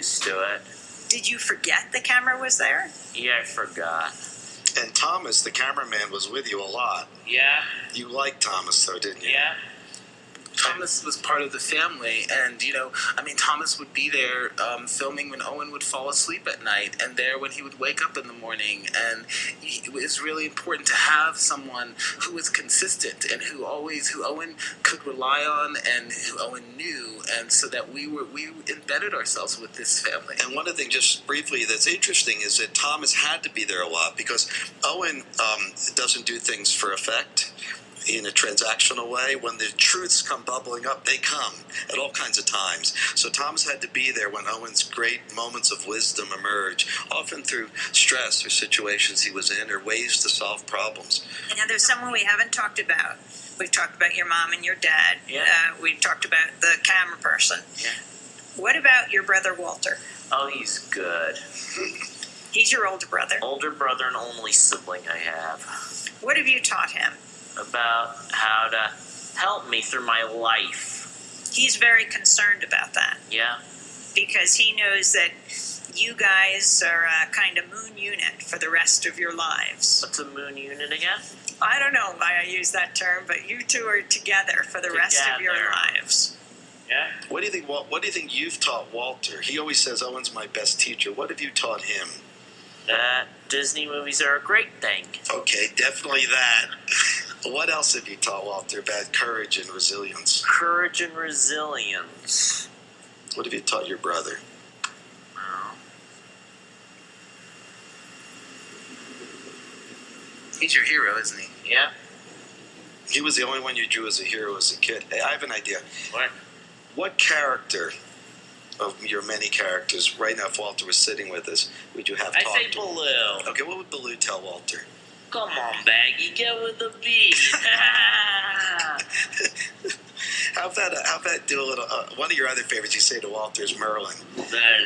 used to it. Did you forget the camera was there? Yeah, I forgot. And Thomas, the cameraman, was with you a lot. Yeah. You liked Thomas, though, didn't you? Yeah. Thomas was part of the family, and Thomas would be there filming when Owen would fall asleep at night, and there when he would wake up in the morning. And it was really important to have someone who was consistent and who Owen could rely on and who Owen knew, and so that we embedded ourselves with this family. And one of the things, just briefly, that's interesting is that Thomas had to be there a lot because Owen doesn't do things for effect in a transactional way. When the truths come bubbling up, they come at all kinds of times. So Thomas had to be there when Owen's great moments of wisdom emerge, often through stress or situations he was in or ways to solve problems. Now, there's someone we haven't talked about. We've talked about your mom and your dad. Yeah. We've talked about the camera person. Yeah. What about your brother Walter? Oh, he's good. He's your older brother. Older brother and only sibling I have. What have you taught him? About how to help me through my life. He's very concerned about that. Yeah. Because he knows that you guys are a kind of moon unit for the rest of your lives. What's a moon unit again? I don't know why I use that term, but you two are together for the rest of your lives. Yeah. What do you think you've taught Walter? He always says Owen's my best teacher. What have you taught him? That Disney movies are a great thing. Okay, definitely that. What else have you taught Walter about courage and resilience? Courage and resilience. What have you taught your brother? Oh. He's your hero, isn't he? Yeah. He was the only one you drew as a hero as a kid. Hey, I have an idea. What? What character of your many characters, right now if Walter was sitting with us, would you have I talked say to? Baloo. Okay, what would Baloo tell Walter? Come on, Baggy, get with the beat. How about do a little, one of your other favorites you say to Walter is Merlin.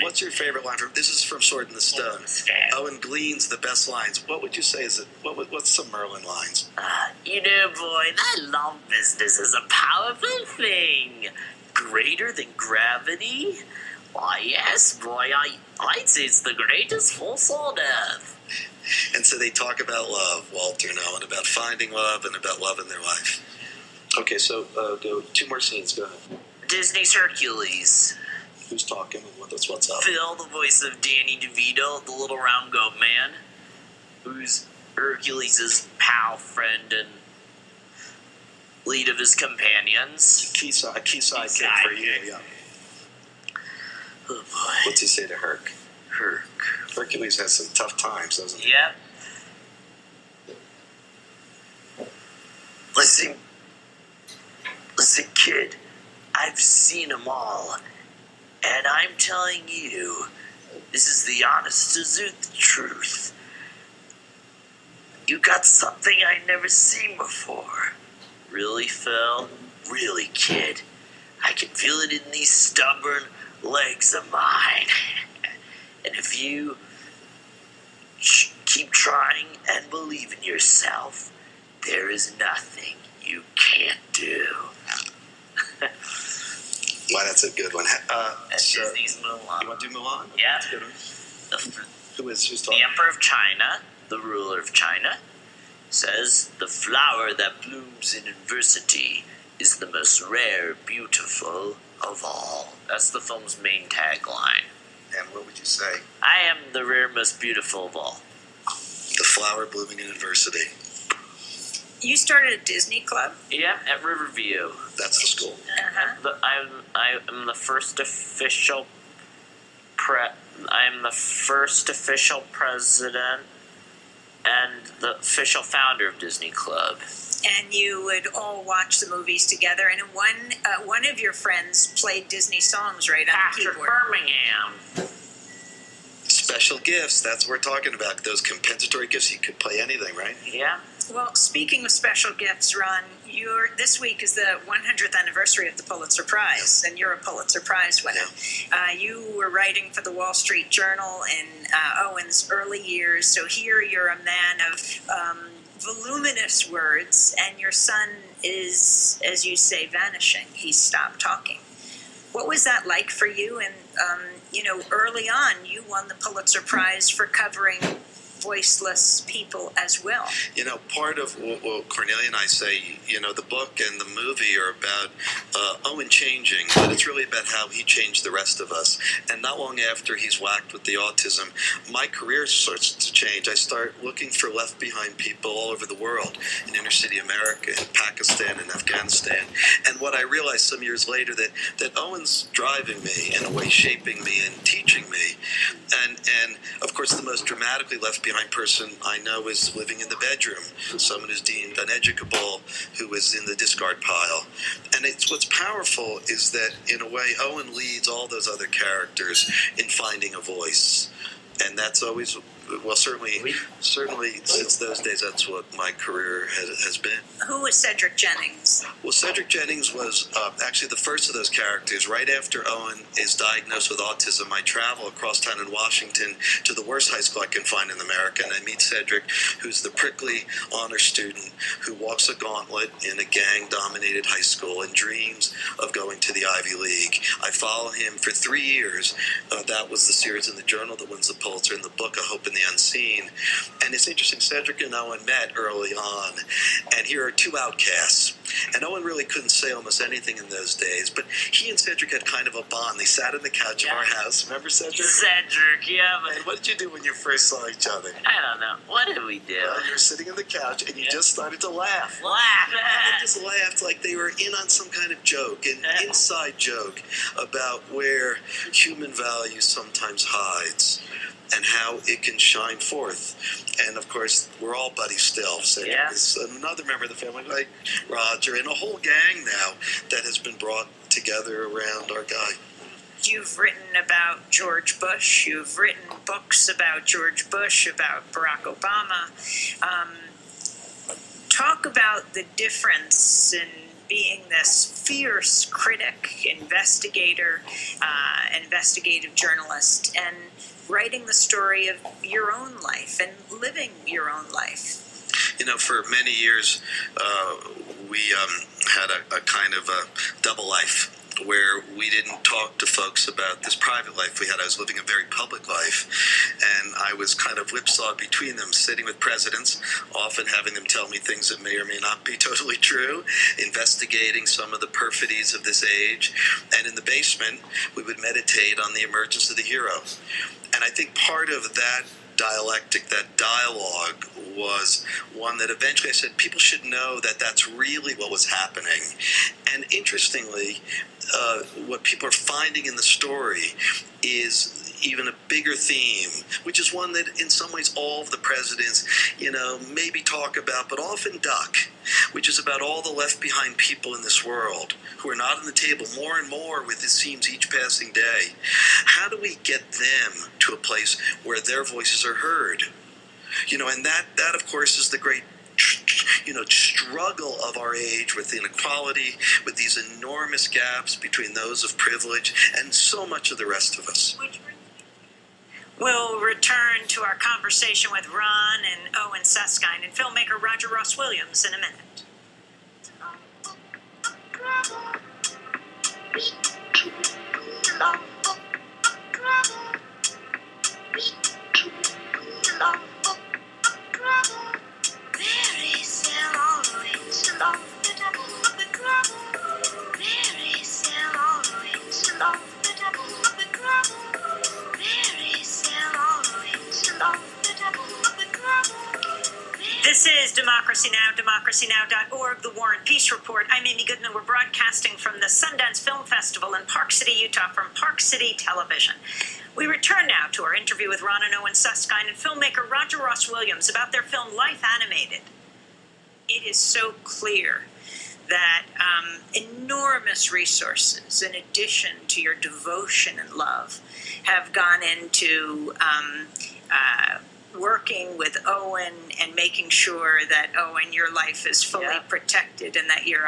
What's your favorite line from, this is from Sword in the Stone. Owen gleans the best lines. What would you say is it, what's some Merlin lines? Boy, that love business is a powerful thing. Greater than gravity? Why, yes, boy, I'd say it's the greatest force on earth. And so they talk about love, Walter and Owen, about finding love and about loving their life. Okay, so go 2 more scenes. Go ahead. Disney's Hercules. Who's talking and what's up? Phil, the voice of Danny DeVito, the little round goat man, who's Hercules' pal, friend, and lead of his companions. A key sidekick for you, yeah. Oh boy. What's he say to Herc? Herc. Hercules has some tough times, doesn't he? Yep. Listen, kid, I've seen them all, and I'm telling you, this is the honest to truth. You got something I never seen before. Really, Phil? Really, kid? I can feel it in these stubborn legs of mine. And if you keep trying and believe in yourself, there is nothing you can't do. Wow, that's a good one. That's Disney's Mulan. You want to do Mulan? Yeah. That's a good one. Who's The talking? Emperor of China, the ruler of China, says the flower that blooms in adversity is the most rare, beautiful of all. That's the film's main tagline. And what would you say? I am the rare, most beautiful of all. The flower blooming in adversity. You started a Disney club? Yeah, at Riverview. That's the school. Uh-huh. I am the first official president and the official founder of Disney Club. And you would all watch the movies together, and one of your friends played Disney songs right on the Patrick keyboard. Birmingham. Special gifts, that's what we're talking about. Those compensatory gifts, you could play anything, right? Yeah. Well, speaking of special gifts, Ron, this week is the 100th anniversary of the Pulitzer Prize, and you're a Pulitzer Prize winner. You were writing for the Wall Street Journal in Owen's early years, so here you're a man of voluminous words, and your son is, as you say, vanishing. He stopped talking. What was that like for you? And early on, you won the Pulitzer Prize for covering voiceless people as well. Part of what Cornelia and I say, the book and the movie are about Owen changing, but it's really about how he changed the rest of us. And not long after he's whacked with the autism, my career starts to change. I start looking for left behind people all over the world, in inner city America, in Pakistan, and Afghanistan. And what I realized some years later, that Owen's driving me, in a way shaping me and teaching me. And of course, the most dramatically left behind person I know is living in the bedroom, someone who's deemed uneducable, who is in the discard pile. And what's powerful is that, in a way, Owen leads all those other characters in finding a voice. And that's always, certainly since those days, that's what my career has been. Who was Cedric Jennings? Well, Cedric Jennings was actually the first of those characters. Right after Owen is diagnosed with autism, I travel across town in Washington to the worst high school I can find in America, and I meet Cedric, who's the prickly honor student who walks a gauntlet in a gang-dominated high school and dreams of going to the Ivy League. I follow him for 3 years. That was the series in the Journal that wins the Pulitzer, in the book A Hope in the Unseen. And it's interesting, Cedric and Owen met early on, and here are two outcasts. And Owen really couldn't say almost anything in those days, but he and Cedric had kind of a bond. They sat on the couch of our house. Remember Cedric? Cedric, yeah, but And what did you do when you first saw each other? I don't know. What did we do? You were sitting on the couch, and you just started to laugh. Laugh. They just laughed like they were in on some kind of joke, an inside joke about where human value sometimes hides and how it can shine forth. And of course, we're all buddies still. Cedric is another member of the family, like Roger, and a whole gang now that has been brought together around our guy. You've written about George Bush. You've written books about George Bush, about Barack Obama. Talk about the difference in being this fierce critic, investigator, investigative journalist, and writing the story of your own life and living your own life. For many years, we had a kind of a double life where we didn't talk to folks about this private life we had. I was living a very public life, and I was kind of whipsawed between them, sitting with presidents, often having them tell me things that may or may not be totally true, investigating some of the perfidies of this age, and in the basement, we would meditate on the emergence of the hero. And I think part of that dialectic, that dialogue, was one that eventually I said people should know that that's really what was happening. And interestingly, what people are finding in the story is even a bigger theme, which is one that in some ways all of the presidents, maybe talk about, but often duck, which is about all the left behind people in this world who are not on the table more and more with, it seems, each passing day. How do we get them to a place where their voices are heard? And that of course is the great struggle of our age with inequality, with these enormous gaps between those of privilege and so much of the rest of us. We'll return to our conversation with Ron and Owen Susskind and filmmaker Roger Ross Williams in a minute. This is Democracy Now!, democracynow.org, The War and Peace Report. I'm Amy Goodman. We're broadcasting from the Sundance Film Festival in Park City, Utah, from Park City Television. We return now to our interview with Ron and Owen Susskind and filmmaker Roger Ross Williams about their film Life Animated. It is so clear that enormous resources, in addition to your devotion and love, have gone into working with Owen and making sure that, Owen, your life is fully protected and that you're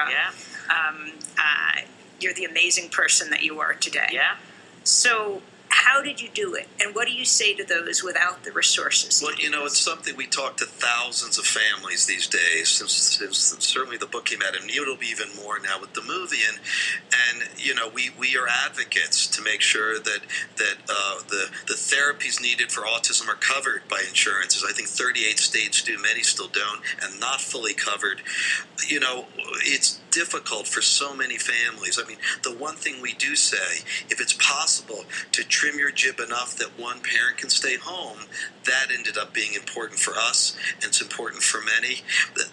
you're the amazing person that you are today. Yeah. So how How did you do it? And what do you say to those without the resources? Well, it's something we talk to thousands of families these days since certainly the book came out, and it'll be even more now with the movie. And we are advocates to make sure that the therapies needed for autism are covered by insurances. I think 38 states do, many still don't, and not fully covered. It's difficult for so many families. I mean, the one thing we do say, if it's possible to trim your jib enough that one parent can stay home, that ended up being important for us, and it's important for many.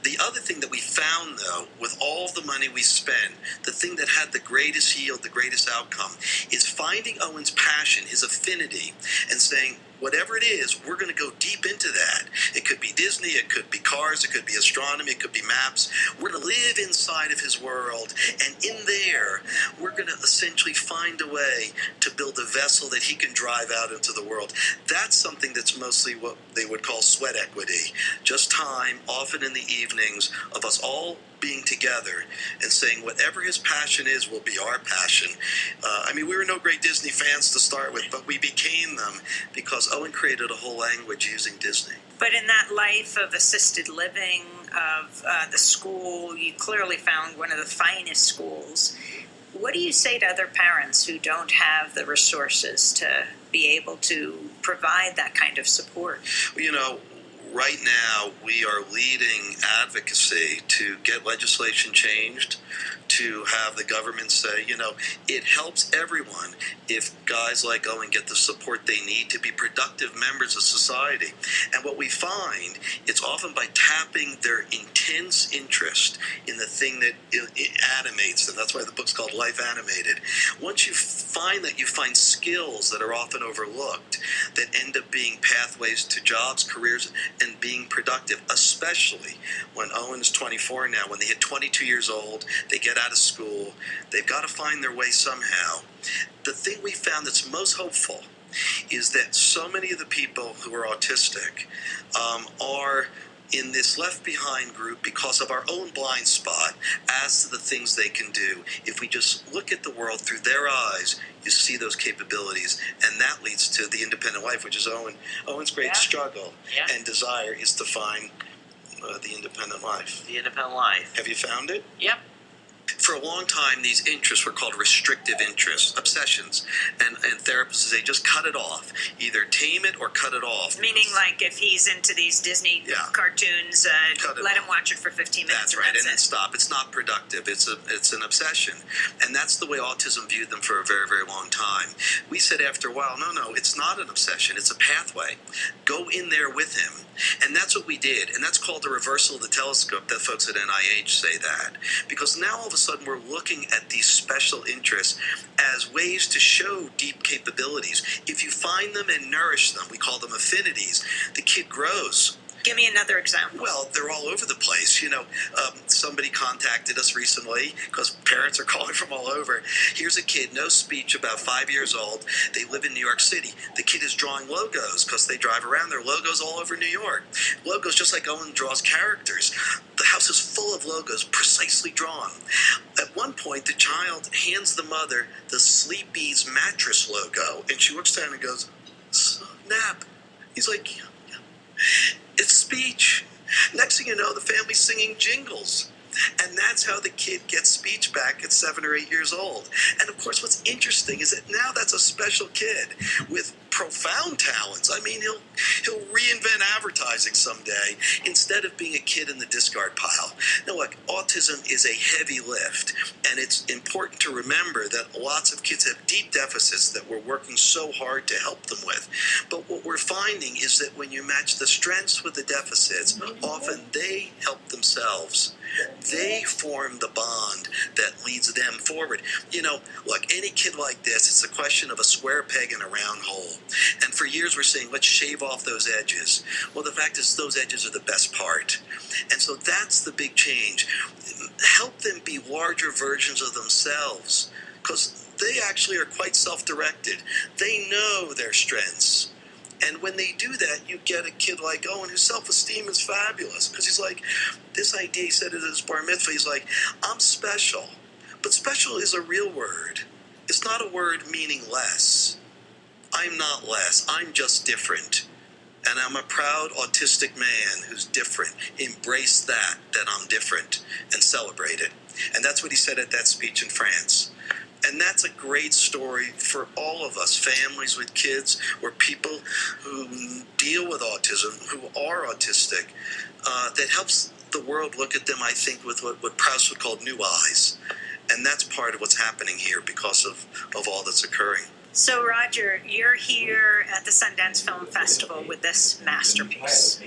The other thing that we found, though, with all the money we spend, the thing that had the greatest yield, the greatest outcome, is finding Owen's passion, his affinity, and saying, whatever it is, we're going to go deep into that. It could be Disney, it could be cars, it could be astronomy, it could be maps. We're going to live inside of his world, and in there, we're going to essentially find a way to build a vessel that he can drive out into the world. That's something that's mostly what they would call sweat equity. Just time, often in the evenings, of us all being together and saying whatever his passion is will be our passion. We were no great Disney fans to start with, but we became them because Owen created a whole language using Disney. But in that life of assisted living, of the school, you clearly found one of the finest schools. What do you say to other parents who don't have the resources to be able to provide that kind of support? Right now, we are leading advocacy to get legislation changed, to have the government say, it helps everyone if guys like Owen get the support they need to be productive members of society. And what we find, it's often by tapping their intense interest in the thing that animates them. That's why the book's called Life Animated. Once you find that, you find skills that are often overlooked that end up being pathways to jobs, careers, and being productive, especially when Owen's 24 now. When they hit 22 years old, they get out of school, they've got to find their way somehow. The thing we found that's most hopeful is that so many of the people who are autistic are in this left behind group because of our own blind spot as to the things they can do. If we just look at the world through their eyes, you see those capabilities, and that leads to the independent life, which is Owen's great struggle and desire is to find the independent life. The independent life. Have you found it? Yep. For a long time, these interests were called restrictive interests, obsessions, and therapists say just cut it off, either tame it or cut it off. Meaning, like, if he's into these Disney cartoons, let him watch it for 15 minutes. That's right, and then stop. It's not productive. It's an obsession, and that's the way autism viewed them for a very, very long time. We said after a while, no, it's not an obsession. It's a pathway. Go in there with him, and that's what we did, and that's called the reversal of the telescope. That folks at NIH say that, because now all of a sudden we're looking at these special interests as ways to show deep capabilities. If you find them and nourish them, we call them affinities, the kid grows. Give me another example. Well, they're all over the place. Somebody contacted us recently because parents are calling from all over. Here's a kid, no speech, about 5 years old. They live in New York City. The kid is drawing logos because they drive around. There are logos all over New York. Logos just like Owen draws characters. The house is full of logos, precisely drawn. At one point, the child hands the mother the Sleepy's mattress logo, and she looks down and goes, "Snap." He's like, it's speech. Next thing you know, the family's singing jingles. And that's how the kid gets speech back at 7 or 8 years old. And of course, what's interesting is that now that's a special kid with profound talents. I mean, he'll reinvent advertising someday instead of being a kid in the discard pile. Now, look, autism is a heavy lift, and it's important to remember that lots of kids have deep deficits that we're working so hard to help them with. But what we're finding is that when you match the strengths with the deficits, often they help themselves. They form the bond that leads them forward. Look, any kid like this, it's a question of a square peg in a round hole. And for years we're saying, let's shave off those edges. Well, the fact is those edges are the best part. And so that's the big change. Help them be larger versions of themselves, because they actually are quite self-directed. They know their strengths. And when they do that, you get a kid like Owen whose self-esteem is fabulous. Because he's like, this idea, he said it at his bar mitzvah, he's like, I'm special. But special is a real word. It's not a word meaning less. I'm not less. I'm just different. And I'm a proud autistic man who's different. Embrace that I'm different, and celebrate it. And that's what he said at that speech in France. And that's a great story for all of us, families with kids, or people who deal with autism, who are autistic, that helps the world look at them, I think, with what Proust would call new eyes. And that's part of what's happening here because of all that's occurring. So, Roger, you're here at the Sundance Film Festival with this masterpiece,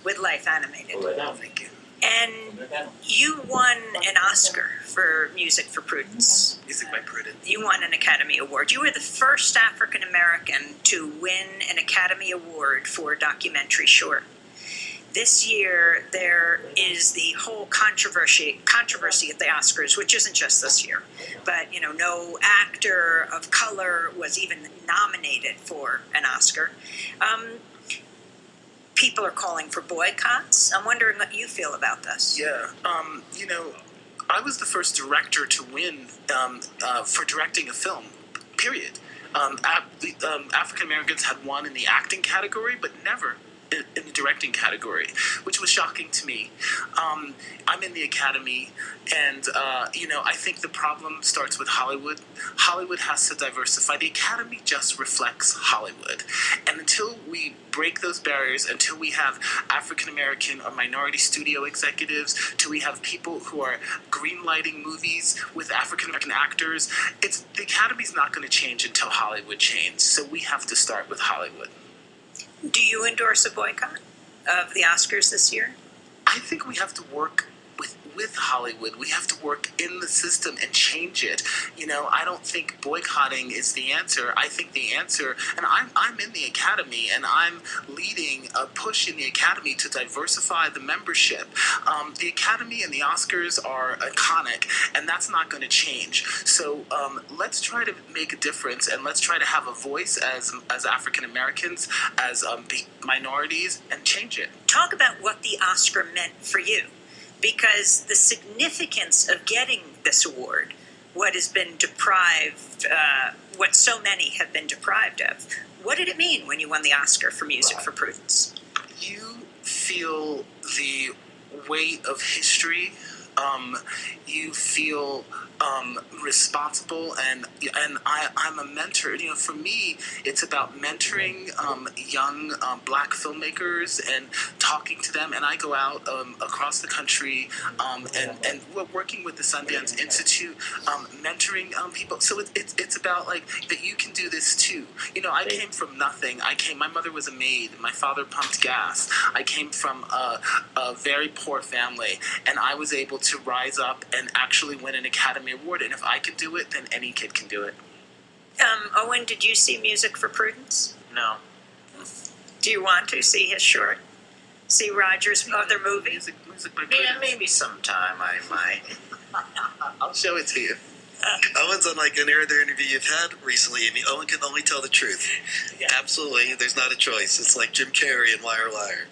with Life Animated. Thank you. And you won an Oscar for Music for Prudence. Music by Prudence. You won an Academy Award. You were the first African American to win an Academy Award for a documentary short. This year, there is the whole controversy at the Oscars, which isn't just this year, but no actor of color was even nominated for an Oscar. People are calling for boycotts. I'm wondering what you feel about this. Yeah, I was the first director to win for directing a film, period. African Americans had won in the acting category, but never in the directing category, which was shocking to me. I'm in the Academy, and I think the problem starts with Hollywood. Hollywood has to diversify. The Academy just reflects Hollywood, and until we break those barriers, until we have African American or minority studio executives, till we have people who are greenlighting movies with African American actors, the Academy's not going to change until Hollywood changes. So we have to start with Hollywood. Do you endorse a boycott of the Oscars this year? I think we have to work with Hollywood. We have to work in the system and change it. I don't think boycotting is the answer. I think the answer, and I'm in the Academy, and I'm leading a push in the Academy to diversify the membership. The Academy and the Oscars are iconic, and that's not going to change. So let's try to make a difference, and let's try to have a voice as African Americans, as minorities, and change it. Talk about what the Oscar meant for you. Because the significance of getting this award, what has been deprived, what so many have been deprived of, what did it mean when you won the Oscar for Music for Prudence? You feel the weight of history. You feel responsible, and I'm a mentor. For me, it's about mentoring young Black filmmakers and talking to them. And I go out across the country and we're working with the Sundance Institute, mentoring people. So it's about that you can do this too. I came from nothing. My mother was a maid. My father pumped gas. I came from a very poor family, and I was able to rise up and actually win an Academy Award. And if I can do it, then any kid can do it. Owen, did you see Music for Prudence? No. Do you want to see his short? See Roger's other movie? Music by Prudence. Yeah, maybe sometime I might. I'll show it to you. Owen's unlike any other interview you've had recently. Owen can only tell the truth. Yeah. Absolutely. There's not a choice. It's like Jim Carrey in Liar Liar.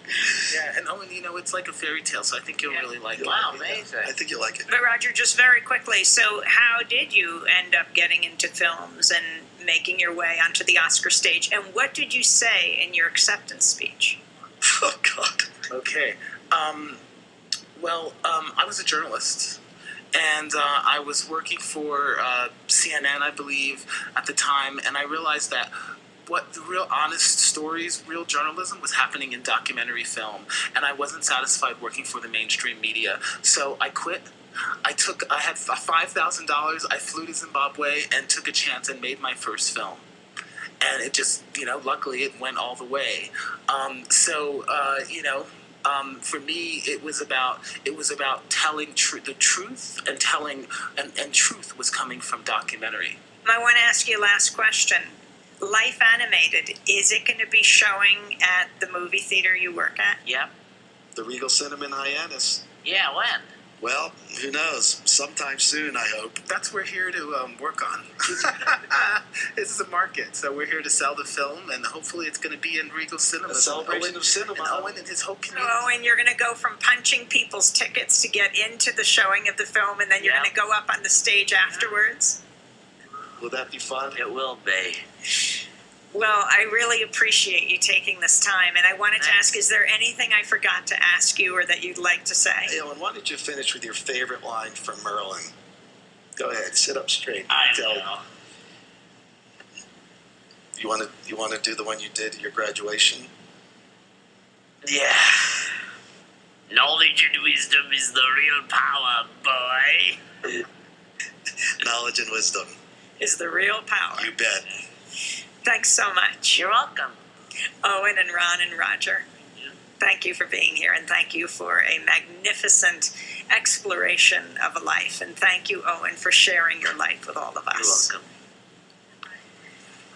Yeah, and Owen, it's like a fairy tale, so I think you'll really like it. Wow, amazing. I think you'll like it. But Roger, just very quickly, so how did you end up getting into films and making your way onto the Oscar stage? And what did you say in your acceptance speech? Oh, God. Okay. I was a journalist. And I was working for CNN, I believe, at the time, and I realized that what the real honest stories, real journalism was happening in documentary film, and I wasn't satisfied working for the mainstream media. So I quit. I had $5,000, I flew to Zimbabwe and took a chance and made my first film. And it just, luckily it went all the way. For me, it was about telling the truth, and truth was coming from documentary. I want to ask you a last question. Life Animated, is it going to be showing at the movie theater you work at? Yep. The Regal Cinema in Hyannis. Yeah, when? Well, who knows? Sometime soon, I hope. That's what we're here to work on. This is a market, so we're here to sell the film, and hopefully it's going to be in Regal Cinema. A celebration of cinema. And Owen and his whole community. Oh, and you're going to go from punching people's tickets to get into the showing of the film, and then you're going to go up on the stage afterwards? Will that be fun? It will be. Well, I really appreciate you taking this time, and I wanted to ask, is there anything I forgot to ask you or that you'd like to say? Hey, Owen, why don't you finish with your favorite line from Merlin? Go ahead, sit up straight. I Tell- know. You want to do the one you did at your graduation? Yeah. Knowledge and wisdom is the real power, boy. Knowledge and wisdom. Is the real power. You bet. Thanks so much. You're welcome. Owen and Ron and Roger, thank you for being here, and thank you for a magnificent exploration of a life. And thank you, Owen, for sharing your life with all of You're us. welcome.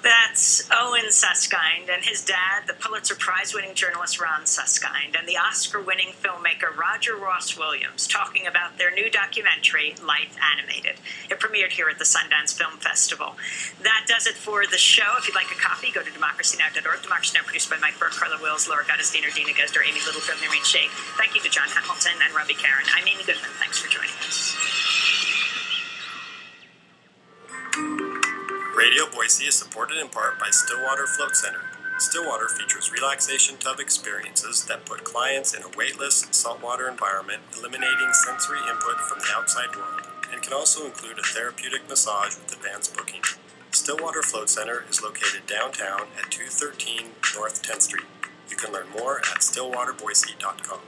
That's Owen Suskind and his dad, the Pulitzer Prize-winning journalist Ron Suskind, and the Oscar-winning filmmaker Roger Ross Williams talking about their new documentary, Life Animated. It premiered here at the Sundance Film Festival. That does it for the show. If you'd like a copy, go to democracynow.org. Democracy Now! Produced by Mike Burke, Carla Wills, Laura Guttis, Dina Gesder, Amy Littlefield, Noreen Shea. Thank you to John Hamilton and Robbie Karen. I'm Amy Goodman. Thanks for joining us. Radio Boise is supported in part by Stillwater Float Center. Stillwater features relaxation tub experiences that put clients in a weightless, saltwater environment, eliminating sensory input from the outside world, and can also include a therapeutic massage with advanced booking. Stillwater Float Center is located downtown at 213 North 10th Street. You can learn more at stillwaterboise.com.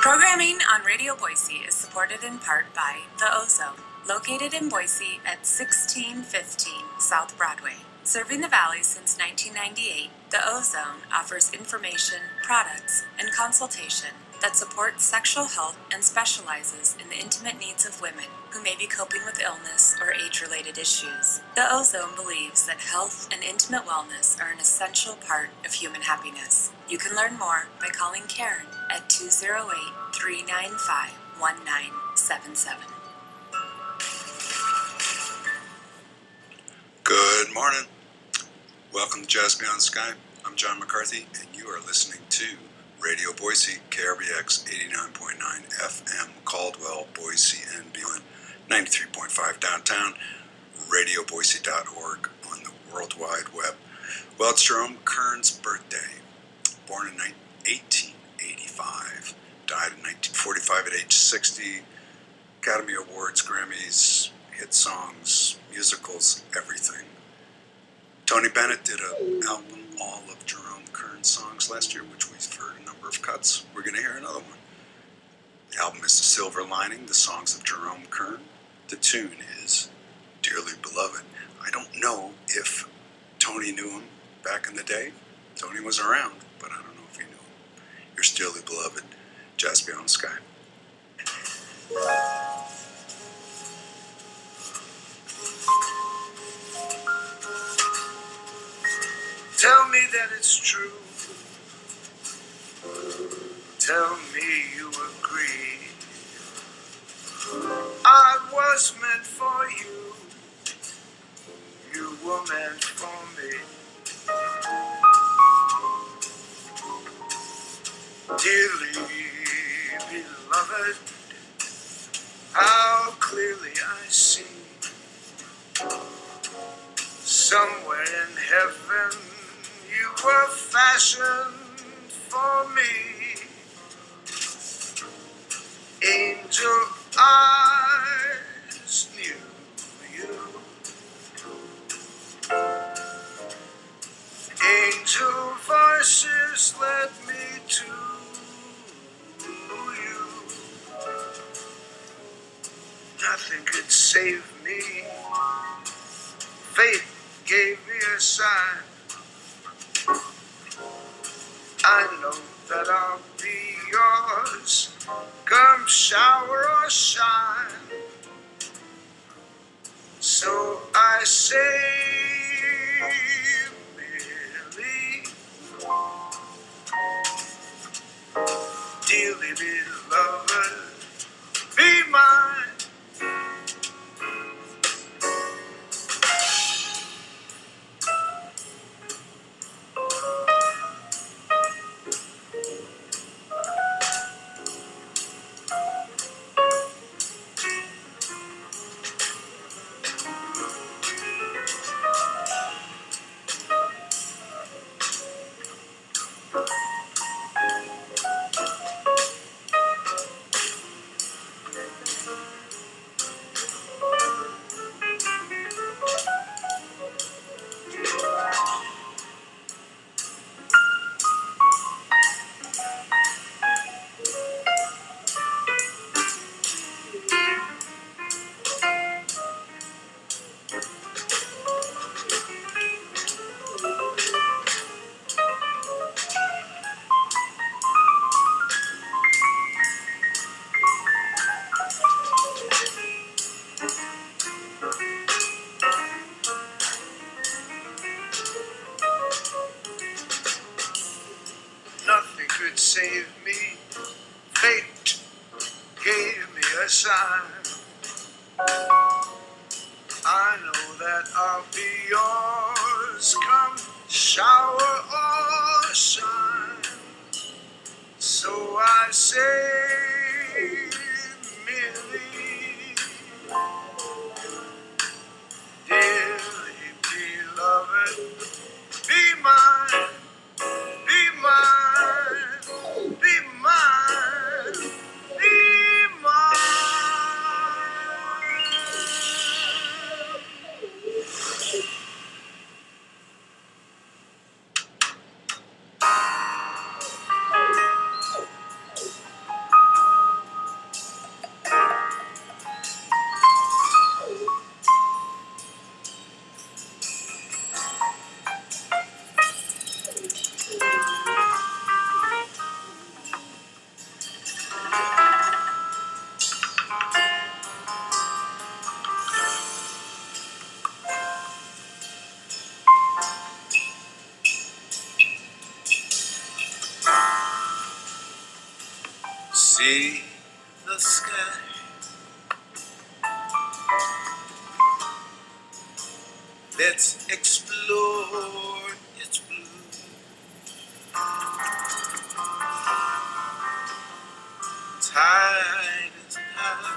Programming on Radio Boise is supported in part by The Ozone, located in Boise at 1615 South Broadway. Serving the Valley since 1998, The Ozone offers information, products, and consultation that supports sexual health and specializes in the intimate needs of women who may be coping with illness or age-related issues. The Ozone believes that health and intimate wellness are an essential part of human happiness. You can learn more by calling Karen at 208-395-1977. Good morning. Welcome to Jazz Beyond Sky. I'm John McCarthy, and you are listening to Radio Boise, KRBX 89.9 FM, Caldwell, Boise, and Beeland, 93.5 downtown, radioboise.org on the World Wide Web. Well, it's Jerome Kern's birthday. Born in 1885, died in 1945 at age 60. Academy Awards, Grammys, hit songs, musicals, everything. Tony Bennett did an album, all of Jerome Kern's songs last year, which we've heard a number of cuts. We're going to hear another one. The album is The Silver Lining, the songs of Jerome Kern. The tune is Dearly Beloved. I don't know if Tony knew him back in the day. Tony was around, but I don't know if he knew him. You're Dearly Beloved, Jazz Beyond Sky. Tell me that it's true. Tell me you agree. I was meant for you. You were meant for me. Dearly beloved, how clearly I see. Somewhere in heaven you were fashioned for me. Angel eyes knew you. Angel voices led me to you. Nothing could save me. Fate gave me a sign. I know that I'll be yours, come shower or shine. So I say, merely, dearly beloved, be mine. I know that I'll be yours come shower or shine. So I say merely, dearly beloved, be mine, be mine, be mine, be mine. See the sky, let's explore its blue. Tide is high,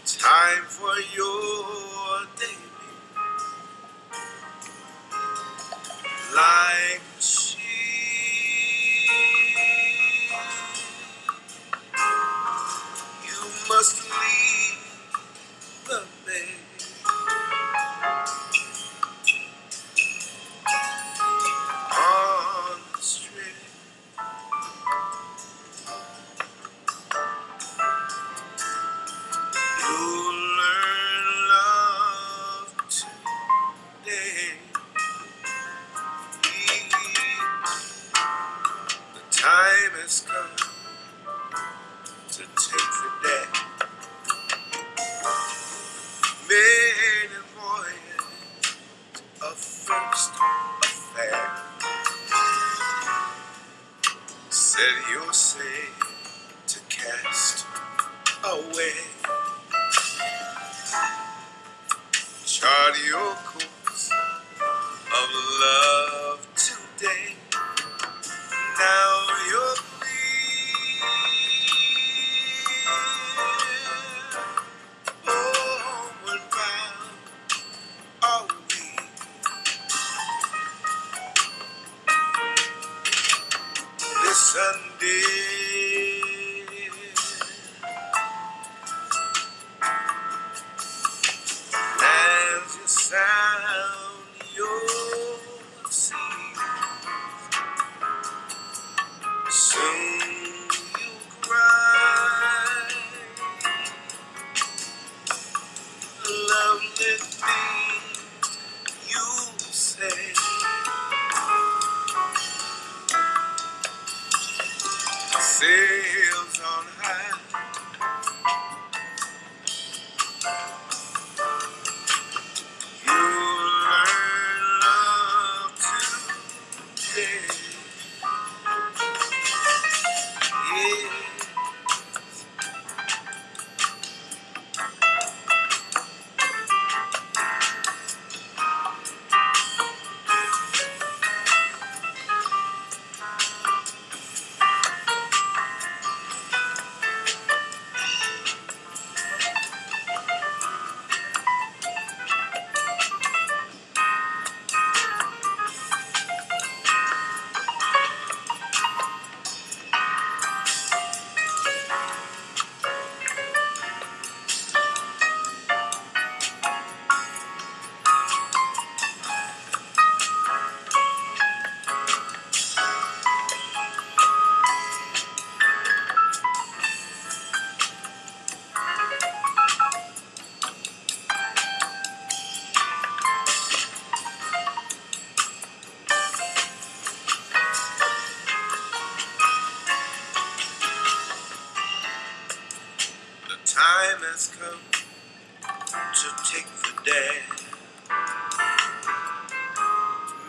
time for your debut. Like a sheep, you must leave the bed. On the street, you'll learn love today. The time has come to take the day. Maiden voyage, a first affair. Set your sail to cast away. Chart your course of love today. Now you're clear. Homeward bound are we. Listen, dear, as you sound your sea, soon you'll cry. Lovely things you say. Sails on high, you'll learn love today. Yeah. The time has come to take the day.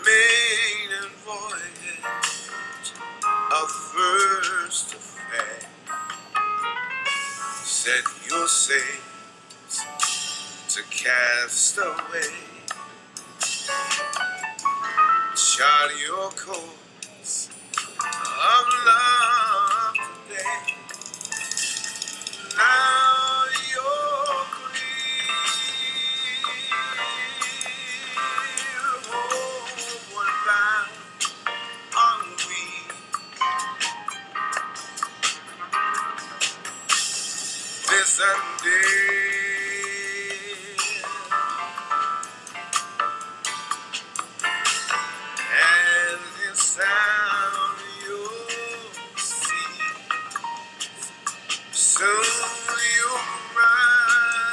Maiden voyage, a first affair. set your sails to cast away. Chart your course of love today. Now you're clear. Homeward bound are we. Listen, dear, as you sound your sea, soon you'll rise.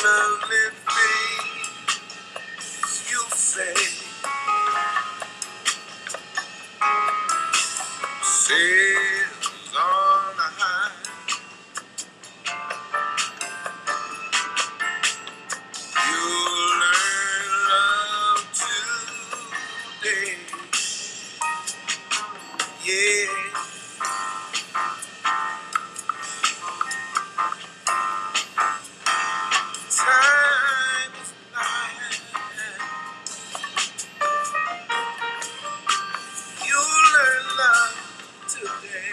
Lovely things you'll say, sails on high. You'll learn love today. Yeah. Time is flying. You'll learn love today.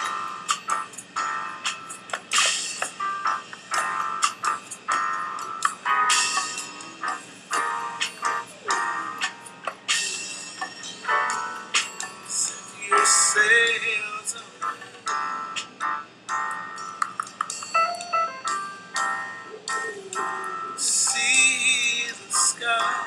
Set your sails up, see the sky.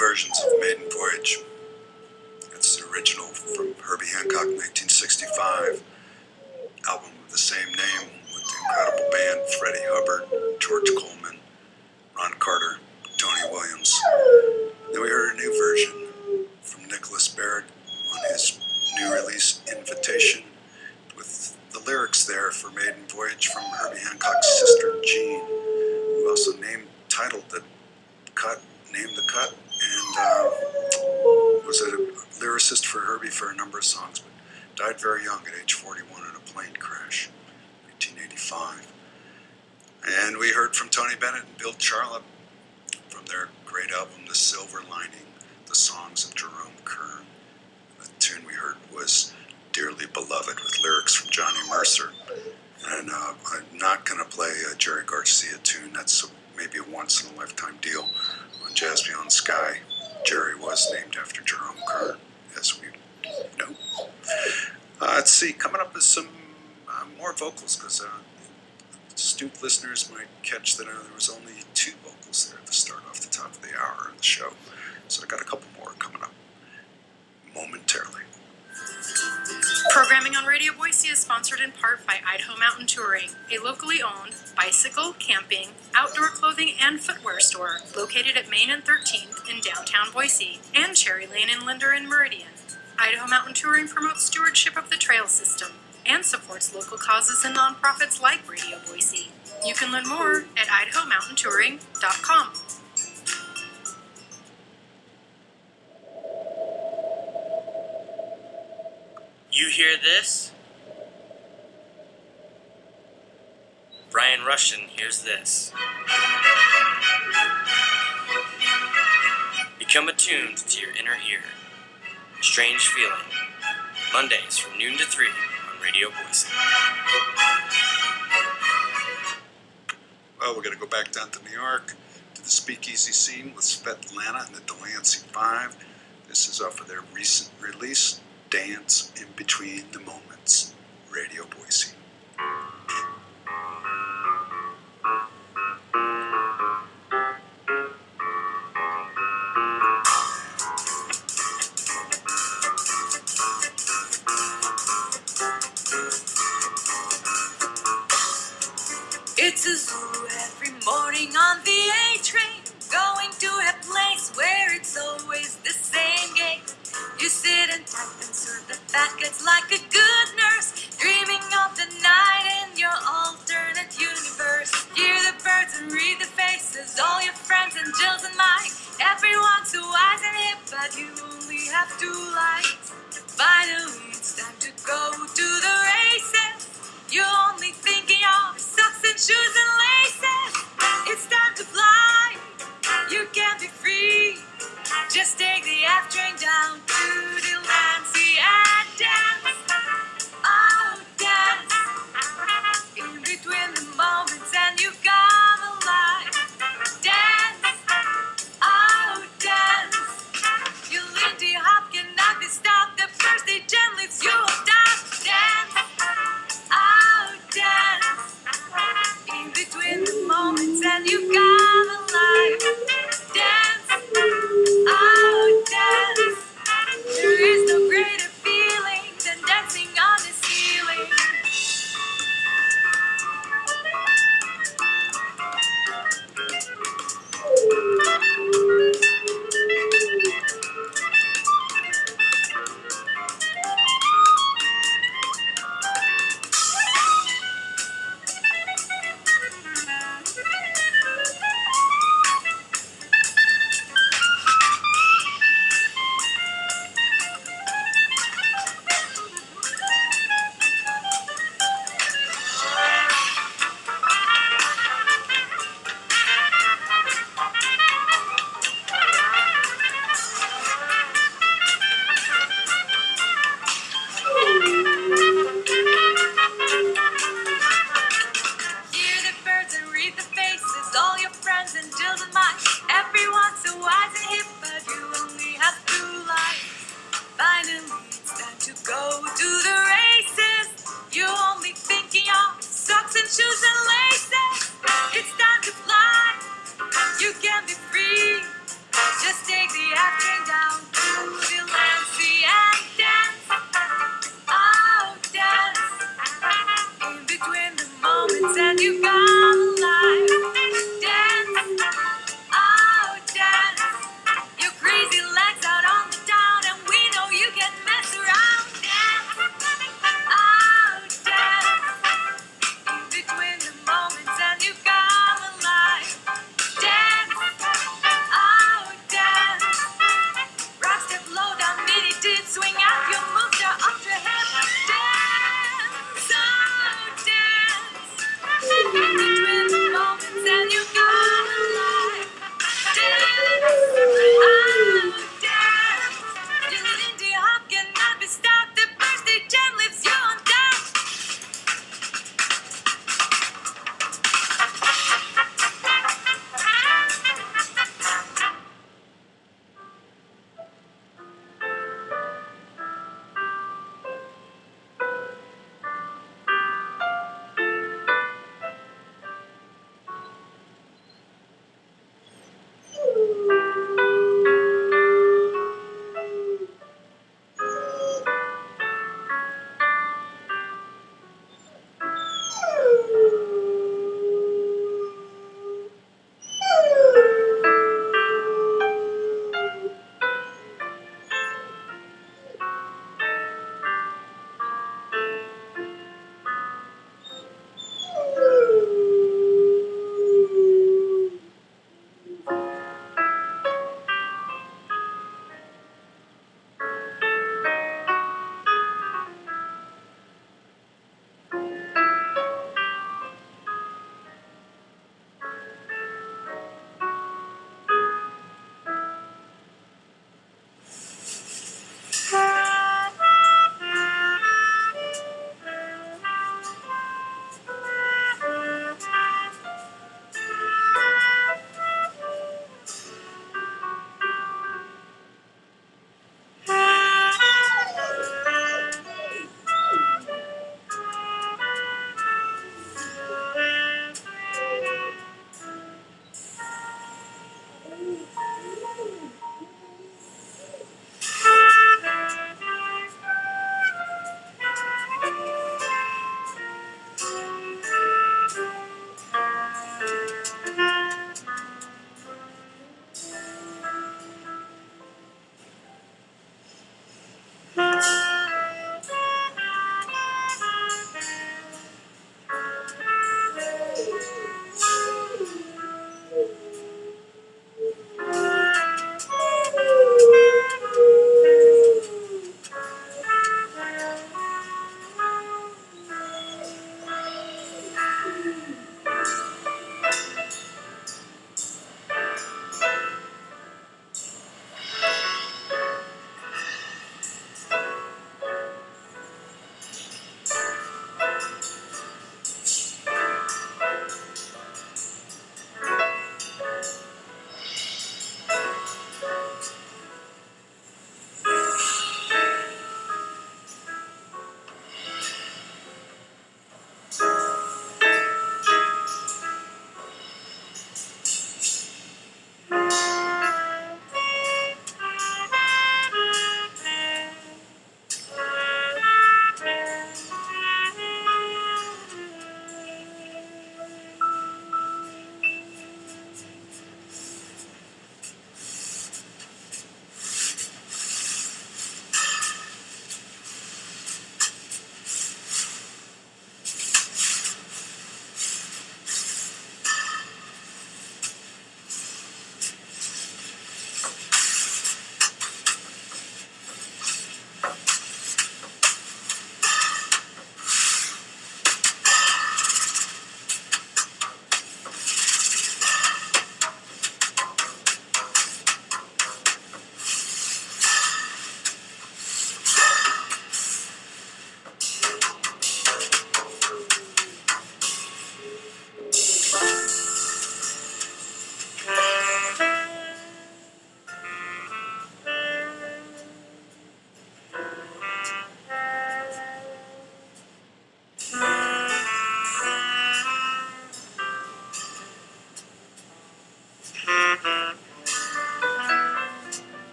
versions of Maiden Voyage. That's the original from Herbie Hancock, 1965, album of the same name with the incredible band Freddie Hubbard, George Coleman, Ron Carter, Tony Williams. Then we heard a new version from Nicholas Barrett on his new release Invitation, with the lyrics there for Maiden Voyage from Herbie Hancock's sister Jean, who also titled the cut, named the cut, and was a lyricist for Herbie for a number of songs, but died very young at age 41 in a plane crash, 1985. And we heard from Tony Bennett and Bill Charlap from their great album, The Silver Lining, the songs of Jerome Kern. The tune we heard was Dearly Beloved, with lyrics from Johnny Mercer. And I'm not going to play a Jerry Garcia tune. That's maybe a once-in-a-lifetime deal on Jazz Beyond Sky. Jerry was named after Jerome Kern, as we know. Let's see, coming up is some more vocals, because astute listeners might catch that there was only 2 vocals there to start off the top of the hour of the show. So I got a couple more coming up momentarily. Programming on Radio Boise is sponsored in part by Idaho Mountain Touring, a locally owned bicycle, camping, outdoor clothing, and footwear store located at Main and 13th in downtown Boise, and Cherry Lane in Linder and Meridian. Idaho Mountain Touring promotes stewardship of the trail system and supports local causes and nonprofits like Radio Boise. You can learn more at idahomountaintouring.com. You hear this? Brian Russian hears this. Become attuned to your inner ear. Strange Feeling. Mondays from noon to 3 on Radio Boise. Well, we're going to go back down to New York, to the speakeasy scene with Svetlana and the Delancey 5. This is off of their recent release, Dance in Between the Moments, Radio Boise. It's a zoo every morning on the A train, going to a place where it's always the same game. You sit and type and serve the packets like a good nurse, dreaming of the night in your alternate universe. Hear the birds and read the faces, all your friends and Jills and Mike. Everyone's so wise and hip, but you only have 2 lights. Finally, it's time to go to the races. You're only thinking of socks and shoes and laces. It's time to fly, you can be free. Just take the F train down to Delancey and dance. Oh, dance. In between the moments and you come alive. Dance. Oh, dance. You Lindy Hop cannot be stopped. The first day Jen leaves you all down. Dance. Oh, dance. In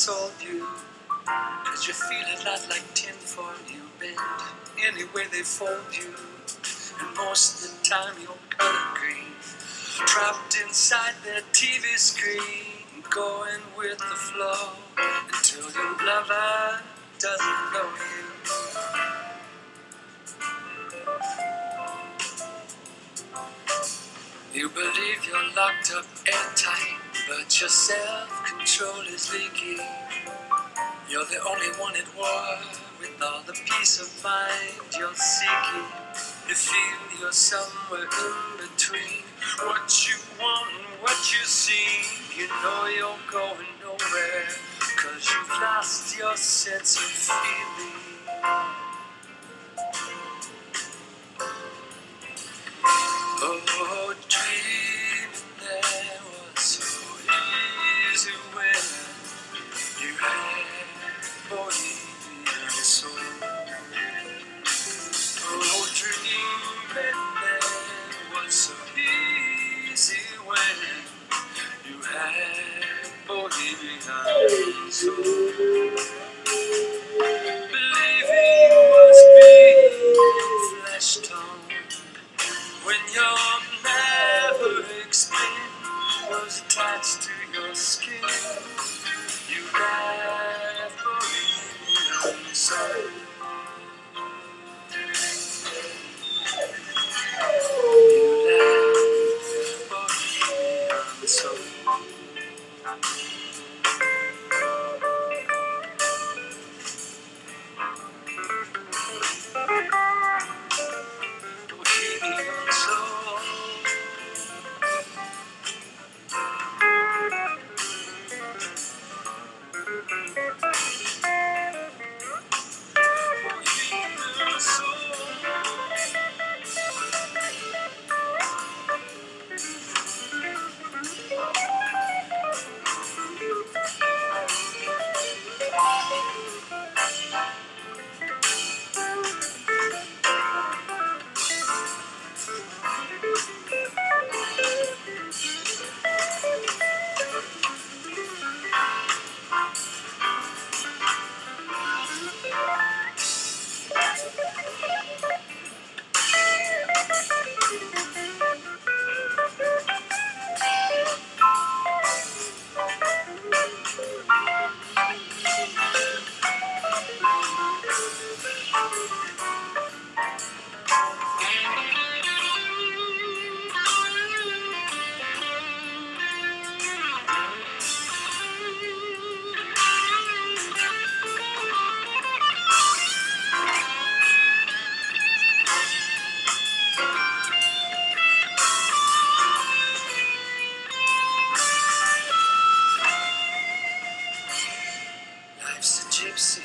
sold you. Cause you feel a lot like tinfoil, you bend any way they fold you. And most of the time you're color green, trapped inside that TV screen, going with the flow until your lover doesn't know you. You believe you're locked up airtight, but your self-control is leaky. You're the only one at war with all the peace of mind you're seeking. You feel you're somewhere in between what you want and what you see. You know you're going nowhere, cause you've lost your sense of feeling. Oh, dreaming there was so easy when you had bohemian soul. Oh, dreaming there was so easy when you had bohemian soul. Believing was being flesh tone when your maverick spin was attached to your skin. You laughed bohemian soul. Life's a gypsy,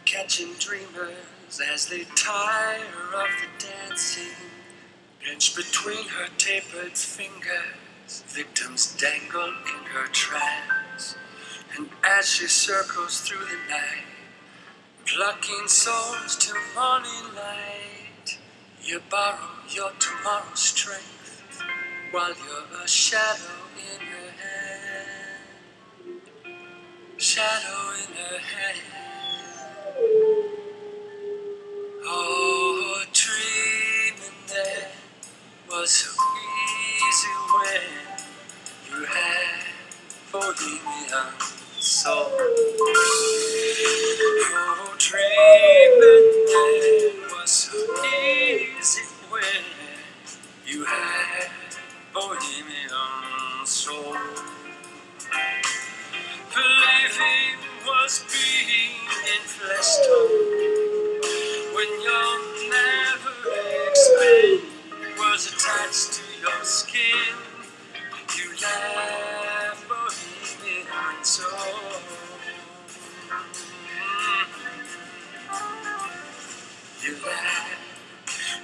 catching dreamers as they tire of the dancing. Pinched between her tapered fingers, victims dangle in her trance. And as she circles through the night, plucking souls to morning light, you borrow your tomorrow's strength while you're a shadow in her hand. Shadow in her hand. Oh, dreaming there was so easy when you had bohemian soul. Oh, dreaming there was so easy when you had bohemian soul. Believing was being in flesh tone when your maverick spin was attached to your skin. You laughed bohemian soul. You laughed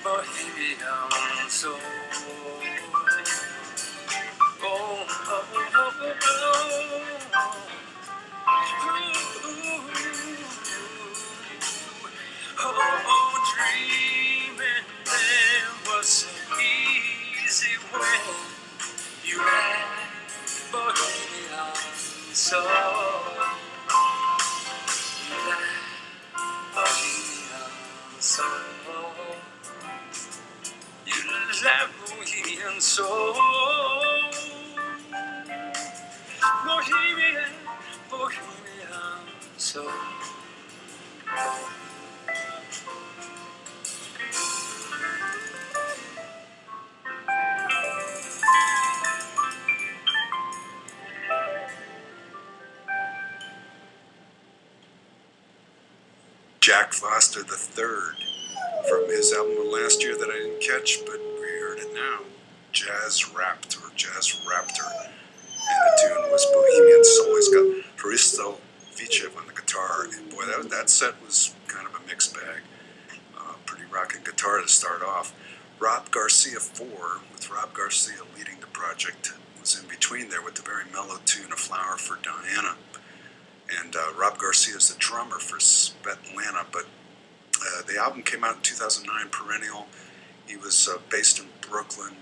bohemian soul. Oh, oh, oh, oh, oh. Oh, dreaming there was so easy when you had bohemian soul. that Bohemian soul. Bohemian, Bohemian soul. Jack Foster III from his album of last year that I didn't catch, but we heard it now. Jazz Raptor. And the tune was Bohemian Soul. He's got Hristo Vichev on the guitar. And boy, that set was kind of a mixed bag. Pretty rocking guitar to start off. Rob Garcia IV, with Rob Garcia leading the project, was in between there with the very mellow tune, A Flower for Diana. And Rob Garcia is the drummer for Svetlana, but the album came out in 2009, Perennial. He was based in Brooklyn.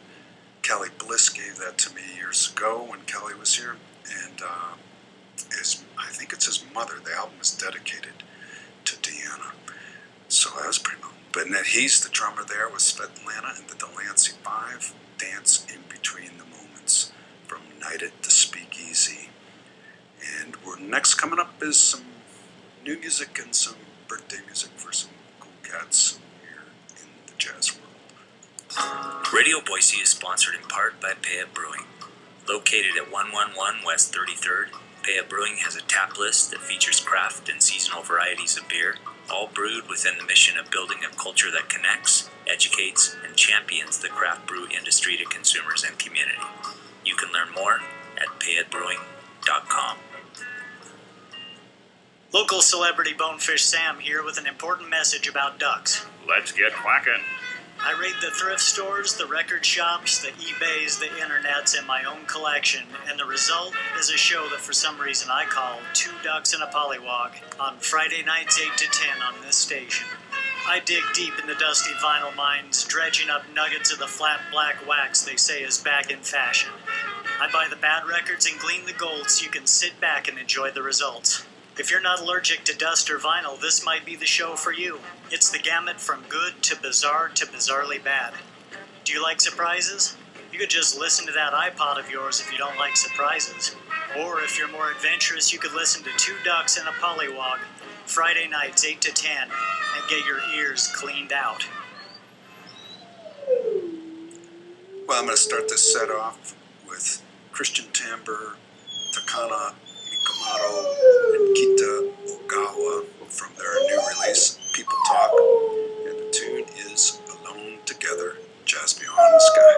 Kelly Bliss gave that to me years ago when Kelly was here. And I think it's his mother. The album is dedicated to Deanna. So that was pretty cool. But then he's the drummer there with Svetlana and the Delancey Five, Dance in Between the Moments, from Night at the Speakeasy. And next coming up is some new music and some birthday music for some cool cats here in the jazz world. Radio Boise is sponsored in part by Payette Brewing. Located at 111 West 33rd, Payette Brewing has a tap list that features craft and seasonal varieties of beer, all brewed within the mission of building a culture that connects, educates, and champions the craft brew industry to consumers and community. You can learn more at payettebrewing.com. Local celebrity Bonefish Sam here with an important message about ducks. Let's get quacking. I raid the thrift stores, the record shops, the eBays, the internets, and my own collection, and the result is a show that for some reason I call Two Ducks and a Pollywog on Friday nights 8 to 10 on this station. I dig deep in the dusty vinyl mines, dredging up nuggets of the flat black wax they say is back in fashion. I buy the bad records and glean the gold so you can sit back and enjoy the results. If you're not allergic to dust or vinyl, this might be the show for you. It's the gamut from good to bizarre to bizarrely bad. Do you like surprises? You could just listen to that iPod of yours if you don't like surprises. Or if you're more adventurous, you could listen to Two Ducks and a Pollywog, Friday nights 8 to 10, and get your ears cleaned out. Well, I'm going to start this set off with Christian Timber, Takana Mikomoto, and Kita Ogawa from their new release, People Talk, and the tune is Alone Together, Jazz Beyond the Sky.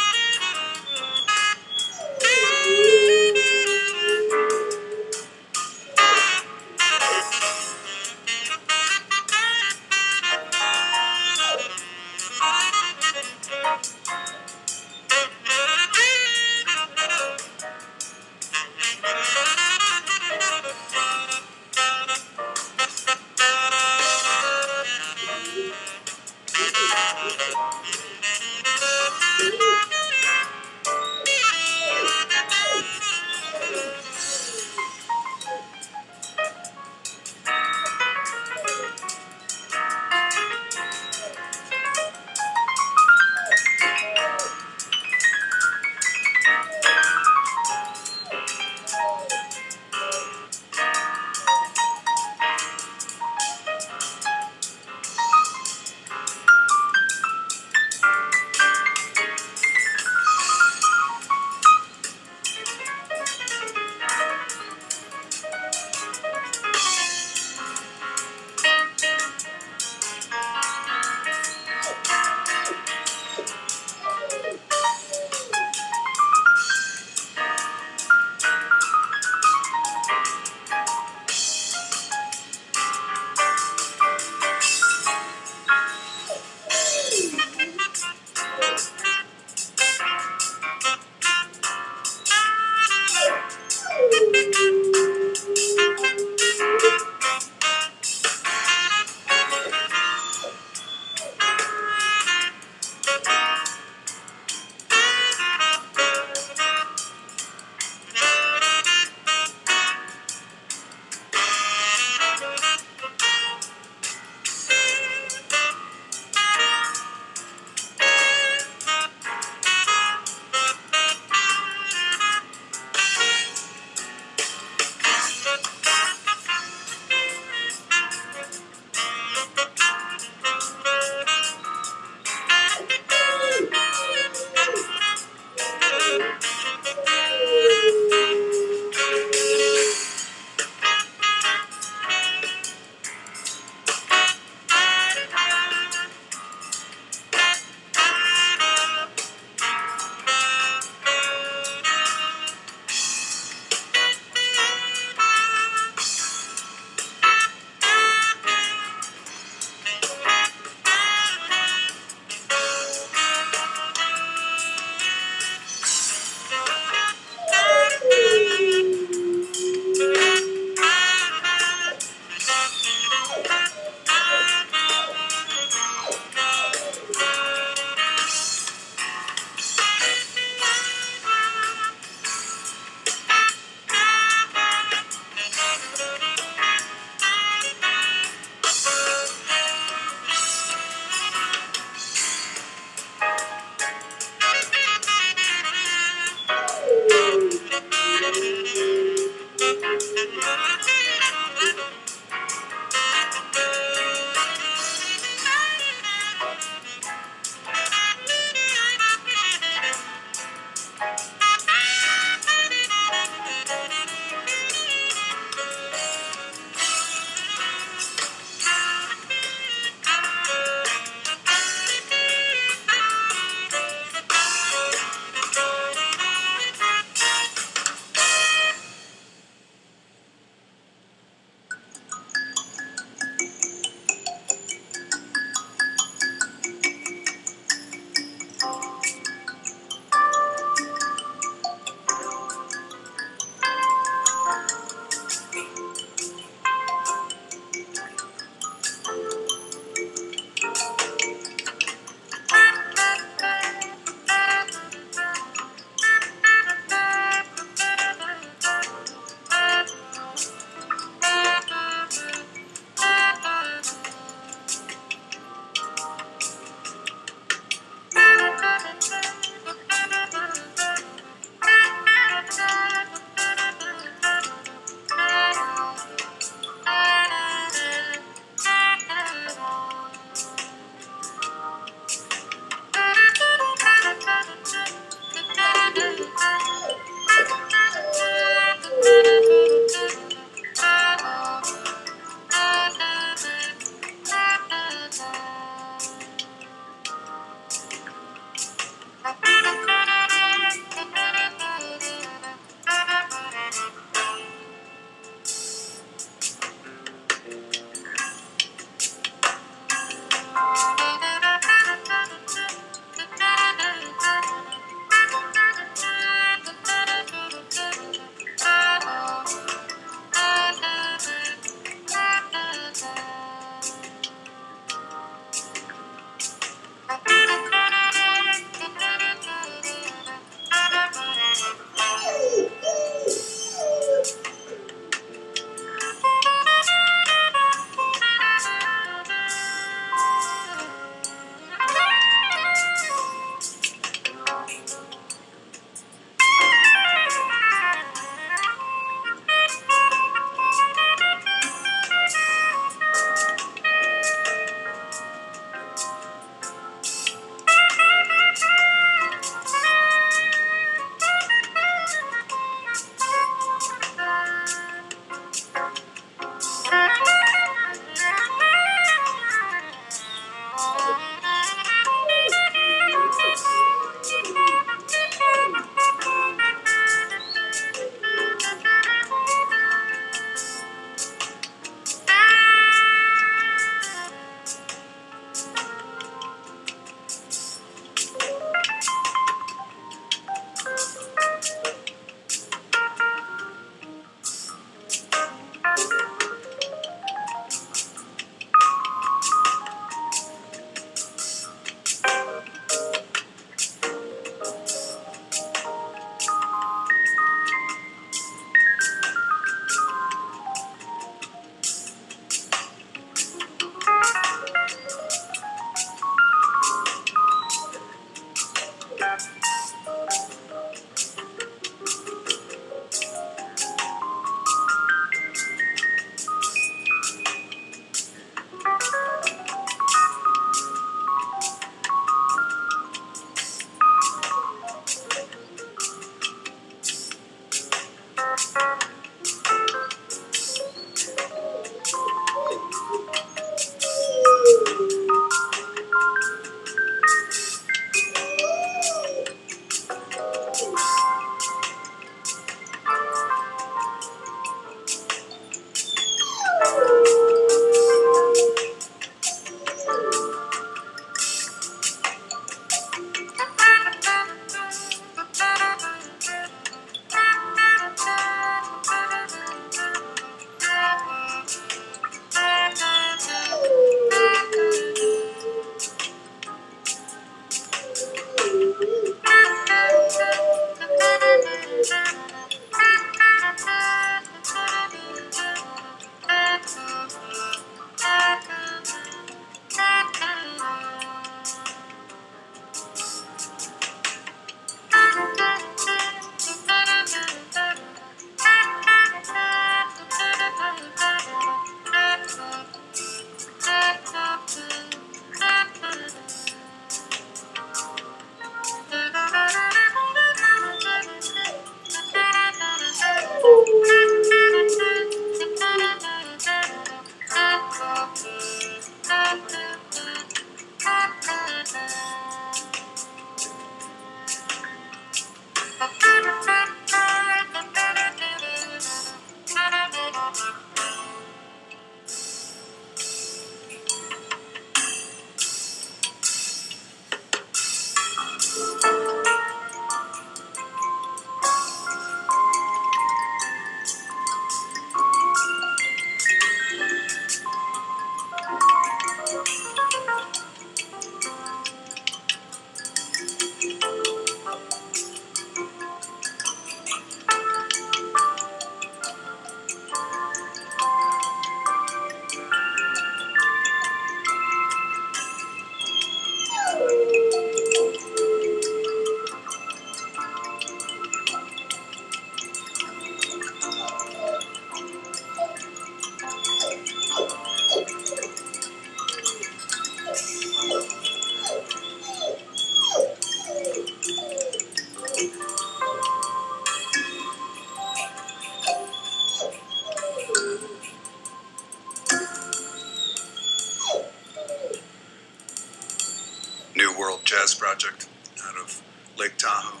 New World Jazz Project out of Lake Tahoe.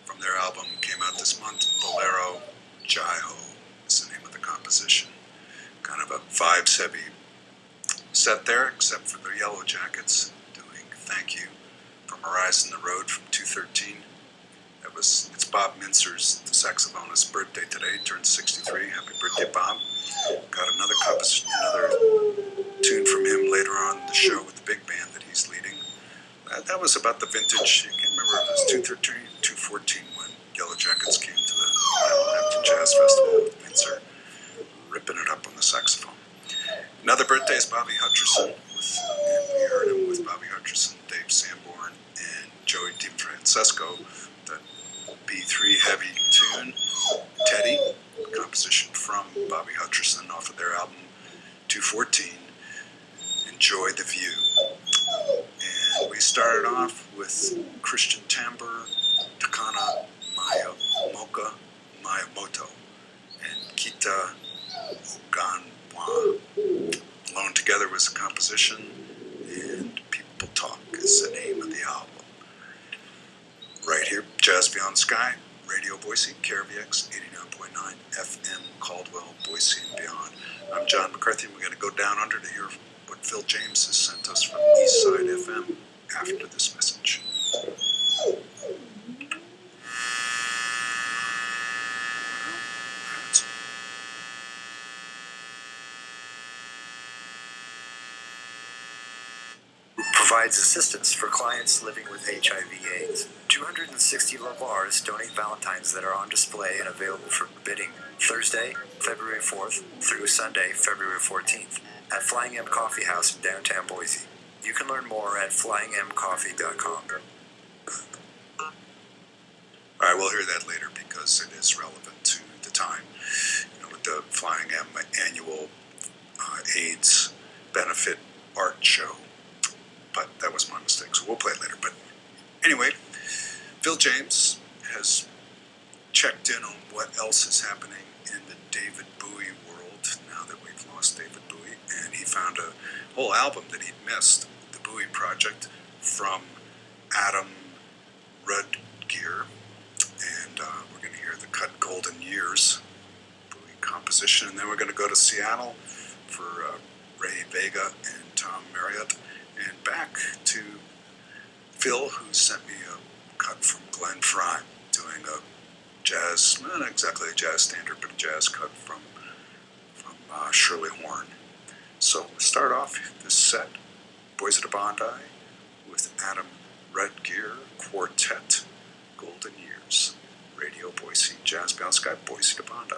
From their album, came out this month, Bolero Jai-Ho is the name of the composition. Kind of a vibes-heavy set there, except for the Yellow Jackets doing Thank You from Horizon the Road from 213. It's Bob Mintzer's, the saxophonist's, birthday today. He turned 63. Happy birthday, Bob. Got another composition, another tune from him later on in the show with the big band that he's leading. That was about the vintage. I can't remember if it was 213, 214 when Yellow Jackets came to the Hampton Jazz Festival with Mintzer ripping it up on the saxophone. Another birthday is Bobby Hutcherson, and we heard him with Bobby Hutcherson, Dave Sanborn, and Joey DiFrancesco. That B3 heavy tune, Teddy, composition from Bobby Hutcherson off of their album 214, Enjoy the View. And we started off with Christian Tambor, Takana Miyamoto, and Kita Oganwa. Alone Together was the composition, and People Talk is the name of the album. Right here, Jazz Beyond the Sky, Radio Boise, KRVX 89.9 FM, Caldwell, Boise and beyond. I'm John McCarthy, and we're going to go down under to hear what Phil James has sent us from Eastside FM after this message. Provides assistance for clients living with HIV/AIDS. 260 local artists donate Valentines that are on display and available for bidding Thursday, February 4th through Sunday, February 14th at Flying M Coffee House in downtown Boise. You can learn more at flyingmcoffee.com. All right, we'll hear that later because it is relevant to the time. With the Flying M annual AIDS benefit art show. But that was my mistake, so we'll play it later. But anyway, Phil James has checked in on what else is happening in the David Bowie world now that we've lost David Bowie, and he found a whole album that he'd missed, the Bowie Project, from Adam Rudgear, and we're going to hear the cut Golden Years Bowie composition, and then we're going to go to Seattle for Ray Vega and Tom Marriott. And back to Phil, who sent me a cut from Glenn Frey, doing a jazz, not exactly a jazz standard, but a jazz cut from Shirley Horn. So we'll start off this set, Boys at a Bondi, with Adam Rudgear Quartet, Golden Years. Radio Boise, Jazz Bound Sky, Boise to Bondi.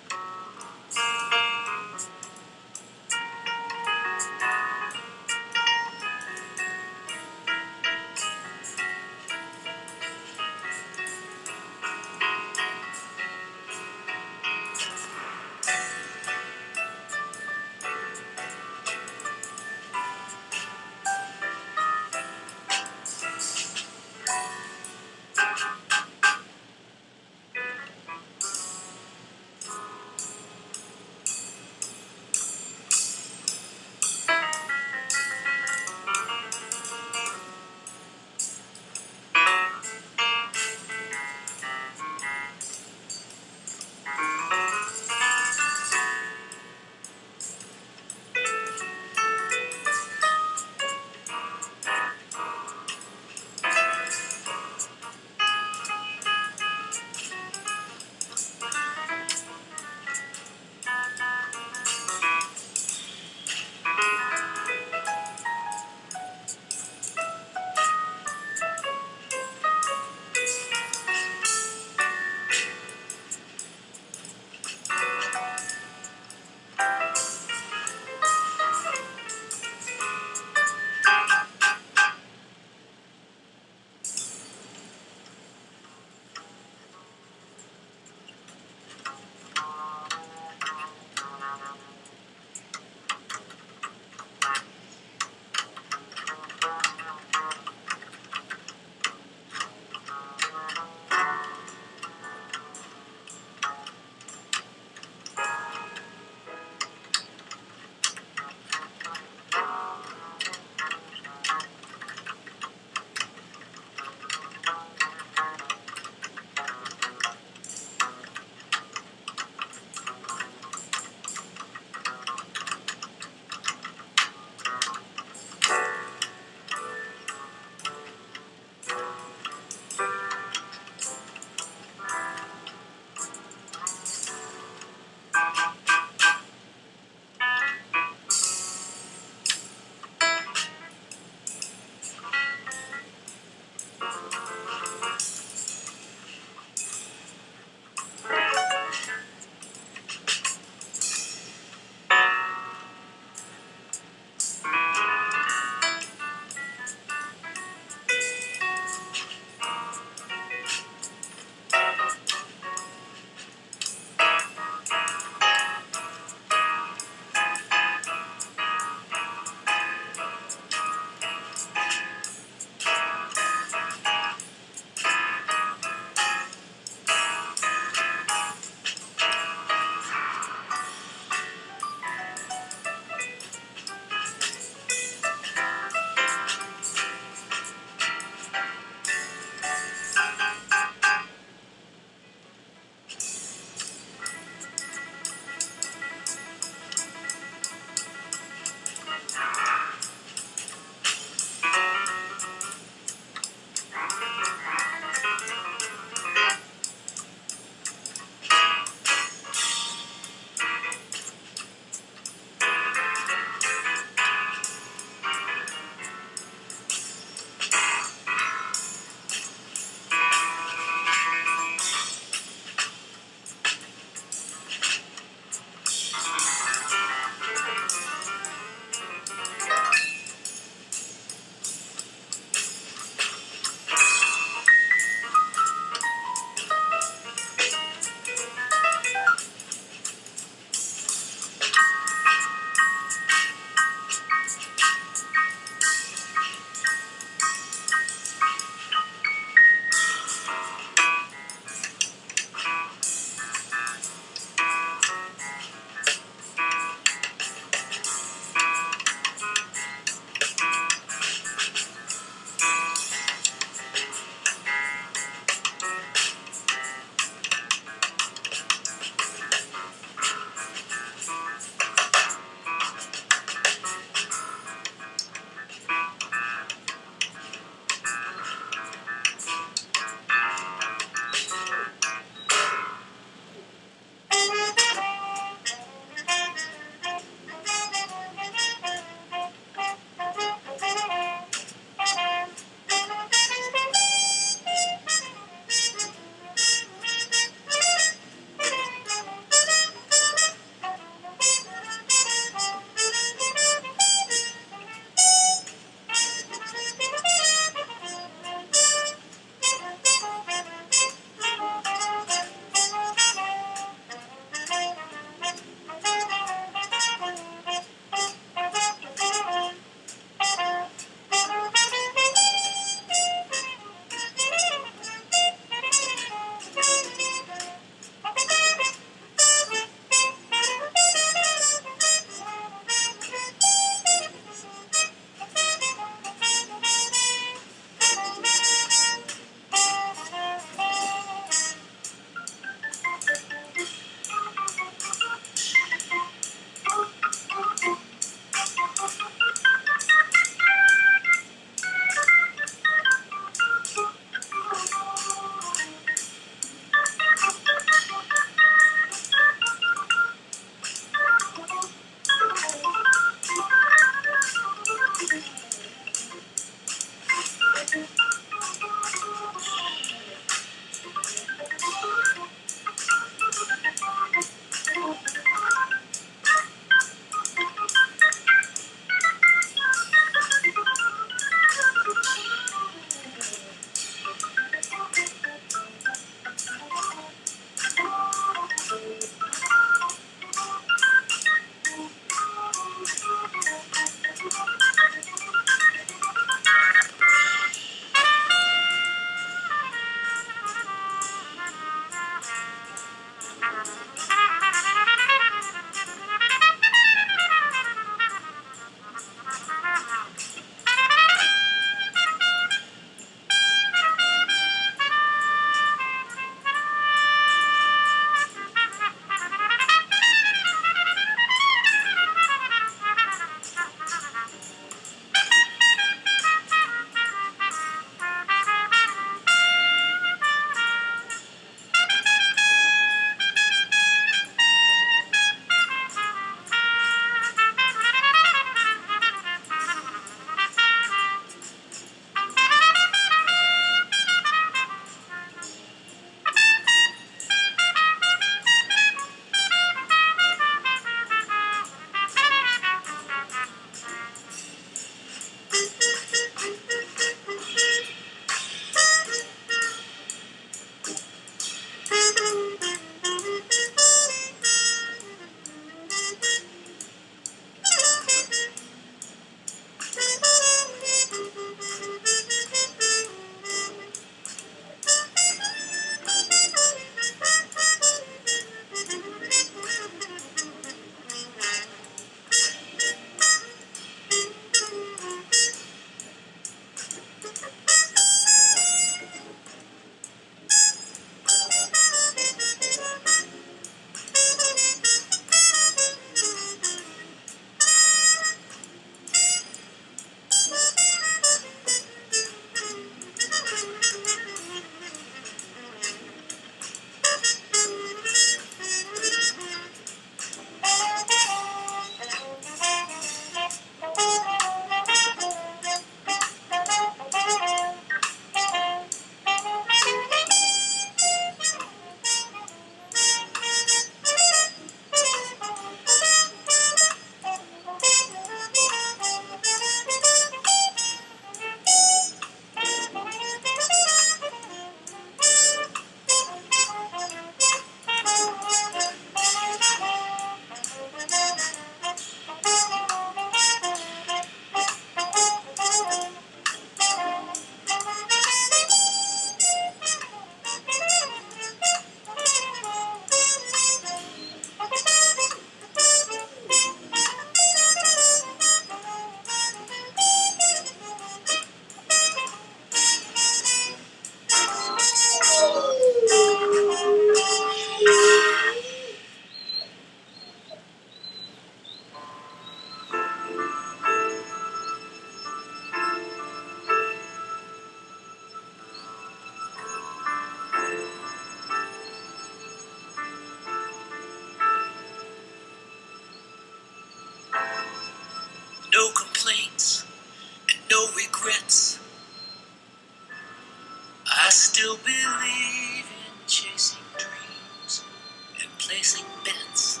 placing bets.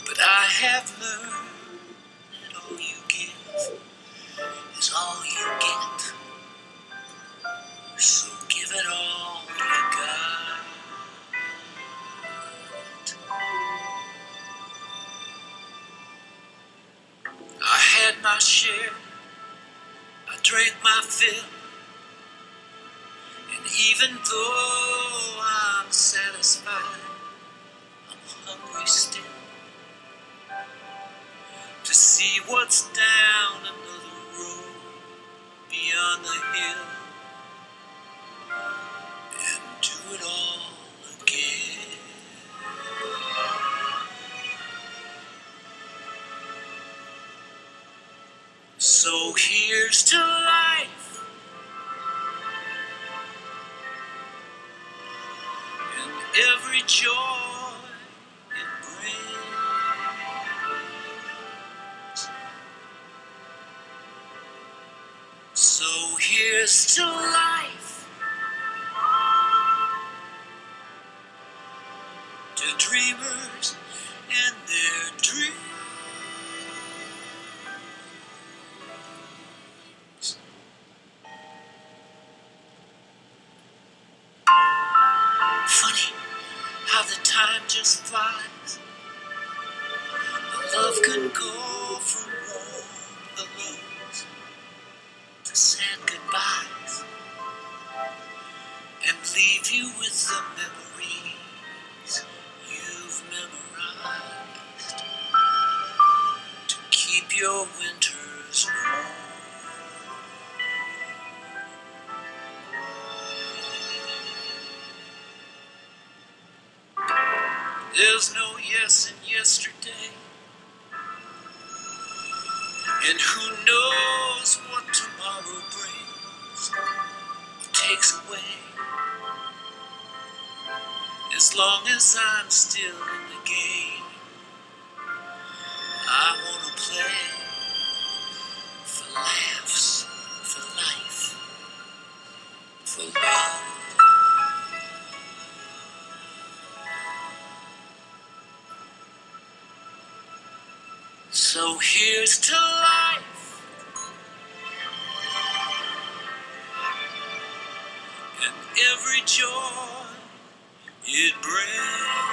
But I have learned that all you give is all you get. So give it all you got. I had my share, I drank my fill, and even though I'm satisfied, I'm hungry still to see what's down another road beyond the hill and do it all again. So here's to life and every joy it brings. So here's to life, to dreamers and their dreams. Funny how the time just flies. Love can go from warm hellos to sad goodbyes and leave you with the memories you've memorized to keep your winters warm. There's no yes in yesterday, and who knows what tomorrow brings or takes away. As long as I'm still in the game, I wanna play for laughs, for life, for love. So here's to life and every joy it brings.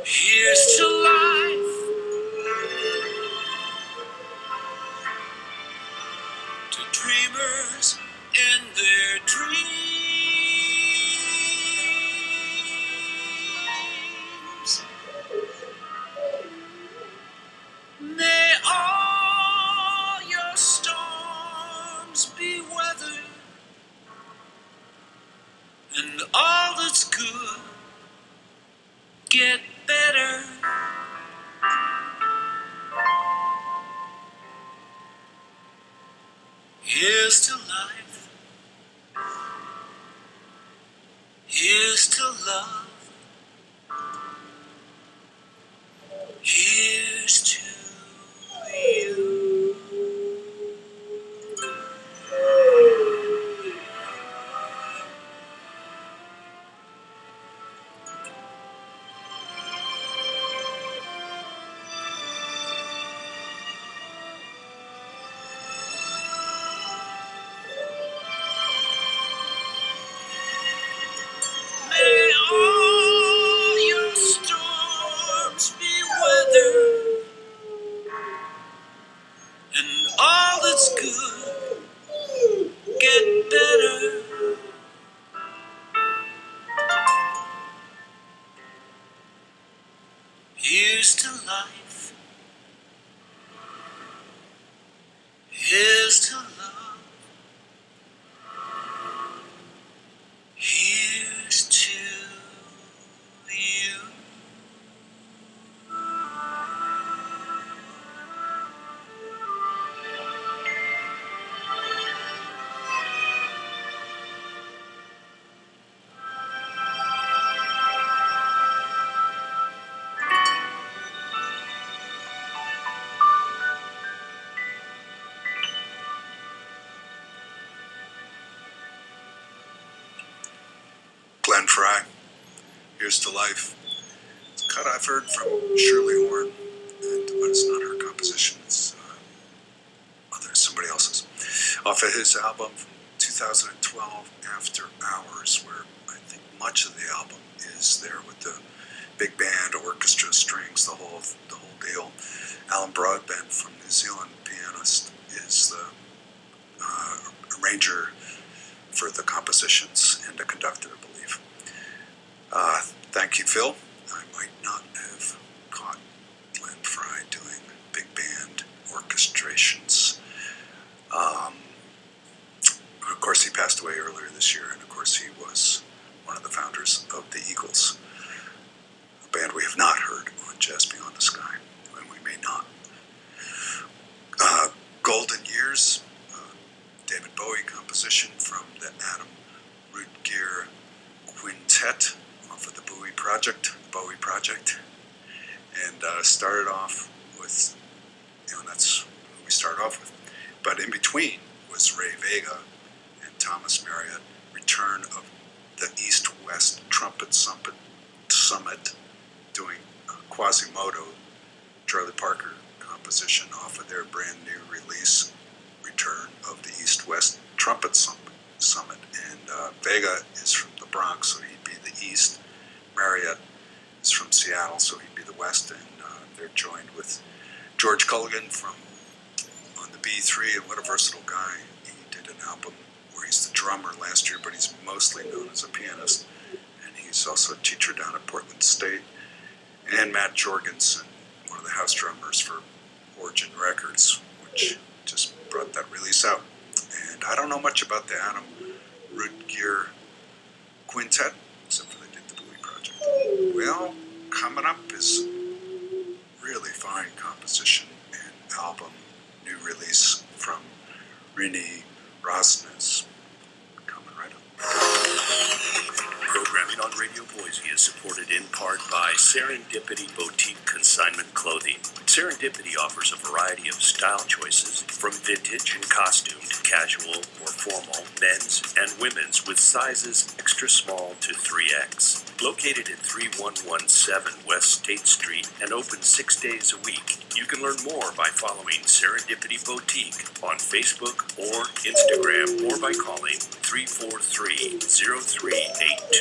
Here's to life, to dreamers and their dreams. May all your storms be weathered, and all that's good get better. Here's to life, here's to love, here's to you. May all your storms be weathered, Fry, Here's to Life. It's a cut I've heard from Shirley Horn, but it's not her composition, it's somebody else's. Off of his album from 2012, After Hours, where I think much of the album is there with the big band, orchestra, strings, the whole deal. Alan Broadbent from New Zealand, pianist, is the arranger for the compositions and the conductor, I believe. Thank you, Phil. I might not have caught Glenn Fry doing big band orchestrations. Of course, he passed away earlier this year, and of course, he was one of the founders of the Eagles, a band we have not heard on Jazz Beyond the Sky, and we may not. Golden Years, David Bowie composition from the Adam Rutger Quintet off of the Bowie Project, and started off with, that's who we started off with. But in between was Ray Vega and Thomas Marriott, return of the East-West Trumpet Summit, doing Quasimodo, Charlie Parker composition off of their brand new release, Return of the East-West Trumpet Summit. And Vega is from the Bronx, so he'd be the East. Marriott is from Seattle, so he'd be the West. And they're joined with George Culligan on the B3, and what a versatile guy. He did an album where he's the drummer last year, but he's mostly known as a pianist. And he's also a teacher down at Portland State. And Matt Jorgensen, one of the house drummers for Origin Records, which just brought that release out. And I don't know much about the Adam Rutger Quintet, except for they did the Bowie Project. Well, coming up is really fine composition and album, new release from Rini Rosnes. Coming right up. Programming on Radio Boise is supported in part by Serendipity Boutique Consignment Clothing. Serendipity offers a variety of style choices, from vintage and costume to casual or formal, men's and women's, with sizes extra small to 3X. Located at 3117 West State Street and open 6 days a week. You can learn more by following Serendipity Boutique on Facebook or Instagram, or by calling 343-0382.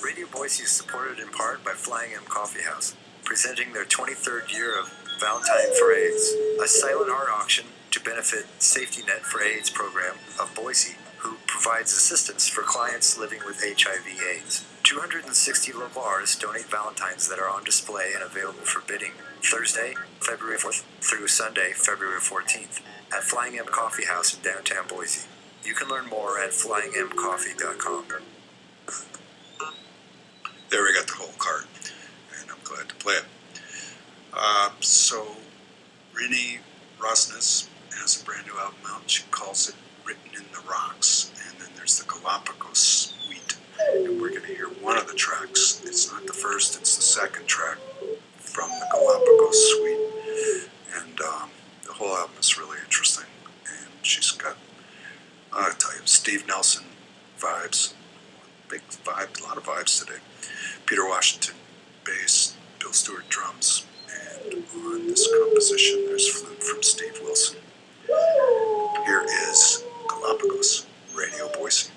Radio Boise is supported in part by Flying M Coffee House, presenting their 23rd year of Valentine for AIDS, a silent art auction to benefit Safety Net for AIDS program of Boise, who provides assistance for clients living with HIV/AIDS. 260 local artists donate Valentines that are on display and available for bidding Thursday, February 4th through Sunday, February 14th at Flying M Coffee House in downtown Boise. You can learn more at flyingmcoffee.com. There we got the whole card, and I'm glad to play it. So, Rini Rosnes has a brand new album out. She calls it Written in the Rocks, and then there's the Galapagos Suite, and we're going to hear one of the tracks. It's not the first, it's the second track from the Galapagos Suite, and the whole album is really interesting, and she's got, I'll tell you, Steve Nelson vibes, big vibe, a lot of vibes today. Peter Washington bass, Bill Stewart drums, and on this composition there's flute from Steve Wilson. Here is Galapagos, Radio Boise.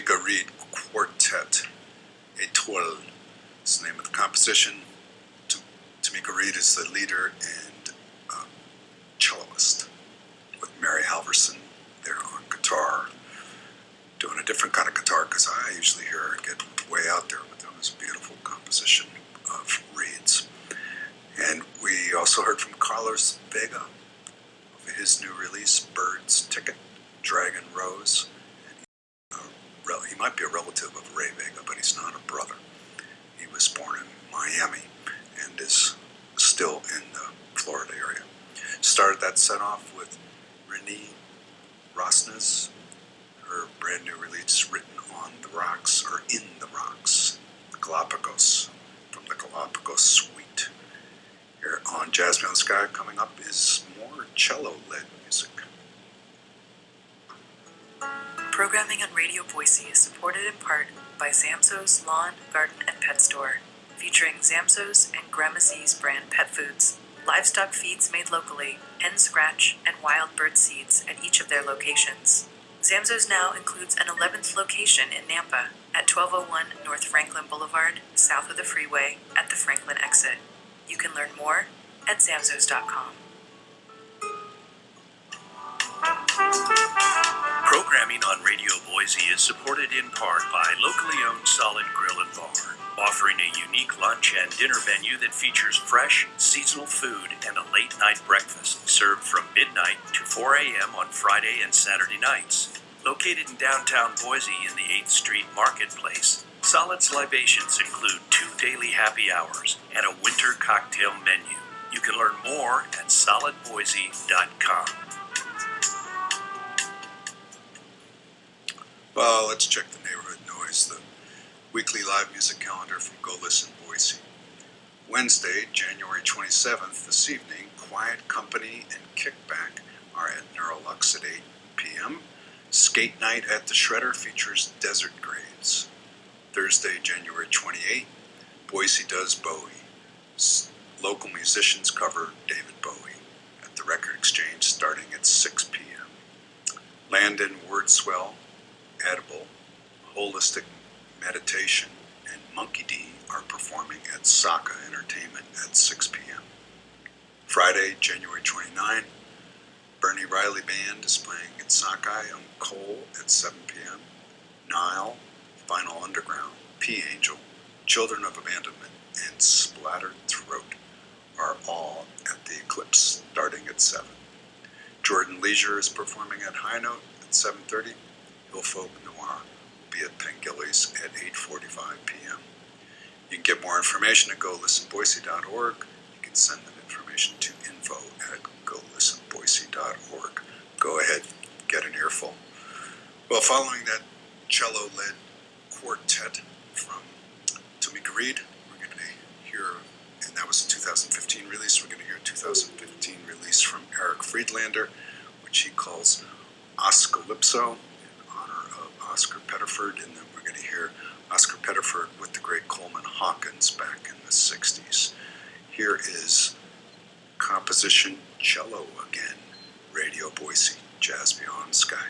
Tamika Reed Quartet, Étoile is the name of the composition. Tamika Reed is the leader and celloist, with Mary Halverson there on guitar, doing a different kind of guitar because I usually hear her get way out there, but that was a beautiful composition of Reed's. And we also heard from Carlos Vega of his new release, Bird's Ticket, Dragon Rose. He might be a relative of Ray Vega, but he's not a brother. He was born in Miami and is still in the Florida area. Started that set off with Renee Rosnes, her brand new release, Written on the Rocks, or In the Rocks, Galapagos, from the Galapagos Suite. Here on Jazz Beyond the Sky, coming up is more cello-led music. Programming on Radio Boise is supported in part by Zamzo's Lawn, Garden, and Pet Store, featuring Zamzo's and Grandma's brand pet foods, livestock feeds made locally, N-Scratch, and wild bird seeds at each of their locations. Zamzo's now includes an 11th location in Nampa at 1201 North Franklin Boulevard, south of the freeway at the Franklin exit. You can learn more at zamzos.com. Programming on Radio Boise is supported in part by locally owned Solid Grill and Bar, offering a unique lunch and dinner menu that features fresh, seasonal food and a late-night breakfast served from midnight to 4 a.m. on Friday and Saturday nights. Located in downtown Boise in the 8th Street Marketplace, Solid's libations include 2 daily happy hours and a winter cocktail menu. You can learn more at solidboise.com. Well, let's check the neighborhood noise, the weekly live music calendar from Go Listen Boise. Wednesday, January 27th, this evening, Quiet Company and Kickback are at Neurolux at 8 p.m. Skate Night at the Shredder features Desert Grades. Thursday, January 28th, Boise Does Bowie. Local musicians cover David Bowie at the Record Exchange starting at 6 p.m. Landon Wordswell, Edible, Holistic Meditation, and Monkey D are performing at Saka Entertainment at 6 p.m. Friday, January 29, Bernie Riley Band is playing at Sockeye on Cole at 7 p.m. Nile, Final Underground, P Angel, Children of Abandonment, and Splattered Throat are all at the Eclipse starting at 7. Jordan Leisure is performing at High Note at 7:30. Hillfolk Noir will be at Pengillies at 8:45 p.m. You can get more information at golistenboise.org. You can send them information to info@golistenboise.org. Go ahead, get an earful. Well, following that cello-led quartet from Tamika Reed, we're going to hear, and that was a 2015 release, we're going to hear a 2015 release from Eric Friedlander, which he calls Oscalypso, Oscar Pettiford, and then we're going to hear Oscar Pettiford with the great Coleman Hawkins back in the 60s. Here is composition Cello Again, Radio Boise, Jazz Beyond Sky.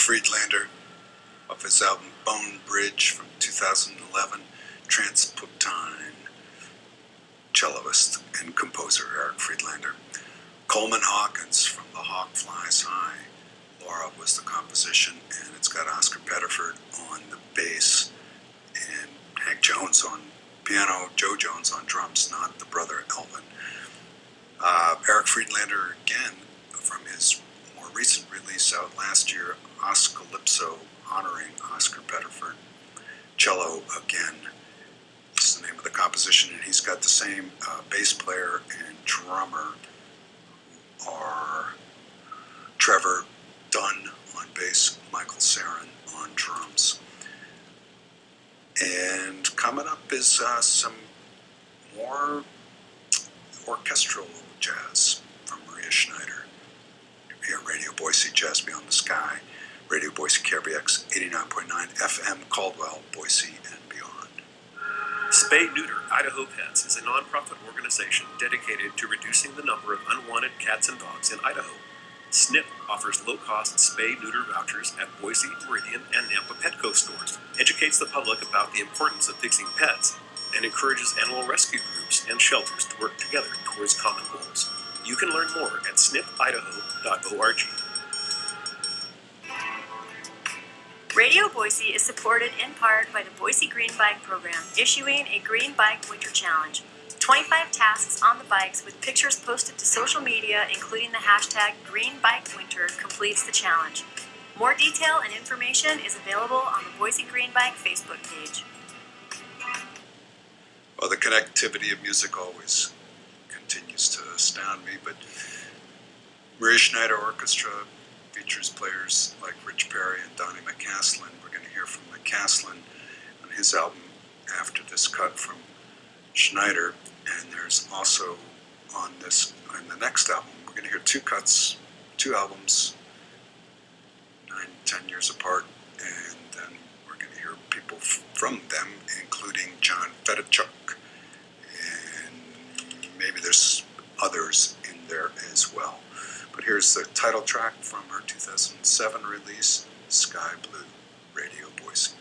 Friedlander off his album Bone Bridge from 2011, Transputtine, celloist and composer Eric Friedlander. Coleman Hawkins from The Hawk Flies High, Laura was the composition, and it's got Oscar Pettiford on the bass and Hank Jones on piano, Joe Jones on drums, not the brother Elvin. Eric Friedlander, again, from his more recent release out last year, Oscalypso, honoring Oscar Pettiford. Cello, again, is the name of the composition, and he's got the same bass player and drummer are Trevor Dunn on bass, Michael Sarin on drums. And coming up is some more orchestral jazz from Maria Schneider. Here at Radio Boise, Jazz Beyond the Sky, Radio Boise KRBX 89.9 FM, Caldwell, Boise, and beyond. Spay Neuter Idaho Pets is a nonprofit organization dedicated to reducing the number of unwanted cats and dogs in Idaho. SNP offers low-cost spay-neuter vouchers at Boise, Meridian, and Nampa Petco stores, educates the public about the importance of fixing pets, and encourages animal rescue groups and shelters to work together towards common goals. You can learn more at snipidaho.org. Radio Boise is supported in part by the Boise Green Bike Program, issuing a Green Bike Winter Challenge. 25 tasks on the bikes with pictures posted to social media, including the hashtag GreenBikeWinter, completes the challenge. More detail and information is available on the Boise Green Bike Facebook page. Well, the connectivity of music always continues to astound me, but Maria Schneider Orchestra features players like Rich Perry and Donnie McCaslin. We're going to hear from McCaslin on his album after this cut from Schneider, and there's also on the next album, we're going to hear two cuts, two albums, 9-10 years apart, and then we're going to hear people from them, including John Fedichuk, and maybe there's others in there as well. But here's the title track from her 2007 release, Sky Blue, Radio Boise.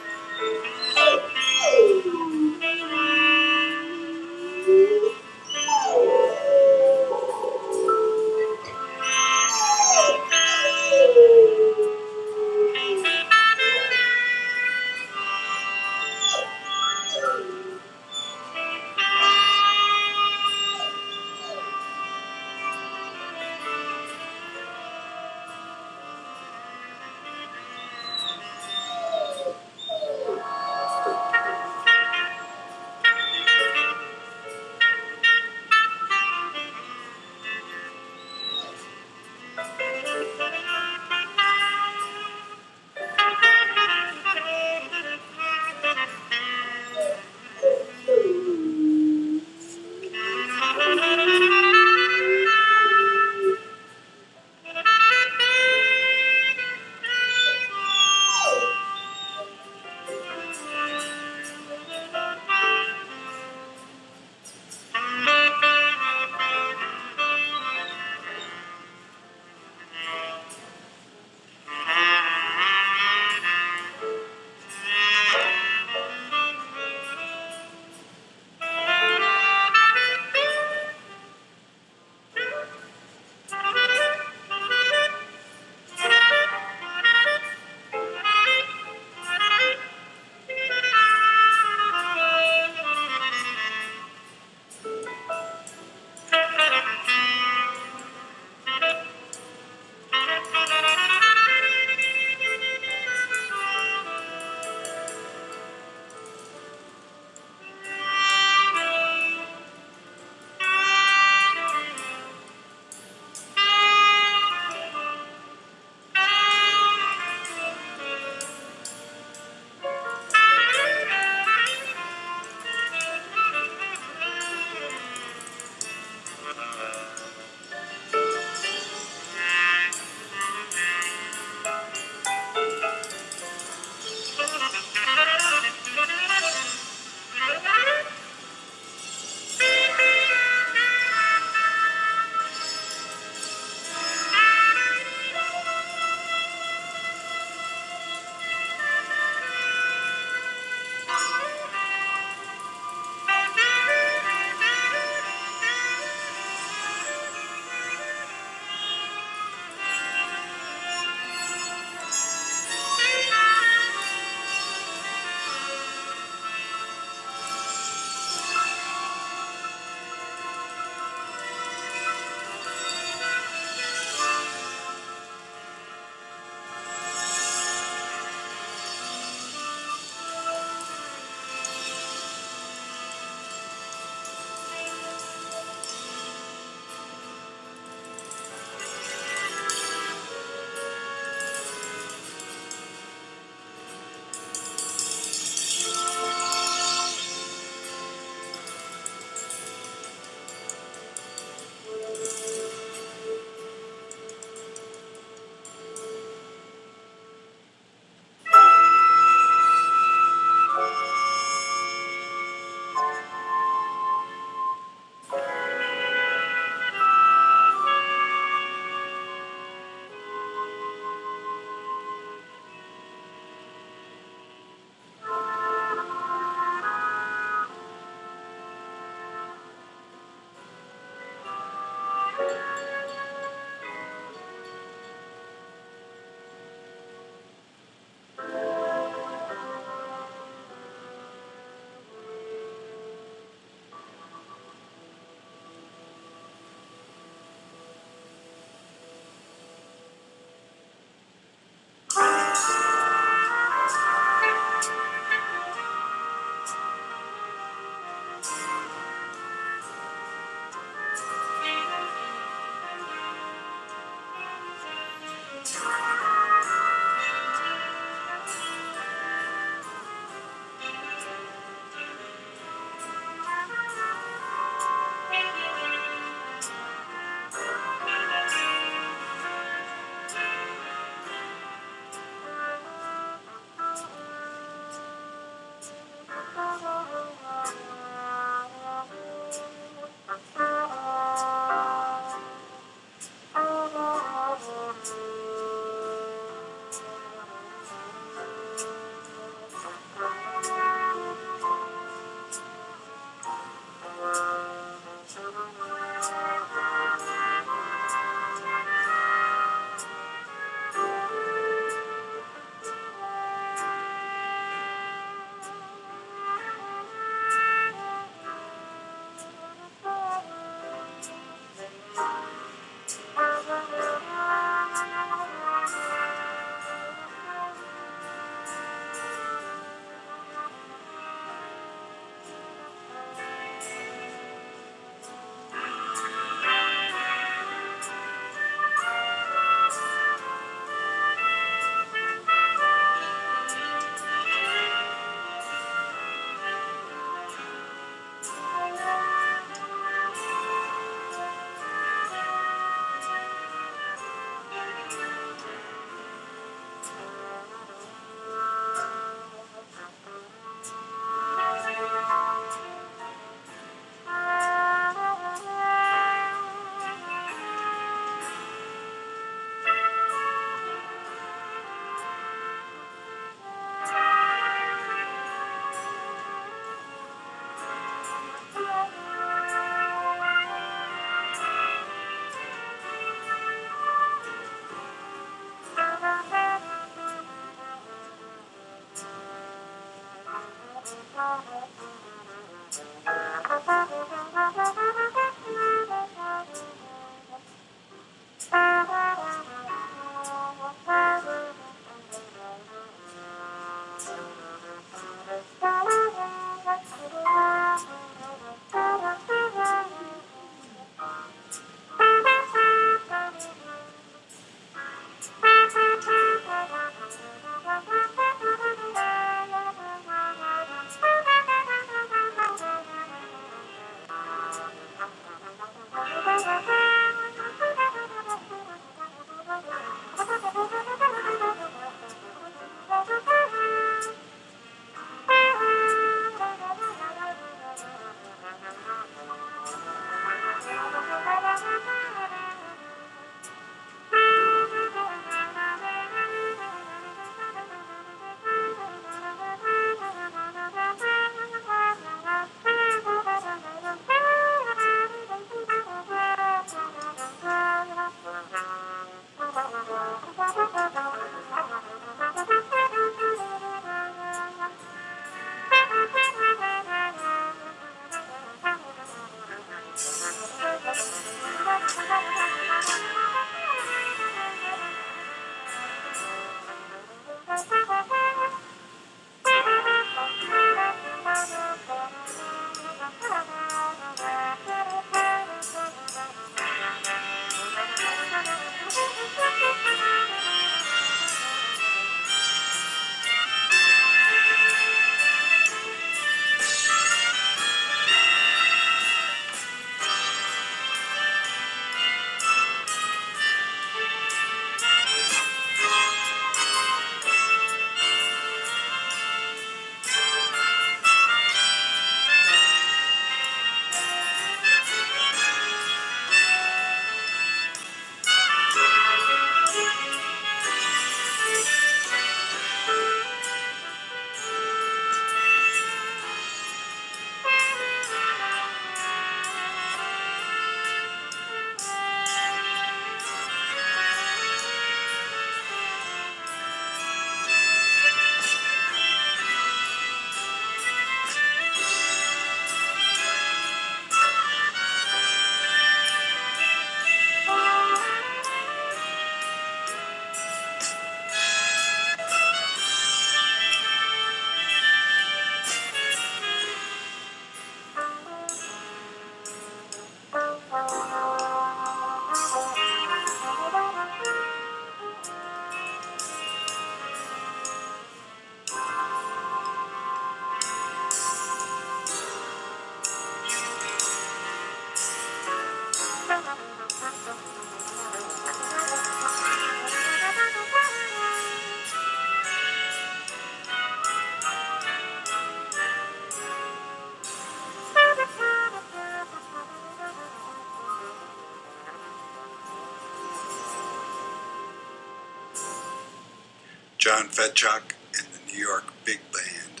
John Fedchuk and the New York Big Band.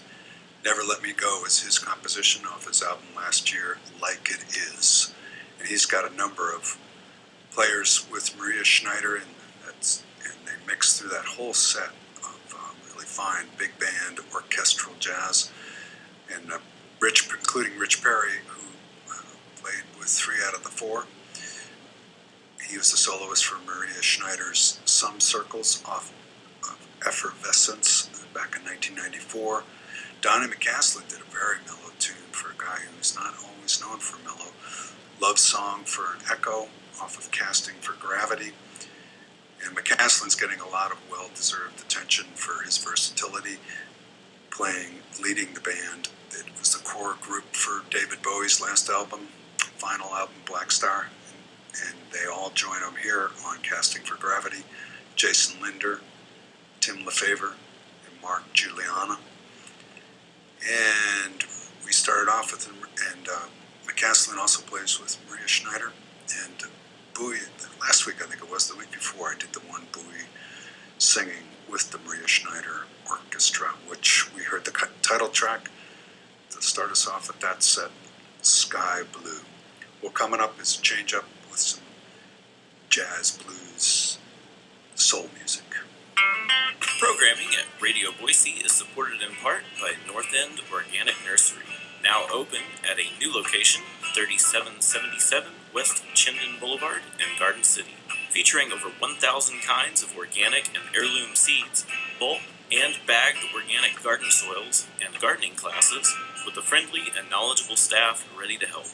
Never Let Me Go is his composition off his album last year, Like It Is. And he's got a number of players with Maria Schneider, and they mix through that whole set of really fine big band orchestral jazz. And including Rich Perry, who played with 3 out of the 4. He was the soloist for Maria Schneider's Some Circles off of Effervescence back in 1994. Donnie McCaslin did a very mellow tune for a guy who's not always known for mellow. Love Song for Echo off of Casting for Gravity. And McCaslin's getting a lot of well-deserved attention for his versatility, leading the band that was the core group for David Bowie's last album, final album, Black Star. And they all join him here on Casting for Gravity. Jason Linder, Tim LaFavor, and Mark Juliana. And we started off with him, and McCaslin also plays with Maria Schneider. And Bowie, last week I think it was, the week before, I did the one Bowie singing with the Maria Schneider Orchestra, which we heard the title track to start us off with that set, Sky Blue. Well, coming up is a change up with some jazz, blues, soul music. Programming at Radio Boise is supported in part by North End Organic Nursery, now open at a new location, 3777 West Chinden Boulevard in Garden City, featuring over 1,000 kinds of organic and heirloom seeds, bulk and bagged organic garden soils, and gardening classes with a friendly and knowledgeable staff ready to help.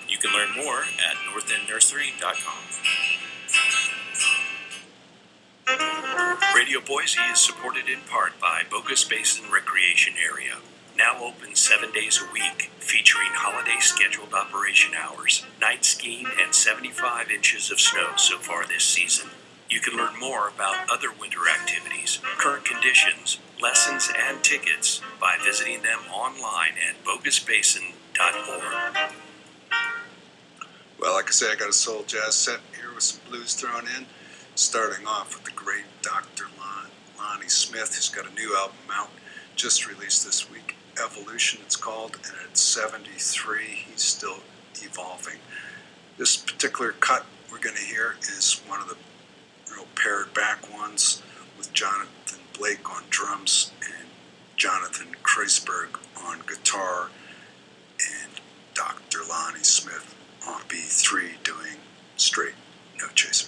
You can learn more at northendnursery.com. Radio Boise is supported in part by Bogus Basin Recreation Area, now open 7 days a week, featuring holiday scheduled operation hours, night skiing, and 75 inches of snow so far this season. You can learn more about other winter activities, current conditions, lessons, and tickets by visiting them online at bogusbasin.org. Well, like I say, I got a soul jazz set here with some blues thrown in, starting off with the great Dr. Lonnie Smith, who's got a new album out, just released this week, Evolution it's called, and at 73, he's still evolving. This particular cut we're going to hear is one of the real pared back ones, with Jonathan Blake on drums and Jonathan Kreisberg on guitar, and Dr. Lonnie Smith on B3 doing straight no chaser.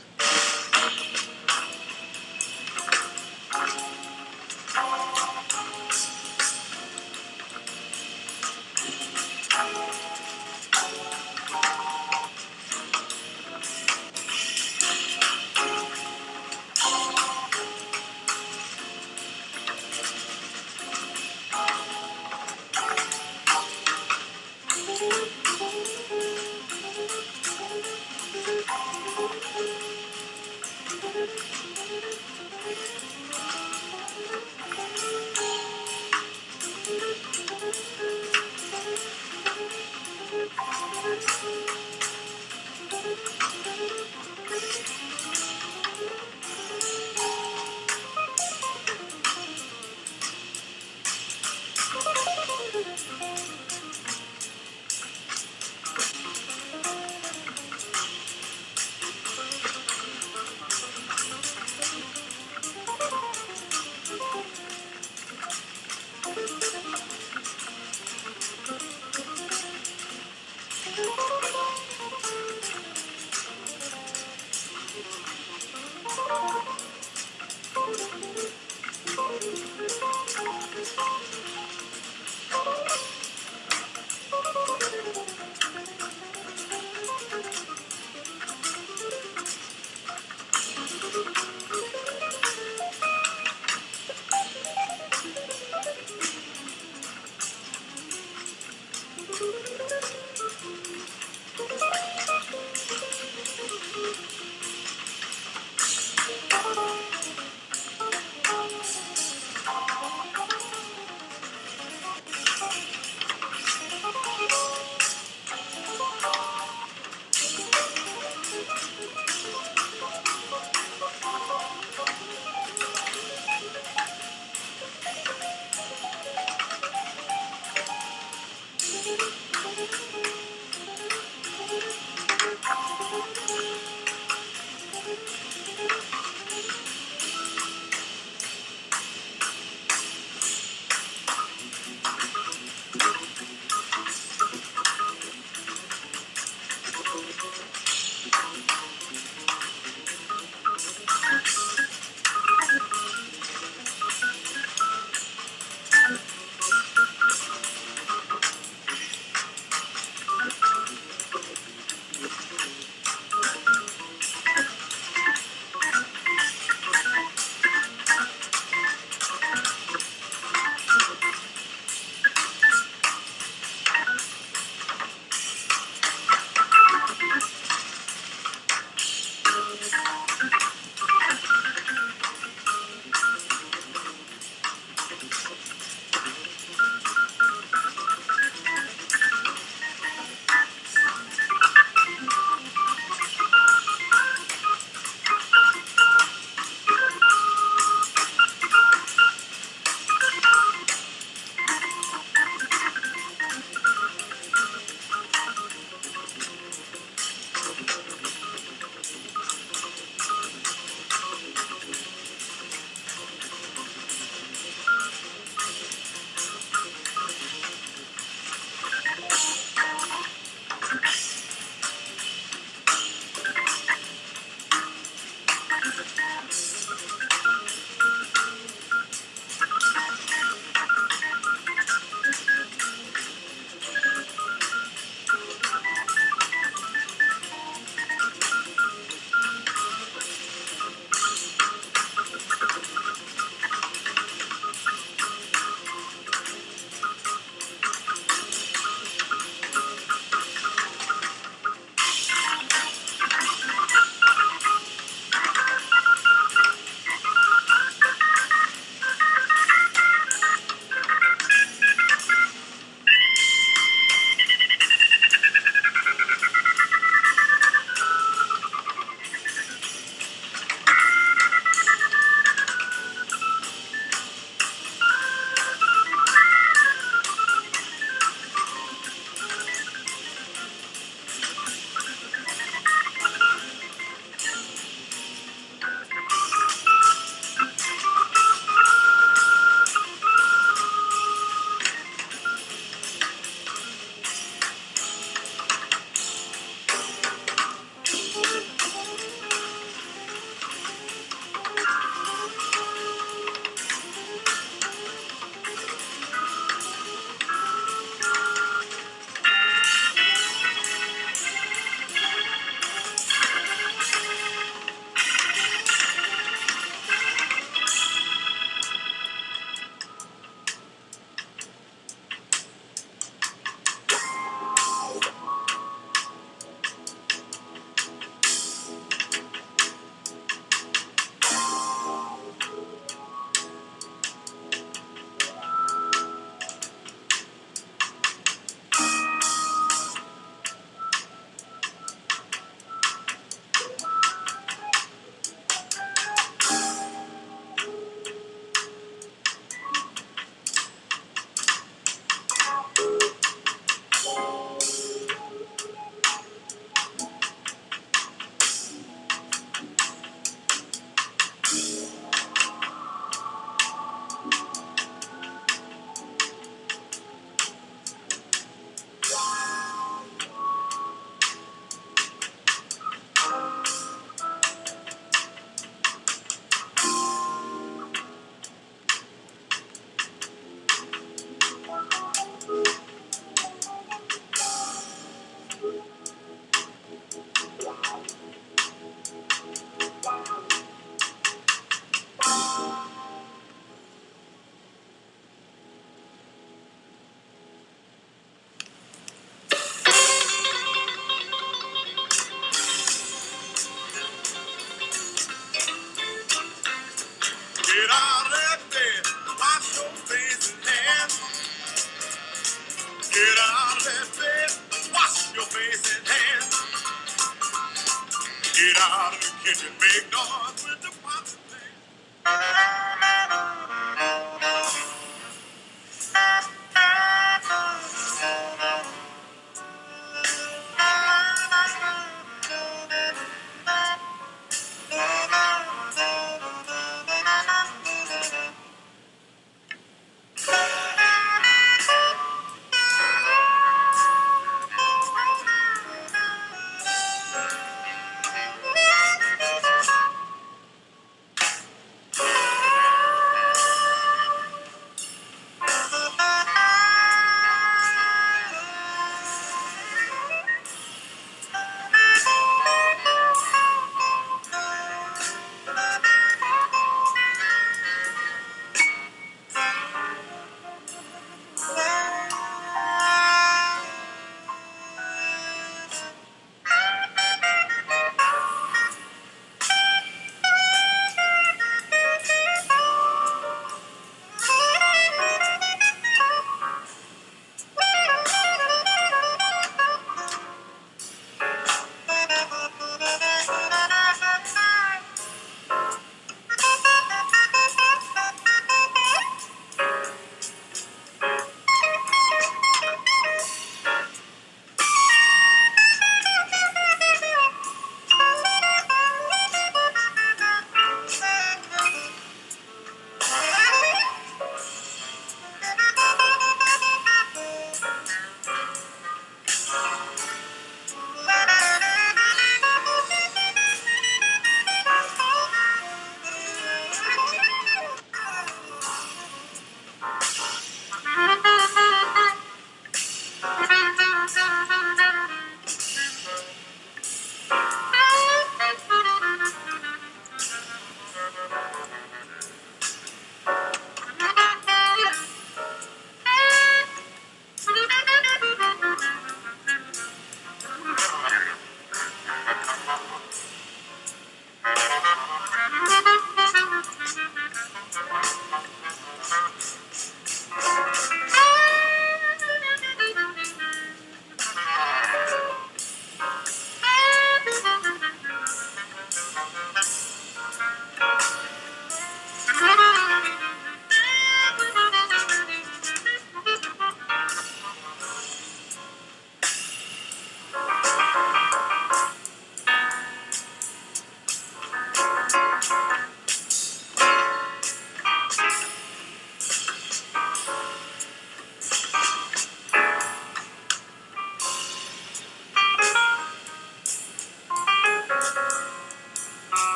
out of the kitchen, make noise with the pots and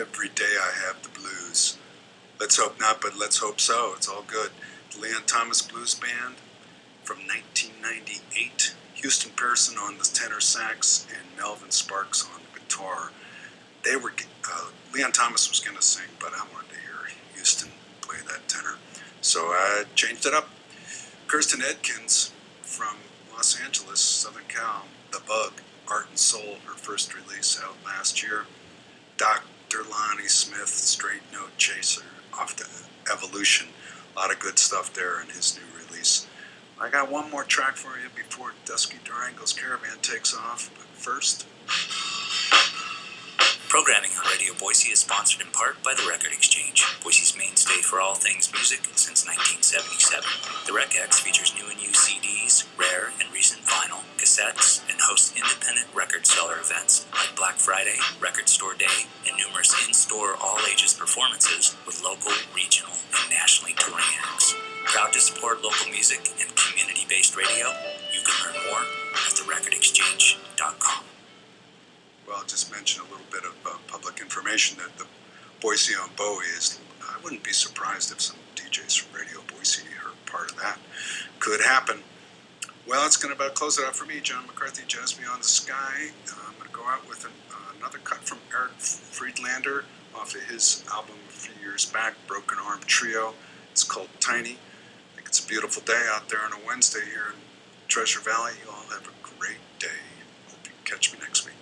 Every day I have the blues. Let's hope not, but let's hope so. It's all good. The Leon Thomas Blues Band from 1998. Houston Pearson on the tenor sax and Melvin Sparks on the guitar. They were, Leon Thomas was going to sing, but I wanted to hear Houston play that tenor. So I changed it up. Kirsten Edkins from Los Angeles, Southern Cal, The Bug, Art and Soul, her first release out last year. Dr. Lonnie Smith, Straight Note Chaser, off to Evolution. A lot of good stuff there in his new release. I got one more track for you before Dusky Durango's Caravan takes off, but first... Programming on Radio Boise is sponsored in part by The Record Exchange, Boise's mainstay for all things music since 1977. The Rec X features new and used CDs, rare and recent vinyl, cassettes, and hosts independent record seller events like Black Friday, Record Store Day, and numerous in-store all-ages performances with local, regional, and nationally touring acts. Proud to support local music and community-based radio? You can learn more at therecordexchange.com. Well, I'll just mention a little bit of public information that the Boise on Bowie is. I wouldn't be surprised if some DJs from Radio Boise are part of that. Could happen. Well, it's going to about close it out for me. John McCarthy, Jazz Beyond the Sky. I'm going to go out with another cut from Eric Friedlander off of his album a few years back, Broken Arm Trio. It's called Tiny. I think it's a beautiful day out there on a Wednesday here in Treasure Valley. You all have a great day. Hope you can catch me next week.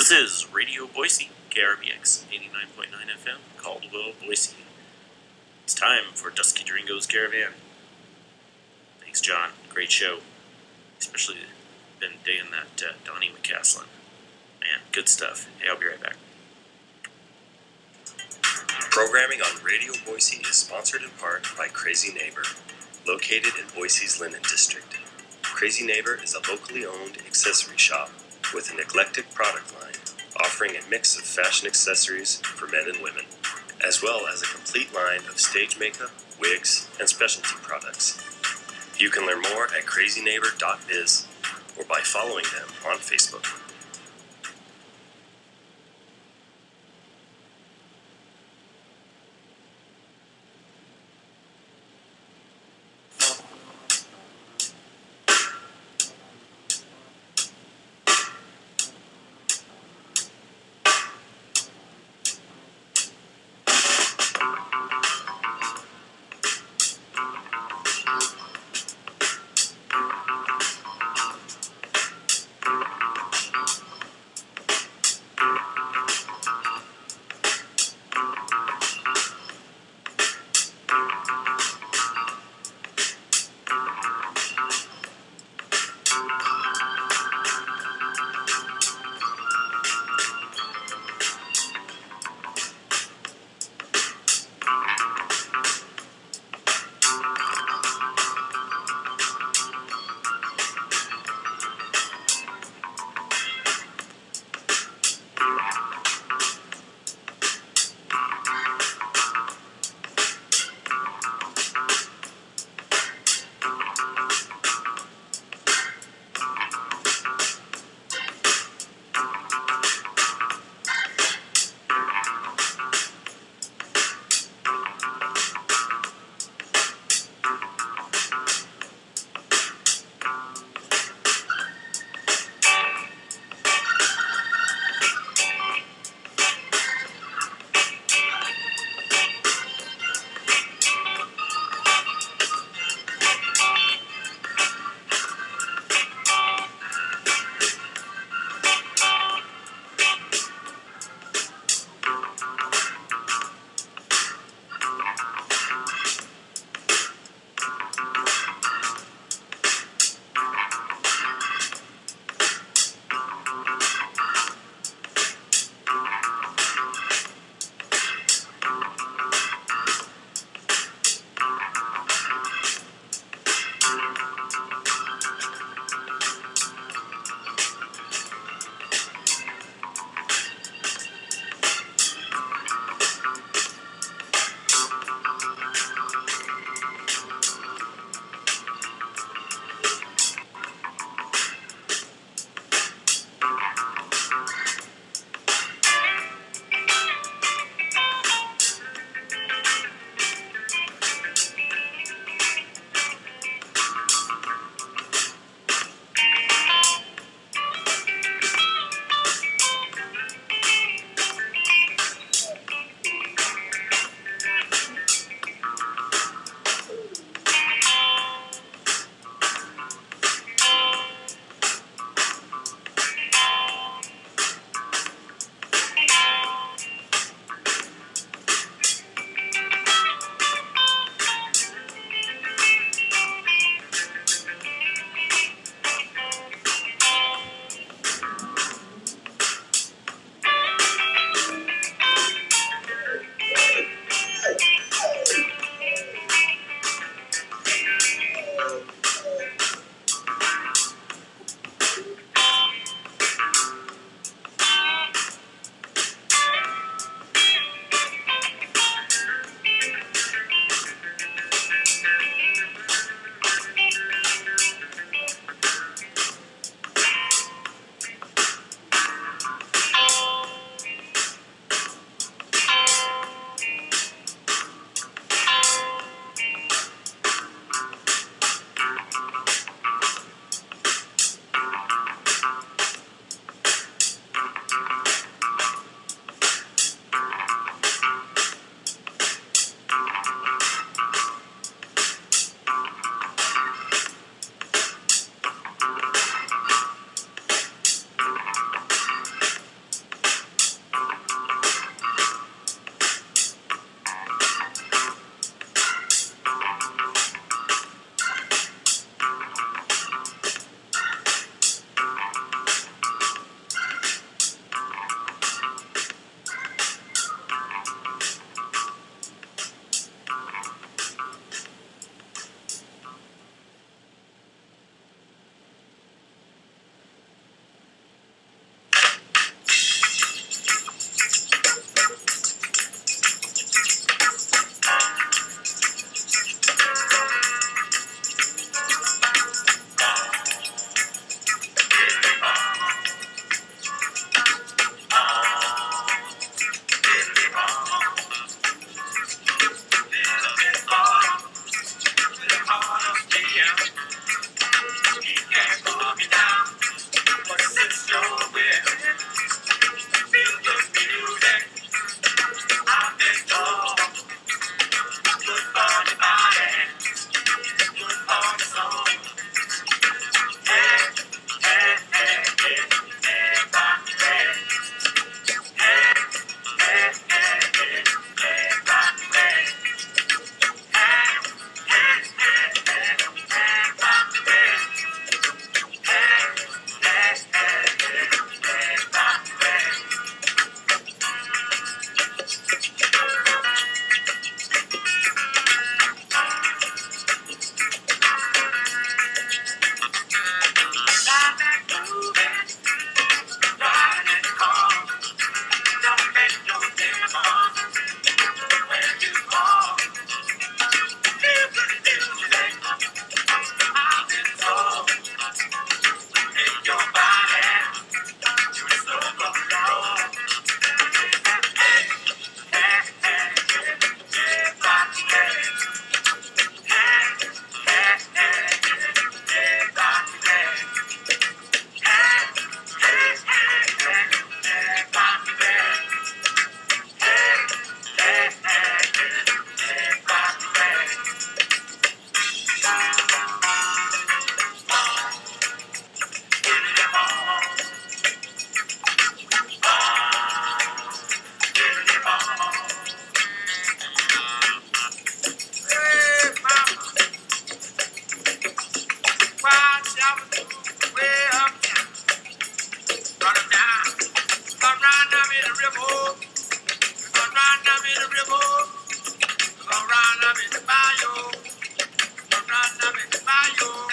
This is Radio Boise, KRBX 89.9 FM, Caldwell, Boise. It's time for Dusky Dringo's Caravan. Thanks, John. Great show. Especially been digging that Donnie McCaslin. Man, good stuff. Hey, I'll be right back. Programming on Radio Boise is sponsored in part by Crazy Neighbor, located in Boise's Linen District. Crazy Neighbor is a locally owned accessory shop with an eclectic product line offering a mix of fashion accessories for men and women, as well as a complete line of stage makeup, wigs, and specialty products. You can learn more at crazyneighbor.biz or by following them on Facebook. river, run up in the bayou, run up in the bayou.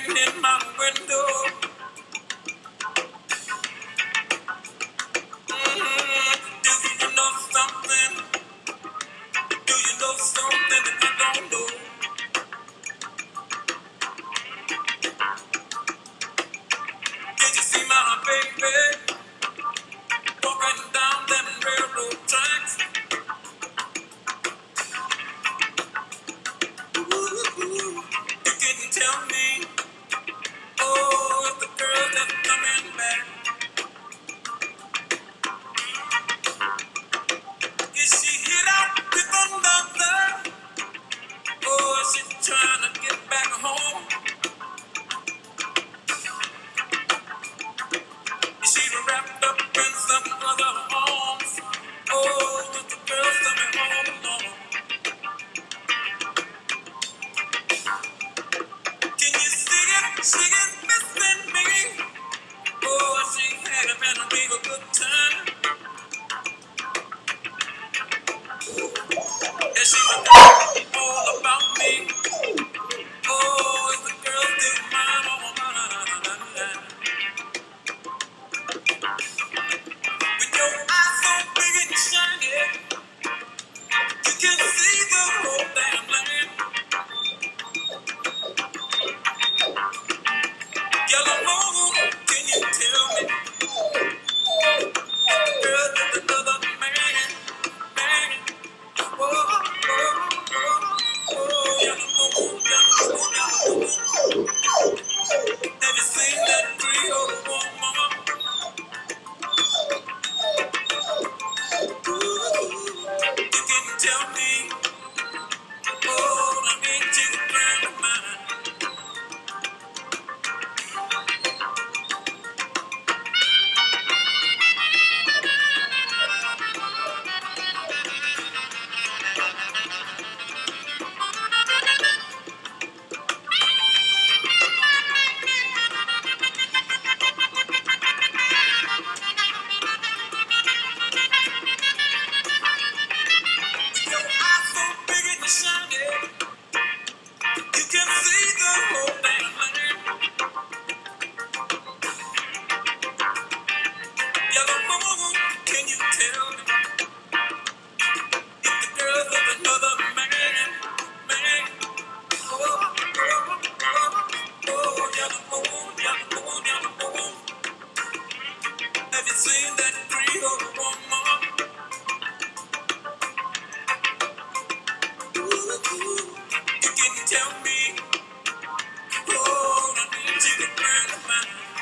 In my window, do you know something? Do you know something that I don't know? Did you see my baby walking down them railroad tracks? Ooh, you couldn't tell me. Oh, if the girl that's coming back. Is she hit out with another? Oh, is she trying to get back home? Is she wrapped up in some other arms? Oh, is the girl coming home alone? Can you see it? She is missing me. Oh, she's having a real good time. And she's all about me. Oh, is the girl still mine? Oh, mine. With your eyes so big and shiny, you can see the whole damn land. Yellow moon, can you tell me? Girl, there's another man. Oh, yellow moon, yellow moon, yellow moon. Have you seen that Creole woman? You can tell me. Oh, I need you to friend of mine. Your eyes so big and shiny, you can see the whole damn land. Yellow moon, can you tell me if the girl's of another man? Oh, yellow moon, yellow moon, yellow moon. Have you seen that Creole woman? You can tell me. Oh, I need you to friend of mine.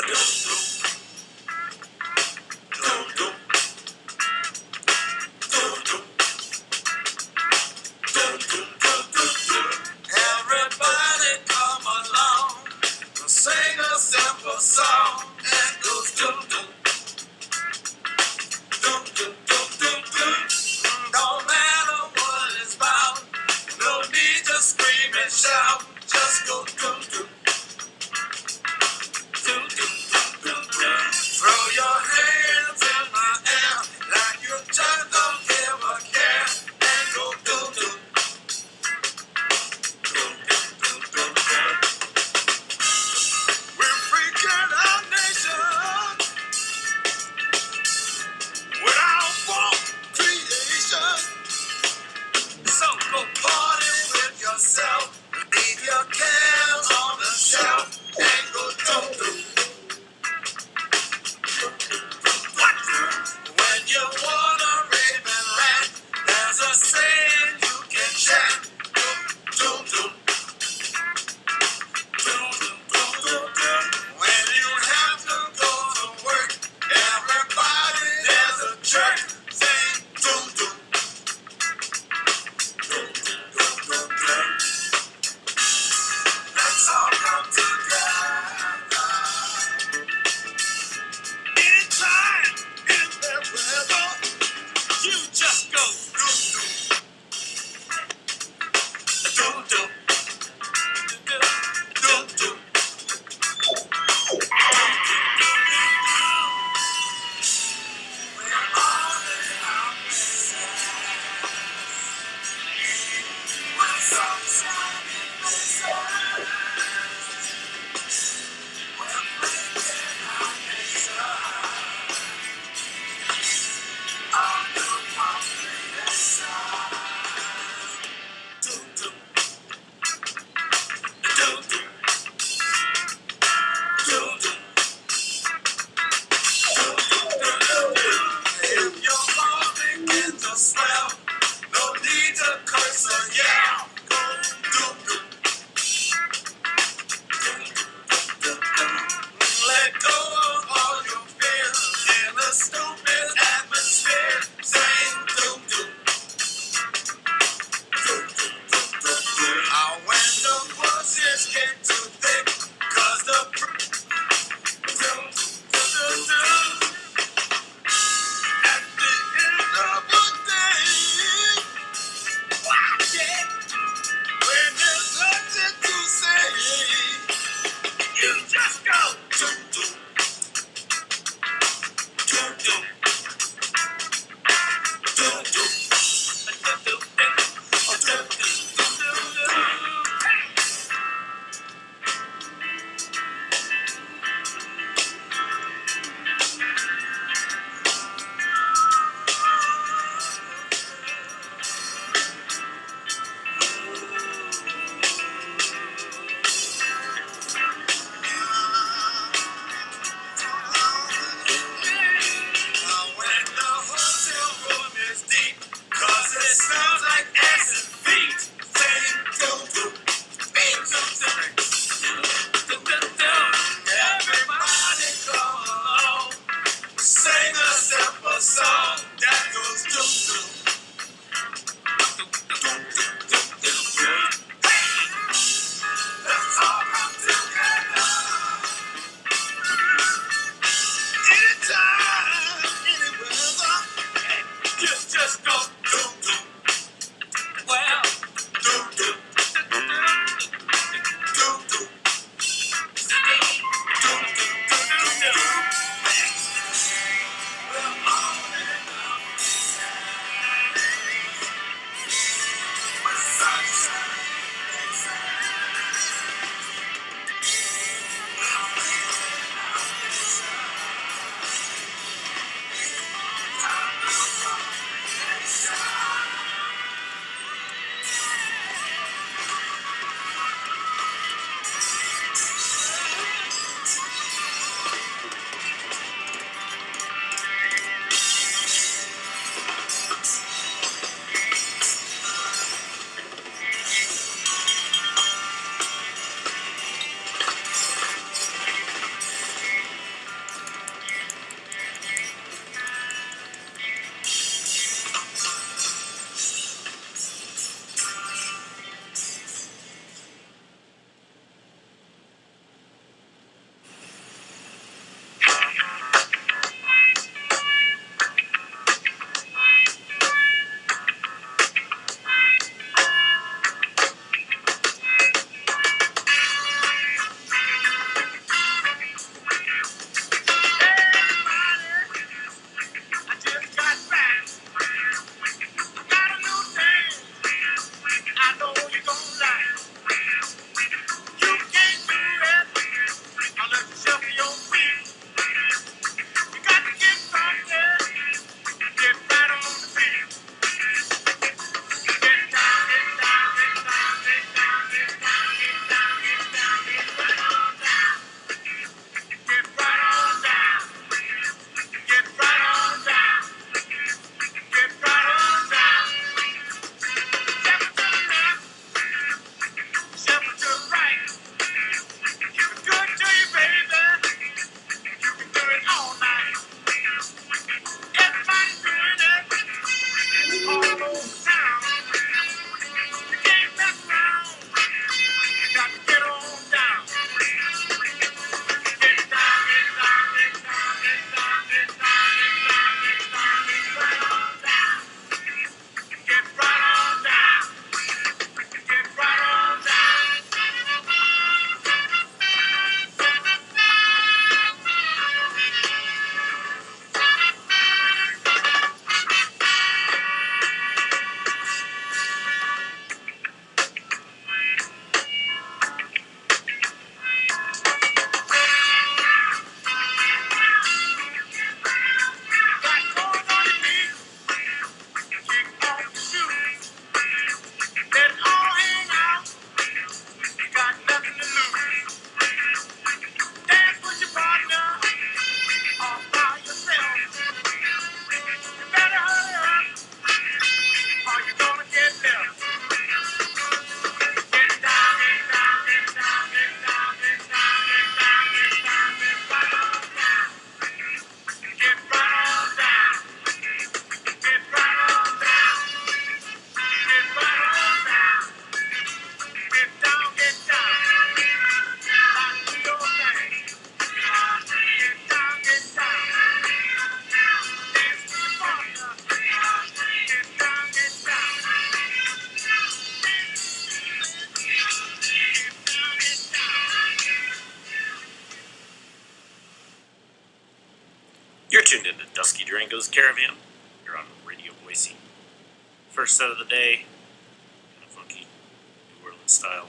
Everybody come along, sing a simple song and goes dum dum. Dum dum dum dum dum. No matter what it's about, no need to scream and shout, just go dum dum. Dum dum dum dum dum. Throw your hands in the air like you just don't give a care and go dum dum. We're freaking our nation. You're tuned into Dusky Durango's Caravan. You're on Radio Boise. First set of the day, kind of funky, New Orleans style.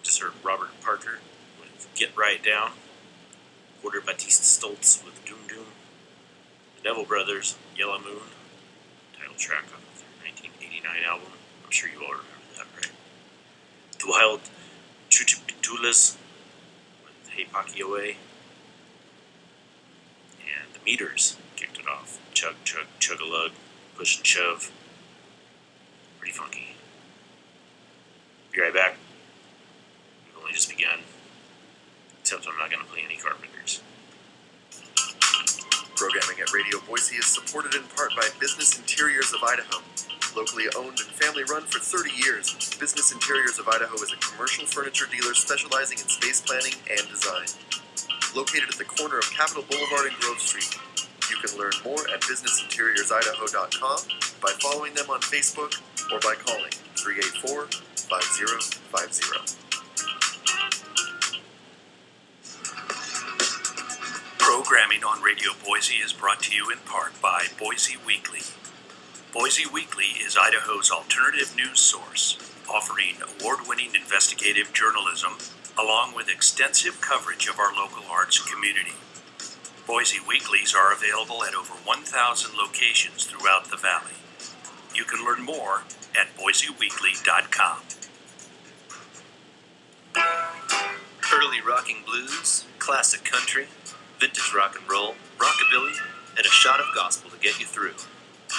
Just heard Robert Parker with Get Right Down. Quarter Batista Stoltz with Doom Doom. The Devil Brothers, Yellow Moon. Title track off of their 1989 album. I'm sure you all remember that, right? The Wild Chuchipitulas with Hey Pakioe. And the Meters kicked it off. Chug, chug, chug-a-lug, push and shove. Pretty funky. Be right back. We've only just begun. Except I'm not going to play any Carpenters. Programming at Radio Boise is supported in part by Business Interiors of Idaho. Locally owned and family-run for 30 years, Business Interiors of Idaho is a commercial furniture dealer specializing in space planning and design. Located at the corner of Capitol Boulevard and Grove Street. You can learn more at businessinteriorsidaho.com by following them on Facebook or by calling 384-5050. Programming on Radio Boise is brought to you in part by Boise Weekly. Boise Weekly is Idaho's alternative news source, offering award-winning investigative journalism along with extensive coverage of our local arts community. Boise Weeklies are available at over 1,000 locations throughout the valley. You can learn more at boiseweekly.com. Early rocking blues, classic country, vintage rock and roll, rockabilly, and a shot of gospel to get you through.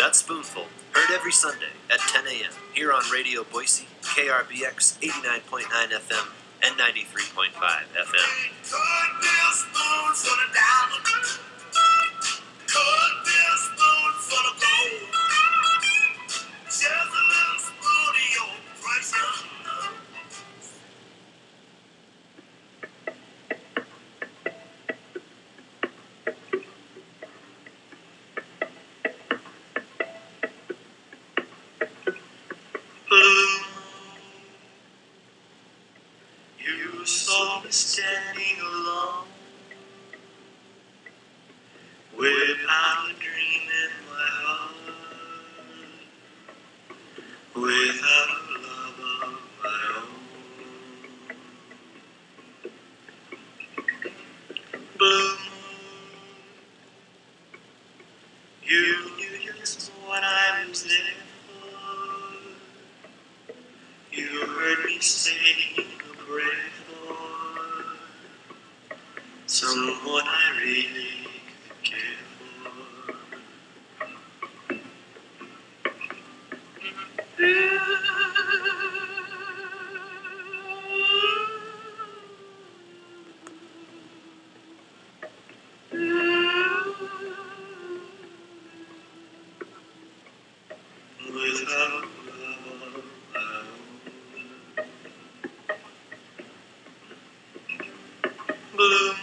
That Spoonful, heard every Sunday at 10 a.m. here on Radio Boise, KRBX 89.9 FM and 93.5 FM. You saw me standing alone, without a dream in my heart, without a love of my own. Blue moon, you knew just what I was there for. You heard me saying a prayer for someone I really could care without love. Blue moon,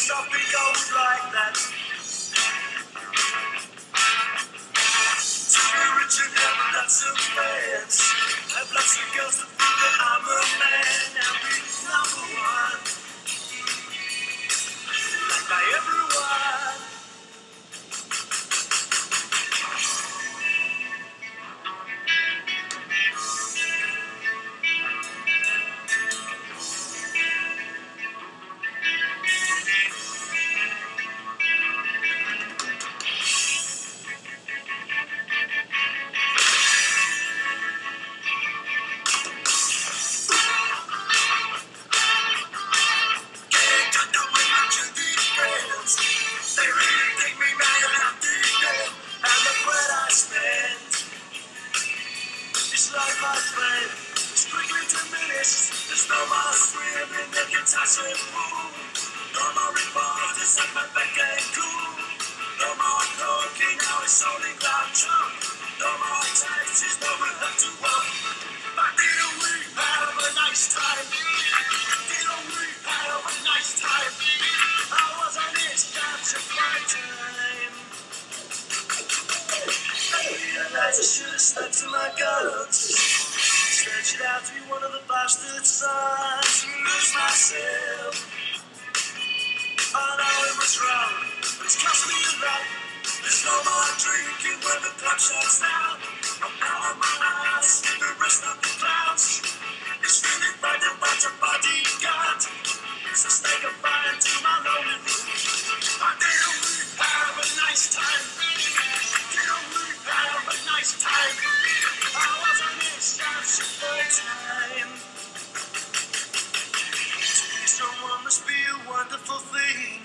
softly goes like that. To be rich and have lots of friends, have lots of girls to think that I'm a man and be number one, liked by everyone. They really think me mad and I'm dead. And the bread I spend is like my friend. It's quickly diminished. There's no more swimming that can touch a pool. No more reporters at my beck and cool. No more talking, now it's only cloud jump. No more taxis, no one have to walk. But didn't we have a nice time? Didn't we have a nice time? I was on this capture flight time. I realized I should have stuck to my guns. Stretch it out through one of the bastard sons. Lose myself. I know it was wrong, but it's cost me a lot. There's no more drinking when the clock shuts down. I'm out of my eyes with the rest of the clouds. It's really frightened about your bodyguard. So stay confined to my lonely room. But didn't we have a nice time? Didn't we have a nice time? I was on this capture time. To be someone must be a wonderful thing.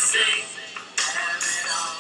say, have it all.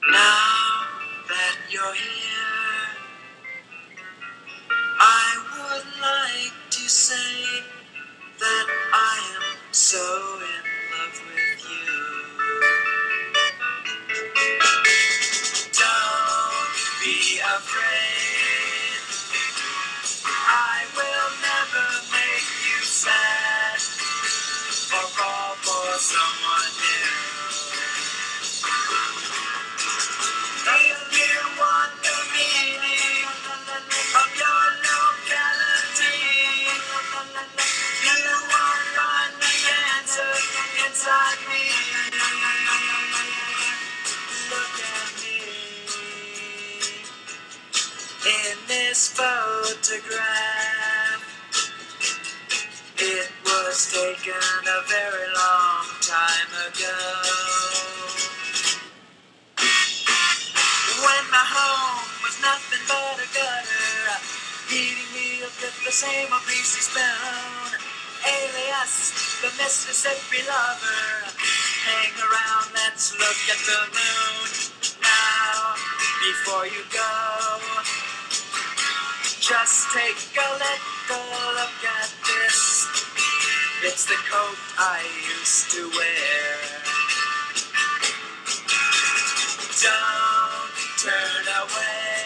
Now that you're here, I would like to say that I am so in love with you. Don't be afraid, I will never make you sad or fall for someone new. If you want the meaning of your locality, you won't find the answer inside me. Look at me in this photograph. It was taken a very long time ago, when my home was nothing but a gutter, eating meals with the same old greasy spoon, alias the Mississippi lover. Hang around, let's look at the moon. Now, before you go, just take a little look at this. It's the coat I used to wear. Don't turn away,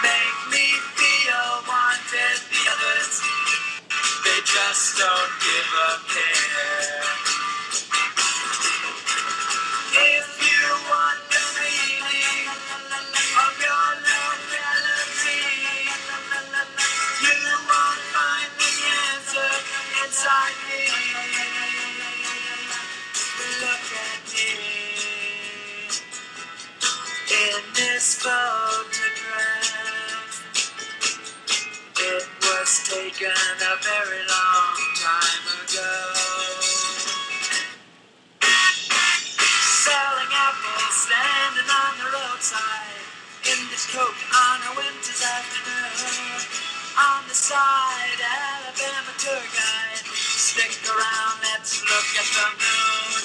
make me feel wanted. The others, they just don't give a care. If you want the meaning of your locality, you won't find the answer inside me. Look at me in this photograph. It was taken a very long time ago. Selling apples, standing on the roadside, in this coat on a winter's afternoon. On the side, Alabama tour guide. Stick around, let's look at the moon.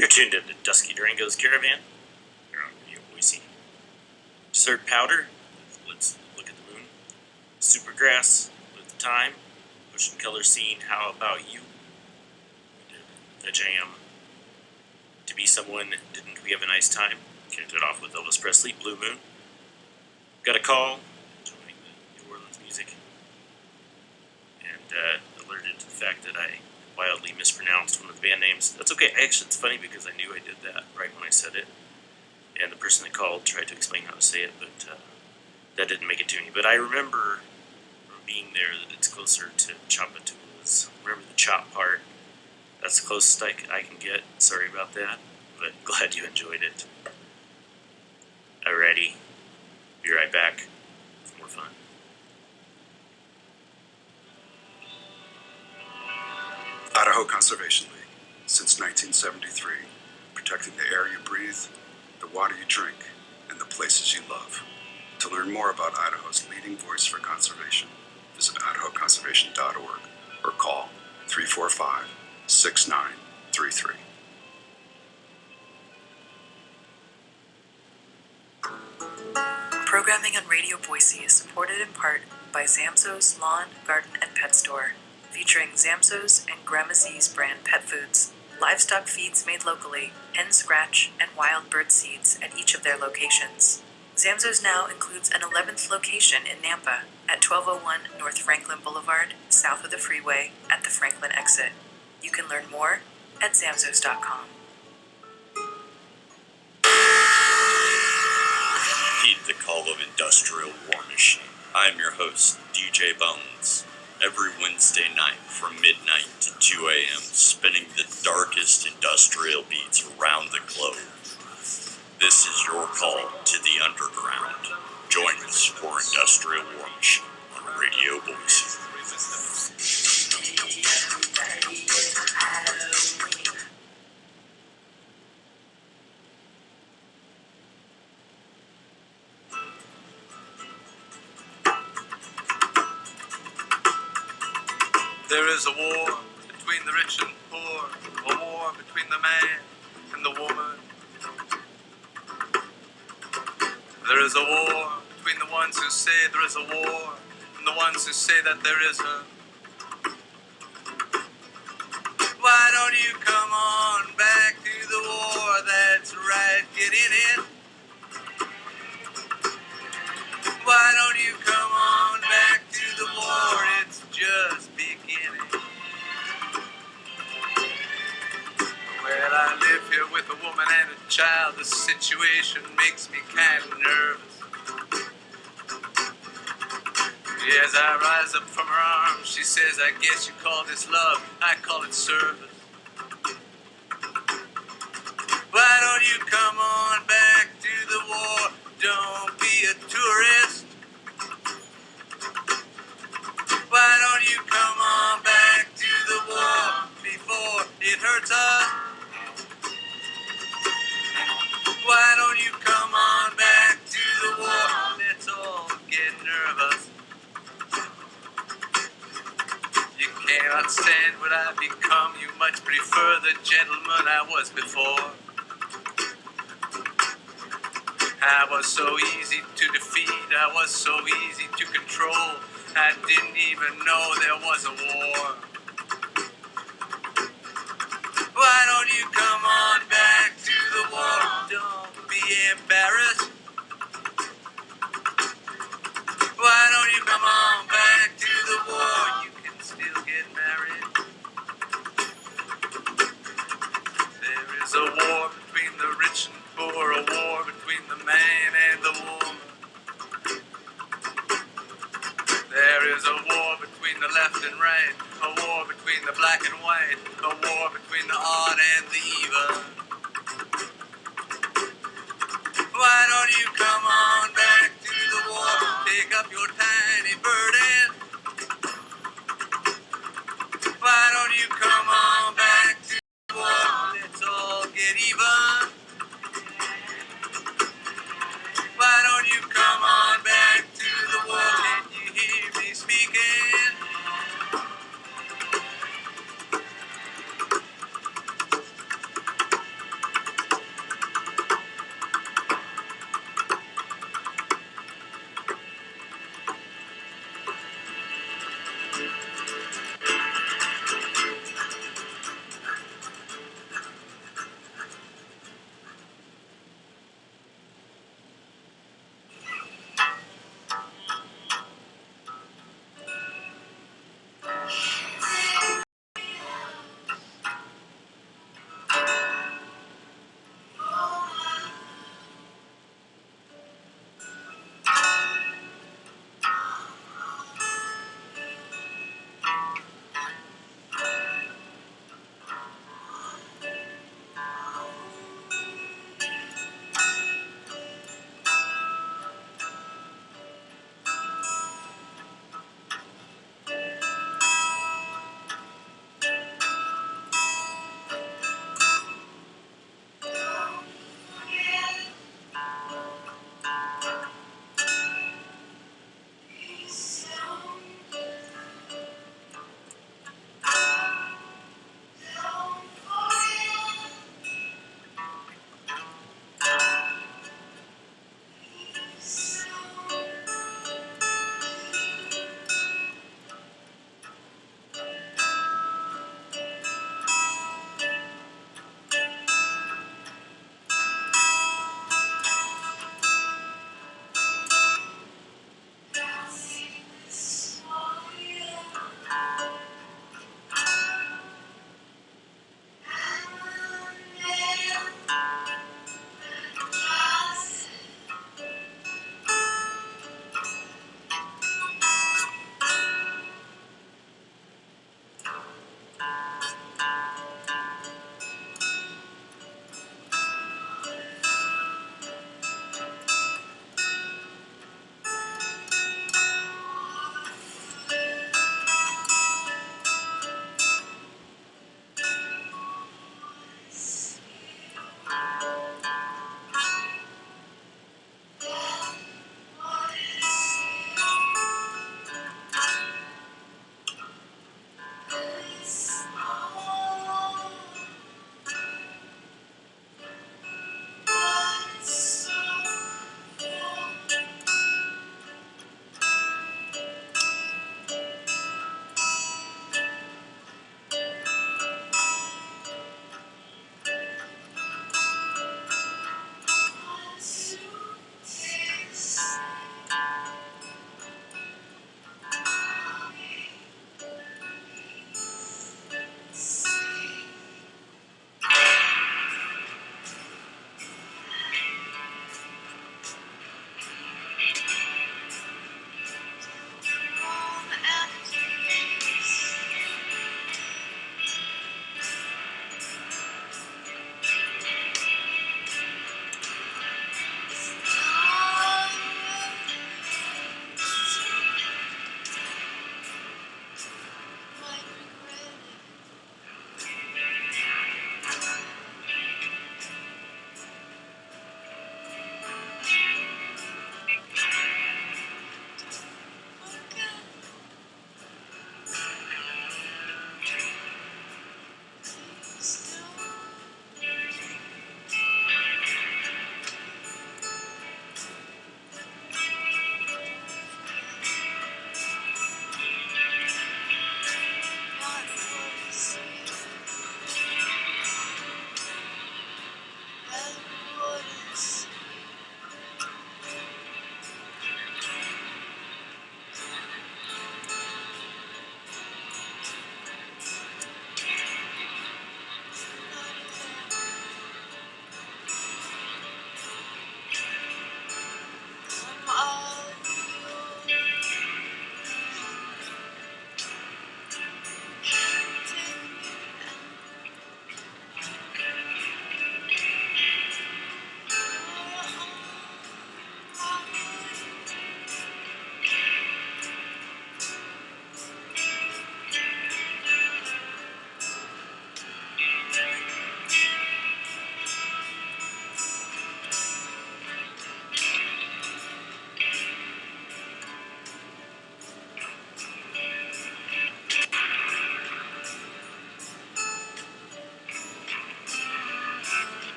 You're tuned into Dusky Durango's Caravan. You're on Radio Boise. Surd Powder, Let's Look at the Moon. Supergrass, With Time. Ocean Color Scene, How About You. We did a jam. To Be Someone, Didn't We Have a Nice Time? Kicked it off with Elvis Presley, Blue Moon. Got a call, enjoying the New Orleans music, and alerted to the fact that I wildly mispronounced one of the band names. That's okay. Actually, it's funny because I knew I did that right when I said it, and the person that called tried to explain how to say it, but that didn't make it to me. But I remember from being there that it's closer to Chapatoulas. Remember the chop part? That's the closest I can get. Sorry about that, but glad you enjoyed it. Alrighty. Be right back with more fun. Idaho Conservation League, since 1973, protecting the air you breathe, the water you drink, and the places you love. To learn more about Idaho's leading voice for conservation, visit idahoconservation.org or call 345-6933. Programming on Radio Boise is supported in part by Zamzo's Lawn, Garden, and Pet Store, featuring Zamzo's and Grandma's brand pet foods, livestock feeds made locally, hen scratch, and wild bird seeds at each of their locations. Zamzo's now includes an 11th location in Nampa at 1201 North Franklin Boulevard, south of the freeway at the Franklin exit. You can learn more at zamzos.com. Heed the call of Industrial War Machine. I am your host, DJ Bones. Every Wednesday night from midnight to 2 a.m., spinning the darkest industrial beats around the globe. This is your call to the underground. Join us for Industrial War Machine on Radio Boise. There is a war between the rich and poor, a war between the man and the woman. There is a war between the ones who say there is a war and the ones who say that there isn't. Why don't you come on back to the war? That's right, get in it. Why don't you come on back to the war? It's just beginning. Well, I live here with a woman and a child. The situation makes me kind of nervous. As I rise up from her arms, she says, I guess you call this love, I call it service. Why don't you come on back to the war? Don't be a tourist. Why don't you come on back to the war before it hurts us? Why don't you come on back to the war? Let's all get nervous. You cannot stand what I've become. You much prefer the gentleman I was before. I was so easy to defeat, I was so easy to control. I didn't even know there was a war. Why don't you come on back to the war? Don't be embarrassed. Why don't you come on back to the war? You can still get married. There is a war between the rich and poor, a war between the man and the woman. There is a war between the left and right, a war between the black and white, a war between the odd and the even. Why don't you come on back to the war? Take up your tiny burden. Why don't you come on back to the war? Let's all get even. Why don't you come on back to the war? Can you hear me speaking?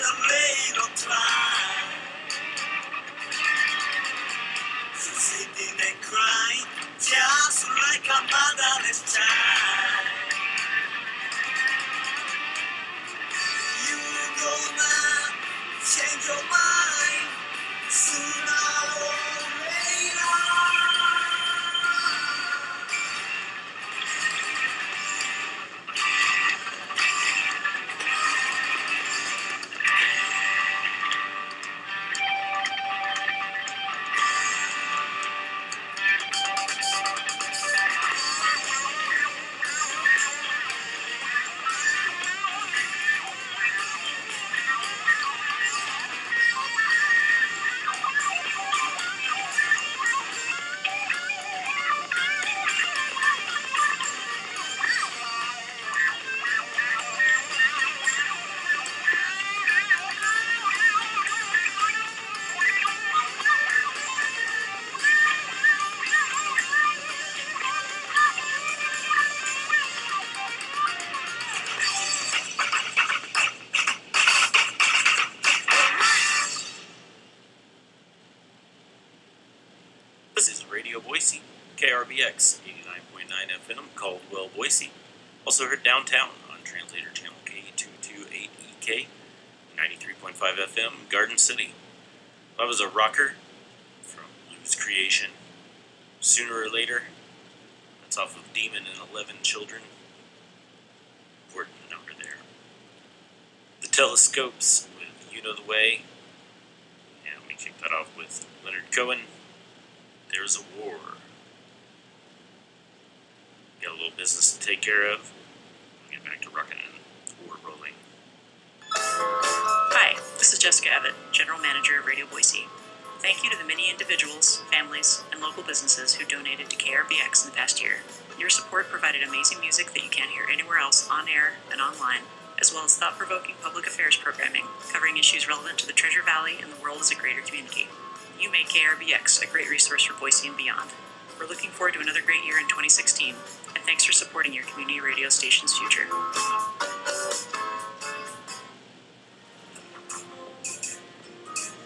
away, don't try. So sitting and crying, just like a motherless child. You gonna change your mind sooner or later. This is Radio Boise, KRBX 89.9 FM, Caldwell, Boise. Also heard downtown on Translator Channel K228EK, 93.5 FM, Garden City. I was a rocker from Blues Creation. Sooner or Later, that's off of Demon and 11 Children. Important number there. The Telescopes with You Know the Way. And we kicked that off with Leonard Cohen. There's a War. Got a little business to take care of. We'll get back to rocking and war rolling. Hi, this is Jessica Evett, General Manager of Radio Boise. Thank you to the many individuals, families, and local businesses who donated to KRBX in the past year. Your support provided amazing music that you can't hear anywhere else on air and online, as well as thought-provoking public affairs programming, covering issues relevant to the Treasure Valley and the world as a greater community. You make KRBX a great resource for Boise and beyond. We're looking forward to another great year in 2016, and thanks for supporting your community radio station's future.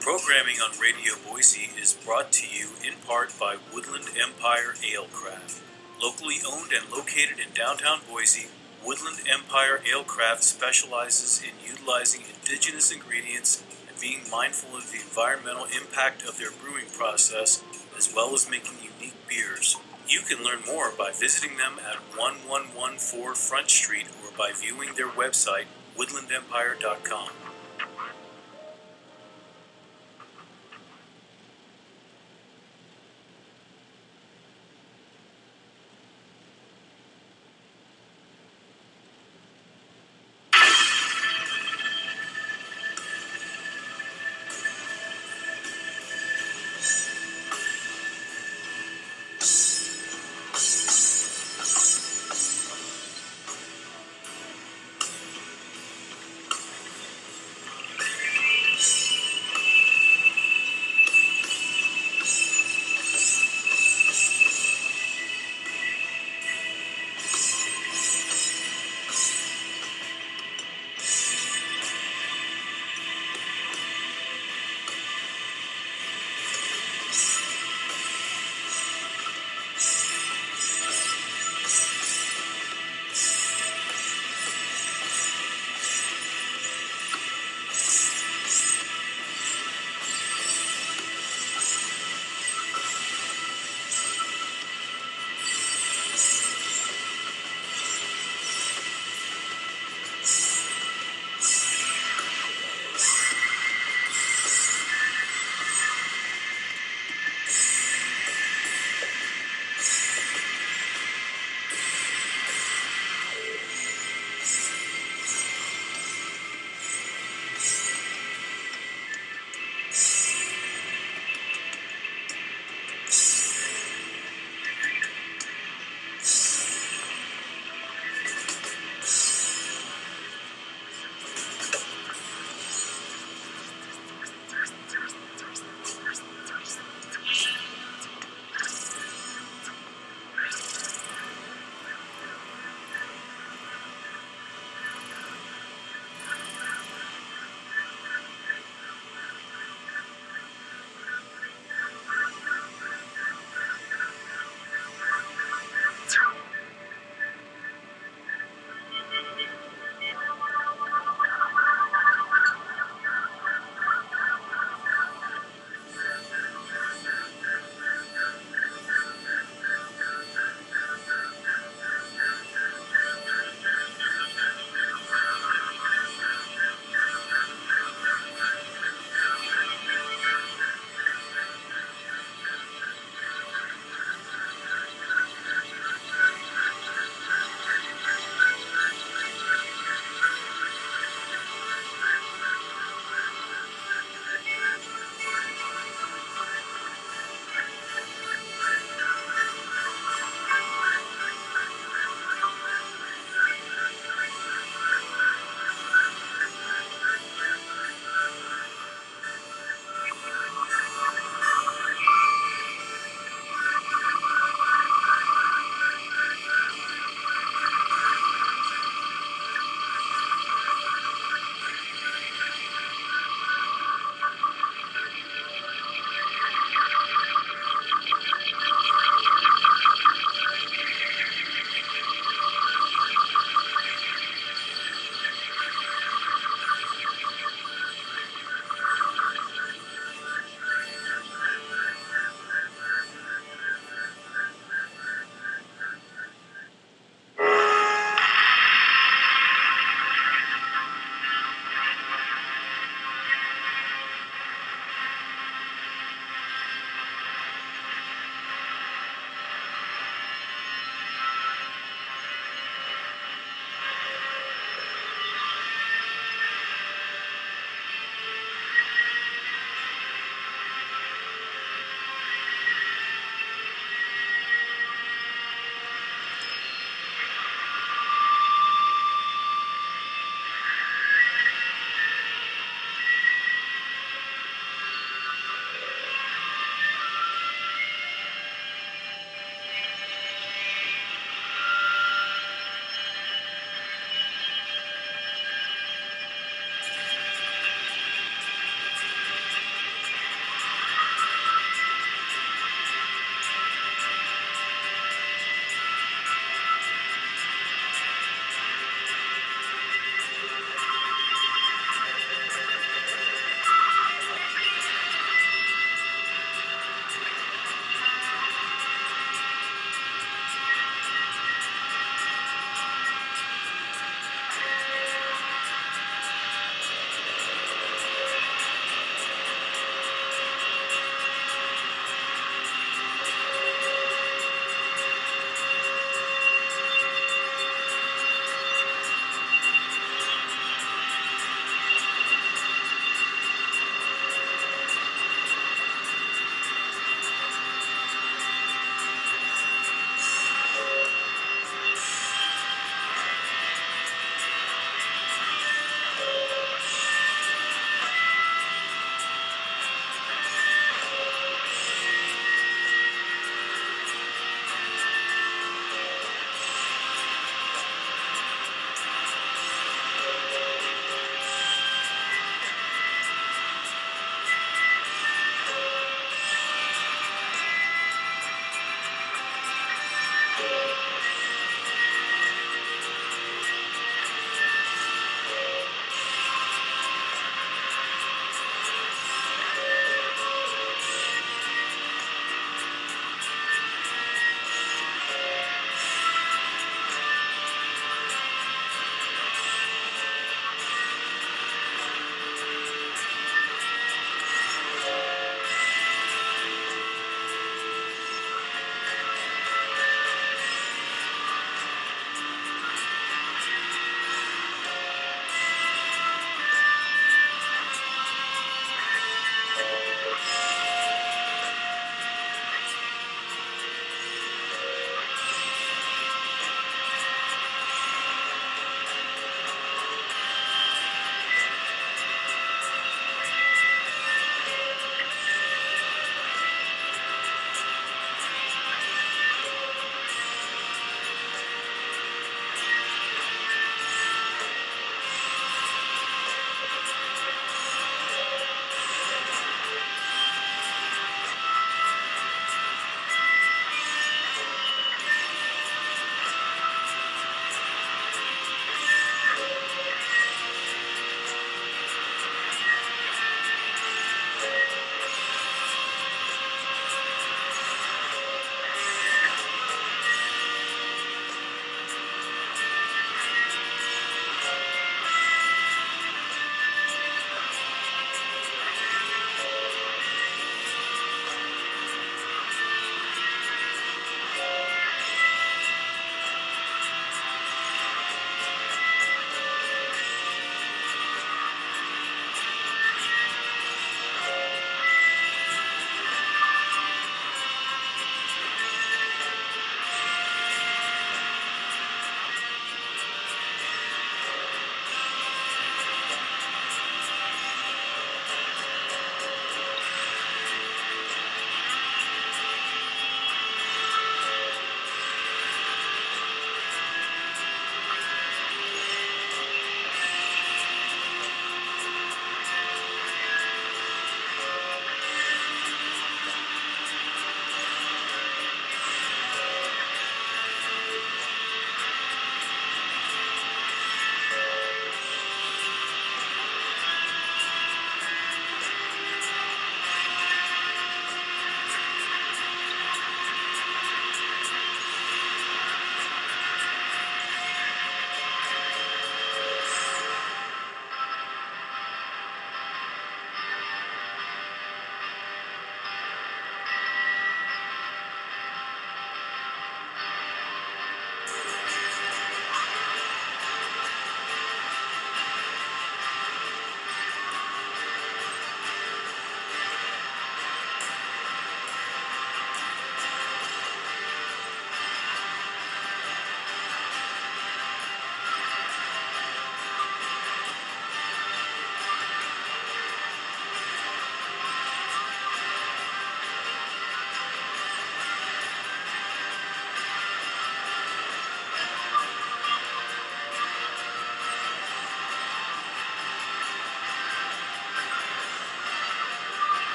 Programming on Radio Boise is brought to you in part by Woodland Empire Ale Craft. Locally owned and located in downtown Boise, Woodland Empire Ale Craft specializes in utilizing indigenous ingredients and being mindful of the environmental impact of their brewing process, as well as making unique beers. You can learn more by visiting them at 1114 Front Street or by viewing their website, woodlandempire.com.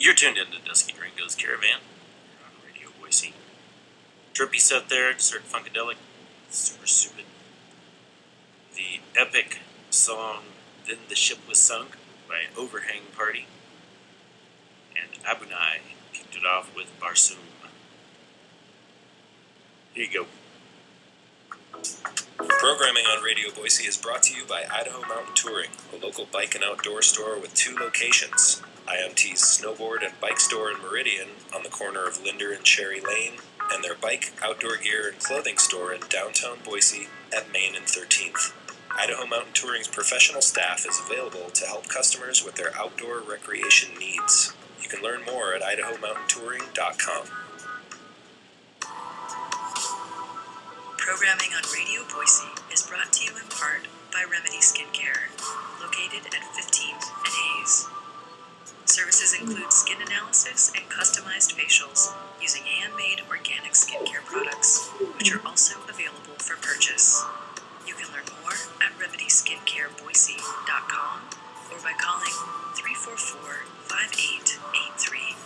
You're tuned into Dusky Gringo's Caravan on Radio Boise. Trippy set there, Desert Funkadelic, super stupid. The epic song Then the Ship Was Sunk by Overhang Party. And Abunai kicked it off with Barsoom. Here you go. Programming on Radio Boise is brought to you by Idaho Mountain Touring, a local bike and outdoor store with 2 locations. IMT's snowboard and bike store in Meridian on the corner of Linder and Cherry Lane, and their bike, outdoor gear, and clothing store in downtown Boise at Main and 13th. Idaho Mountain Touring's professional staff is available to help customers with their outdoor recreation needs. You can learn more at idahomountaintouring.com. Programming on Radio Boise is brought to you in part by Remedy Skincare, located at 15th and Hayes. Services include skin analysis and customized facials using handmade organic skincare products, which are also available for purchase. You can learn more at RemedySkincareBoise.com or by calling 344-5883.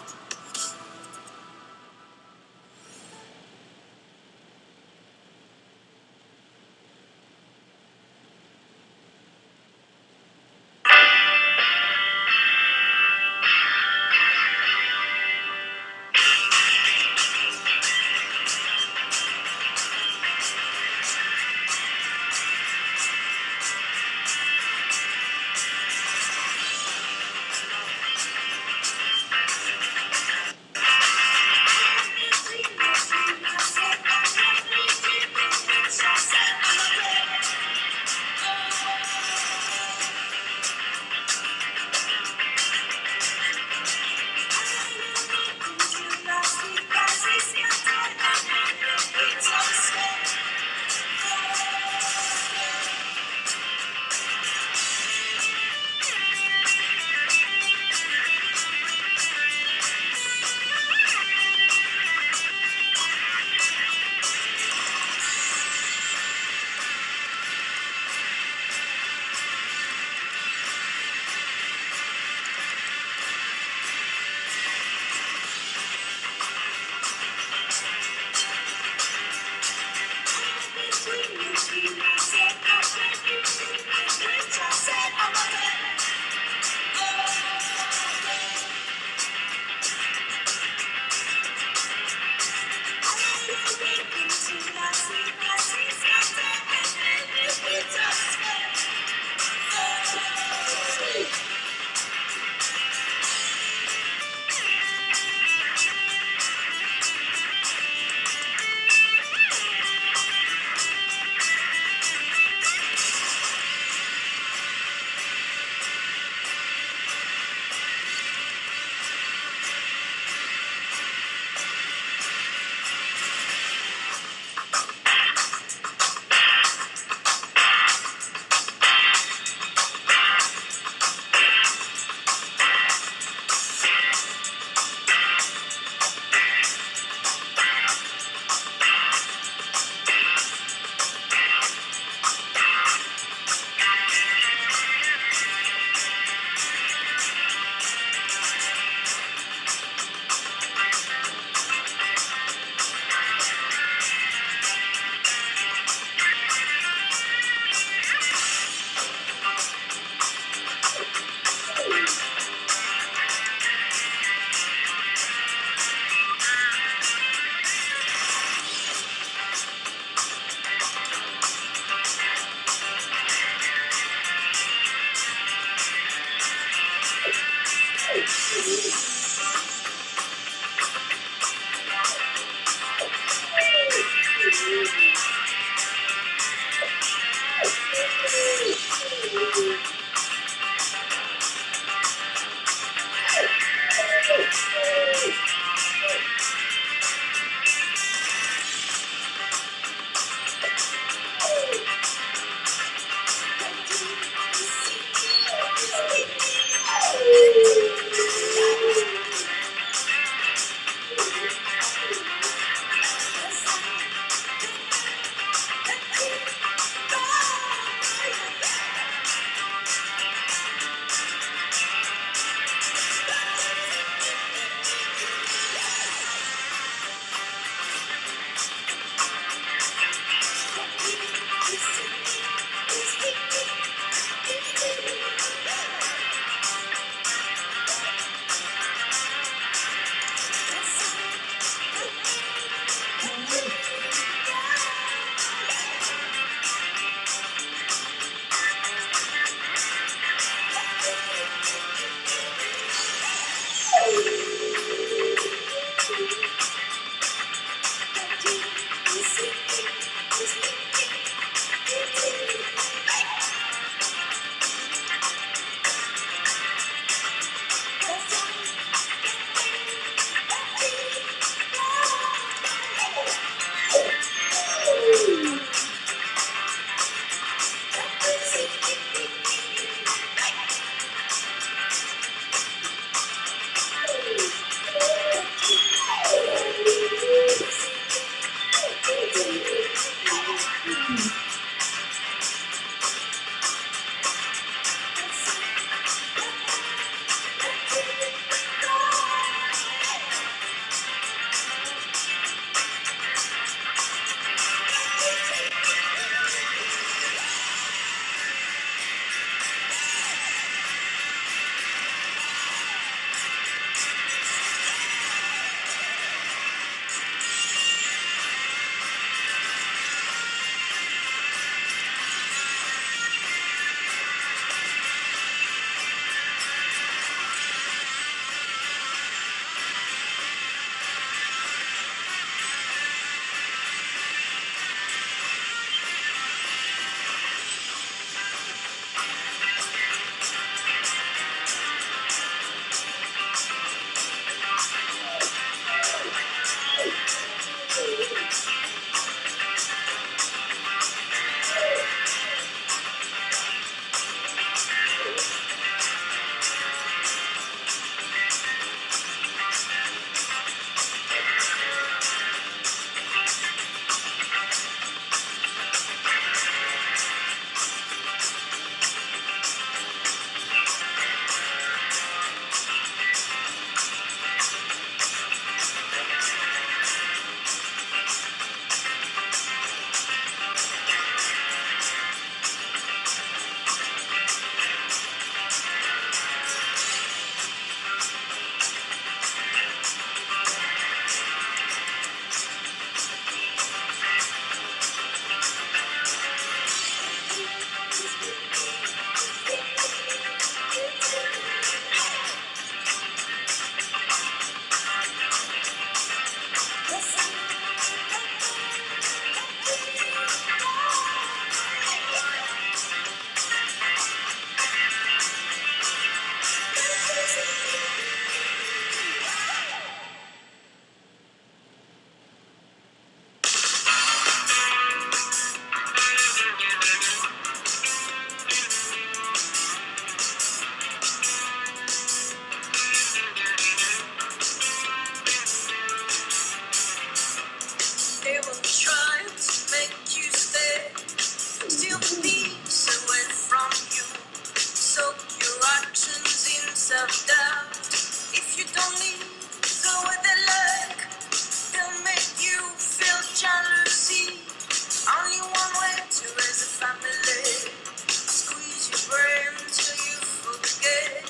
without a doubt. If you don't need the way they like, they'll make you feel jealousy. Only one way to raise a family. Squeeze your brain till you forget.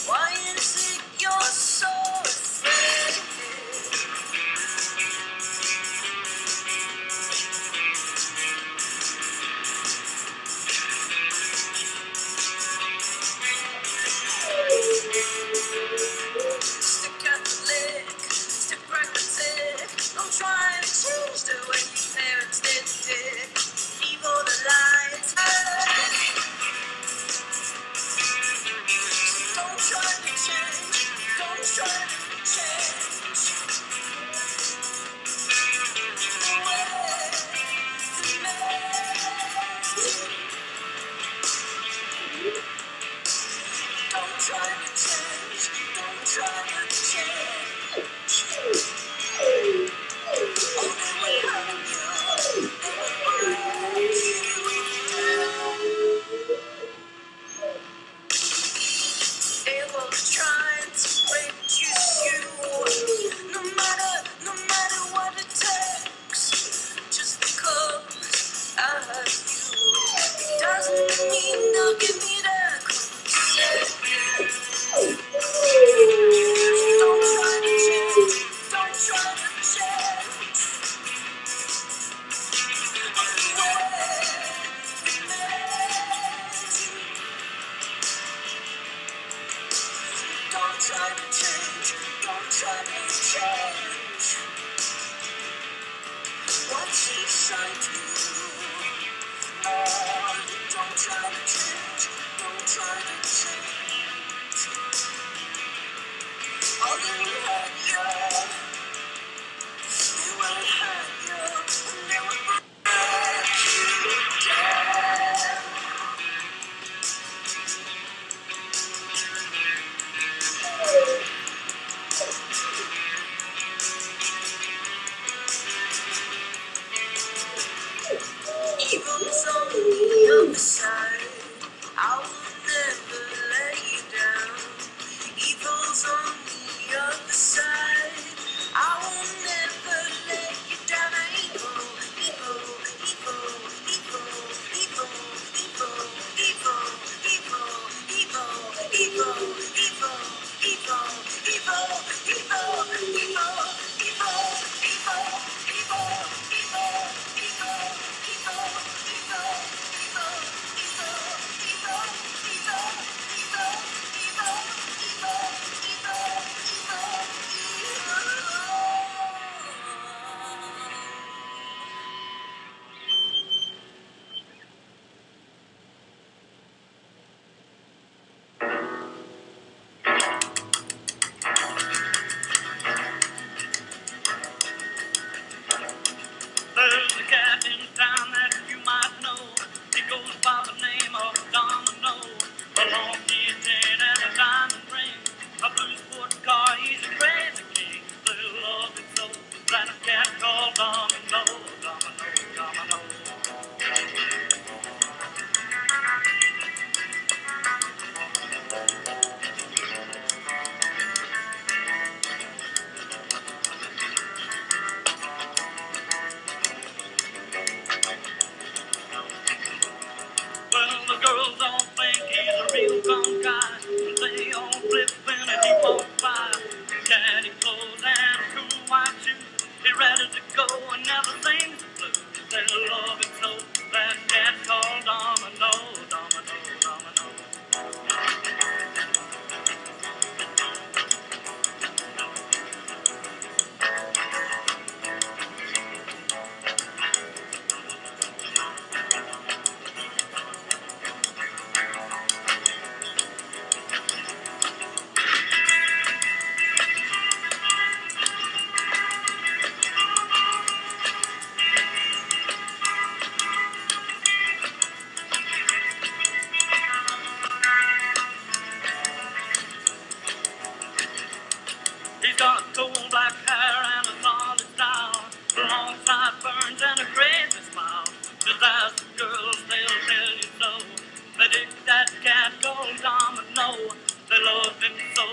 Why is it you're so afraid? Stick Catholic, stick pragmatic. Don't try to change the way your parents did it. Leave all the lights out. Don't try to change. Don't try to change. The way you made. Don't try to change. Don't try to change. Only will hurt you. It will break you down. They will try to reduce you. No matter what it takes. Just because I hurt you doesn't mean they'll give me that consent. Don't try to change. Don't try to change. Only way you made. Don't try to change. Don't try to change. What's inside you? No, don't try to change. Don't try to change. All they will hurt you. They will hurt you. And they will break you down. Evil's on the other side. I will never let you down. Evil's on the other side. I will never let you down. Evil, evil, evil, evil, evil, evil, evil, evil, evil, evil, evil, evil, evil, evil, There's a cat in town that you might know. He goes by the name of Domino. A long keychain and a diamond ring. A blue sport car, he's a crazy king. Little love it so that a cat called Domino. Domino, Domino. Well, the girls all think he's a real fun guy. They all flip when he walks by. Caddy clothes and cool white shoes. He's ready to go and never sings the blues. They love him so that cat called Domino, Domino, Domino. He's got coal black hair and a solid style, long sideburns and a crazy smile. Just ask the girls, they'll tell you so. They dig that cat called Domino. They love him so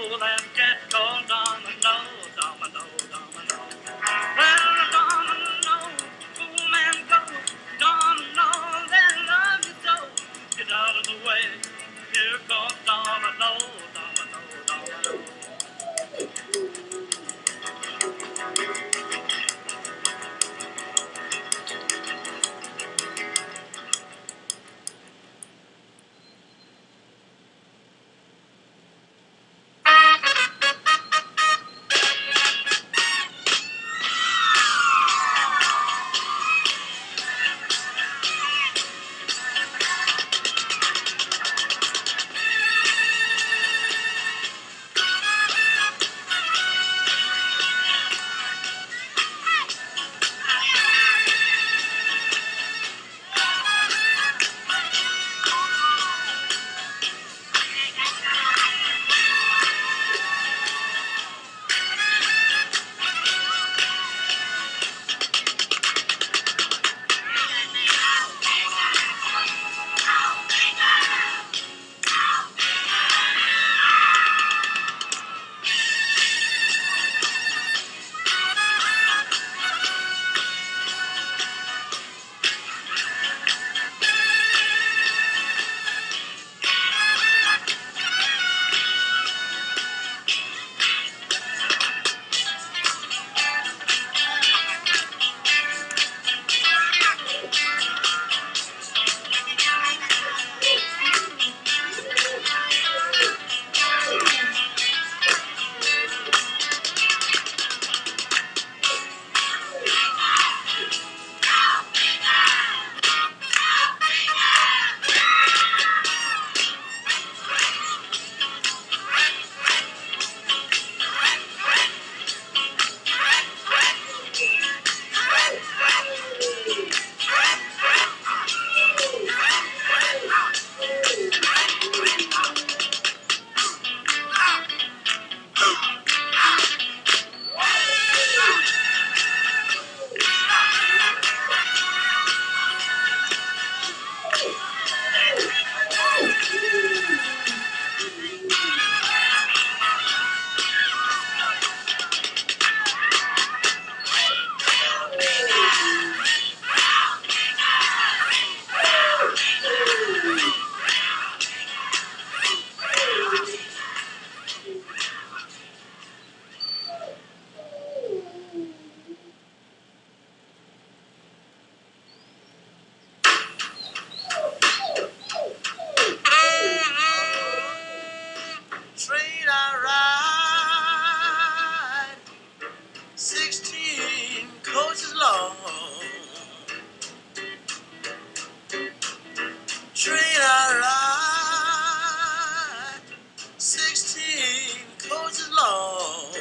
coach is long.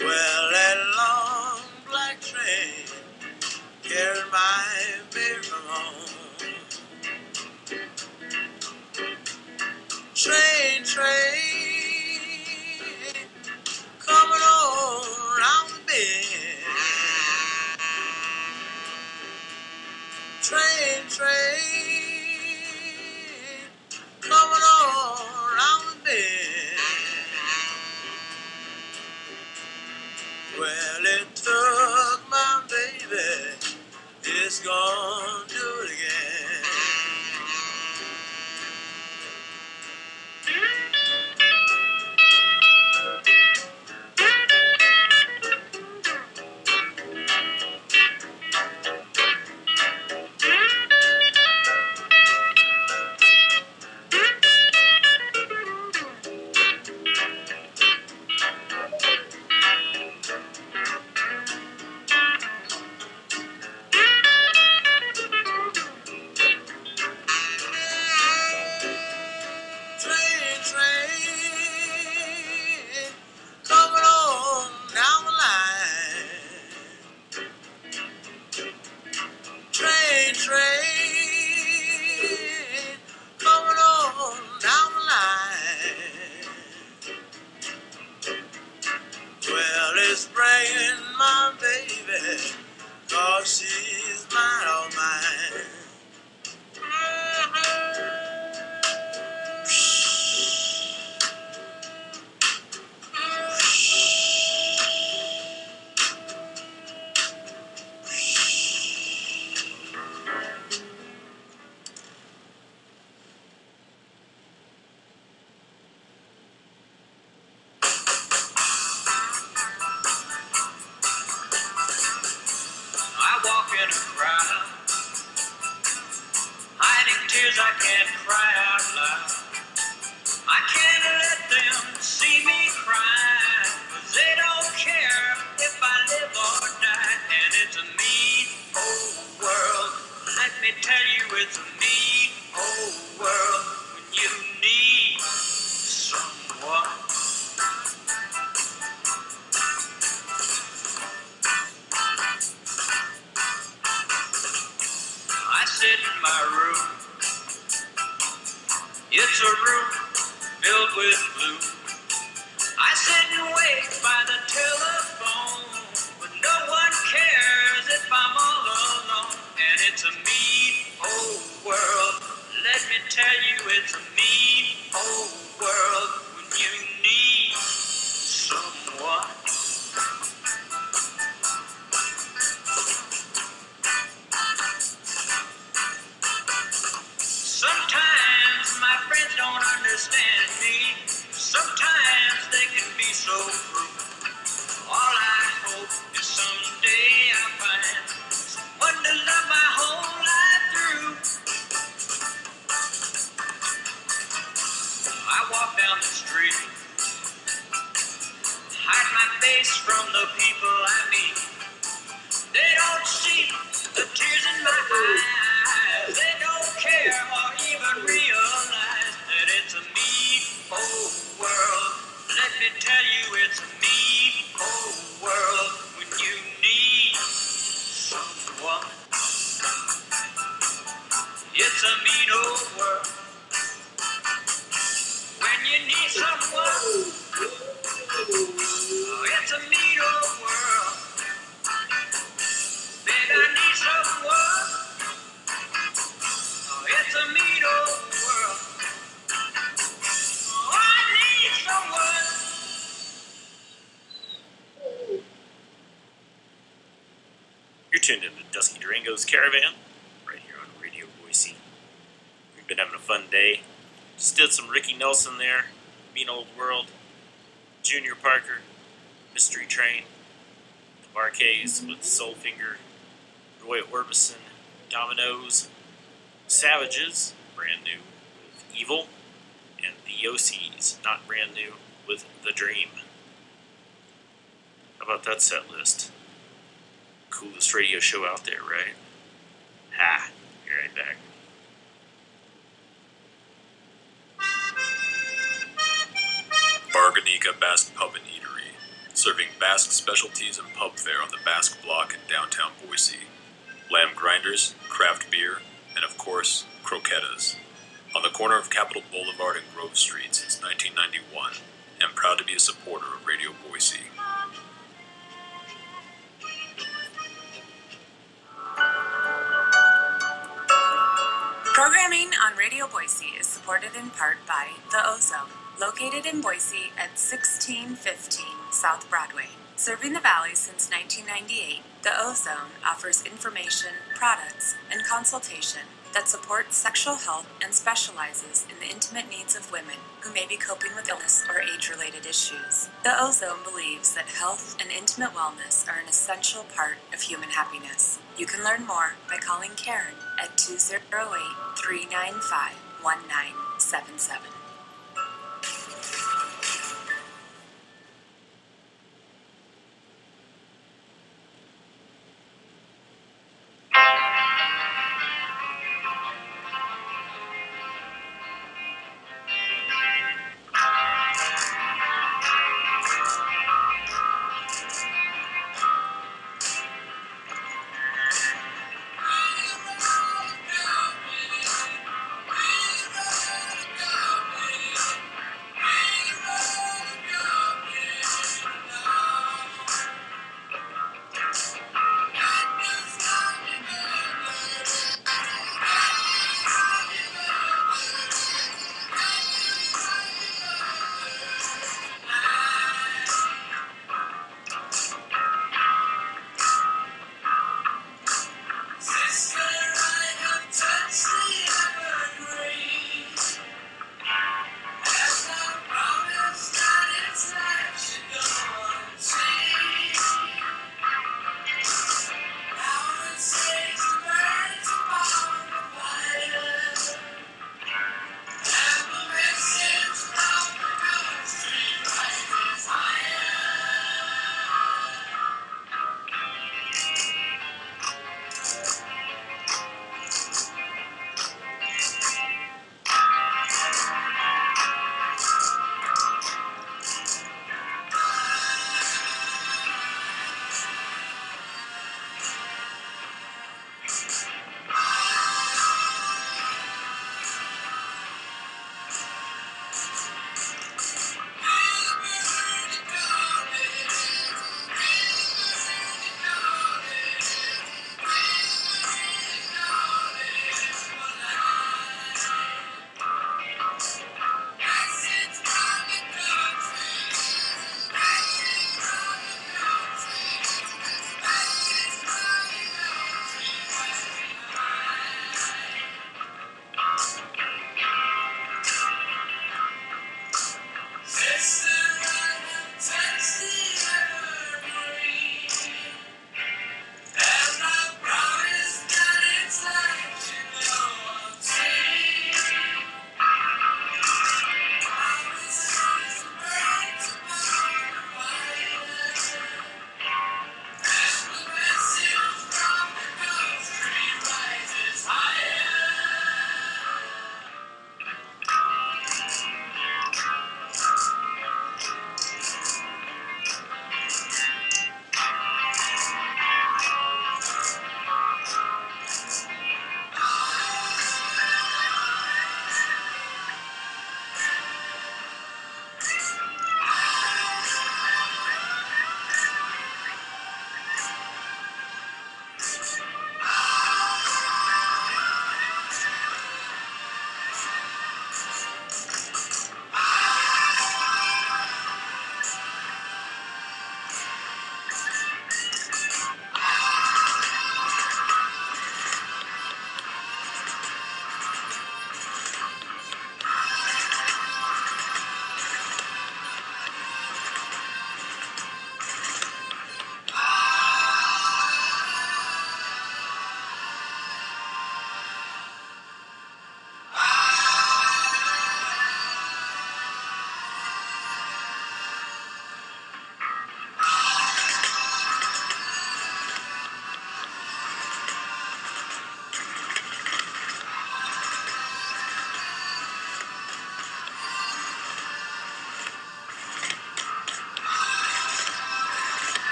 Well, that long black train carried my baby from home. Train, coming on round the bend. Train, coming on round the bend. Well, it took my baby, it's gonna do it again. Train, coming on down the line. Train, coming on down the line. Well, it's bringing my baby, 'cause she's mine, all mine. I walk in a crowd, hiding tears I can't cry out loud. I can't let them see me cry, 'cause they don't care if I live or die. And it's a mean old world, let me tell you, it's a mean old world when you need someone. I sit in my room, it's a room filled with blue. I sit and wait by the telephone, but no one cares if I'm all alone. And it's a mean old world, let me tell you, it's a mean old world when you need someone. Sometimes my friends don't understand me. Sometimes they can be so cruel. All I hope is someday I find someone to love my whole life through. I walk down the street, hide my face from the people I meet. They don't see the tears in my eyes. They don't care or even realize that it's a mean old world. Let me tell you, it's a mean old world when you need someone. It's a mean old world when you need someone. Oh, it's a mean old world. Baby, I need someone. Oh, it's a mean old world. Oh, I need someone. You're tuned into Dusky Durango's Caravan, right here on Radio Boise. We've been having a fun day. Just did some Ricky Nelson there, Mean Old World, Junior Parker, Mystery Train, the Marquez with Soulfinger, Roy Orbison, Dominoes, Savages, brand new, with Evil, and the Yossies, not brand new, with The Dream. How about that set list? Coolest radio show out there, right? Ha! Be right back. Martinica Basque Pub and Eatery, serving Basque specialties and pub fare on the Basque Block in downtown Boise. Lamb grinders, craft beer, and of course, croquetas. On the corner of Capitol Boulevard and Grove Street since 1991, and proud to be a supporter of Radio Boise. Programming on Radio Boise is supported in part by The Ozone, located in Boise at 1615 South Broadway. Serving the Valley since 1998, The Ozone offers information, products, and consultation that supports sexual health and specializes in the intimate needs of women who may be coping with illness or age-related issues. The Ozone believes that health and intimate wellness are an essential part of human happiness. You can learn more by calling Karen at 208-395-1977.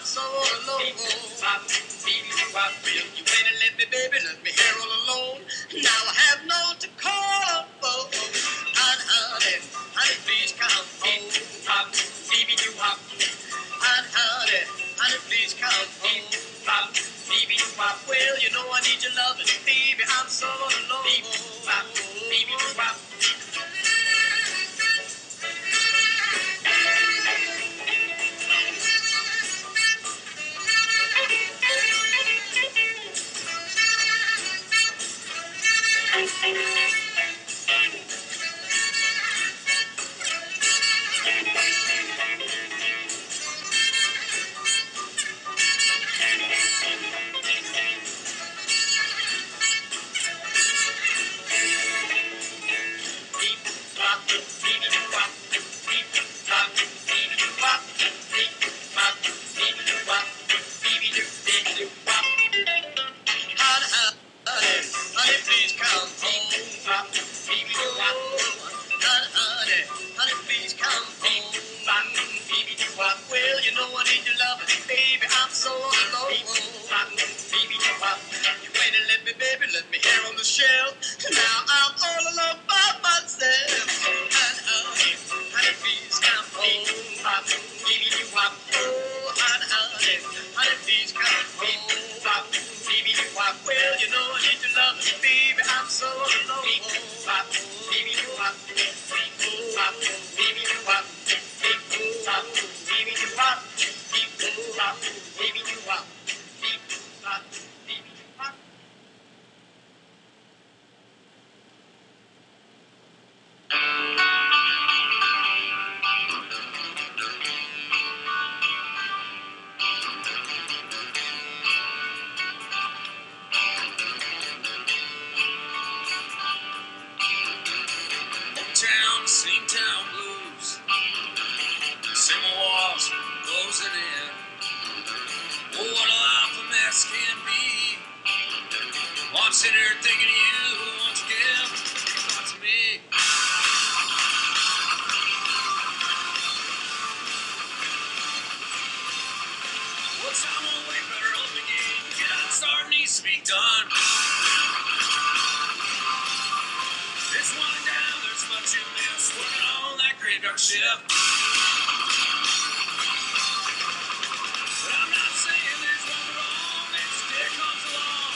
I'm so alone. Will you wait and let me, baby, let me here all alone. Now I have no one to call upon. And honey, please come home. And honey, please come home. Well, you know I need your loving, baby, I'm so alone. Honey, please come home. Honey, please come home. Well, you know I need your love, baby, I'm so alone. You wait and let me, baby, let me hear on the shelf. Now I'm all alone by myself. And honey, please come home. Oh, honey, please come home. Well, you know I need your love, baby, I'm so alone. Town, same town blues. Same walls closing in. Oh, what a life a mess can be. Well, I'm sitting here thinking of you. Won't you give a thought to me? Well, time won't wait, better open the gate. Get out and start needs to be done. It's winding down, there's much you miss. Working on that graveyard shift. But I'm not saying there's one wrong. Each day comes along.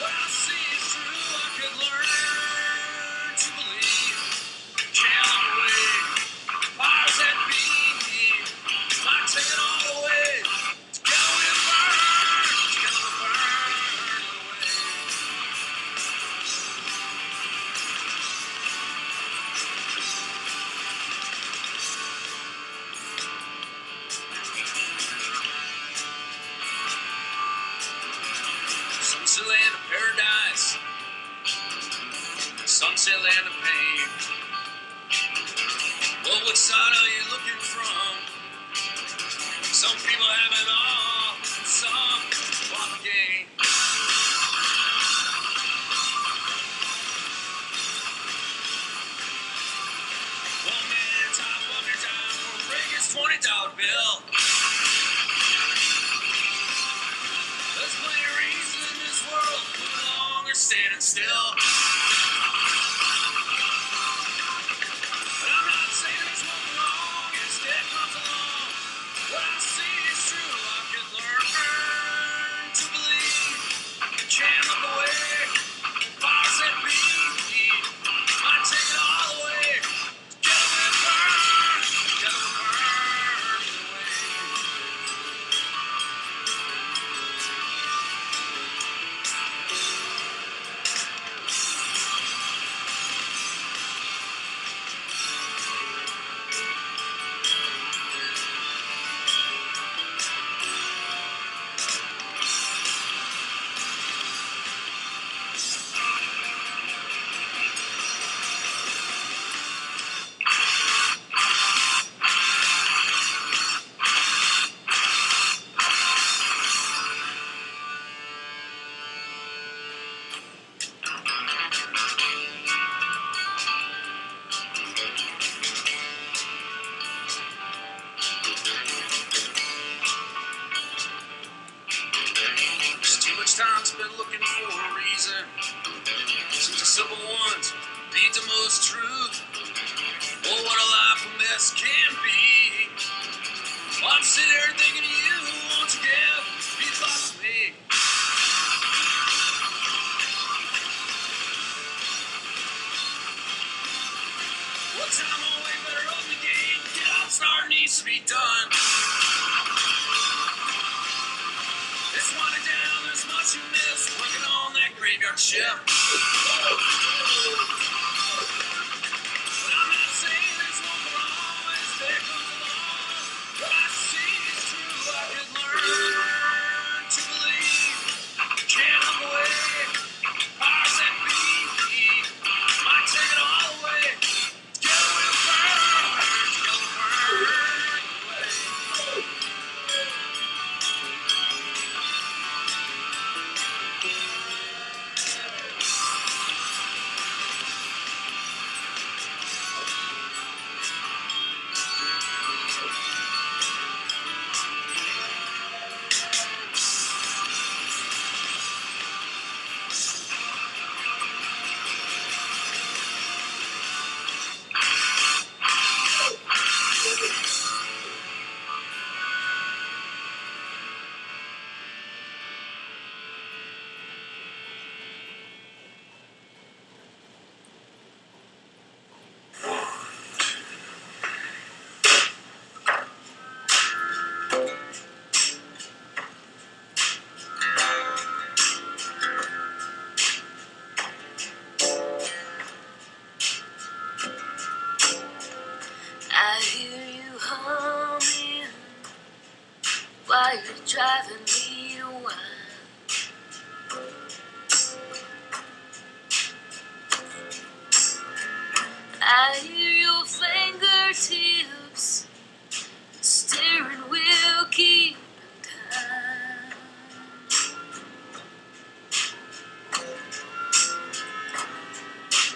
What I see is true. I could learn to believe. Can't look away. Fires that beat me. Might take it all away. Together we burn. Together we burn away. Sunset land of paradise, sunset land of pain. Well, which side are you looking from? Some people have it all, some want the gain. One man top of your time for a break is $20 bill. There's plenty of reasons in this world to no longer standing still. But I'm not saying there's one wrong as death comes along. What I see is true. I can learn to believe. Can't look away. Fires that beat me. Might take it all away. Together we burn. Together we burn away. Sometimes been looking for a reason. Since the simple ones lead to most truth. Oh, what a life a mess can be. I'm sitting here thinking of you once again. Be thoughts of me. One time I'm way better off the game. Get out, start needs to be done. It's winding down, there's much you miss. Working on that graveyard shift. But I'm not saying there's one for always. There comes along. What I see is true. I could learn to believe. Can't look away. Powers that be might take it all away. Together we'll burn. Together we'll burn. I hear you humming while you're driving me wild. I hear your fingertips, steering wheel keeping time.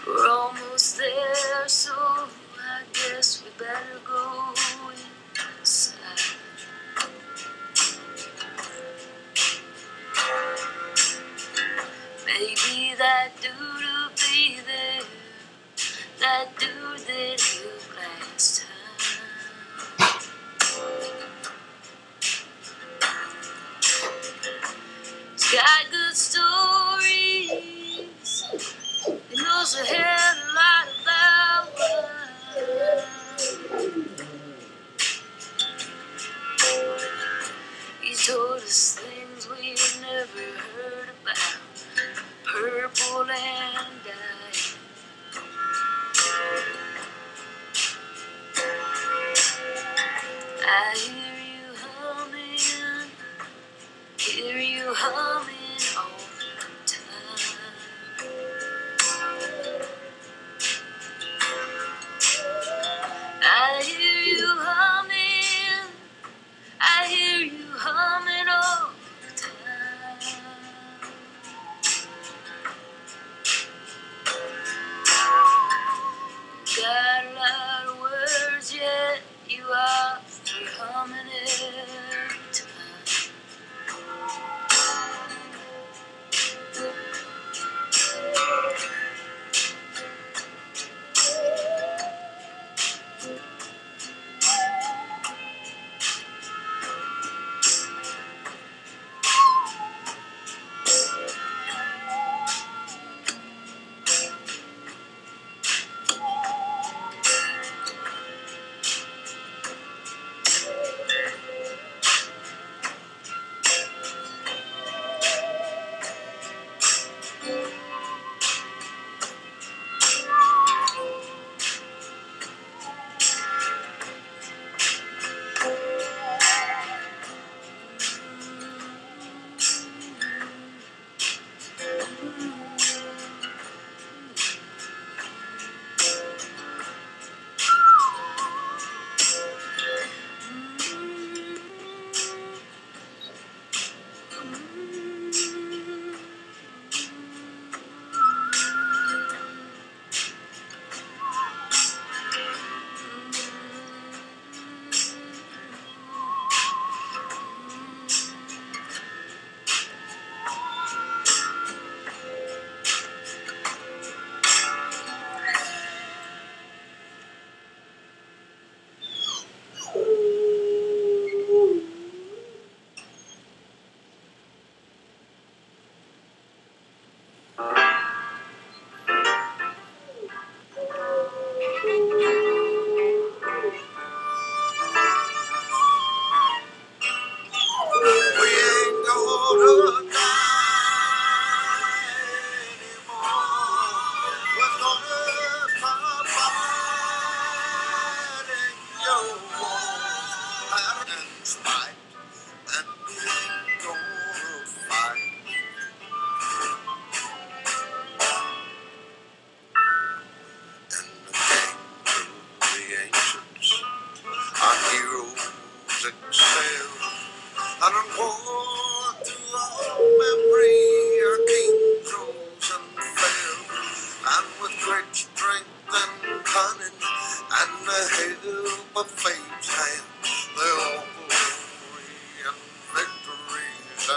We're almost there, so I guess we better go inside. Maybe that dude will be there, that dude that healed last time. He's got good stories, he knows a hell of a lot about love. He's told us things we've never heard about, purple and dying. I hear you humming all the time. I hear you humming all the time. Got a lot of words, yet you are humming every time.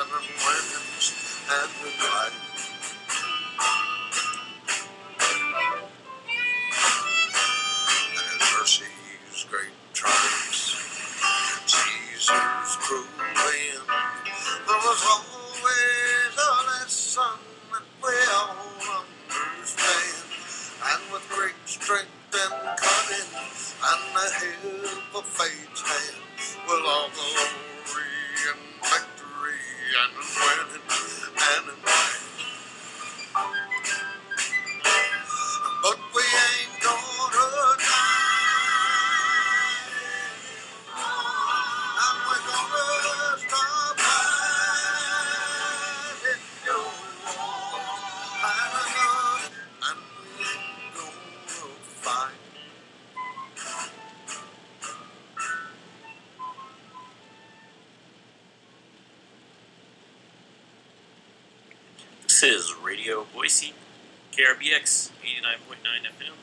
and winnings and inviting. And in mercy's great triumphs, Caesar's cruel reign, there was always a lesson that we all understand. And with great strength and cunning and the help of fate's hand, will all glory and victory and winning and in vain. But we ain't gonna die, and we're gonna stop fighting no more. And we ain't gonna fight. This is Radio Boise, KRBX 89.9 FM,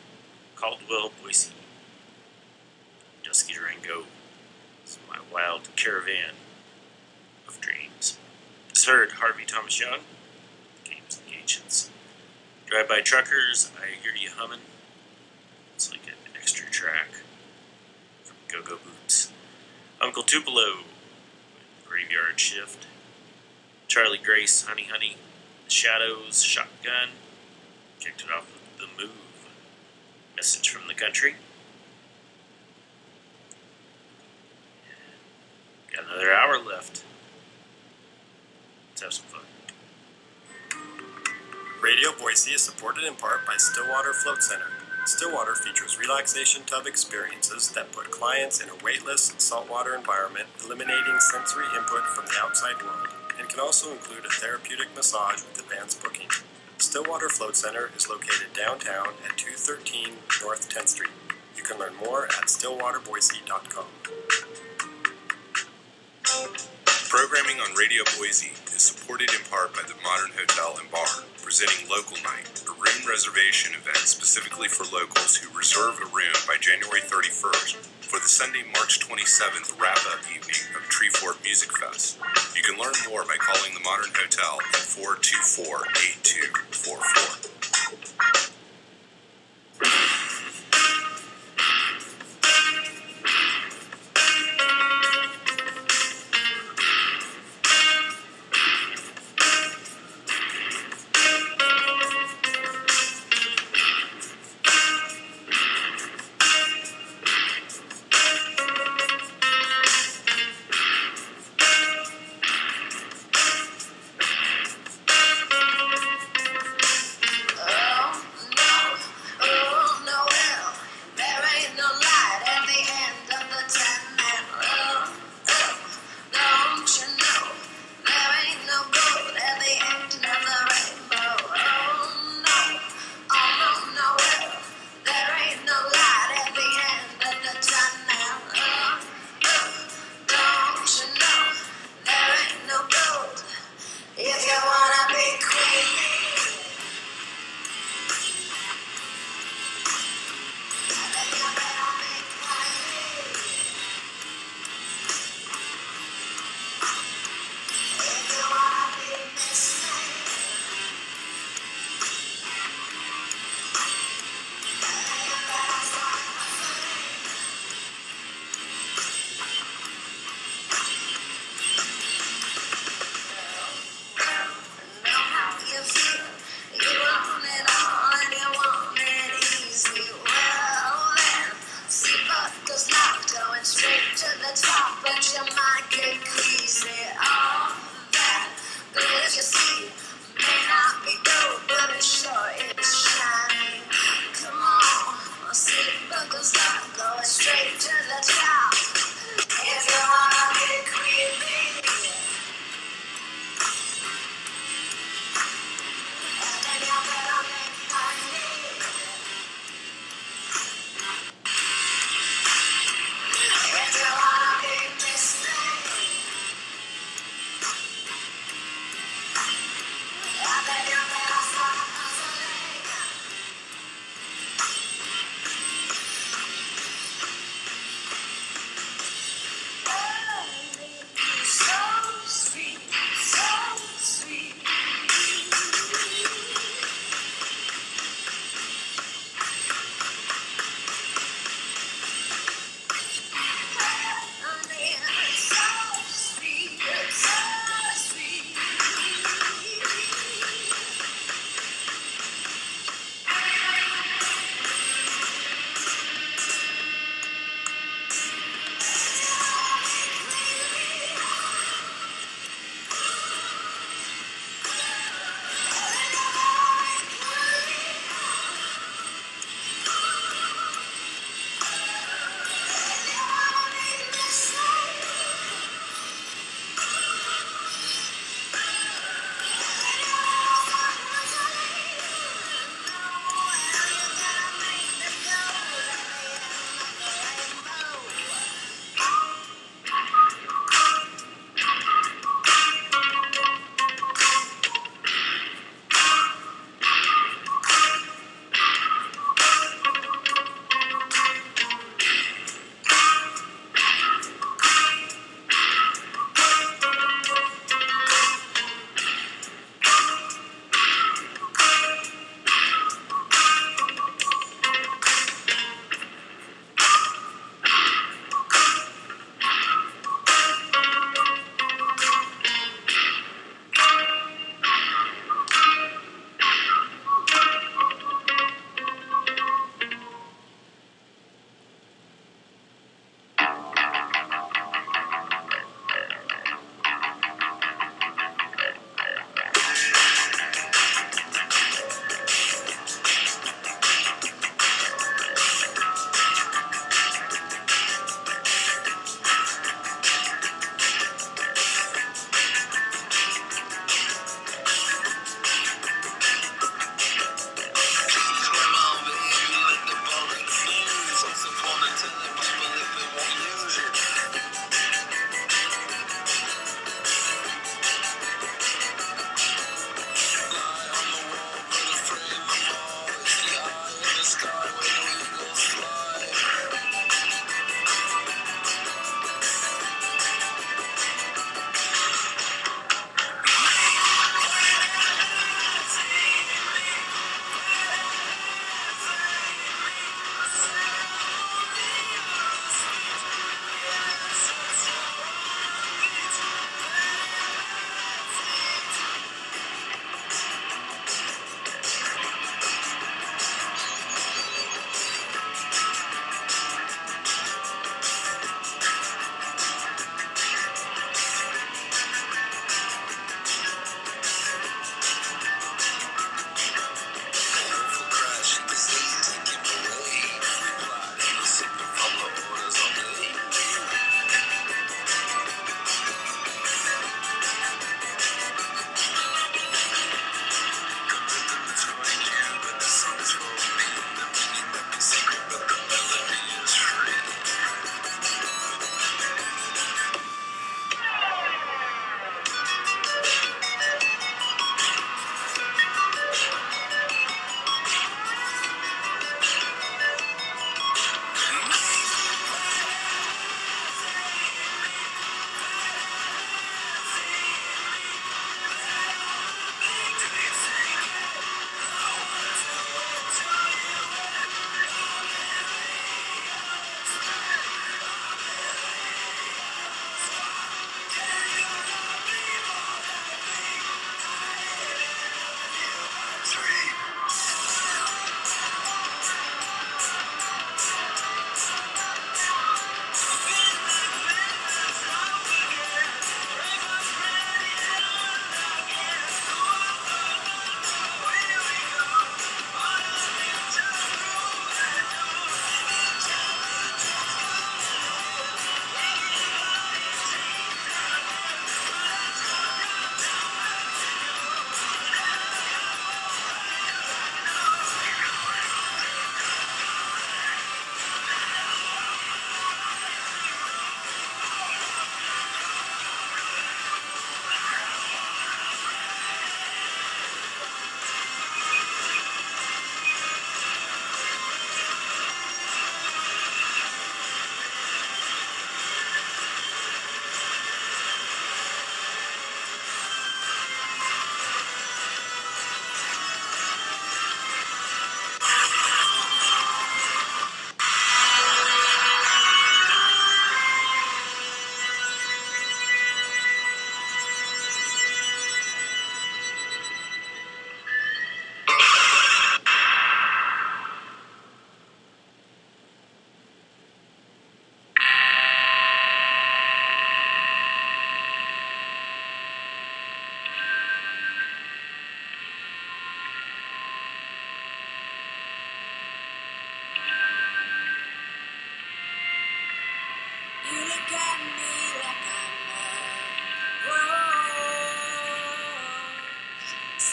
Caldwell, Boise. Dusky Durango is my wild caravan of dreams. Just heard Harvey Thomas Young, Games and Ancients. Drive-by truckers, I hear you humming. It's like an extra track from Go-Go Boots. Uncle Tupelo, Graveyard Shift. Charlie Grace, Honey Honey. The Shadows, Shotgun. Kicked it off with The Move. Message from the Country. Got another hour left. Let's have some fun. Radio Boise is supported in part by Stillwater Float Center. Stillwater features relaxation tub experiences that put clients in a weightless, saltwater environment, eliminating sensory input from the outside world, and can also include a therapeutic massage with advanced booking. Stillwater Float Center is located downtown at 213 North 10th Street. You can learn more at stillwaterboise.com. Programming on Radio Boise is supported in part by the Modern Hotel and Bar, presenting Local Night, a room reservation event specifically for locals who reserve a room by January 31st for the Sunday, March 27th wrap-up evening of Treefort Music Fest. You can learn more by calling the Modern Hotel at 424-8244.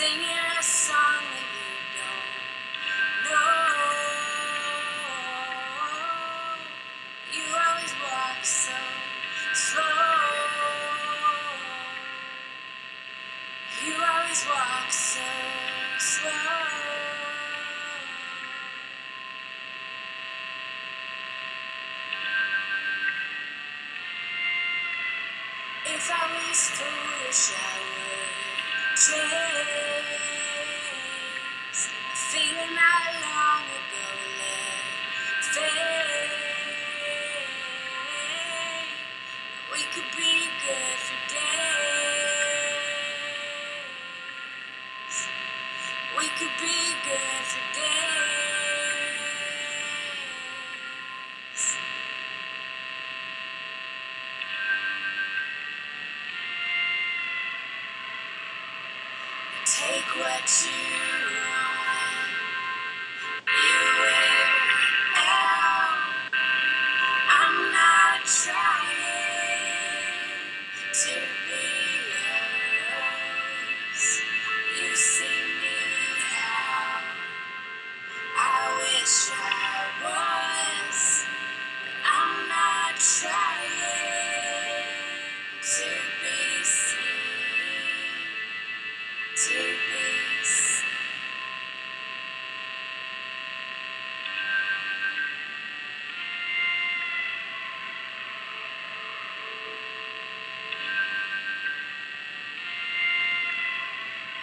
singing a song that you don't know. You always walk so slow. You always walk so slow. If I was foolish, I would chase a feeling not long ago let fade. We could be good for days. We could be good for days. Take what you want, you wear out. I'm not trying to be yours. You see me how I wish I was. I'm not trying to be seen. To be seen.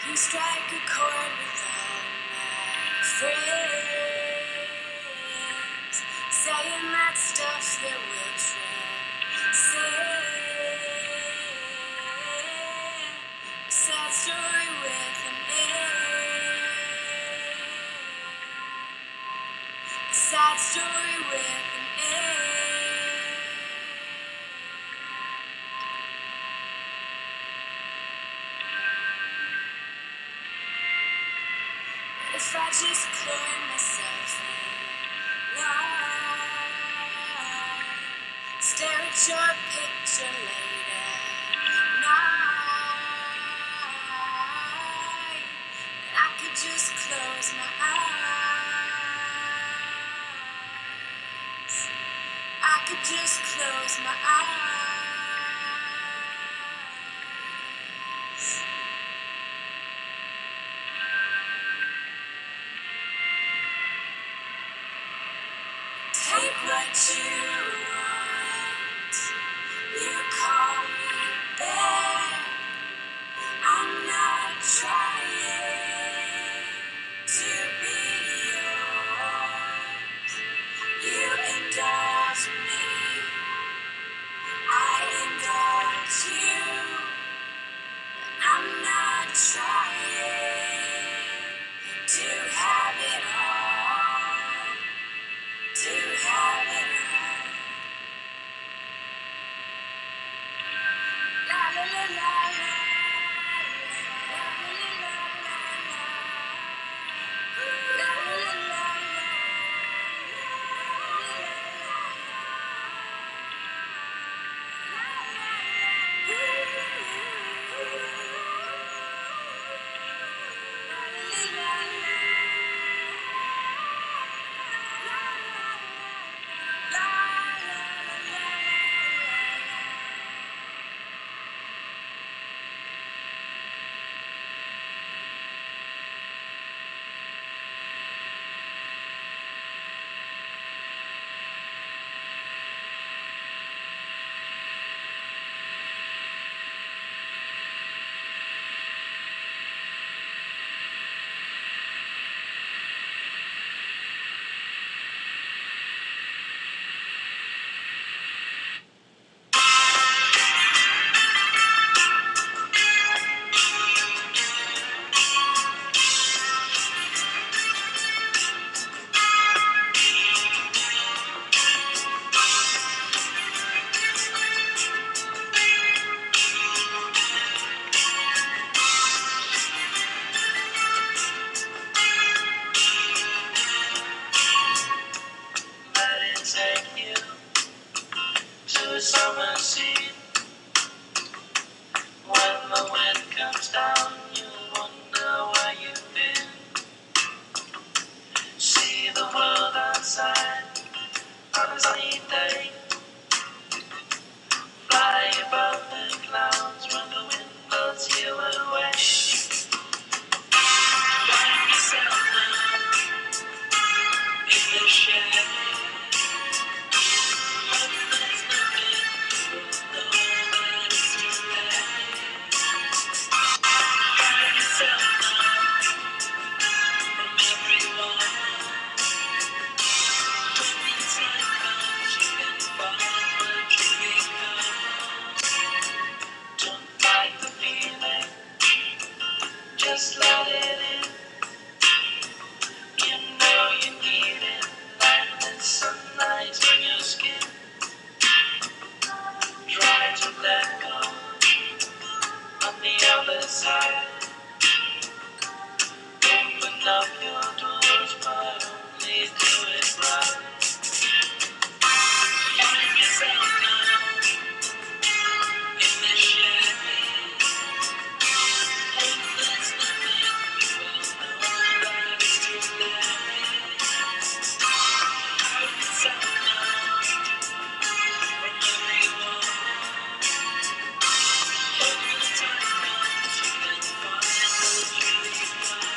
You strike a chord with all my friends, saying that stuff that will transcend. A sad story with an end. A sad story with an end. If I just clone myself in line, stare at your picture late at night, and I could just close my eyes. I could just close my eyes. Take what you want. You call me back. I'm not trying to be yours. You indulge me. I indulge you. I'm not trying to have it all. To have it all. La la la la la. La la la la la. La la la la la. just let it in. You know you need it, like the sunlight on your skin. Try to let go on the other side. Open up your doors, but only do it right. Find yourself now in this Chevy. Hope there's nothing you will know that it's too late. Find yourself now from everyone. Hope the time comes you can find what you need now.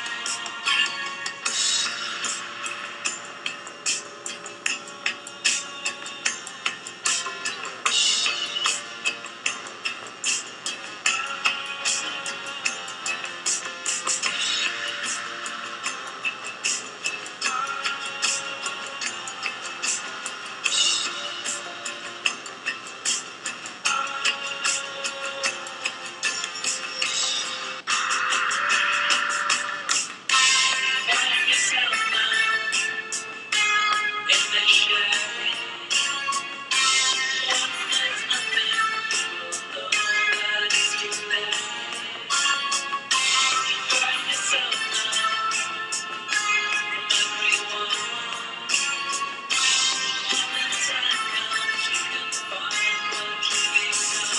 Find yourself now in this Chevy. Hope there's nothing you will know that it's too late. Find yourself now from everyone. When the time comes, you can find what you need now.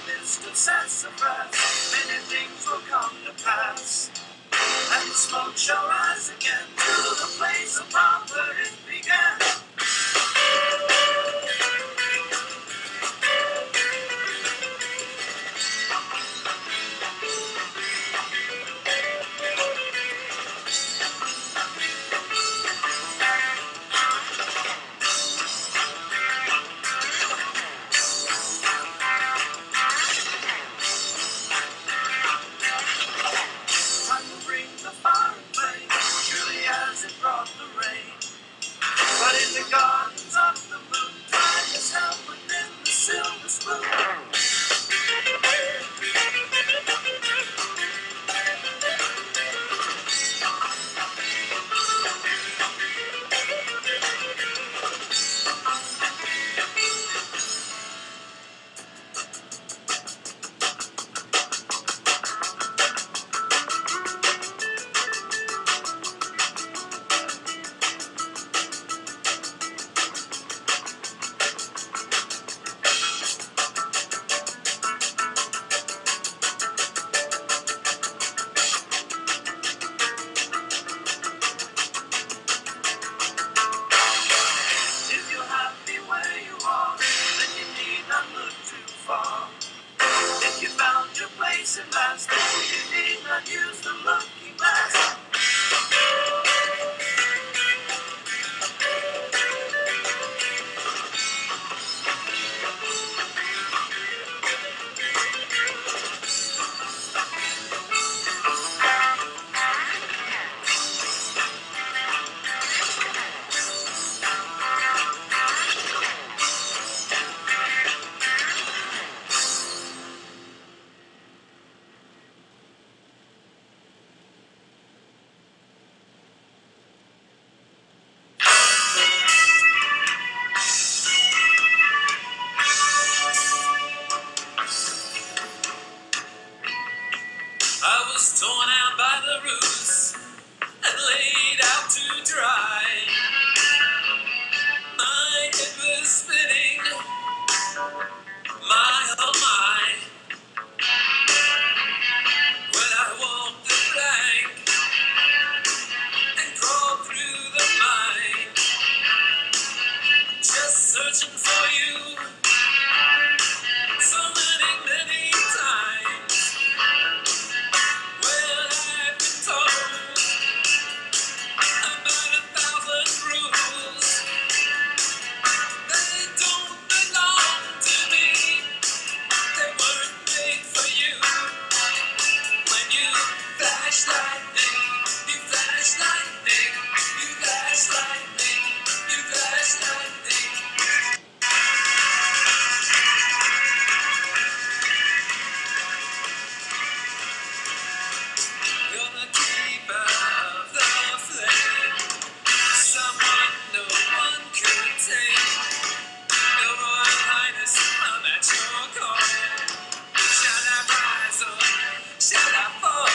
Midst of sassafras, many things will come to pass, and the smoke shall rise again to the place upon where it began. Time will bring the fire and flame, surely as it brought the rain. But in the gardens of the moon, time is held within the silver spoon. If you're happy where you are, then you need not look too far. If you found your place at last, then you need not use the looking glass. I was torn out by the roots and laid out to dry. My head was spinning, my oh my. When I walked the plank and crawled through the mine, just searching for you so many, many times. Well, I've been told about 1,000 rules. They don't belong to me. They weren't made for you. When you flash lightning, you flash lightning, you flash lightning, you flash lightning. You're the keeper of the flame, someone no one could tame. Your Royal Highness, I'm at your call. Shall I rise or shall I fall?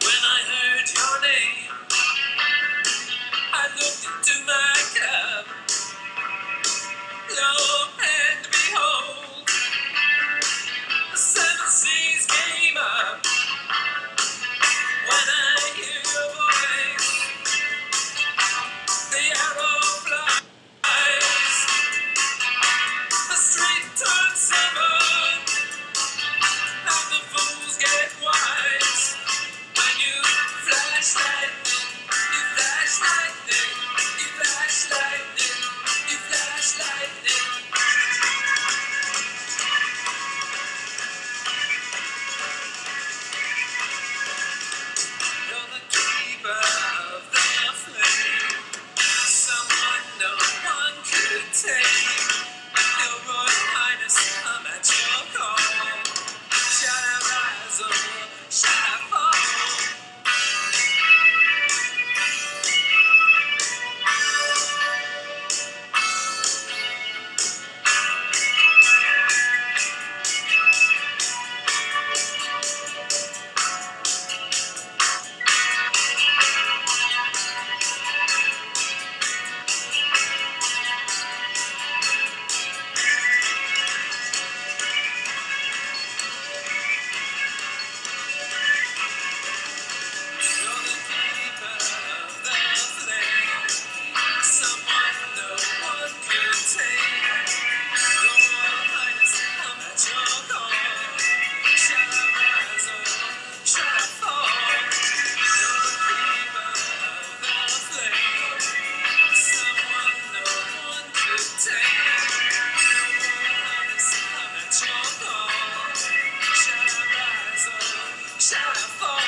When I heard your name, I looked into my cup. Lo and behold, the 7 seas came up. When I hear your voice, the arrow flies. The street turns summer, and the fools get wise. When you flash lightning, you flash lightning, you flash lightning, you flash lightning. You're the keeper of the flame, someone no one could tame. Your Royal Highness, I'm at your call. Shall I rise or shall I fall? You're the keeper of the flame, someone no one could tame. Your Royal Highness, I'm at your call. Shall I rise or shall I fall? You're the keeper of the flame, someone no one could tame. Your Royal Highness, I'm at your call. Shall I rise or shall I fall?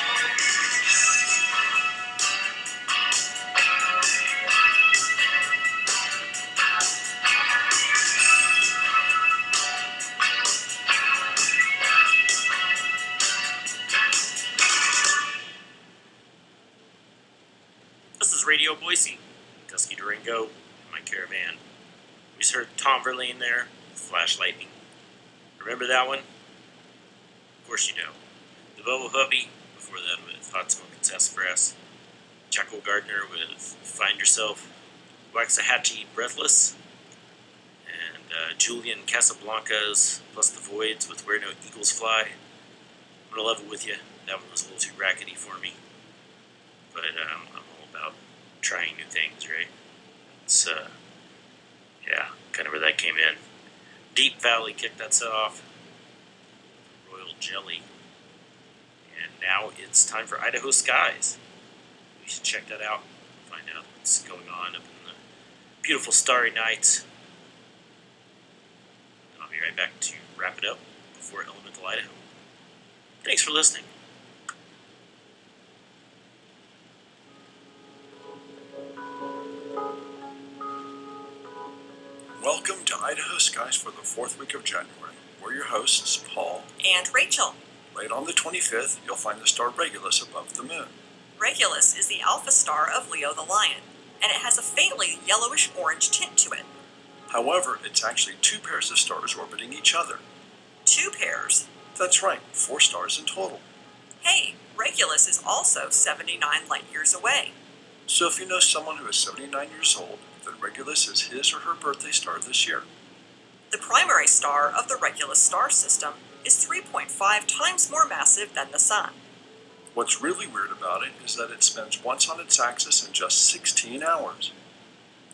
This is Radio Boise, Dusky Durango, and my caravan. We just heard Tom Verlaine there, Flash Lightning. Remember that one? Of course you know. The Bobo Puppy, before that with Hot Smoke and Sassafras. Jackal Gardner with Find Yourself. Waxahachie Breathless. And Julian Casablancas plus the Voids with Where No Eagles Fly. I'm gonna level with you. That one was a little too rackety for me. But I'm all about trying new things, right? It's, yeah, kind of where that came in. Deep Valley kicked that set off. Royal Jelly. And now it's time for Idaho Skies. We should check that out. Find out what's going on up in the beautiful starry nights. And I'll be right back to wrap it up before Elemental Idaho. Thanks for listening. Welcome to Idaho Skies for the 4th week of January. We're your hosts, Paul And Rachel. Late on the 25th, you'll find the star Regulus above the moon. Regulus is the alpha star of Leo the Lion. and it has a faintly yellowish-orange tint to it. However, it's actually 2 pairs of stars orbiting each other. 2 pairs? That's right, 4 stars in total. Hey, Regulus is also 79 light-years away. So if you know someone who is 79 years old, then Regulus is his or her birthday star this year. The primary star of the Regulus star system is 3.5 times more massive than the Sun. What's really weird about it is that it spins once on its axis in just 16 hours.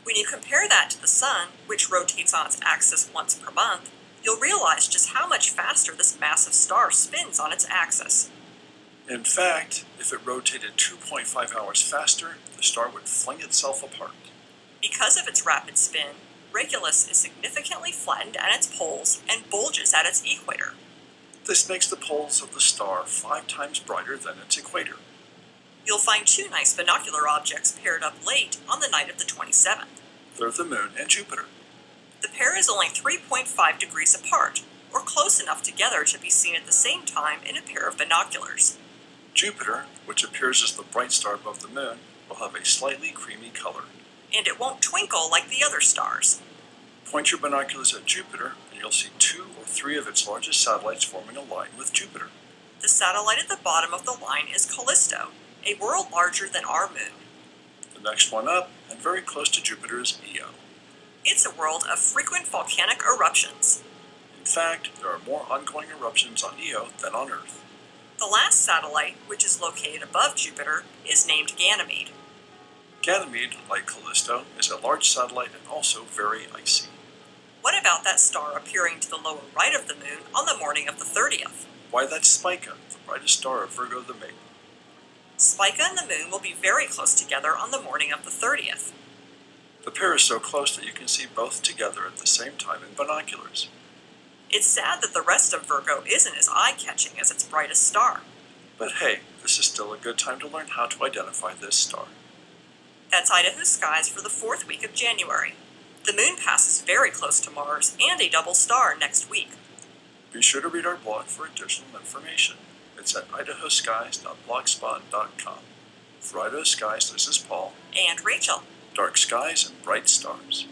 When you compare that to the Sun, which rotates on its axis once per month, you'll realize just how much faster this massive star spins on its axis. In fact, if it rotated 2.5 hours faster, the star would fling itself apart. Because of its rapid spin, Regulus is significantly flattened at its poles and bulges at its equator. This makes the poles of the star 5 times brighter than its equator. You'll find 2 nice binocular objects paired up late on the night of the 27th. They're the Moon and Jupiter. The pair is only 3.5 degrees apart, or close enough together to be seen at the same time in a pair of binoculars. Jupiter, which appears as the bright star above the Moon, will have a slightly creamy color. And it won't twinkle like the other stars. Point your binoculars at Jupiter, and you'll see 2 or 3 of its largest satellites forming a line with Jupiter. The satellite at the bottom of the line is Callisto, a world larger than our Moon. The next one up, and very close to Jupiter, is Io. It's a world of frequent volcanic eruptions. In fact, there are more ongoing eruptions on Io than on Earth. The last satellite, which is located above Jupiter, is named Ganymede. Ganymede, like Callisto, is a large satellite and also very icy. What about that star appearing to the lower right of the Moon on the morning of the 30th? Why, that's Spica, the brightest star of Virgo the Maiden. Spica and the Moon will be very close together on the morning of the 30th. The pair is so close that you can see both together at the same time in binoculars. It's sad that the rest of Virgo isn't as eye-catching as its brightest star. But hey, this is still a good time to learn how to identify this star. That's Idaho skies for the 4th week of January. The Moon passes very close to Mars and a double star next week. Be sure to read our blog for additional information. It's at idahoskies.blogspot.com. For Idaho Skies, this is Paul. And Rachel. Dark skies and bright stars.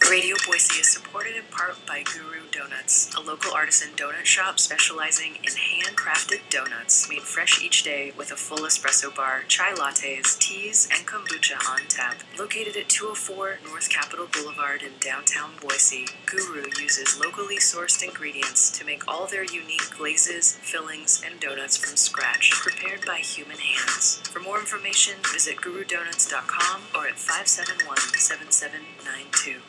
Radio Boise is supported in part by Guru Donuts, a local artisan donut shop specializing in handcrafted donuts made fresh each day with a full espresso bar, chai lattes, teas, and kombucha on tap. Located at 204 North Capitol Boulevard in downtown Boise, Guru uses locally sourced ingredients to make all their unique glazes, fillings, and donuts from scratch, prepared by human hands. For more information, visit gurudonuts.com or at 571-7792.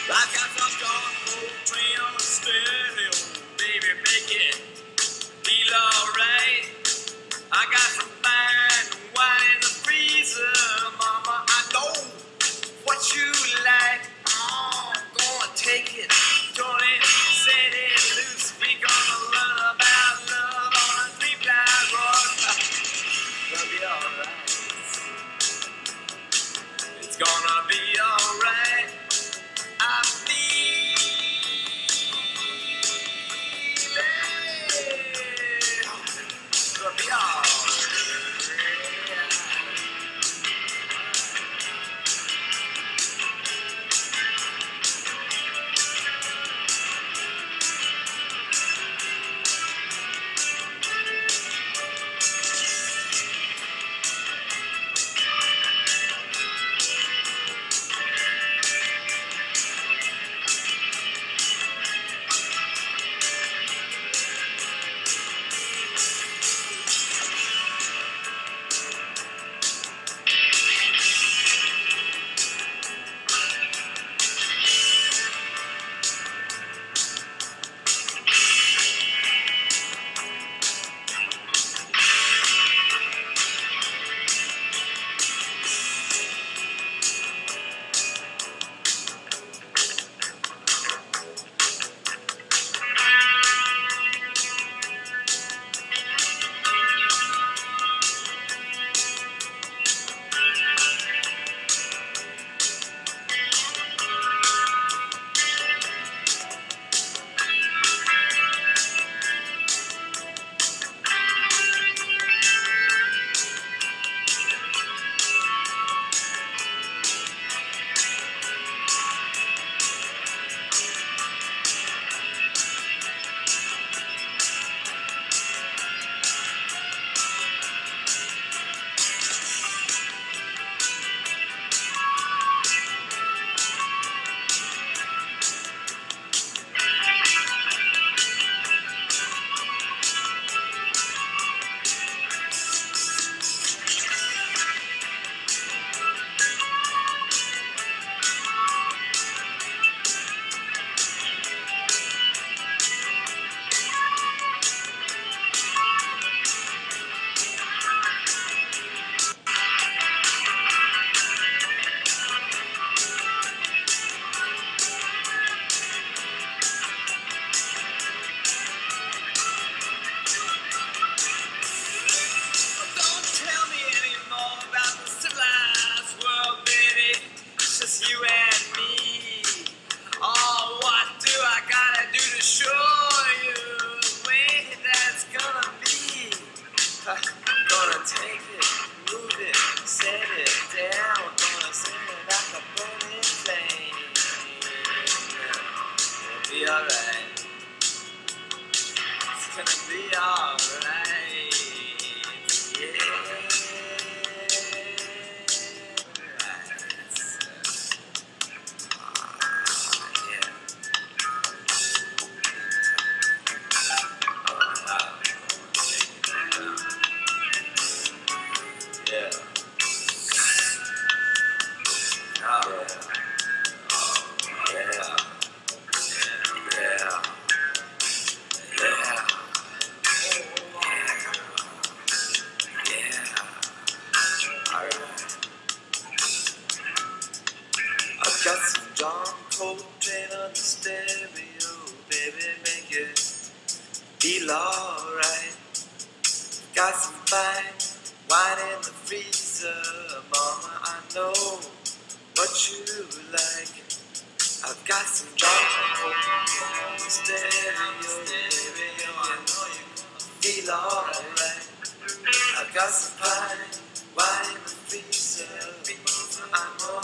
I got some John Coltrane on the stereo, baby, make it feel alright. I got some fine wine in the freezer, mama, I know what you like. Oh, go and take it, turn it, set it loose. We gonna learn about love on a sleep-like road. Gonna be alright. It's gonna be alright. I feel it. Gonna be alright. Don't tell me anymore about the civilized world, baby. It's just you and me. Oh, what do I gotta do to show you the way that's gonna be? Gonna take it, move it, set it down. Gonna send it like a burning flame. It'll be alright. It's gonna be alright. Yeah. Yeah. I've got some John Coltrane on the stereo, baby, make it feel alright. Got some fine wine in the freezer, mama, I know what you like. I've got some John Coltrane on the stereo, baby, I know you feel alright. I've got some fine wine in the freezer, mama, I know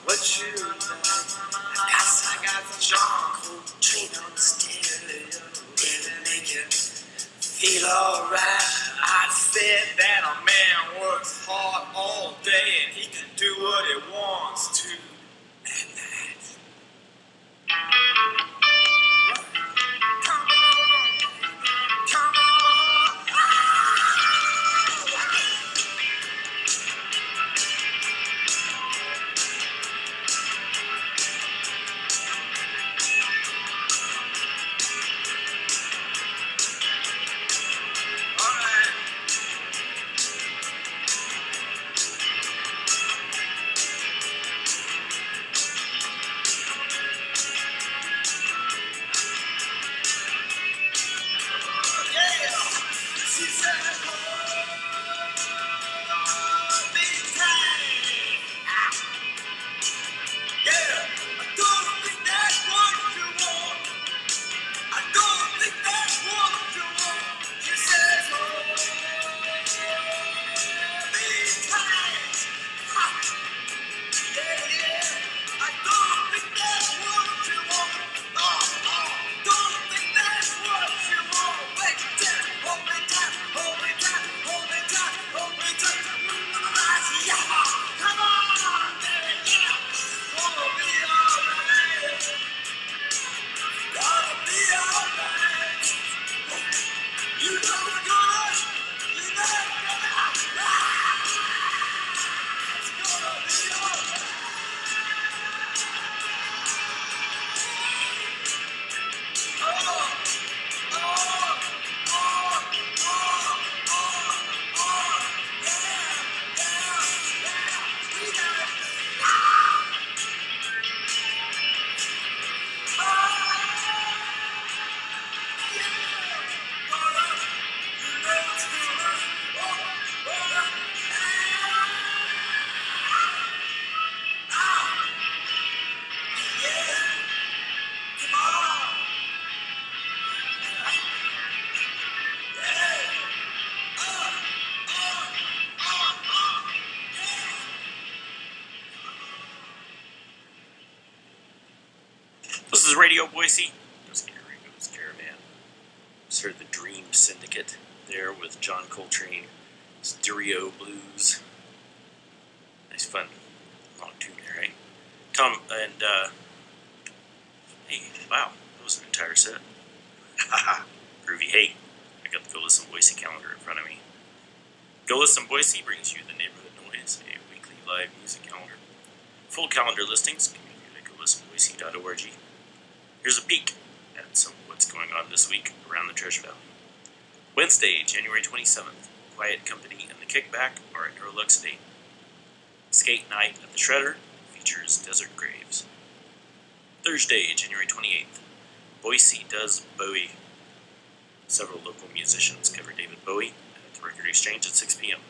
what you like. I got some John Coltrane on the stereo, baby, make it feel alright. I said that a man works hard all day and he can do what he wants to at night. Come on. is Radio Boise. Dusky Ringo's Caravan. Just heard the Dream Syndicate there with John Coltrane. Stereo Blues. Nice fun long tune there, right? Tom and hey, wow, that was an entire set. Haha, groovy. Hey, I got the Go Listen Boise calendar in front of me. Go Listen Boise brings you the Neighborhood Noise, a weekly live music calendar. Full calendar listings can be viewed at golistenboise.org. Here's a peek at some of what's going on this week around the Treasure Valley. Wednesday, January 27th, Quiet Company and the Kickback are at Neurolux Day. Skate Night at the Shredder features Desert Graves. Thursday, January 28th, Boise Does Bowie. Several local musicians cover David Bowie at the Record Exchange at 6 p.m.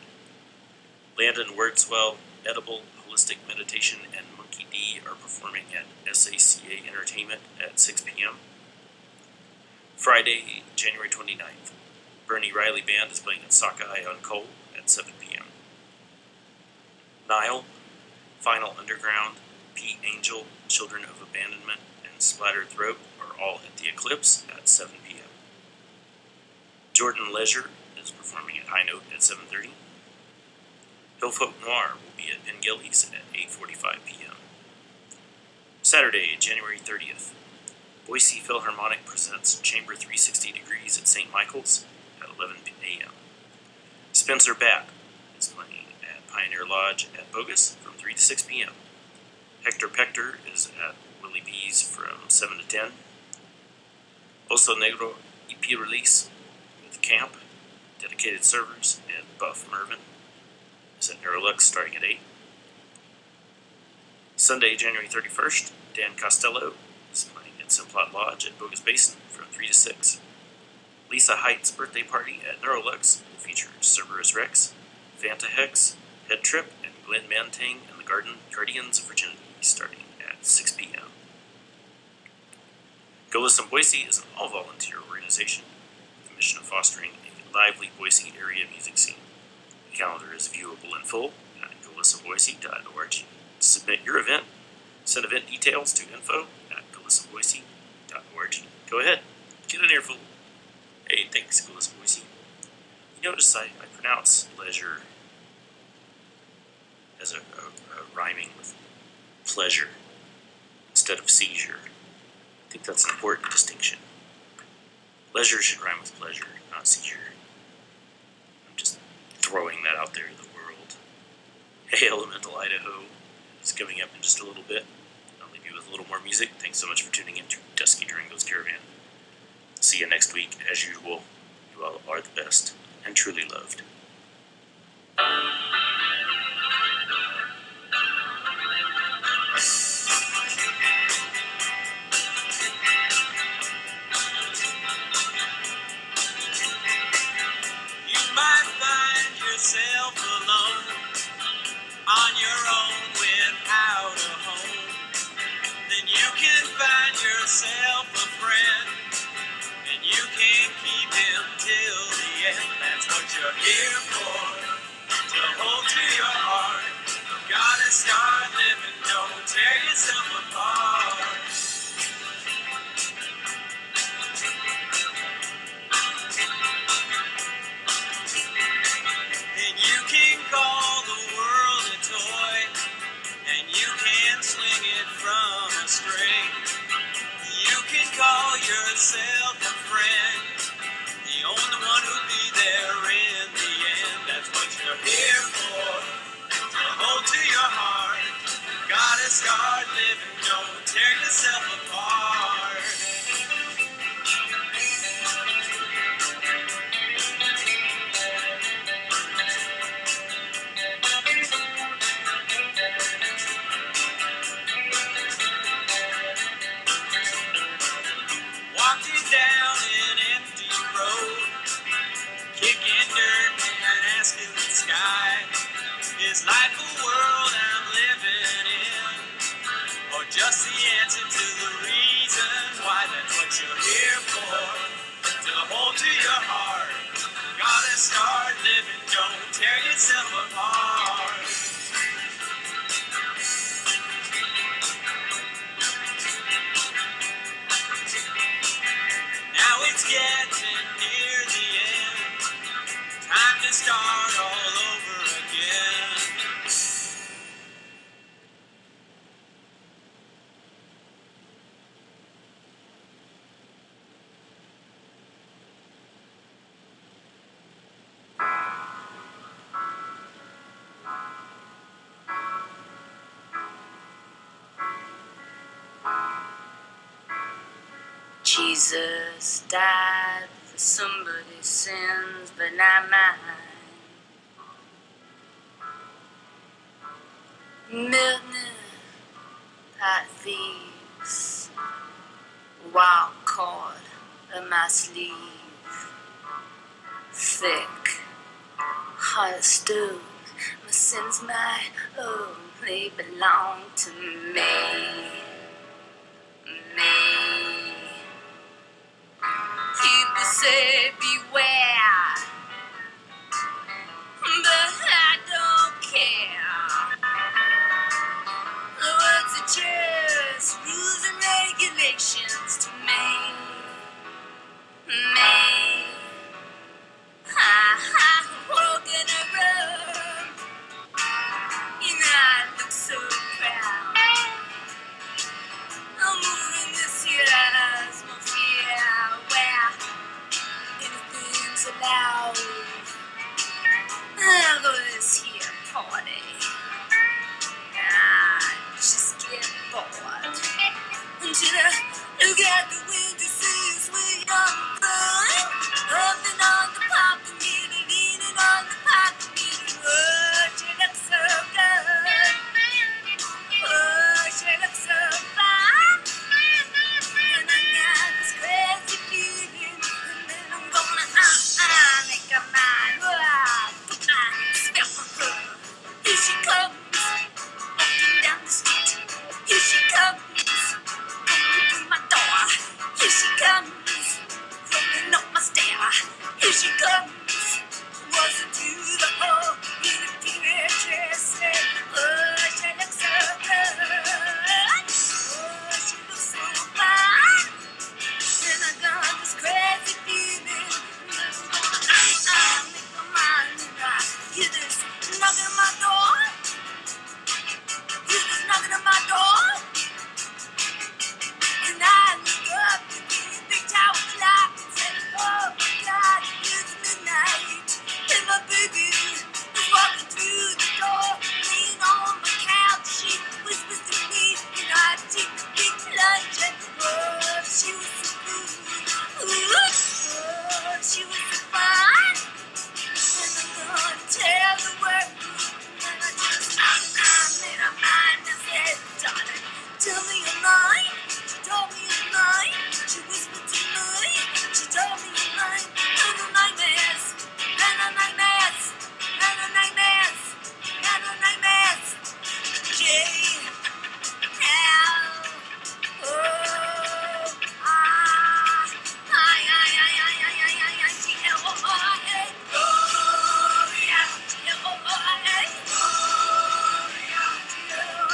Landon Wordswell, Edible, Holistic Meditation, and Monkey D are performing at SACA Entertainment at 6 p.m. Friday, January 29th, Bernie Riley Band is playing at Sockeye on Cole at 7 p.m. Nile, Final Underground, Pete Angel, Children of Abandonment, and Splattered Throat are all at the Eclipse at 7 p.m. Jordan Leisure is performing at High Note at 7:30. Hillfolk Noir will be at Pengillies at 8:45 p.m. Saturday, January 30th, Boise Philharmonic presents Chamber 360 Degrees at St. Michael's at 11 a.m. Spencer Batt is playing at Pioneer Lodge at Bogus from 3 to 6 p.m. Hector Pector is at Willie B's from 7 to 10. Oso Negro EP release with Camp, Dedicated Servers, and Buff Mervin is at Neurolux starting at 8. Sunday, January 31st, Dan Costello is playing at Simplot Lodge at Bogus Basin from 3 to 6. Lisa Height's birthday party at Neurolux will feature Cerberus Rex, Fanta Hex, Head Trip, and Glenn Mantang and the Guardians of Virginity starting at 6 p.m. Go Listen Boise is an all-volunteer organization with the mission of fostering a lively Boise area music scene. The calendar is viewable in full at golistenboise.org. To submit your event, send event details to info@golistenboise.org. Go ahead, get an earful. Hey, thanks, Go Listen Boise. You notice I pronounce leisure as a rhyming with pleasure instead of seizure. I think that's an important distinction. Leisure should rhyme with pleasure, not seizure. I'm just throwing that out there to the world. Hey, Elemental Idaho is coming up in just a little bit. I'll leave you with a little more music. Thanks so much for tuning in to Dusky Durango's Caravan. See you next week. As usual, you all are the best and truly loved. Yourself alone, on your own without a home, then you can find yourself a friend, and you can keep him till the end. That's what you're here for, to hold to your heart. Gotta start living, don't tear yourself apart. Call the world a toy, and you can swing it from a string. You can call yourself a friend, the only one who'll be there in the end. That's what you're here for, to hold to your heart. Gotta start living, don't tear yourself apart. Down an empty road, kicking dirt and asking the sky, is life a world I'm living in, or just the answer to the reason why? That's what you're here for, to hold to your heart. Gotta start living, don't tear yourself apart. Jesus died for somebody's sins, but not mine. Midnight pot thieves, wild cord in my sleeve, thick, heart of stone. My sins, my own, they belong to me. People say beware, but I don't care. The words are just rules and regulations to me. I'm walking around, you know I look so proud. I'm moving this year as my fear, where anything's allowed. I'll go to this here party. I just get bored. Until I look out the window, see it's way I'm going. Hopping on the parking meter, leaning on the parking meter. Oh, she looks so good. Oh, she looks so fine. And I got this crazy feeling. And then I'm gonna make her mine. Oh, put my spell on her. Here she comes, walking down the street. Here she comes, coming through my door. Here she comes, rolling up my stair. Here she comes, wasn't to the hole in a female dress. Oh, she looks so good. Oh, she looks so fine. And I got this crazy feeling. I'm make my mind and I hear this knocking at my door. Hear this knocking at my door. And I look up to the big tower clock and say, oh my God, it's midnight. And my baby is walking through the door. Laying on my couch, she whispers to me, and I take a big plunge. And oh, she was so good. Ooh, oh, she was so fine. And I'm gonna tell the world. And I just made up mind and said, darling, tell me you're mine. She told me you're mine. She whispered to me. She told me you're mine. And the nightmares, and the nightmares, and the nightmares, and the nightmares. J L O I G L O I A. Gloria, G L O I A. Gloria, G L O I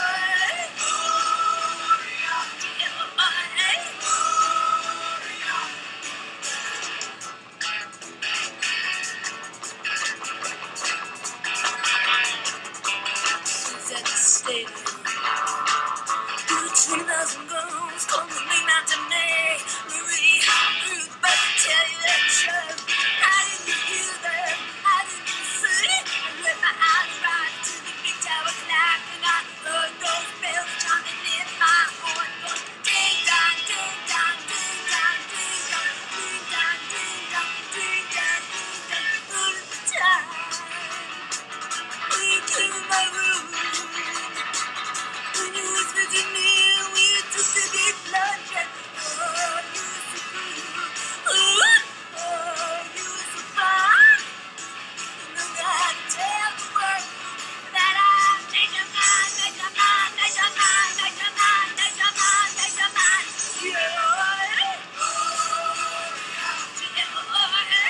A. Gloria, G L O I A. Gloria. She's at the stadium. 20,000 girls come running out to me. Marie, Ruth, but to tell you the truth, I didn't hear them, I didn't see. I let my eyes rise to the big tower clock, and I heard those bells chiming in my horn, going ding dong, ding dong, ding dong, ding dong, ding dong, ding dong, ding dong, ding dong, all of the time. When you came in my room, when you whispered to me, we took the big plunge. Oh, you were so cool. Oh, you were so fine. And I gotta tell the world that I make your mind, make your mind, make your mind, make your mind, make your mind, make your mind. Yeah. G-L-O-I-A.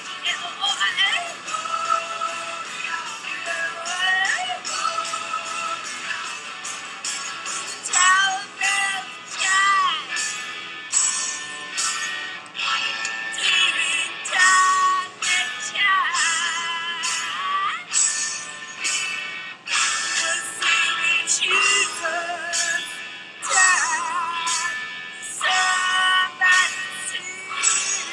G-L-O-I-A. Tower of Sky. Tearing down the child. The singing Jesus died. Somebody sing.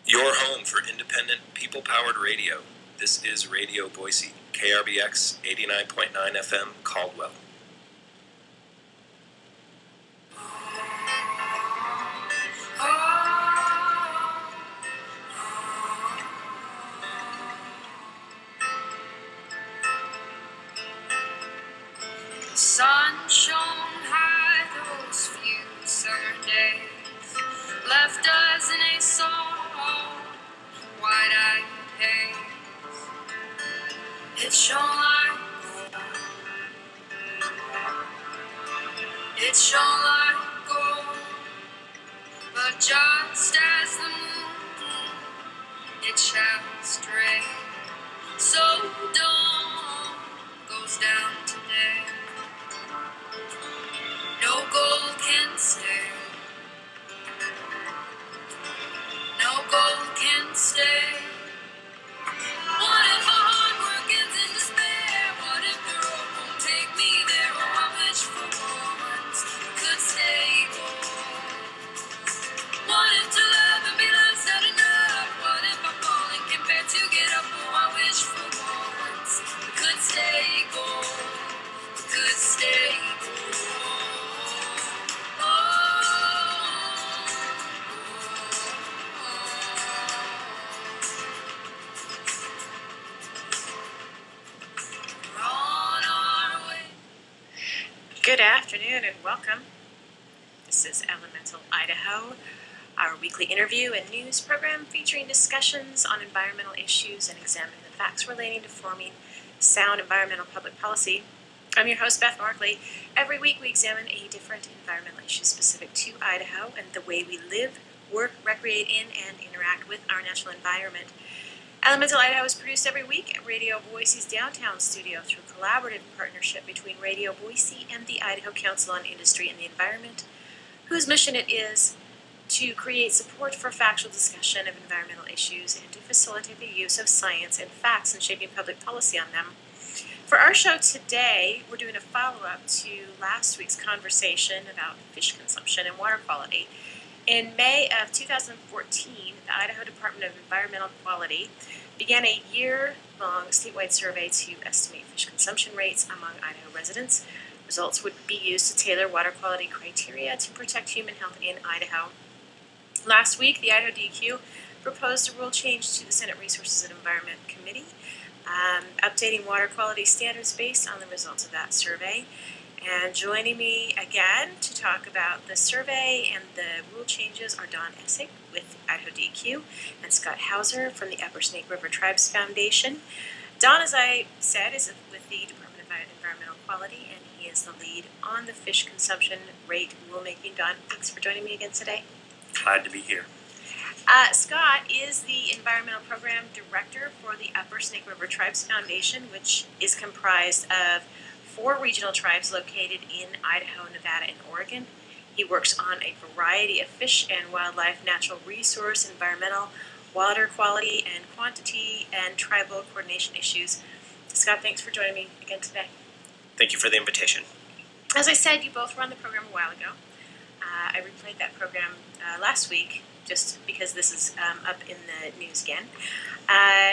Your home for independent, people-powered radio. This is Radio Boise, KRBX 89.9 FM, Caldwell. The sun shone high those few summer days, left us in a soft, wide-eyed haze. It shone like gold. It shone like gold. But just as the moon, it shall stray. So dawn goes down today. No gold can stay. No gold can stay. What if our hard work ends in despair? What if the road won't take me there? Oh, I wish for once could stay gold. What if to love and be loved's not enough? What if I'm falling compared to get up? Oh, I wish for once we could stay gold. We could stay gold. Good afternoon and welcome. This is Elemental Idaho, our weekly interview and news program featuring discussions on environmental issues and examining the facts relating to forming sound environmental public policy. I'm your host, Beth Markley. Every week we examine a different environmental issue specific to Idaho and the way we live, work, recreate in, and interact with our natural environment. Elemental Idaho is produced every week at Radio Boise's downtown studio through a collaborative partnership between Radio Boise and the Idaho Council on Industry and the Environment, whose mission it is to create support for factual discussion of environmental issues and to facilitate the use of science and facts in shaping public policy on them. For our show today, we're doing a follow-up to last week's conversation about fish consumption and water quality. In May of 2014, the Idaho Department of Environmental Quality began a year-long statewide survey to estimate fish consumption rates among Idaho residents. Results would be used to tailor water quality criteria to protect human health in Idaho. Last week, the Idaho DEQ proposed a rule change to the Senate Resources and Environment Committee updating water quality standards based on the results of that survey. And joining me again to talk about the survey and the rule changes are Don Essig with Idaho DEQ and Scott Hauser from the Upper Snake River Tribes Foundation. Don, as I said, is with the Department of Environmental Quality, and he is the lead on the fish consumption rate rulemaking. Don, thanks for joining me again today. Glad to be here. Scott is the Environmental Program Director for the Upper Snake River Tribes Foundation, which is comprised of 4 regional tribes located in Idaho, Nevada, and Oregon. He works on a variety of fish and wildlife, natural resource, environmental, water quality and quantity, and tribal coordination issues. Scott, thanks for joining me again today. Thank you for the invitation. As I said, you both were on the program a while ago. I replayed that program last week, just because this is up in the news again,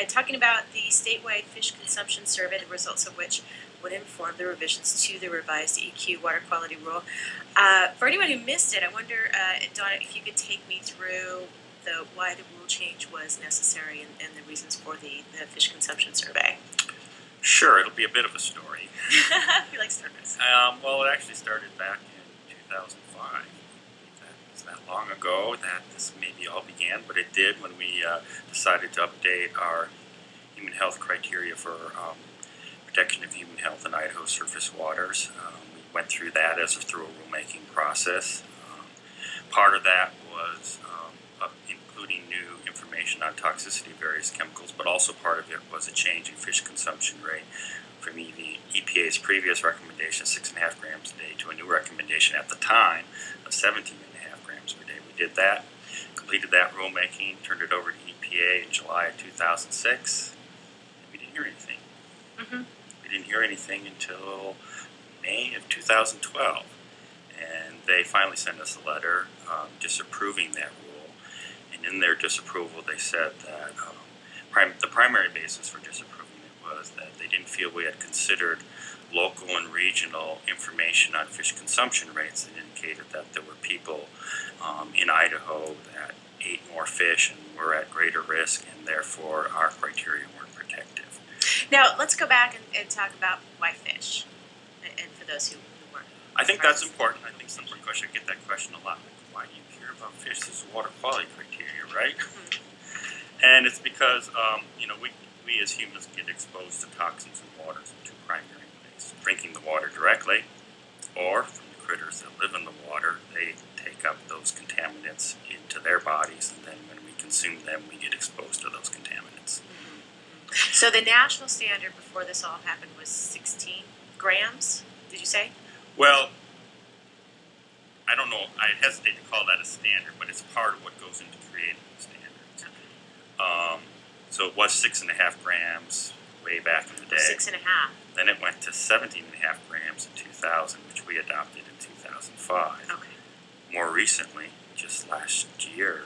talking about the statewide fish consumption survey, the results of which would inform the revisions to the revised EQ water quality rule. For anyone who missed it, I wonder, Donna, if you could take me through why the rule change was necessary and the reasons for the fish consumption survey. Sure, it'll be a bit of a story. We like stories. Well, it actually started back in 2005. It's that long ago that this maybe all began, but it did when we decided to update our human health criteria for protection of human health in Idaho surface waters. We went through that through a rulemaking process. Part of that was including new information on toxicity of various chemicals, but also part of it was a change in fish consumption rate from the EPA's previous recommendation of 6.5 grams a day to a new recommendation at the time of 17.5 grams per day. We did that, completed that rulemaking, turned it over to EPA in July of 2006, and we didn't hear anything. Mm-hmm. We didn't hear anything until May of 2012, and they finally sent us a letter disapproving that rule. And in their disapproval, they said that the primary basis for disapproving it was that they didn't feel we had considered local and regional information on fish consumption rates, and indicated that there were people in Idaho that ate more fish and were at greater risk, and therefore our criteria weren't protective. Now, let's go back and talk about why fish, and for those who weren't. I think that's important. I think some question, I get that question a lot. Like, why do you care about fish? This is water quality criteria, right? Mm-hmm. And it's because, we as humans get exposed to toxins in waters in 2 primary ways. Drinking the water directly, or from the critters that live in the water, they take up those contaminants into their bodies, and then when we consume them, we get exposed to those contaminants. Mm-hmm. So the national standard before this all happened was 16 grams, did you say? Well, I don't know, I hesitate to call that a standard, but it's part of what goes into creating the standards. Okay. So it was 6.5 grams way back in the day. 6.5. Then it went to 17.5 grams in 2000, which we adopted in 2005. Okay. More recently, just last year,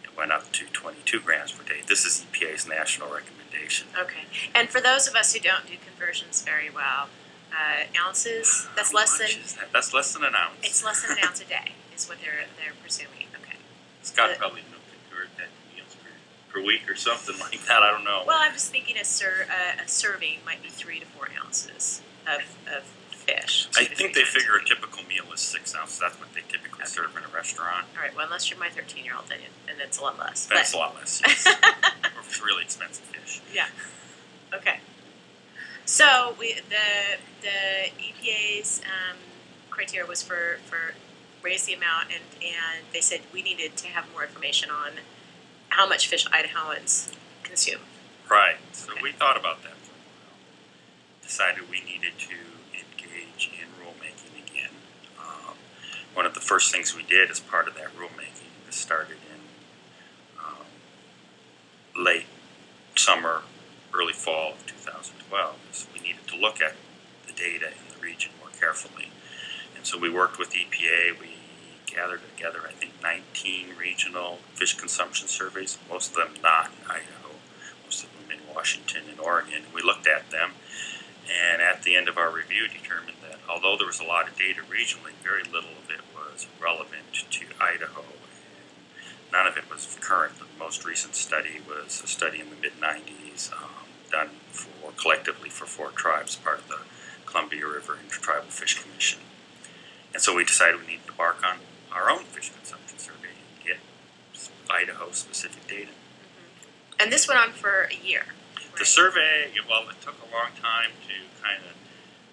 it went up to 22 grams per day. This is EPA's national recommendation. Okay. And for those of us who don't do conversions very well, ounces, that's less than... That's less than an ounce. It's less than an ounce a day, is what they're presuming. Okay. Scott probably converted that to meals per week or something like that. I don't know. Well, I'm just thinking a serving might be 3 to 4 ounces of fish. I think they figure a typical meal is 6 ounces. That's what they typically serve in a restaurant. All right. Well, unless you're my 13-year-old, then it's a lot less. That's a lot less. Yes. Or if it's really expensive fish. Yeah. Okay. So the EPA's criteria was for raise the amount, and they said we needed to have more information on how much fish Idahoans consume. Right. So we thought about that for a while. Decided we needed to engage in rulemaking again. One of the first things we did as part of that rulemaking, this started in late summer, early fall of 2012, is we needed to look at the data in the region more carefully. And so we worked with EPA. We gathered together, I think, 19 regional fish consumption surveys, most of them not in Idaho, most of them in Washington and Oregon. We looked at them, and at the end of our review determined that although there was a lot of data regionally, very little of it was relevant to Idaho, and none of it was current. The most recent study was a study in the mid-90s done collectively for 4 tribes, part of the Columbia River Intertribal Fish Commission. And so we decided we needed to embark on our own fish consumption survey and get Idaho-specific data. And this went on for a year. The survey, well, it took a long time to kind of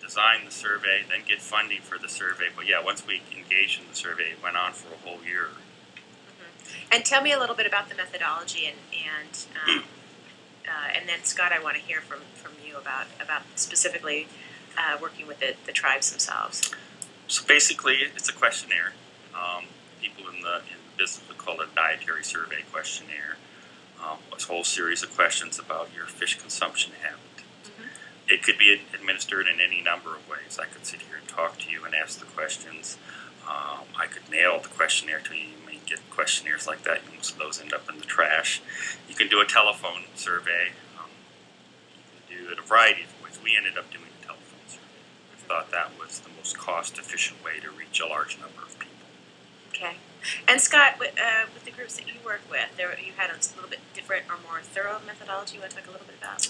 design the survey, then get funding for the survey. But yeah, once we engaged in the survey, it went on for a whole year. And tell me a little bit about the methodology, and then Scott, I want to hear from you about specifically working with the tribes themselves. So basically, it's a questionnaire. People in the business would call it a dietary survey questionnaire. A whole series of questions about your fish consumption habit. It could be administered in any number of ways. I could sit here and talk to you and ask the questions. I could mail the questionnaire to you. You may get questionnaires like that. Most of those end up in the trash. You can do a telephone survey. You can do it a variety of ways. We ended up doing a telephone survey. We thought that was the most cost-efficient way to reach a large number of people. Okay. And Scott, with the groups that you work with, you had a little bit different or more thorough methodology you want to talk a little bit about?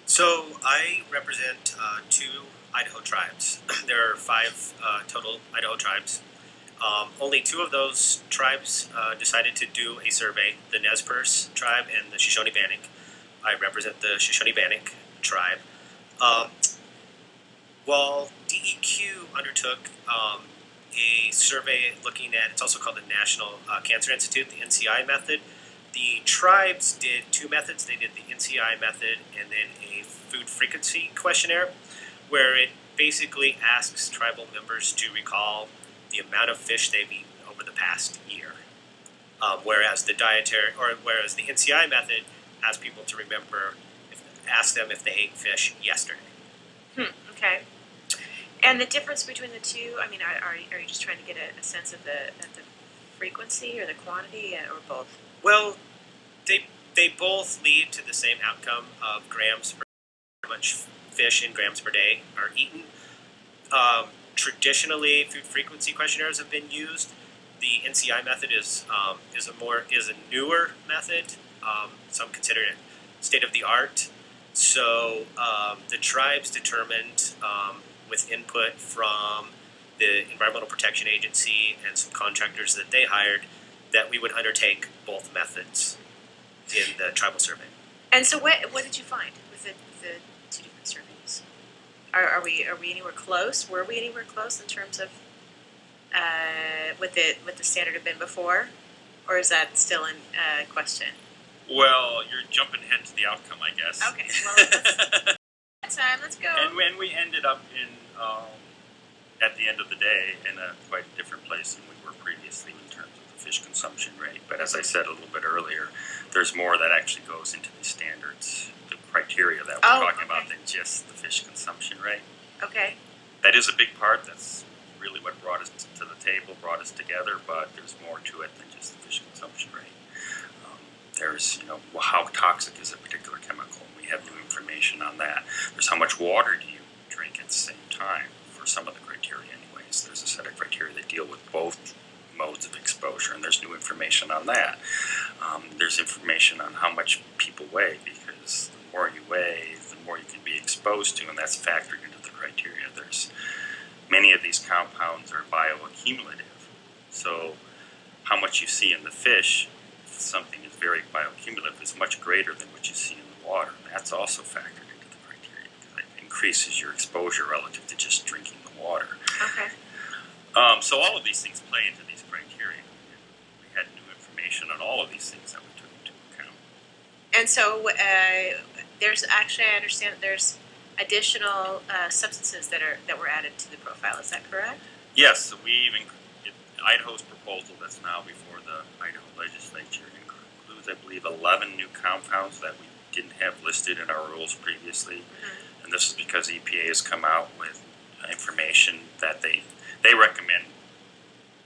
So I represent 2 Idaho tribes. There are 5 total Idaho tribes. Only 2 of those tribes decided to do a survey, the Nez Perce tribe and the Shoshone-Bannock. I represent the Shoshone-Bannock tribe. While DEQ undertook a survey looking at, it's also called the National Cancer Institute, the NCI method. The tribes did 2 methods. They did the NCI method and then a food frequency questionnaire, where it basically asks tribal members to recall the amount of fish they've eaten over the past year. Whereas the NCI method asks people to ask them if they ate fish yesterday. Okay. And the difference between the 2, I mean, are you just trying to get a sense of the frequency or the quantity or both? Well, they both lead to the same outcome of grams per much fish in grams per day are eaten. Traditionally, food frequency questionnaires have been used. The NCI method is a newer method. Some consider it state of the art. So the tribes determined, with input from the Environmental Protection Agency and some contractors that they hired, that we would undertake both methods in the tribal survey. And so what did you find with the 2 different surveys? Are we anywhere close? Were we anywhere close in terms of what the standard had been before? Or is that still in question? Well, you're jumping ahead to the outcome, I guess. Okay, well, let's go. And when we ended up in, at the end of the day, in a quite different place than we were previously in terms of the fish consumption rate. But as I said a little bit earlier, there's more that actually goes into these standards, the criteria that we're talking about, than just the fish consumption rate. Okay. That is a big part. That's really what brought us to the table, brought us together, but there's more to it than just the fish consumption rate. There's, how toxic is a particular chemical? We have new information on that. There's how much water do you drink at the same time for some of the criteria anyways. There's a set of criteria that deal with both modes of exposure, and there's new information on that. There's information on how much people weigh, because the more you weigh, the more you can be exposed to, and that's factored into the criteria. There's many of these compounds are bioaccumulative. So how much you see in the fish, if something is very bioaccumulative, is much greater than what you see in the water. And that's also factored into the criteria, because it increases your exposure relative to just drinking the water. Okay. So all of these things play into these criteria. We had new information on all of these things that we took into account. And so there's actually, I understand that there's additional substances that were added to the profile. Is that correct? Yes. So Idaho's proposal that's now before the Idaho legislature includes, I believe, 11 new compounds that we didn't have listed in our rules previously. Mm-hmm. And this is because EPA has come out with information that they recommend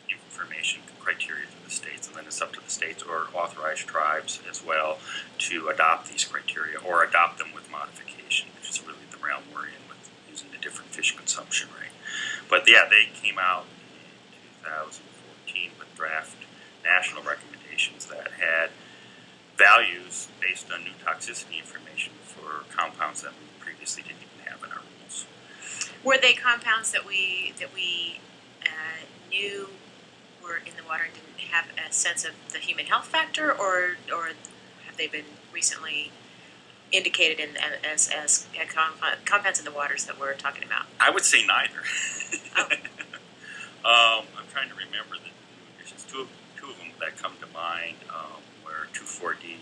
information criteria to the states, and then it's up to the states or authorized tribes as well to adopt these criteria or adopt them with modification, which is really the realm we're in with using the different fish consumption rate. But yeah, they came out in 2014 with draft national recommendations that had values based on new toxicity information for or compounds that we previously didn't even have in our rules. Were they compounds that we knew were in the water and didn't have a sense of the human health factor, or have they been recently indicated as compounds in the waters that we're talking about? I would say neither. I'm trying to remember there's two of them that come to mind were 2,4-D,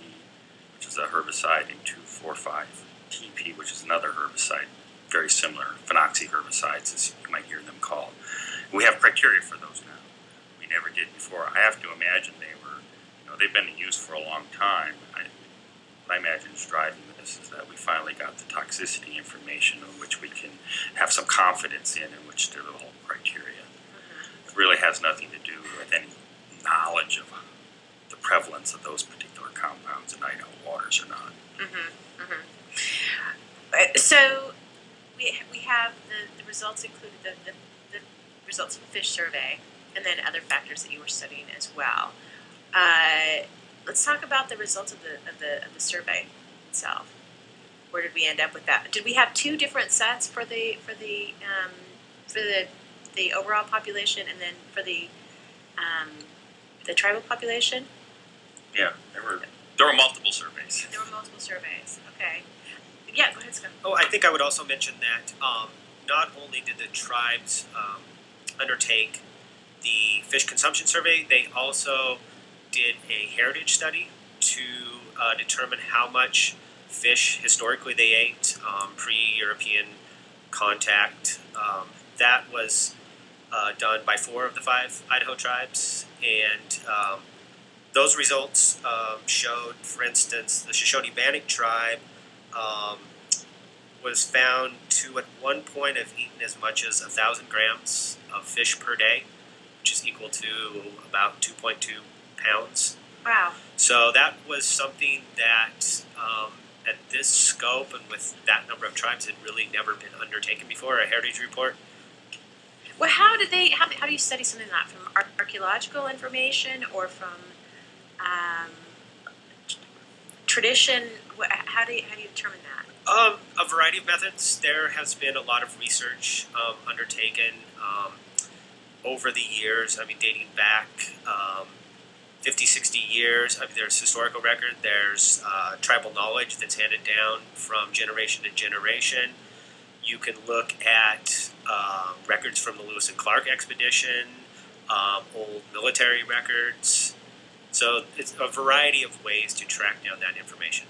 which is a herbicide, and 2,4,5-TP, which is another herbicide, very similar, phenoxy herbicides, as you might hear them called. We have criteria for those now. We never did before. I have to imagine they've been in use for a long time. What I imagine is driving this is that we finally got the toxicity information on which we can have some confidence in which to the whole criteria. It really has nothing to do with any knowledge of the prevalence of those particular compounds in Idaho waters or not. So we have the results included the results of the fish survey, and then other factors that you were studying as well. Let's talk about the results of the survey itself. Where did we end up with that? Did we have two different sets for the overall population, and then for the tribal population? Yeah, there were multiple surveys. There were multiple surveys. Okay. Yeah, go ahead, Scott. Oh, I think I would also mention that not only did the tribes undertake the fish consumption survey, they also did a heritage study to determine how much fish historically they ate pre-European contact. That was done by 4 of the 5 Idaho tribes, and those results showed, for instance, the Shoshone-Bannock tribe was found to at one point have eaten as much as 1,000 grams of fish per day, which is equal to about 2.2 pounds. Wow. So that was something that at this scope and with that number of tribes had really never been undertaken before, a heritage report. Well, how do you study something like that? From archaeological information or from tradition? How do you determine that? A variety of methods. There has been a lot of research undertaken over the years. I mean, dating back 50, 60 years. I mean, there's historical record. There's tribal knowledge that's handed down from generation to generation. You can look at records from the Lewis and Clark expedition, old military records. So it's a variety of ways to track down that information.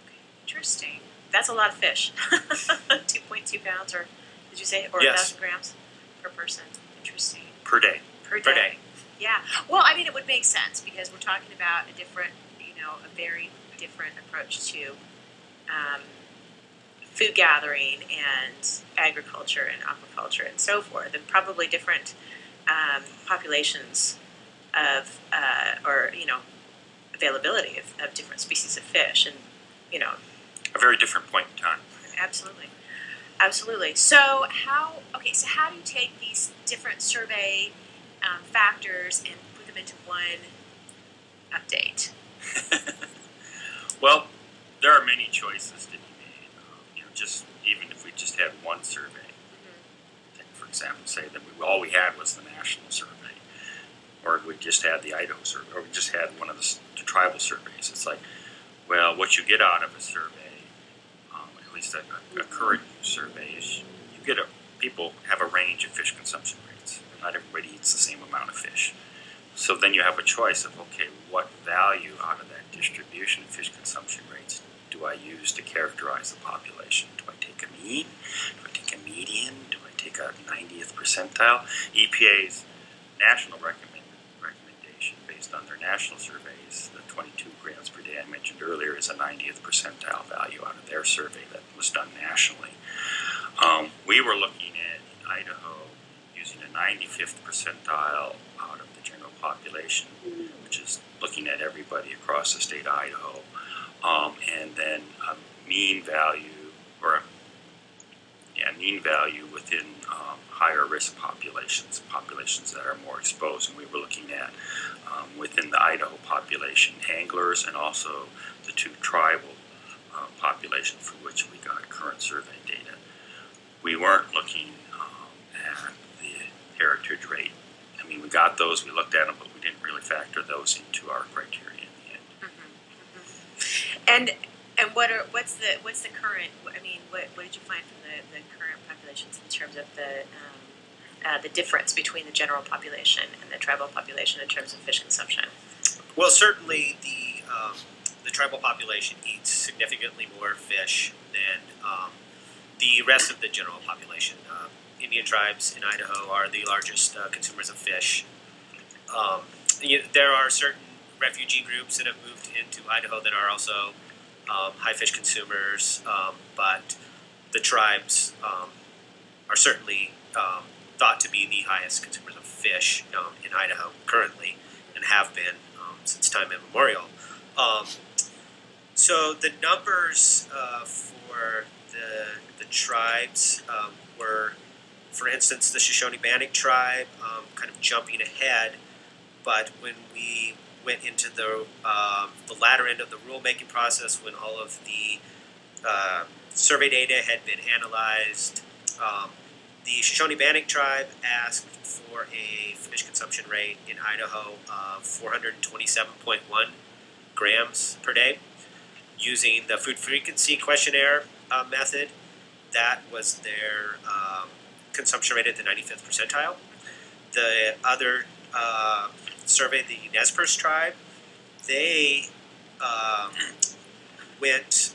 Okay, interesting. That's a lot of fish. 2.2 pounds, or did you say, or Yes. 1,000 grams per person? Interesting. Per day. Per day. Yeah. Well, I mean, it would make sense because we're talking about a different, a very different approach to food gathering and agriculture and aquaculture and so forth, and probably different populations of, availability of different species of fish, and, A very different point in time. Absolutely. Absolutely. So how do you take these different survey factors and put them into one update? Well, there are many choices to be made. Just even if we just had one survey, take, for example, say that all we had was the national survey, or we just had the Idaho survey, or we just had one of the tribal surveys. It's like, well, what you get out of a survey, at least a current survey, is people have a range of fish consumption rates. Not everybody eats the same amount of fish. So then you have a choice of, okay, what value out of that distribution of fish consumption rates do I use to characterize the population? Do I take a mean? Do I take a median? Do I take a 90th percentile? EPA's national recommendation based on their national surveys, the 22 grams per day I mentioned earlier, is a 90th percentile value out of their survey that was done nationally. We were looking at Idaho using a 95th percentile out of the general population, which is looking at everybody across the state of Idaho, and then a mean value, within higher risk populations that are more exposed. And we were looking at within the Idaho population, anglers, and also the 2 tribal population for which we got current survey data. We weren't looking at the heritage rate. I mean, we got those, we looked at them, but we didn't really factor those into our criteria in the end. And what's the current? I mean, what did you find from the current populations in terms of the difference between the general population and the tribal population in terms of fish consumption? Well, certainly the tribal population eats significantly more fish than the rest of the general population. Indian tribes in Idaho are the largest consumers of fish. There are certain refugee groups that have moved into Idaho that are also high fish consumers, but the tribes are certainly thought to be the highest consumers of fish in Idaho currently, and have been since time immemorial. So the numbers for the tribes were, for instance, the Shoshone-Bannock tribe kind of jumping ahead, but when we went into the latter end of the rulemaking process, when all of the survey data had been analyzed, the Shoshone-Bannock tribe asked for a fish consumption rate in Idaho of 427.1 grams per day. Using the food frequency questionnaire method, that was their consumption rate at the 95th percentile. The other survey, the Nez Perce tribe, they went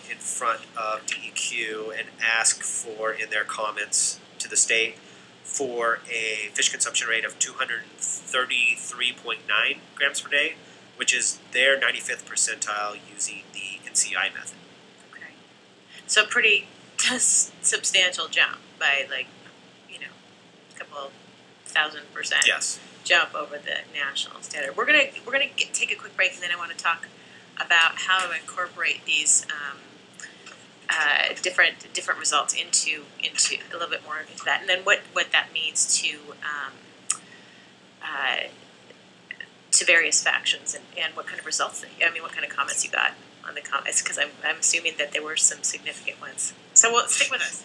in front of DEQ and asked for, in their comments to the state, for a fish consumption rate of 233.9 grams per day, which is their 95th percentile using the NCI method. Okay. So pretty substantial jump by a couple 1,000% yes. jump over the national standard. We're gonna take a quick break, and then I want to talk about how to incorporate these different results into a little bit more into that, and then what that means to various factions and what kind of results what kind of comments you got on the comments, because I'm assuming that there were some significant ones. So we'll stick with us.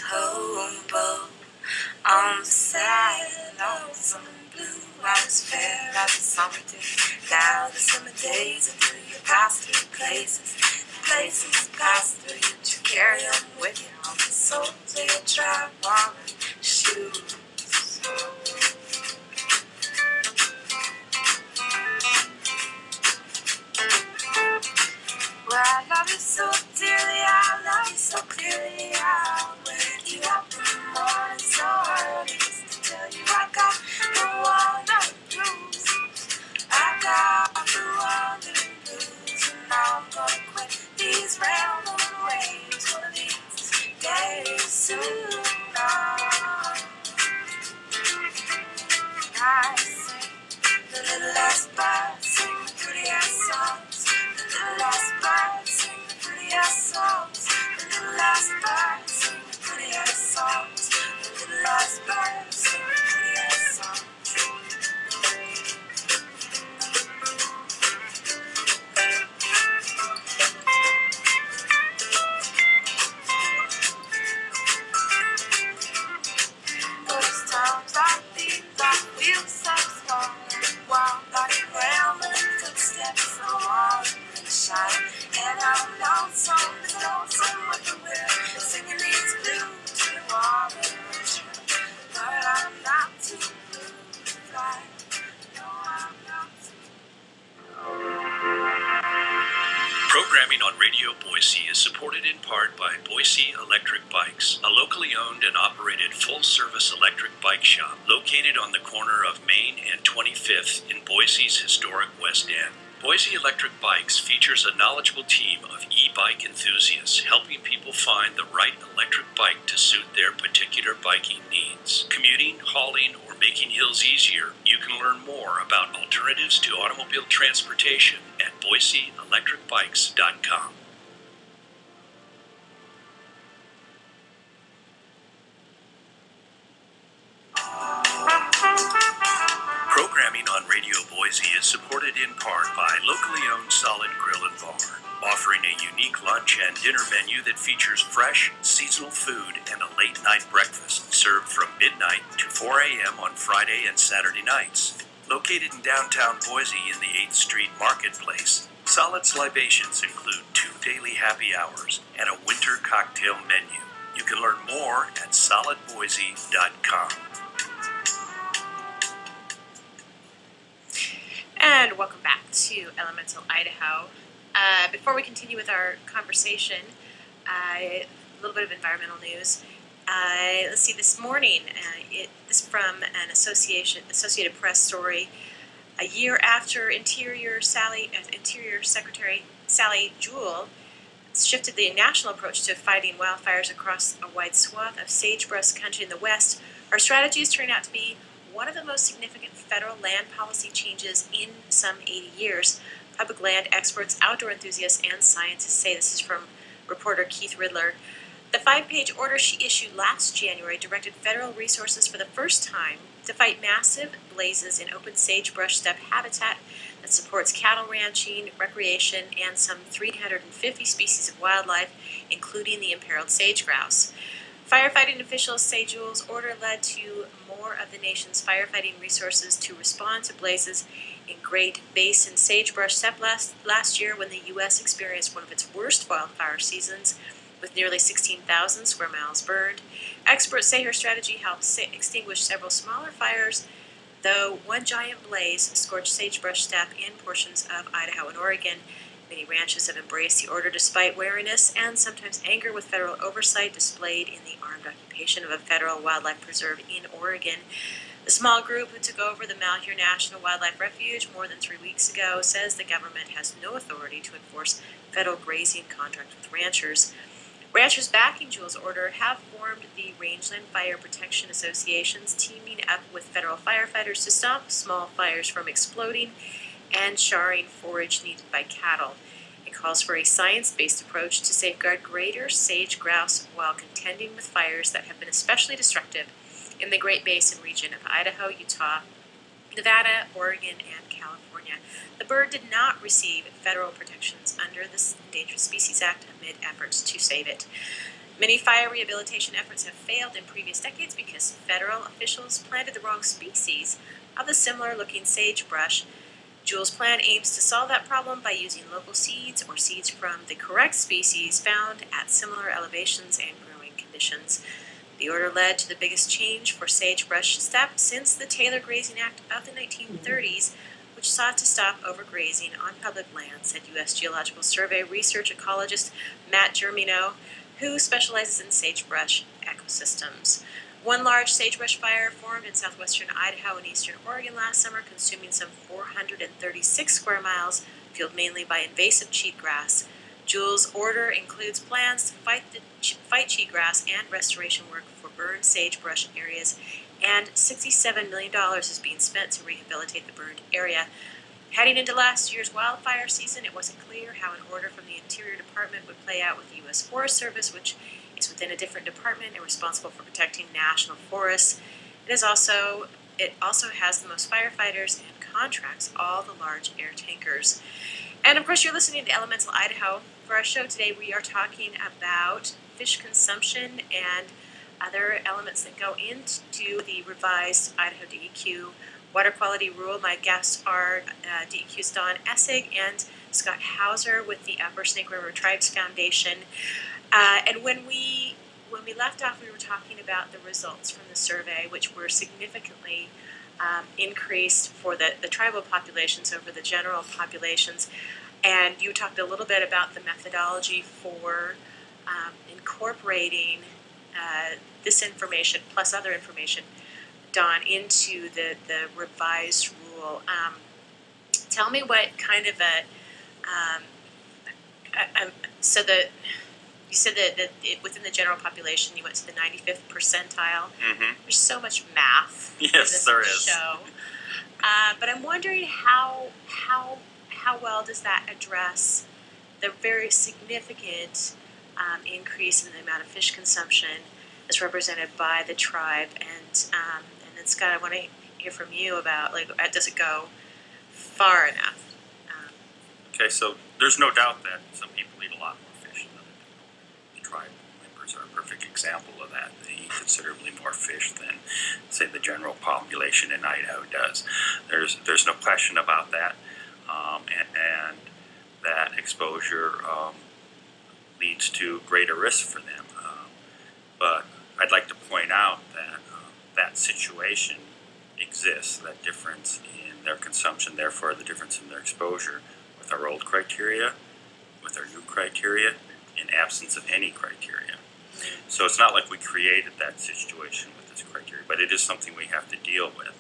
Hobo on the side, lonesome blue. I was fair as a summer day. Now the summer days are through. You pass through places pass through you to carry on with you on the soles of your dry walking shoes. Well, I love you so dearly, I love you so clearly. I'll wake you up in the morning so early just to tell you I got the wandering blues. I got the wandering blues, and now I'm gonna quit these rambling ways one of these days soon. I sing the little last bird, sing the prettiest songs. The little last bird, sing the prettiest songs. The little last bird, sing the prettiest songs. The little last bird, sing the prettiest songs. Those times I think I feel so small. Wild body rambling footsteps on the shine. And I'm lonesome with the wind, singing these blues to the water. But I'm not too blue to fly. No, I'm not too. Programming on Radio Boise is supported in part by Boise Electric Bikes, a locally owned and operated full-service electric bike shop located on the corner of Main and 25th in Boise's historic West End. Boise Electric Bikes features a knowledgeable team of e-bike enthusiasts helping people find the right electric bike to suit their particular biking needs. Commuting, hauling, or making hills easier, you can learn more about alternatives to automobile transportation at BoiseElectricBikes.com. Programming on Radio Boise is supported in part by locally owned Solid Grill and Bar, offering a unique lunch and dinner menu that features fresh, seasonal food and a late-night breakfast served from midnight to 4 a.m. on Friday and Saturday nights. Located in downtown Boise in the 8th Street Marketplace, Solid's libations include 2 daily happy hours and a winter cocktail menu. You can learn more at solidboise.com. And welcome back to Elemental Idaho. Before we continue with our conversation, a little bit of environmental news. Let's see, this morning, this is from an Associated Press story. A year after Interior Secretary Sally Jewell shifted the national approach to fighting wildfires across a wide swath of sagebrush country in the West, our strategies turned out to be one of the most significant federal land policy changes in some 80 years. Public land experts, outdoor enthusiasts, and scientists say. This is from reporter Keith Ridler. The 5-page order she issued last January directed federal resources for the first time to fight massive blazes in open sagebrush steppe habitat that supports cattle ranching, recreation, and some 350 species of wildlife, including the imperiled sage grouse. Firefighting officials say Jewell's order led to more of the nation's firefighting resources to respond to blazes in Great Basin sagebrush steppe last year, when the U.S. experienced one of its worst wildfire seasons, with nearly 16,000 square miles burned. Experts say her strategy helped extinguish several smaller fires, though one giant blaze scorched sagebrush steppe in portions of Idaho and Oregon. Many ranches have embraced the order despite wariness and sometimes anger with federal oversight displayed in the armed occupation of a federal wildlife preserve in Oregon. The small group who took over the Malheur National Wildlife Refuge more than 3 weeks ago says the government has no authority to enforce federal grazing contracts with ranchers. Ranchers backing Jewell's order have formed the Rangeland Fire Protection Associations, teaming up with federal firefighters to stop small fires from exploding and charring forage needed by cattle. It calls for a science-based approach to safeguard greater sage grouse while contending with fires that have been especially destructive in the Great Basin region of Idaho, Utah, Nevada, Oregon, and California. The bird did not receive federal protections under the Endangered Species Act amid efforts to save it. Many fire rehabilitation efforts have failed in previous decades because federal officials planted the wrong species of the similar-looking sagebrush. Jewell's plan aims to solve that problem by using local seeds or seeds from the correct species found at similar elevations and growing conditions. The order led to the biggest change for sagebrush steppe since the Taylor Grazing Act of the 1930s, which sought to stop overgrazing on public land, said U.S. Geological Survey research ecologist Matt Germino, who specializes in sagebrush ecosystems. One large sagebrush fire formed in southwestern Idaho and eastern Oregon last summer, consuming some 436 square miles, fueled mainly by invasive cheatgrass. Jewell's order includes plans to fight cheatgrass and restoration work for burned sagebrush areas, and $67 million is being spent to rehabilitate the burned area. Heading into last year's wildfire season, it wasn't clear how an order from the Interior Department would play out with the U.S. Forest Service, which is within a different department and responsible for protecting national forests. It also has the most firefighters and contracts all the large air tankers. And of course, you're listening to Elemental Idaho. For our show today, we are talking about fish consumption and other elements that go into the revised Idaho DEQ water quality rule. My guests are DEQ's Don Essig and Scott Hauser with the Upper Snake River Tribes Foundation. And when we left off, we were talking about the results from the survey, which were significantly increased for the tribal populations over the general populations. And you talked a little bit about the methodology for incorporating this information plus other information, Don, into the revised rule. Tell me what kind of you said that within the general population you went to the 95th percentile. Mm-hmm. There's so much math in this show. But I'm wondering how well does that address the very significant increase in the amount of fish consumption as represented by the tribe. And then Scott, I want to hear from you about, like, does it go far enough? Okay, so there's no doubt that some people eat a lot more fish than other people. The tribe members are a perfect example of that. They eat considerably more fish than, say, the general population in Idaho does. There's no question about that, and that exposure leads to greater risk for them. But I'd like to point out that that situation exists, that difference in their consumption, therefore the difference in their exposure, with our old criteria, with our new criteria, in absence of any criteria. So it's not like we created that situation with this criteria, but it is something we have to deal with.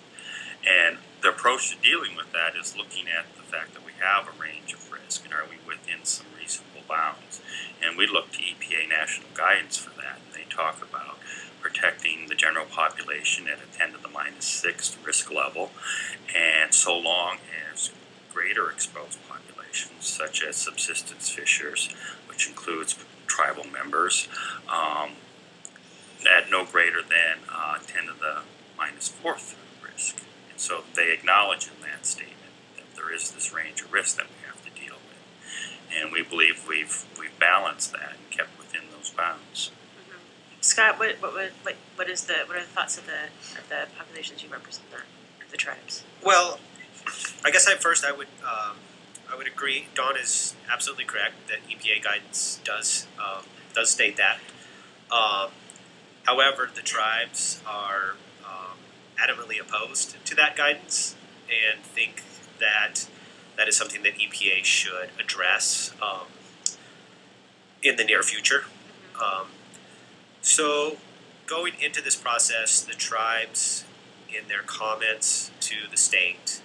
And the approach to dealing with that is looking at the fact that we have a range of risk, and are we within some reasonable bounds? And we look to EPA national guidance for that. And they talk about protecting the general population at a 10 to the minus 6 risk level, and so long as greater exposed populations, such as subsistence fishers, which includes tribal members, at no greater than 10 to the minus 4th risk. And so they acknowledge in that statement that there is this range of risk that we have to deal with. And we believe we've balanced that and kept within those bounds. Scott, what are the thoughts of the populations you represent there, the tribes? Well, I guess I would agree. Dawn is absolutely correct that EPA guidance does state that. However, the tribes are adamantly opposed to that guidance and think that that is something that EPA should address in the near future. So, going into this process, the tribes, in their comments to the state,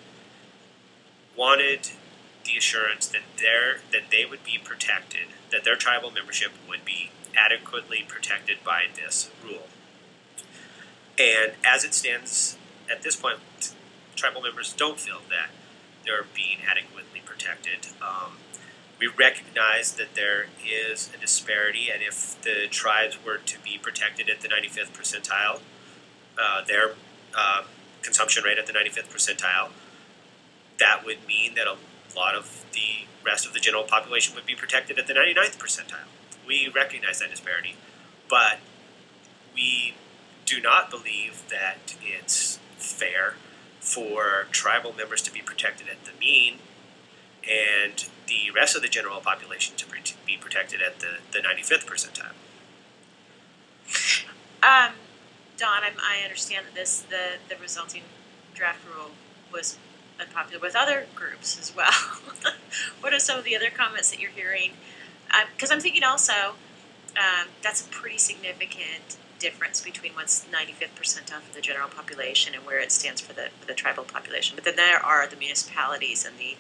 wanted the assurance that they would be protected, that their tribal membership would be adequately protected by this rule. And as it stands at this point, tribal members don't feel that they're being adequately protected. We recognize that there is a disparity, and if the tribes were to be protected at the 95th percentile, their consumption rate at the 95th percentile, that would mean that a lot of the rest of the general population would be protected at the 99th percentile. We recognize that disparity, but we do not believe that it's fair for tribal members to be protected at the mean and the rest of the general population to be protected at the 95th percentile. Dawn, I understand that the resulting draft rule was unpopular with other groups as well. What are some of the other comments that you're hearing? Because I'm thinking also that's a pretty significant difference between what's 95th percentile for the general population and where it stands for the tribal population. But then there are the municipalities and the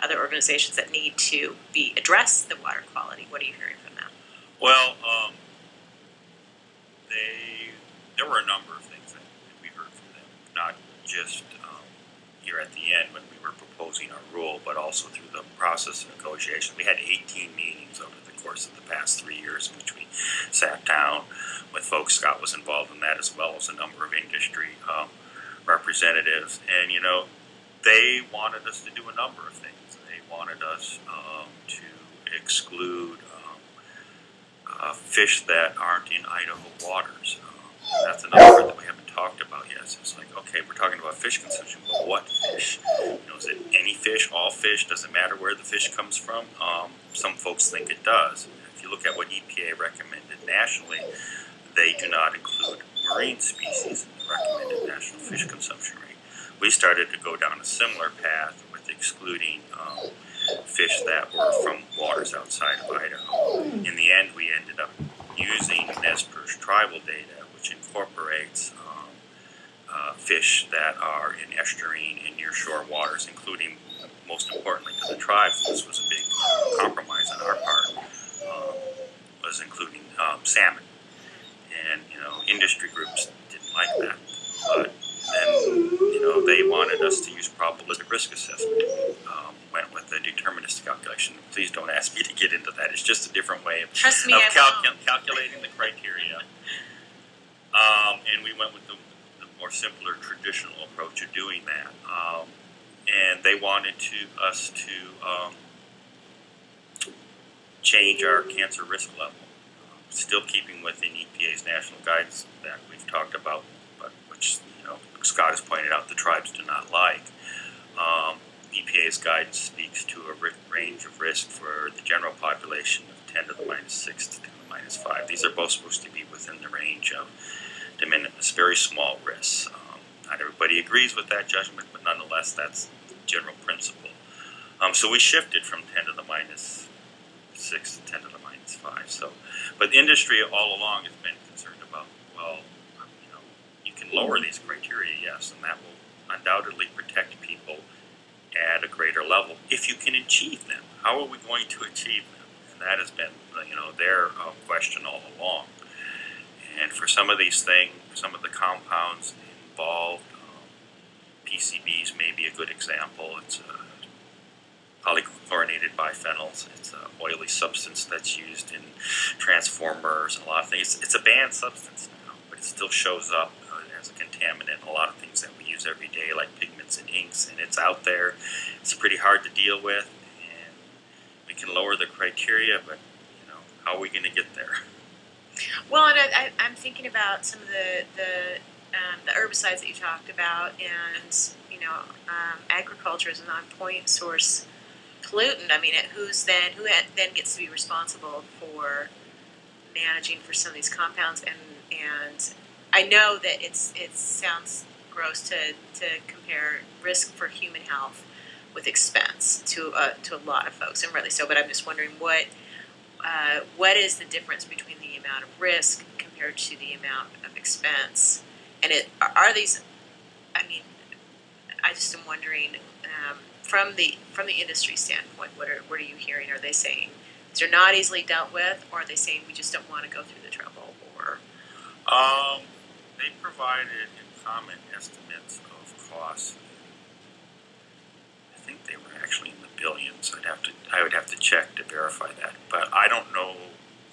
other organizations that need to address the water quality. What are you hearing from them? Well, there were a number of things that we heard from them, not just here at the end when we were proposing our rule, but also through the process of negotiation. We had 18 meetings over the course of the past 3 years in which we sat down with folks. Scott was involved in that, as well as a number of industry representatives. And, they wanted us to do a number of things. They wanted us to exclude fish that aren't in Idaho waters. That's another part that we haven't talked about yet. So it's like, okay, we're talking about fish consumption, but what fish? Is it any fish, all fish? Does it matter where the fish comes from? Some folks think it does. If you look at what EPA recommended nationally, they do not include marine species in the recommended national fish consumption rate. We started to go down a similar path with excluding fish that were from waters outside of Idaho. In the end, we ended up using NSPER's tribal data, which incorporates fish that are in estuarine and nearshore waters, including, most importantly to the tribes, this was a big compromise on our part, was including salmon. And, industry groups didn't like that. But then, they wanted us to use probabilistic risk assessment. Went with the deterministic calculation. Please don't ask me to get into that. It's just a different way of calculating the criteria. And we went with the more simpler traditional approach of doing that. And they wanted us to change our cancer risk level, still keeping within EPA's national guidance that we've talked about, but which Scott has pointed out the tribes do not like. EPA's guidance speaks to a range of risk for the general population of 10 to the minus 6 to 10 to the minus 5. These are both supposed to be within the range of de minimis, very small risks. Not everybody agrees with that judgment, but nonetheless, that's the general principle. So we shifted from 10 to the minus 6 to 10 to the minus 5. So, but the industry all along has been concerned about, you can lower these criteria, yes, and that will undoubtedly protect people at a greater level if you can achieve them. How are we going to achieve them? And that has been, their question all along. And for some of these things, some of the compounds involved, PCBs may be a good example. It's polychlorinated biphenyls. It's an oily substance that's used in transformers and a lot of things. It's a banned substance now, but it still shows up as a contaminant in a lot of things that we use every day, like pigments and inks, and it's out there. It's pretty hard to deal with, and we can lower the criteria, but how are we going to get there? Well, and I'm thinking about some of the herbicides that you talked about, and agriculture is a non-point source pollutant. I mean, who then gets to be responsible for managing for some of these compounds? And I know that it sounds gross to compare risk for human health with expense to a lot of folks, and rightly so. But I'm just wondering what is the difference between the amount of risk compared to the amount of expense? And are these? I mean, I just am wondering from the industry standpoint, what are you hearing? Are they saying they're not easily dealt with, or are they saying we just don't want to go through the trouble? Or they provided in comment estimates of costs. I think they were actually in the billions. I would have to check to verify that, but I don't know,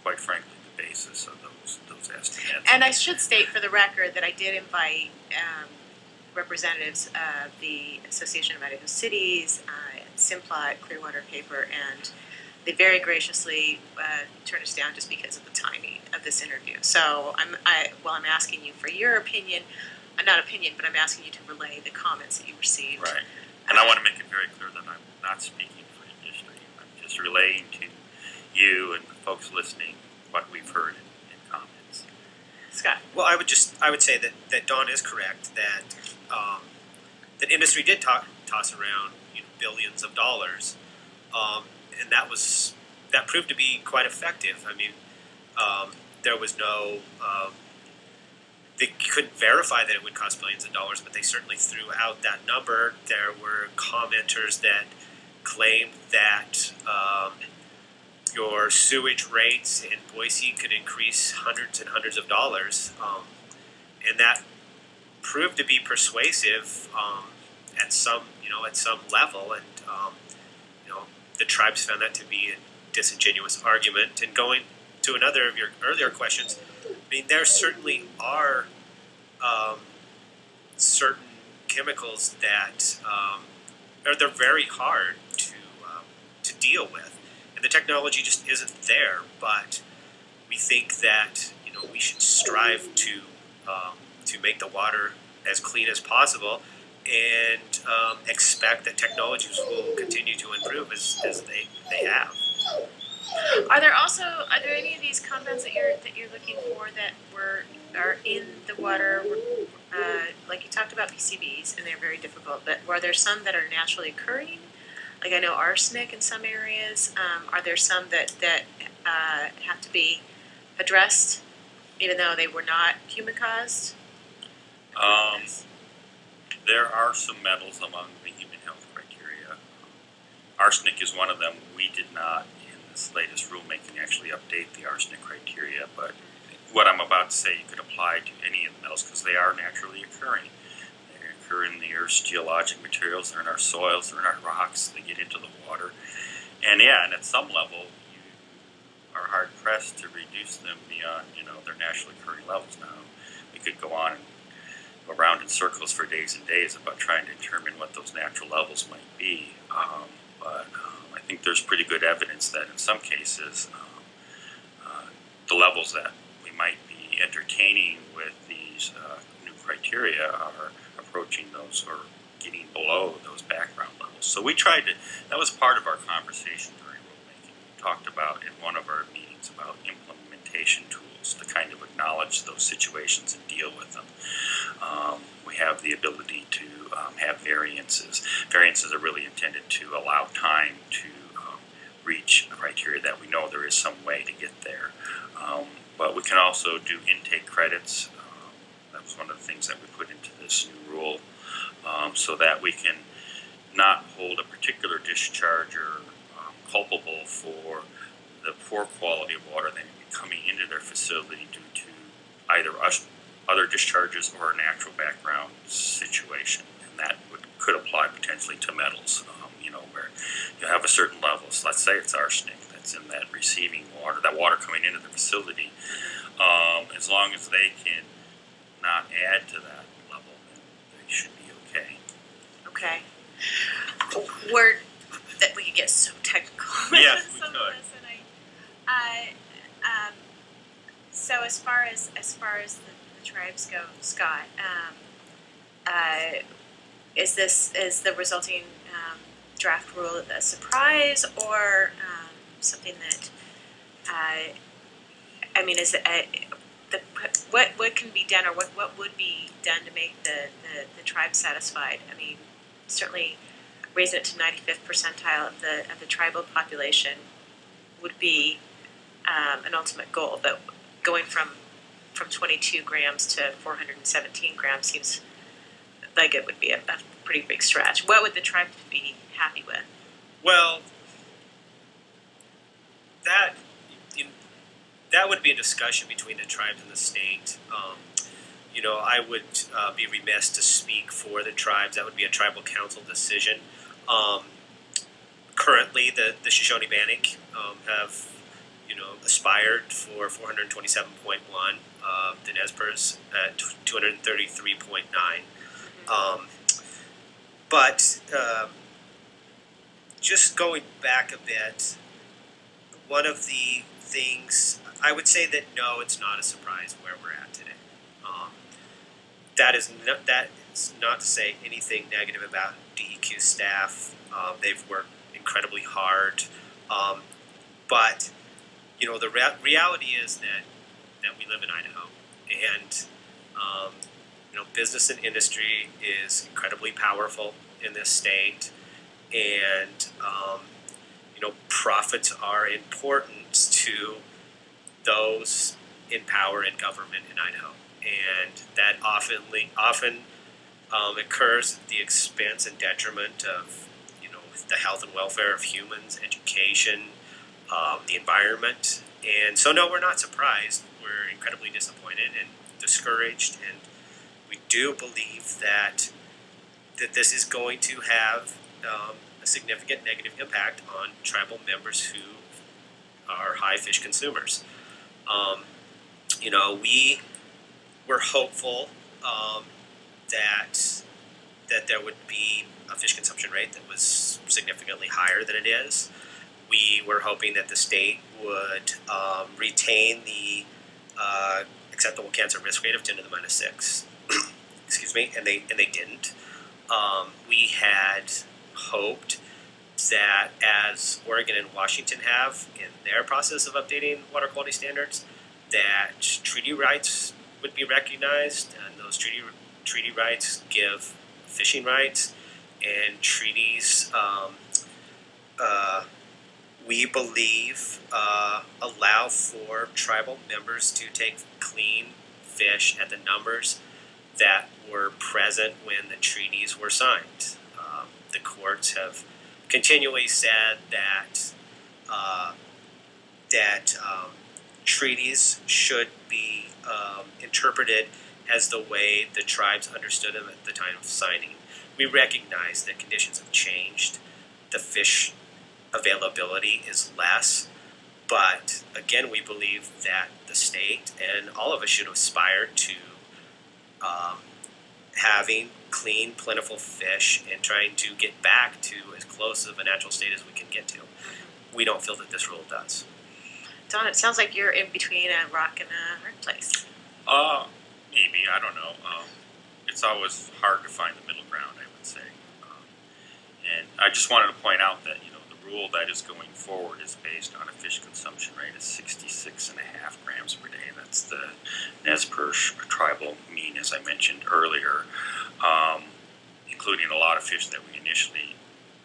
quite frankly, the basis of those estimates. And I should state for the record that I did invite representatives of the Association of Idaho Cities, Simplot, Clearwater Paper, and they very graciously turned us down just because of the timing of this interview. So I'm asking you for your opinion, not opinion, but I'm asking you to relay the comments that you received. Right. And I want to make it very clear that I'm not speaking for industry. I'm just relaying to you and the folks listening what we've heard in comments. Scott? Well, I would say that Dawn is correct, that that industry did toss around billions of dollars, and that proved to be quite effective. I mean, there was no they couldn't verify that it would cost billions of dollars, but they certainly threw out that number. There were commenters that claimed that your sewage rates in Boise could increase hundreds and hundreds of dollars, and that proved to be persuasive at some level. And the tribes found that to be a disingenuous argument. And going to another of your earlier questions, I mean, there certainly are certain chemicals that they're very hard to deal with, and the technology just isn't there. But we think that we should strive to make the water as clean as possible, and expect that technologies will continue to improve as they have. Are there any of these compounds that you're looking for that are in the water? Like you talked about PCBs, and they're very difficult. But are there some that are naturally occurring? Like I know arsenic in some areas. Are there some that have to be addressed, even though they were not human caused? There are some metals among the human health criteria. Arsenic is one of them. We did not, in this latest rulemaking, actually update the arsenic criteria, but what I'm about to say you could apply to any of the metals because they are naturally occurring. They occur in the Earth's geologic materials, they're in our soils, they're in our rocks, they get into the water. And at some level, you are hard-pressed to reduce them beyond, their naturally occurring levels now. We could go on and around in circles for days and days about trying to determine what those natural levels might be. But I think there's pretty good evidence that in some cases, the levels that we might be entertaining with these new criteria are approaching those or getting below those background levels. So we tried to, that was part of our conversation during rulemaking. We talked about in one of our meetings about implementation tools to kind of acknowledge those situations and deal with them. We have the ability to have variances. Variances are really intended to allow time to reach a criteria that we know there is some way to get there. But we can also do intake credits. That was one of the things that we put into this new rule, so that we can not hold a particular discharger culpable for the poor quality of water that may be coming into their facility due to either other discharges or a natural background situation. And that could apply potentially to metals, where you have a certain level. So let's say it's arsenic that's in that receiving water, that water coming into the facility. As long as they can not add to that level, then they should be okay. Okay. That we could get so technical. Yes, we some could. Of this, and so as far as the tribes go, Scott, is the resulting draft rule a surprise or something that is it what can be done or what would be done to make the tribe satisfied? I mean, certainly raising it to 95th percentile of the tribal population would be an ultimate goal, but going from 22 grams to 417 grams seems like it would be a pretty big stretch. What would the tribe be happy with? Well, that would be a discussion between the tribes and the state. I would be remiss to speak for the tribes. That would be a tribal council decision. Currently, the Shoshone-Bannock have aspired for 427.1. The Nez Perce at 233.9. But just going back a bit, one of the things I would say that no, it's not a surprise where we're at today. That is not to say anything negative about DEQ staff. They've worked incredibly hard, but the reality is that we live in Idaho, and business and industry is incredibly powerful in this state, and profits are important to those in power in government in Idaho, and that often occurs at the expense and detriment of the health and welfare of humans, education, the environment. And so no, we're not surprised. We're incredibly disappointed and discouraged, and we do believe that this is going to have a significant negative impact on tribal members who are high fish consumers. We were hopeful that there would be a fish consumption rate that was significantly higher than it is. We were hoping that the state would retain the acceptable cancer risk rate of 10 to the minus 6. Excuse me, and they didn't. We had hoped that, as Oregon and Washington have in their process of updating water quality standards, that treaty rights would be recognized, and those treaty rights give fishing rights, and treaties we believe allow for tribal members to take clean fish at the numbers that were present when the treaties were signed. The courts have continually said that treaties should be interpreted as the way the tribes understood them at the time of signing. We recognize that conditions have changed. The fish availability is less, but again, we believe that the state and all of us should aspire to having clean, plentiful fish and trying to get back to as close of a natural state as we can get to. We don't feel that this rule does. Don, it sounds like you're in between a rock and a hard place. Maybe, I don't know. It's always hard to find the middle ground, I would say. And I just wanted to point out that, the rule that is going forward is based on a fish consumption rate of 66.5 grams per day. That's the Nez Perce tribal mean, as I mentioned earlier, including a lot of fish that we initially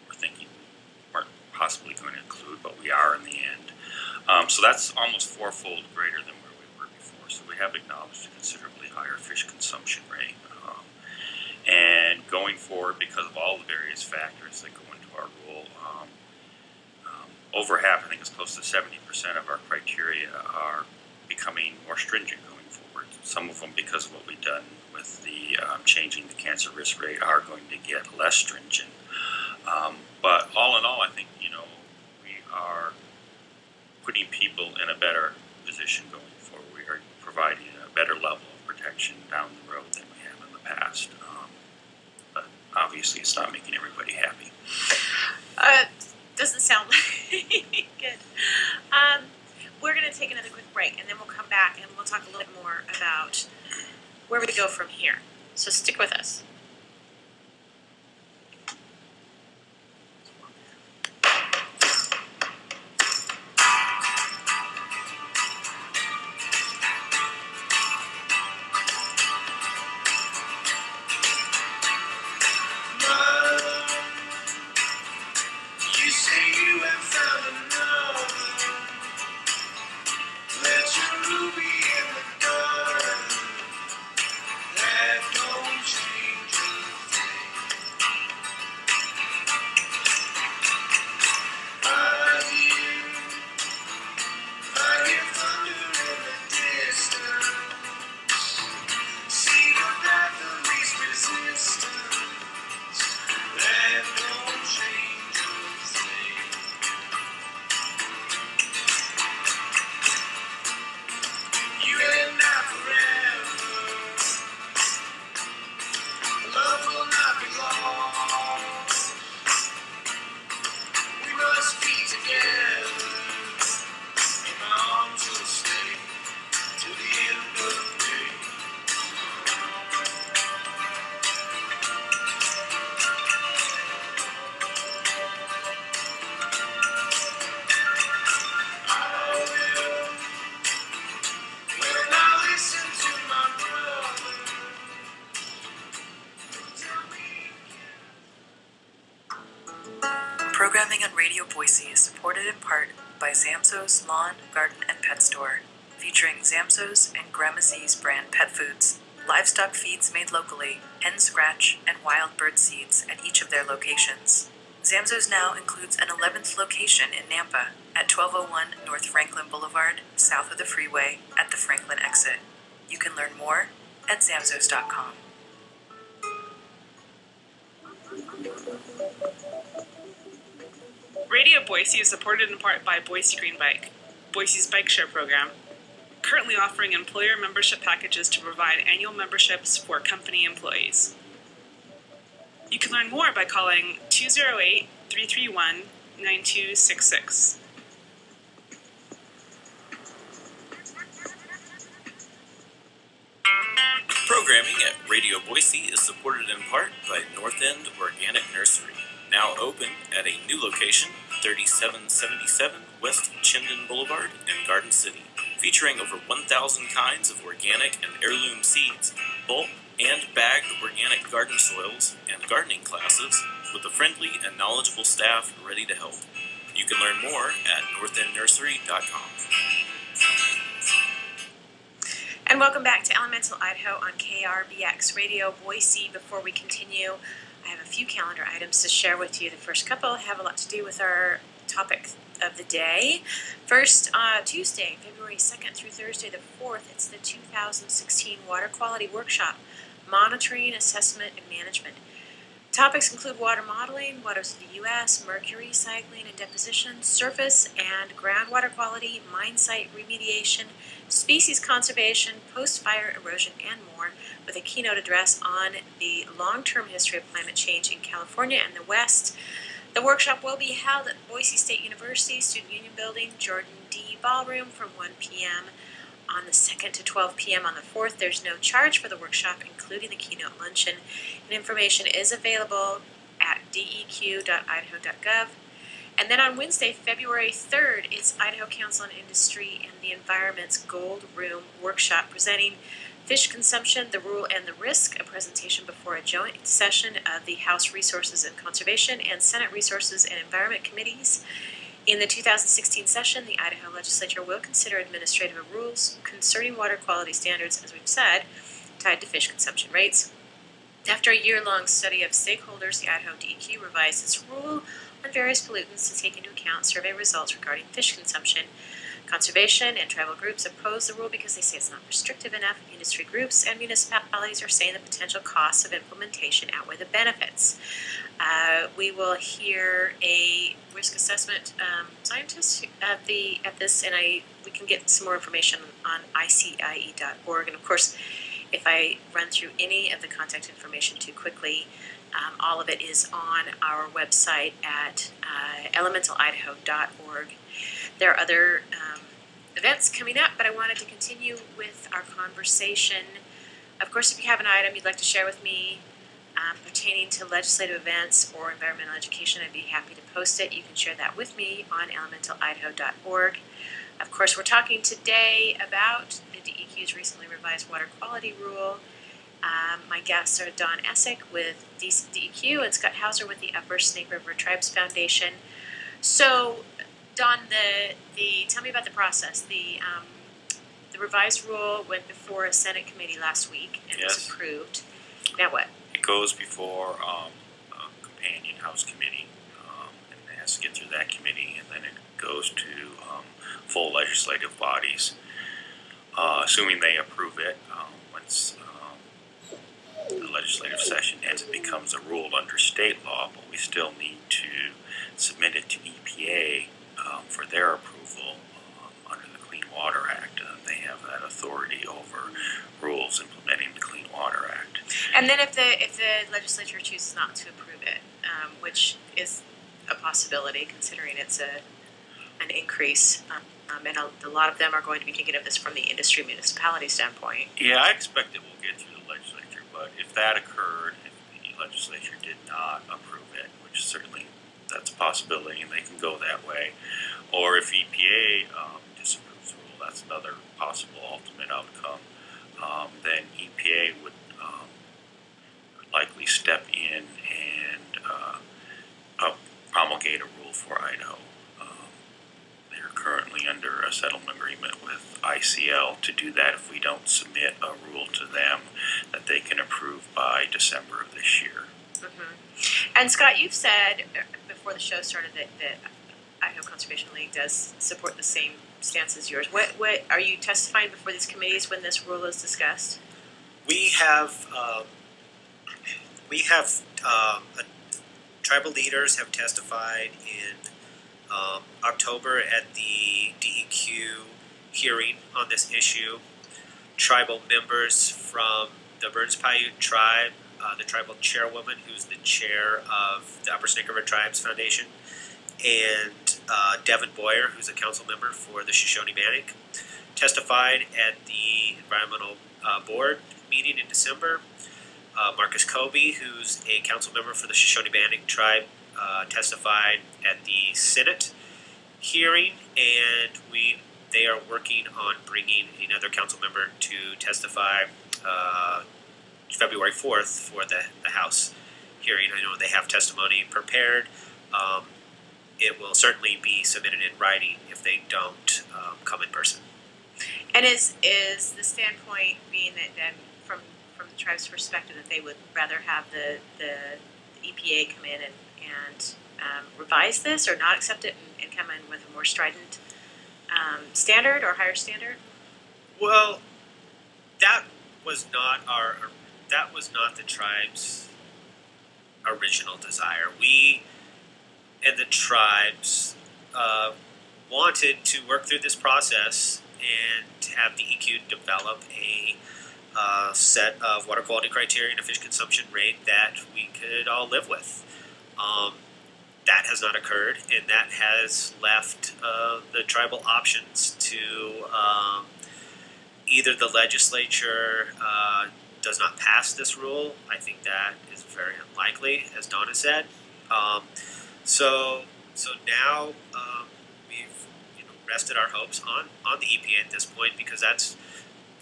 were thinking weren't possibly going to include, but we are in the end. So that's almost fourfold greater than where we were before. So we have acknowledged a considerably higher fish consumption rate. And going forward, because of all the various factors that go into our rule, over half, I think it's close to 70% of our criteria are becoming more stringent going forward. Some of them, because of what we've done with the changing the cancer risk rate, are going to get less stringent. But all in all, I think, we are putting people in a better position going forward. We are providing a better level of protection down the road than we have in the past. But obviously, it's not making everybody happy. Doesn't sound like good. We're going to take another quick break, and then we'll come back and we'll talk a little bit more about where we go from here. So stick with us. Programming on Radio Boise is supported in part by Zamso's Lawn, Garden, and Pet Store, featuring Zamso's and Grandma Z's brand pet foods, livestock feeds made locally, hen scratch, and wild bird seeds at each of their locations. Zamso's now includes an 11th location in Nampa at 1201 North Franklin Boulevard, south of the freeway at the Franklin exit. You can learn more at zamsos.com. Radio Boise is supported in part by Boise Green Bike, Boise's bike share program, currently offering employer membership packages to provide annual memberships for company employees. You can learn more by calling 208-331-9266. Programming at Radio Boise is supported in part by North End Organic Nursery, now open at a new location, 3777 West Chinden Boulevard in Garden City, featuring over 1,000 kinds of organic and heirloom seeds, bulk and bagged organic garden soils, and gardening classes with a friendly and knowledgeable staff ready to help. You can learn more at northendnursery.com. And welcome back to Elemental Idaho on KRBX Radio Boise. Before we continue, I have a few calendar items to share with you. The first couple have a lot to do with our topic of the day. First, Tuesday, February 2nd through Thursday the 4th, it's the 2016 Water Quality Workshop, Monitoring, Assessment, and Management. Topics include water modeling, waters of the U.S., mercury cycling and deposition, surface and groundwater quality, mine site remediation, species conservation, post-fire erosion, and more, with a keynote address on the long-term history of climate change in California and the West. The workshop will be held at Boise State University, Student Union Building, Jordan D. Ballroom from 1 p.m. on the 2nd to 12 p.m. on the 4th. There's no charge for the workshop, including the keynote luncheon, and information is available at deq.idaho.gov. And then on Wednesday, February 3rd, it's Idaho Council on Industry and the Environment's Gold Room Workshop presenting Fish Consumption, the Rule and the Risk, a presentation before a joint session of the House Resources and Conservation and Senate Resources and Environment Committees. In the 2016 session, the Idaho Legislature will consider administrative rules concerning water quality standards, as we've said, tied to fish consumption rates. After a year-long study of stakeholders, the Idaho DEQ revised its rule on various pollutants to take into account survey results regarding fish consumption. Conservation and tribal groups oppose the rule because they say it's not restrictive enough. Industry groups and municipalities are saying the potential costs of implementation outweigh the benefits. We will hear a risk assessment scientist at this, and we can get some more information on ICIE.org. And of course, if I run through any of the contact information too quickly, all of it is on our website at elementalidaho.org. There are other events coming up, but I wanted to continue with our conversation. Of course, if you have an item you'd like to share with me pertaining to legislative events or environmental education, I'd be happy to post it. You can share that with me on elementalidaho.org. Of course, we're talking today about the DEQ's recently revised water quality rule. My guests are Don Essick with DEQ and Scott Hauser with the Upper Snake River Tribes Foundation. So, Don, tell me about the process. The revised rule went before a Senate committee last week and was approved. Now what? It goes before a companion House committee, and it has to get through that committee, and then it goes to full legislative bodies, assuming they approve it. Once the legislative session ends, it becomes a rule under state law, but we still need to submit it to EPA for their approval under the Clean Water Act. They have that authority over rules implementing the Clean Water Act. And then if the legislature chooses not to approve it, which is a possibility considering it's an increase, and a lot of them are going to be thinking of this from the industry municipality standpoint. Yeah, I expect it will get through the legislature, but if that occurred, if the legislature did not approve it, which certainly that's a possibility and they can go that way, or if EPA disapproves the rule, that's another possible ultimate outcome, then EPA would likely step in and promulgate a rule for Idaho. They're currently under a settlement agreement with ICL to do that if we don't submit a rule to them that they can approve by December of this year. Mm-hmm. And Scott, you've said before the show started that Idaho Conservation League does support the same stance as yours. What are you testifying before these committees when this rule is discussed? We have tribal leaders have testified in October at the DEQ hearing on this issue. Tribal members from the Burns Paiute tribe, the tribal chairwoman, who's the chair of the Upper Snake River Tribes Foundation, and Devin Boyer, who's a council member for the Shoshone-Bannock, testified at the environmental board meeting in December. Marcus Kobe, who's a council member for the Shoshone-Bannock tribe, testified at the Senate hearing, and they are working on bringing another council member to testify February 4th for the House hearing. I know they have testimony prepared. It will certainly be submitted in writing if they don't come in person. And is the standpoint being that from the tribe's perspective that they would rather have the EPA come in and revise this or not accept it and come in with a more strident standard or higher standard? Well, that was not the tribe's original desire. We and the tribes wanted to work through this process and have DEQ develop a set of water quality criteria and a fish consumption rate that we could all live with. That has not occurred, and that has left the tribal options to either the legislature does not pass this rule. I think that is very unlikely, as Donna said. So now we've rested our hopes on the EPA at this point, because that's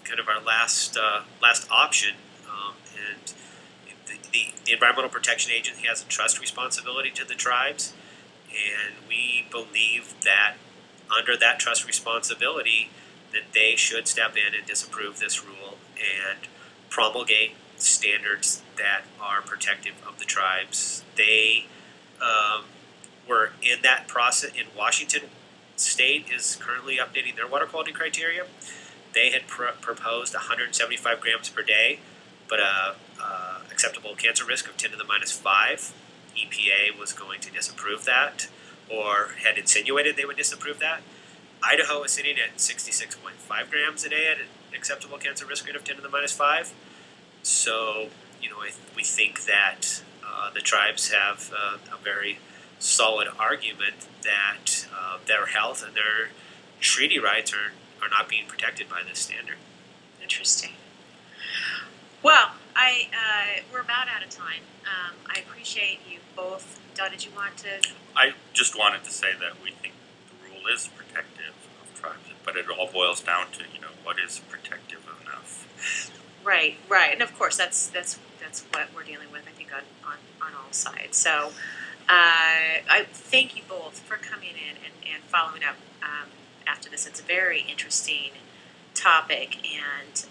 kind of our last option. And the Environmental Protection Agency has a trust responsibility to the tribes, and we believe that under that trust responsibility that they should step in and disapprove this rule and promulgate standards that are protective of the tribes. They were in that process. In Washington State is currently updating their water quality criteria. They had proposed 175 grams per day, but acceptable cancer risk of 10 to the minus 5. EPA was going to disapprove that, or had insinuated they would disapprove that. Idaho is sitting at 66.5 grams a day at an acceptable cancer risk rate of 10 to the minus 5. So, we think that the tribes have a very solid argument that their health and their treaty rights are not being protected by this standard. Interesting. Well, we're about out of time. I appreciate you both. Don, did you want to? I just wanted to say that we think the rule is protective of tribes, but it all boils down to what is protective enough. Right, and of course that's what we're dealing with, I think, on all sides. So I thank you both for coming in and following up after this. It's a very interesting topic, and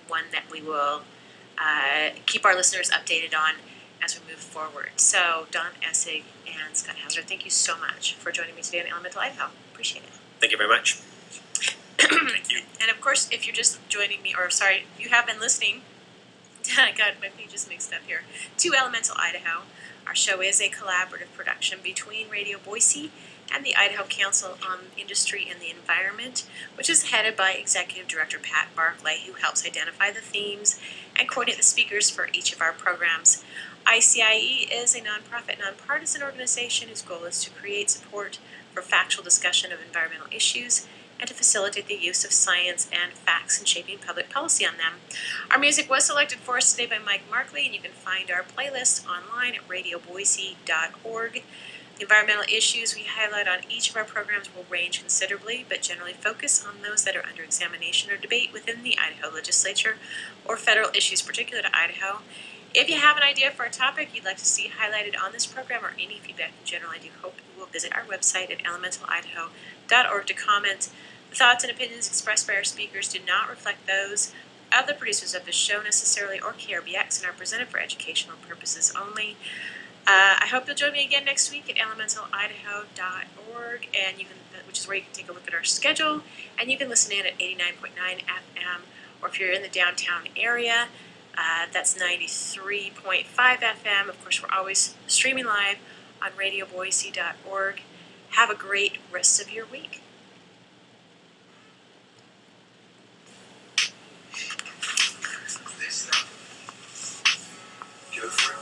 one that we will keep our listeners updated on as we move forward. So Don Essig and Scott Hauser, thank you so much for joining me today on Elemental Idaho. Appreciate it. Thank you very much. Thank you. And of course, if you're just joining me, or sorry, you have been listening, I got my pages mixed up here, to Elemental Idaho. Our show is a collaborative production between Radio Boise and the Idaho Council on Industry and the Environment, which is headed by Executive Director Pat Barclay, who helps identify the themes and coordinate the speakers for each of our programs. ICIE is a nonprofit, nonpartisan organization whose goal is to create support for factual discussion of environmental issues and to facilitate the use of science and facts in shaping public policy on them. Our music was selected for us today by Mike Markley, and you can find our playlist online at radioboise.org. The environmental issues we highlight on each of our programs will range considerably, but generally focus on those that are under examination or debate within the Idaho legislature or federal issues particular to Idaho. If you have an idea for a topic you'd like to see highlighted on this program, or any feedback in general, I do hope you will visit our website at elementalidaho.org to comment. The thoughts and opinions expressed by our speakers do not reflect those of the producers of the show necessarily, or KRBX, and are presented for educational purposes only. I hope you'll join me again next week at elementalidaho.org, and which is where you can take a look at our schedule, and you can listen in at 89.9 FM, or if you're in the downtown area, that's 93.5 FM. Of course, we're always streaming live on radioboise.org. Have a great rest of your week. Go for it.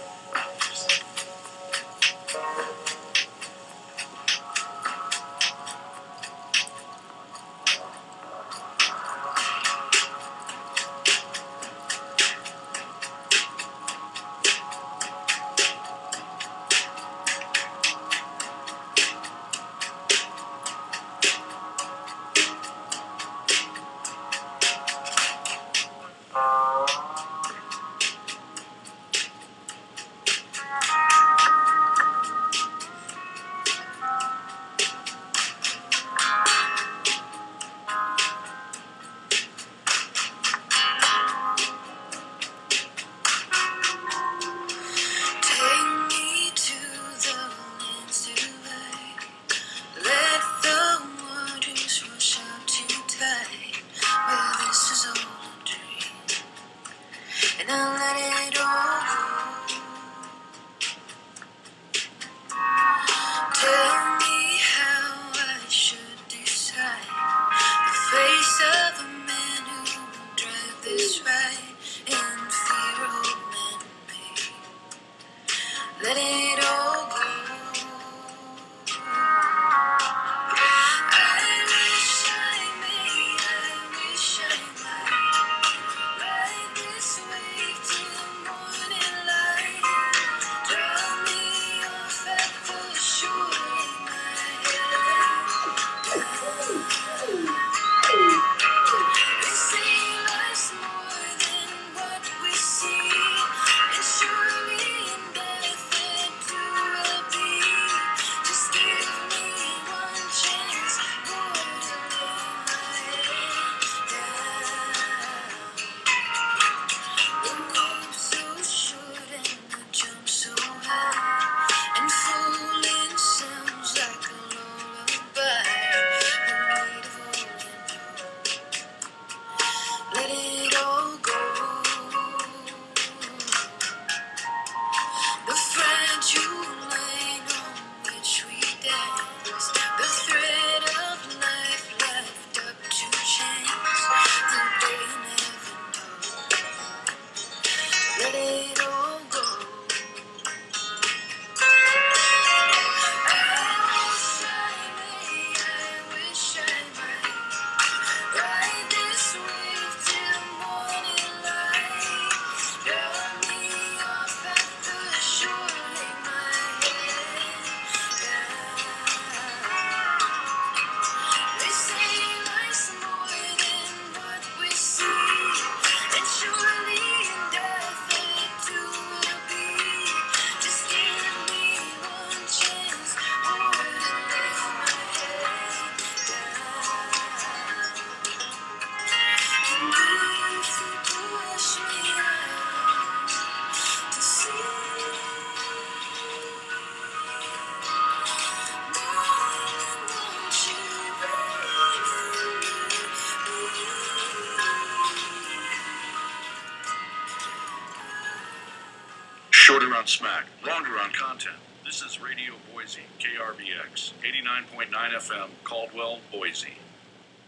on smack, longer on content. This is Radio Boise, KRBX, 89.9 FM, Caldwell, Boise.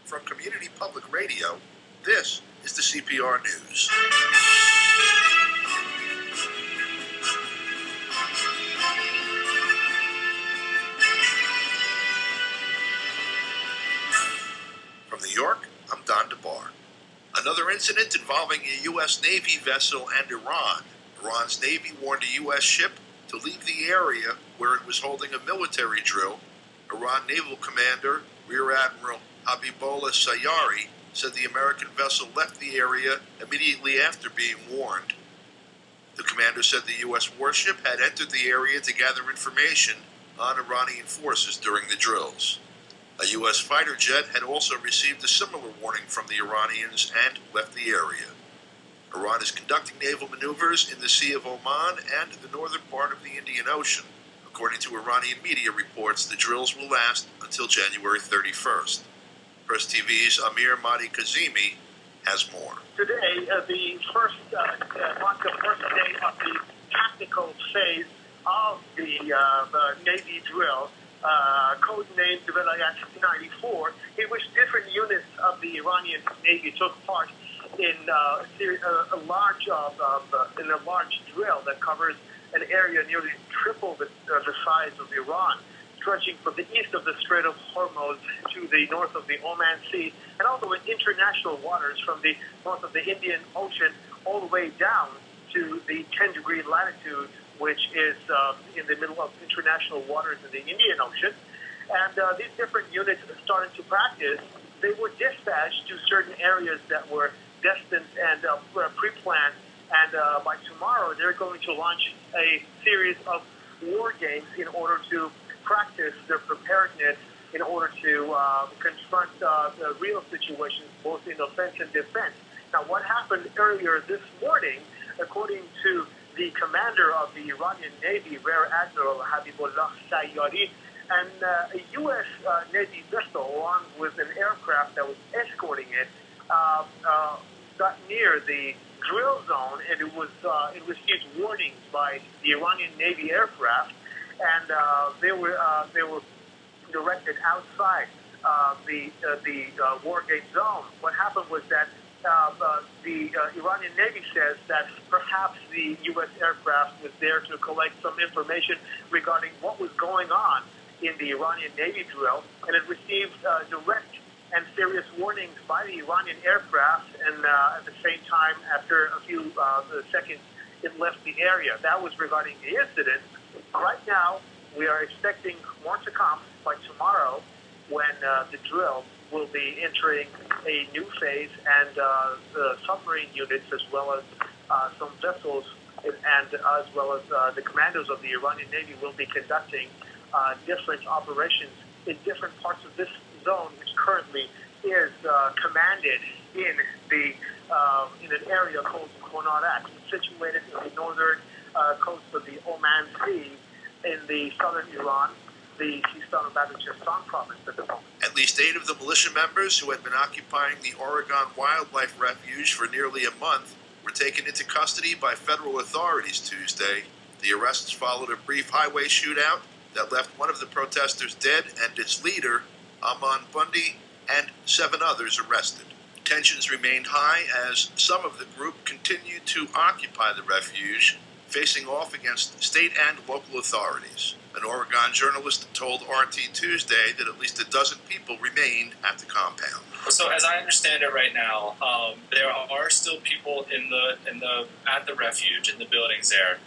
From Community Public Radio, this is the CPR News. From New York, I'm Don DeBar. Another incident involving a U.S. Navy vessel and Iran. Iran's Navy warned a U.S. ship to leave the area where it was holding a military drill. Iran Naval Commander Rear Admiral Habibullah Sayari said the American vessel left the area immediately after being warned. The commander said the U.S. warship had entered the area to gather information on Iranian forces during the drills. A U.S. fighter jet had also received a similar warning from the Iranians and left the area. Iran is conducting naval maneuvers in the Sea of Oman and the northern part of the Indian Ocean. According to Iranian media reports, the drills will last until January 31st. Press TV's Amir Mahdi Kazemi has more. Today, the first day of the tactical phase of the Navy drill, codenamed Velayat 94, in which different units of the Iranian Navy took part in a large drill that covers an area nearly triple the size of Iran, stretching from the east of the Strait of Hormuz to the north of the Oman Sea, and also in international waters from the north of the Indian Ocean all the way down to the 10-degree latitude, which is in the middle of international waters in the Indian Ocean. And these different units started to practice. They were dispatched to certain areas that were destined and pre-planned. And by tomorrow, they're going to launch a series of war games in order to practice their preparedness in order to confront the real situations, both in offense and defense. Now, what happened earlier this morning, according to the commander of the Iranian Navy, Rear Admiral Habibullah Sayari, and a U.S. Navy vessel, along with an aircraft that was escorting it, got near the drill zone, and it received warnings by the Iranian Navy aircraft, and they were directed outside the war game zone. What happened was that the Iranian Navy says that perhaps the U.S. aircraft was there to collect some information regarding what was going on in the Iranian Navy drill, and it received direct and serious warnings by the Iranian aircraft, and at the same time, after a few seconds, it left the area. That was regarding the incident. Right now, we are expecting more to come by tomorrow when the drill will be entering a new phase, and the submarine units, as well as some vessels, and as well as the commandos of the Iranian Navy will be conducting different operations in different parts of this zone, which currently is commanded in an area called Konarak, situated in the northern coast of the Oman Sea in the southern Iran, the Sistan and Balochistan province at the moment. At least 8 of the militia members who had been occupying the Oregon Wildlife Refuge for nearly a month were taken into custody by federal authorities Tuesday. The arrests followed a brief highway shootout that left one of the protesters dead and its leader, Aman Bundy, and 7 others arrested. Tensions remained high as some of the group continued to occupy the refuge, facing off against state and local authorities. An Oregon journalist told RT Tuesday that at least a dozen people remained at the compound. So, as I understand it right now, there are still people at the refuge, in the buildings there,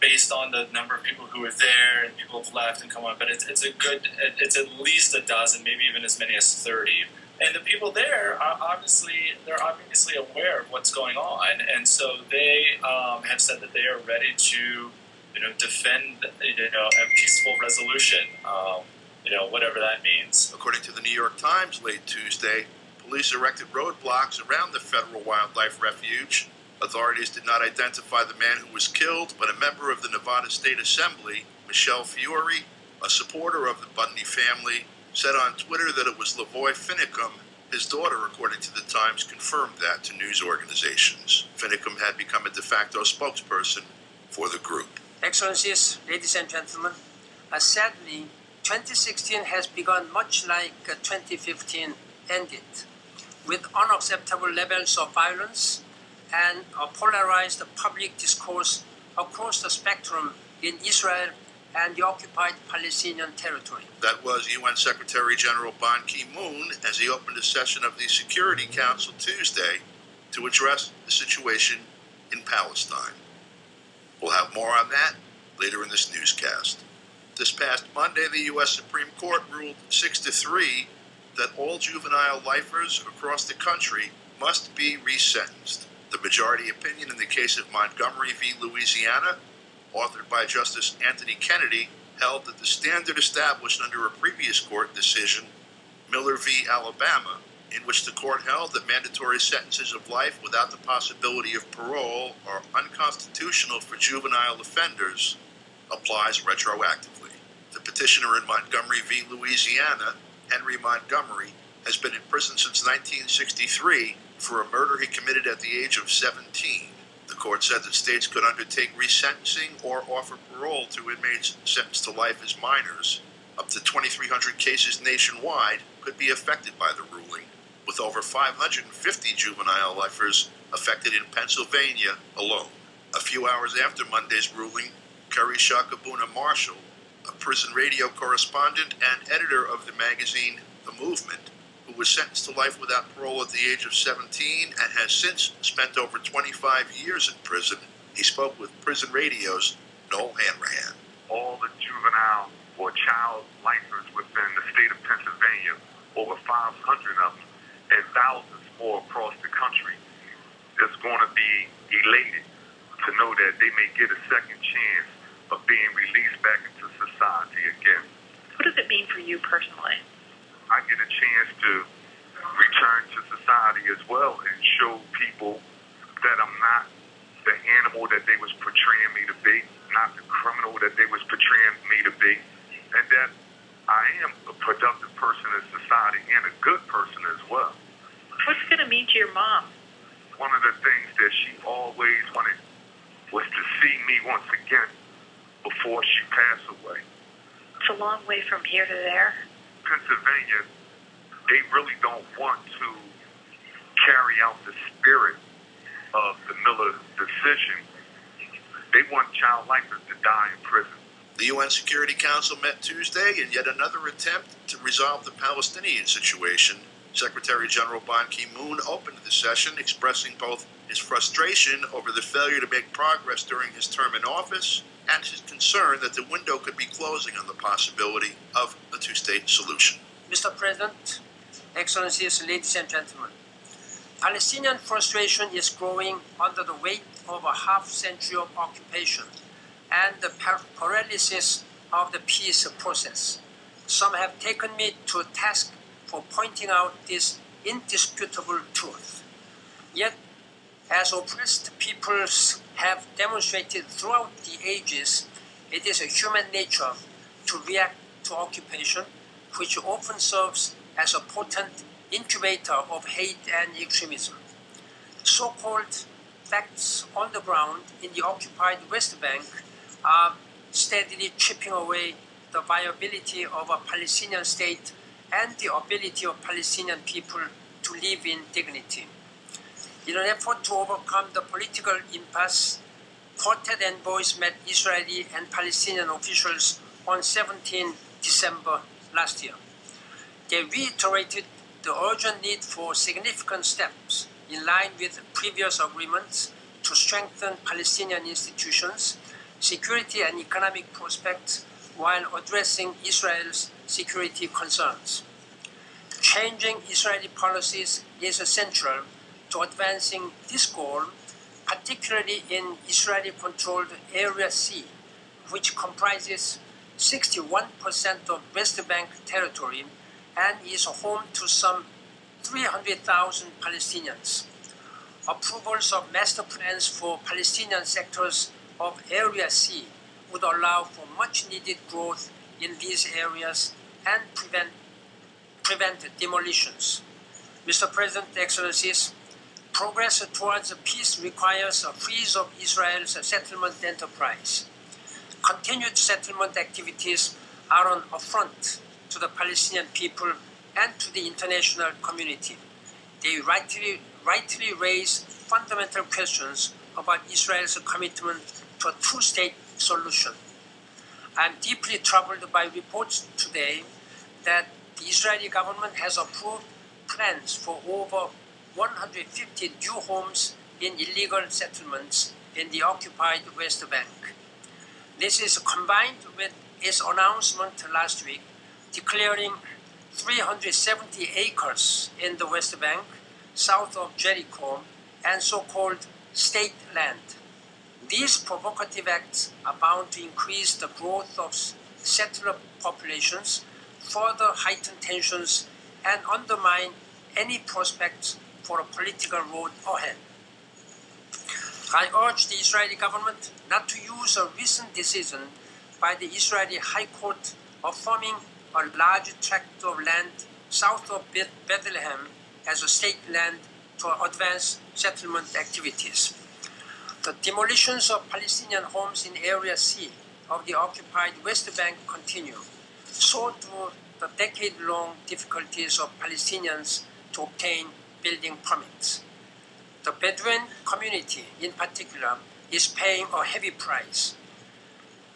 based on the number of people who are there and people have left and come on. But it's at least a dozen, maybe even as many as 30. And the people there are obviously aware of what's going on, and so they have said that they are ready to, defend, a peaceful resolution, whatever that means. According to the New York Times late Tuesday, police erected roadblocks around the Federal Wildlife Refuge. Authorities did not identify the man who was killed, but a member of the Nevada State Assembly, Michelle Fiore, a supporter of the Bundy family, said on Twitter that it was Lavoy Finicum. His daughter, according to the Times, confirmed that to news organizations. Finicum had become a de facto spokesperson for the group. Excellencies, ladies and gentlemen, sadly, 2016 has begun much like 2015 ended, with unacceptable levels of violence and a polarized public discourse across the spectrum in Israel and the occupied Palestinian territory. That was UN Secretary General Ban Ki-moon as he opened a session of the Security Council Tuesday to address the situation in Palestine. We'll have more on that later in this newscast. This past Monday, the U.S. Supreme Court ruled 6-3 that all juvenile lifers across the country must be resentenced. The majority opinion in the case of Montgomery v. Louisiana, authored by Justice Anthony Kennedy, held that the standard established under a previous court decision, Miller v. Alabama, in which the court held that mandatory sentences of life without the possibility of parole are unconstitutional for juvenile offenders, applies retroactively. The petitioner in Montgomery v. Louisiana, Henry Montgomery, has been in prison since 1963 for a murder he committed at the age of 17. The court said that states could undertake resentencing or offer parole to inmates sentenced to life as minors. Up to 2,300 cases nationwide could be affected by the ruling, with over 550 juvenile lifers affected in Pennsylvania alone. A few hours after Monday's ruling, Kerry Shakabuna Marshall, a prison radio correspondent and editor of the magazine The Movement, who was sentenced to life without parole at the age of 17 and has since spent over 25 years in prison, he spoke with Prison Radio's Noel Hanrahan. All the juvenile or child lifers within the state of Pennsylvania, over 500 of them, and thousands more across the country, is going to be elated to know that they may get a second chance of being released back into society again. What does it mean for you personally? I get a chance to return to society as well and show people that I'm not the animal that they was portraying me to be, not the criminal that they was portraying me to be, and that I am a productive person in society and a good person as well. What's it going to mean to your mom? One of the things that she always wanted was to see me once again before she passed away. It's a long way from here to there. Pennsylvania, they really don't want to carry out the spirit of the Miller decision. They want child lifers to die in prison. The UN Security Council met Tuesday in yet another attempt to resolve the Palestinian situation. Secretary General Ban Ki-moon opened the session expressing both his frustration over the failure to make progress during his term in office and his concern that the window could be closing on the possibility of a two-state solution. Mr. President, Excellencies, ladies and gentlemen, Palestinian frustration is growing under the weight of a half-century of occupation and the paralysis of the peace process. Some have taken me to task for pointing out this indisputable truth. Yet, as oppressed peoples have demonstrated throughout the ages, it is a human nature to react to occupation, which often serves as a potent incubator of hate and extremism. So-called facts on the ground in the occupied West Bank are steadily chipping away the viability of a Palestinian state and the ability of Palestinian people to live in dignity. In an effort to overcome the political impasse, quartet envoys met Israeli and Palestinian officials on 17 December last year. They reiterated the urgent need for significant steps in line with previous agreements to strengthen Palestinian institutions, security and economic prospects while addressing Israel's security concerns. Changing Israeli policies is essential to advancing this goal, particularly in Israeli-controlled Area C, which comprises 61% of West Bank territory and is home to some 300,000 Palestinians. Approvals of master plans for Palestinian sectors of Area C would allow for much-needed growth in these areas and prevent demolitions. Mr. President, Excellencies, progress towards peace requires a freeze of Israel's settlement enterprise. continued settlement activities are an affront to the Palestinian people and to the international community. They rightly raise fundamental questions about Israel's commitment to a two-state solution. I am deeply troubled by reports today that the Israeli government has approved plans for over 150 new homes in illegal settlements in the occupied West Bank. This is combined with its announcement last week declaring 370 acres in the West Bank, south of Jericho, and so-called state land. These provocative acts are bound to increase the growth of settler populations, further heighten tensions, and undermine any prospects for a political road ahead. I urge the Israeli government not to use a recent decision by the Israeli High Court affirming a large tract of land south of Bethlehem as a state land to advance settlement activities. The demolitions of Palestinian homes in Area C of the occupied West Bank continue. So do the decade-long difficulties of Palestinians to obtain building permits. The Bedouin community, in particular, is paying a heavy price.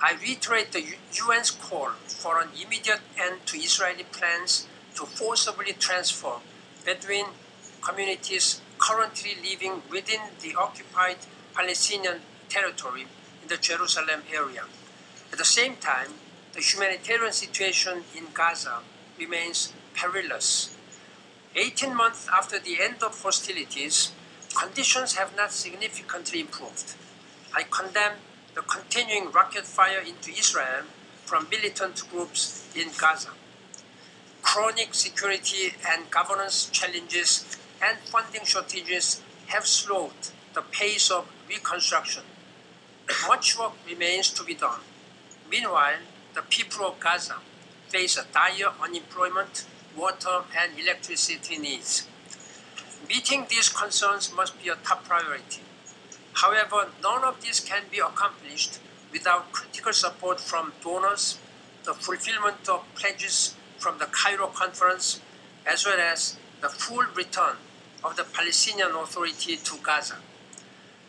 I reiterate the UN's call for an immediate end to Israeli plans to forcibly transfer Bedouin communities currently living within the occupied Palestinian territory in the Jerusalem area. At the same time, the humanitarian situation in Gaza remains perilous. 18 months after the end of hostilities, conditions have not significantly improved. I condemn the continuing rocket fire into Israel from militant groups in Gaza. Chronic security and governance challenges and funding shortages have slowed the pace of reconstruction. Much work remains to be done. Meanwhile, the people of Gaza face a dire unemployment, water, and electricity needs. Meeting these concerns must be a top priority. However, none of this can be accomplished without critical support from donors, the fulfillment of pledges from the Cairo conference, as well as the full return of the Palestinian Authority to Gaza.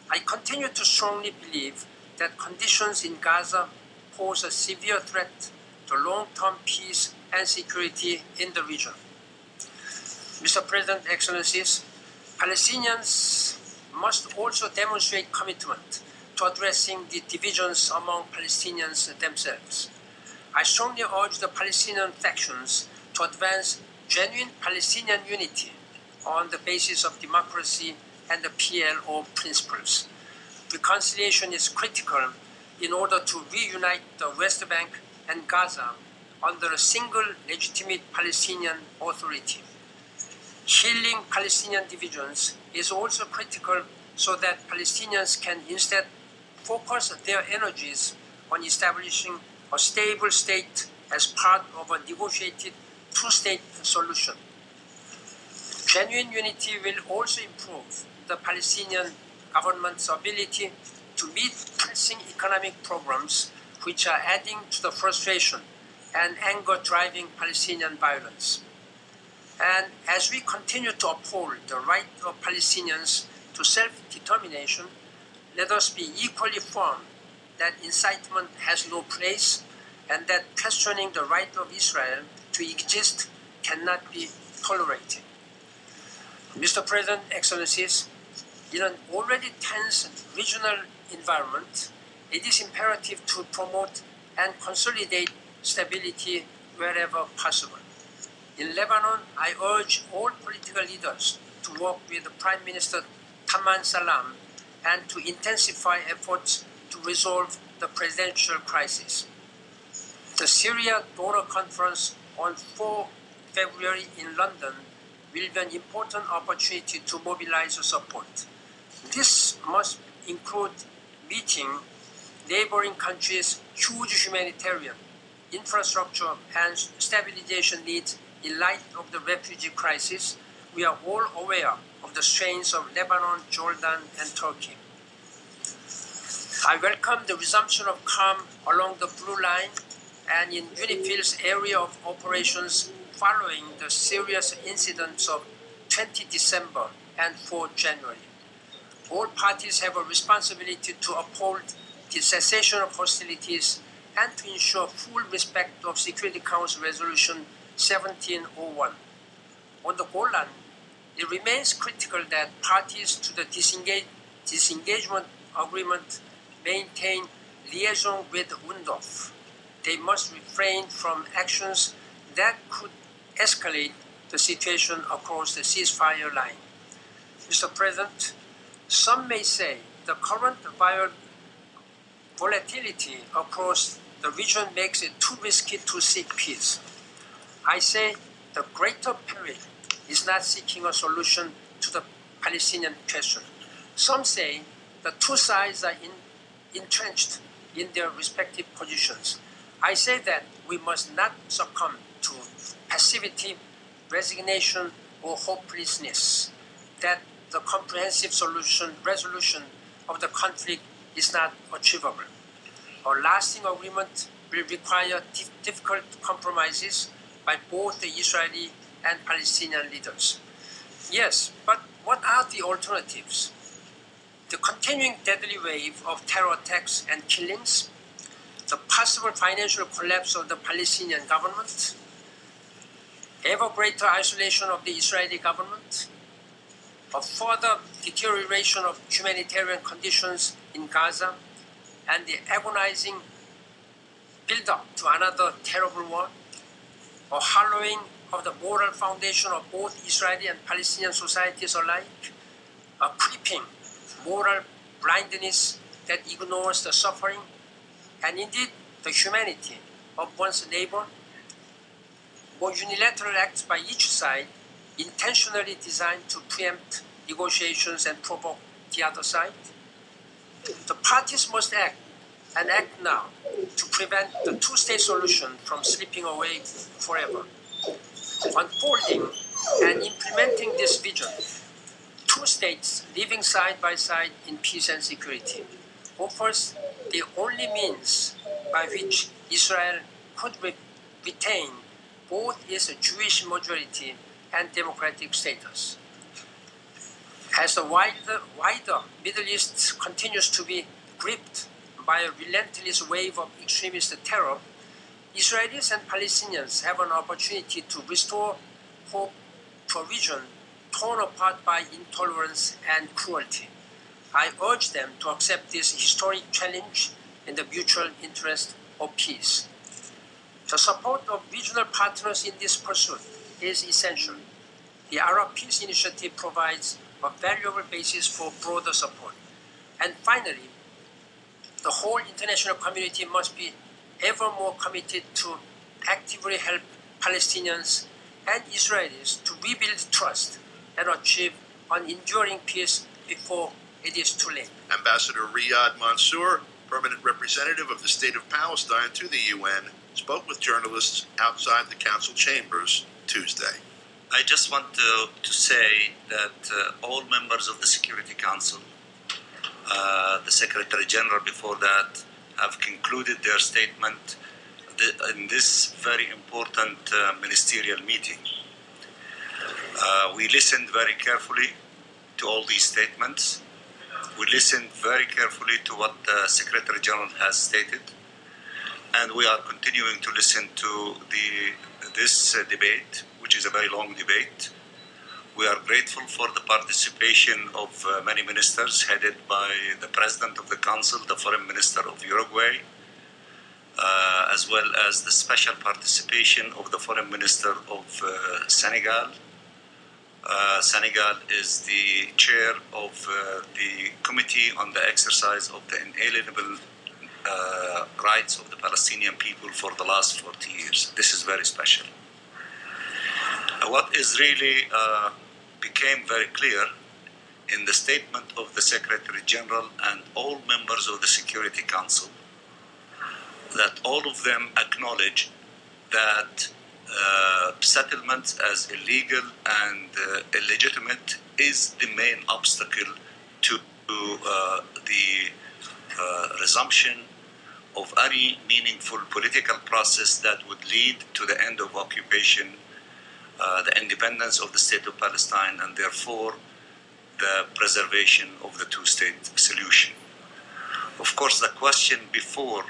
I continue to strongly believe that conditions in Gaza pose a severe threat to long-term peace and security in the region. Mr. President, Excellencies, Palestinians must also demonstrate commitment to addressing the divisions among Palestinians themselves. I strongly urge the Palestinian factions to advance genuine Palestinian unity on the basis of democracy and the PLO principles. Reconciliation is critical in order to reunite the West Bank and Gaza under a single legitimate Palestinian authority. Healing Palestinian divisions is also critical so that Palestinians can instead focus their energies on establishing a stable state as part of a negotiated two-state solution. Genuine unity will also improve the Palestinian government's ability to meet pressing economic programs which are adding to the frustration and anger driving Palestinian violence. And as we continue to uphold the right of Palestinians to self-determination, let us be equally firm that incitement has no place and that questioning the right of Israel to exist cannot be tolerated. Mr. President, Excellencies, in an already tense regional environment, it is imperative to promote and consolidate stability wherever possible. In Lebanon, I urge all political leaders to work with Prime Minister Taman Salam and to intensify efforts to resolve the presidential crisis. The Syria Donor Conference on 4 February in London will be an important opportunity to mobilize support. This must include meeting neighboring countries' huge humanitarian, infrastructure, and stabilization needs in light of the refugee crisis. We are all aware of the strains of Lebanon, Jordan, and Turkey. I welcome the resumption of calm along the Blue Line and in UNIFIL's area of operations following the serious incidents of 20 December and 4 January. All parties have a responsibility to uphold the cessation of hostilities and to ensure full respect of Security Council Resolution 1701. On the Golan, it remains critical that parties to the disengagement agreement maintain liaison with UNDOF. They must refrain from actions that could escalate the situation across the ceasefire line. Mr. President, some may say the current volatility across the region makes it too risky to seek peace. I say the greater peril is not seeking a solution to the Palestinian question. Some say the two sides are entrenched in their respective positions. I say that we must not succumb to passivity, resignation, or hopelessness, that the comprehensive resolution of the conflict is not achievable. A lasting agreement will require difficult compromises by both the Israeli and Palestinian leaders. Yes, but what are the alternatives? The continuing deadly wave of terror attacks and killings, the possible financial collapse of the Palestinian government, ever greater isolation of the Israeli government, a further deterioration of humanitarian conditions in Gaza, and the agonizing build-up to another terrible war, a hollowing of the moral foundation of both Israeli and Palestinian societies alike, a creeping moral blindness that ignores the suffering and indeed the humanity of one's neighbor, or unilateral acts by each side intentionally designed to preempt negotiations and provoke the other side. The parties must act, and act now, to prevent the two-state solution from slipping away forever. Unfolding and implementing this vision, two states living side by side in peace and security, offers the only means by which Israel could retain both its Jewish majority and democratic status. As the wider Middle East continues to be gripped by a relentless wave of extremist terror, Israelis and Palestinians have an opportunity to restore hope to a region torn apart by intolerance and cruelty. I urge them to accept this historic challenge in the mutual interest of peace. The support of regional partners in this pursuit is essential. The Arab Peace Initiative provides a valuable basis for broader support. And finally, the whole international community must be ever more committed to actively help Palestinians and Israelis to rebuild trust and achieve an enduring peace before it is too late. Ambassador Riyad Mansour, permanent representative of the State of Palestine to the UN, spoke with journalists outside the council chambers Tuesday. I just want to say that all members of the Security Council, the Secretary General before that, have concluded their statement in this very important ministerial meeting. We listened very carefully to all these statements. We listened very carefully to what the Secretary General has stated, and we are continuing to listen to this debate, which is a very long debate. We are grateful for the participation of many ministers headed by the President of the Council, the Foreign Minister of Uruguay, as well as the special participation of the Foreign Minister of Senegal. Senegal is the chair of the Committee on the Exercise of the Inalienable Rights of the Palestinian people for the last 40 years. This is very special. What is really became very clear in the statement of the Secretary General and all members of the Security Council, that all of them acknowledge that settlements as illegal and illegitimate is the main obstacle to the resumption of any meaningful political process that would lead to the end of occupation, the independence of the State of Palestine, and therefore the preservation of the two-state solution. Of course, the question before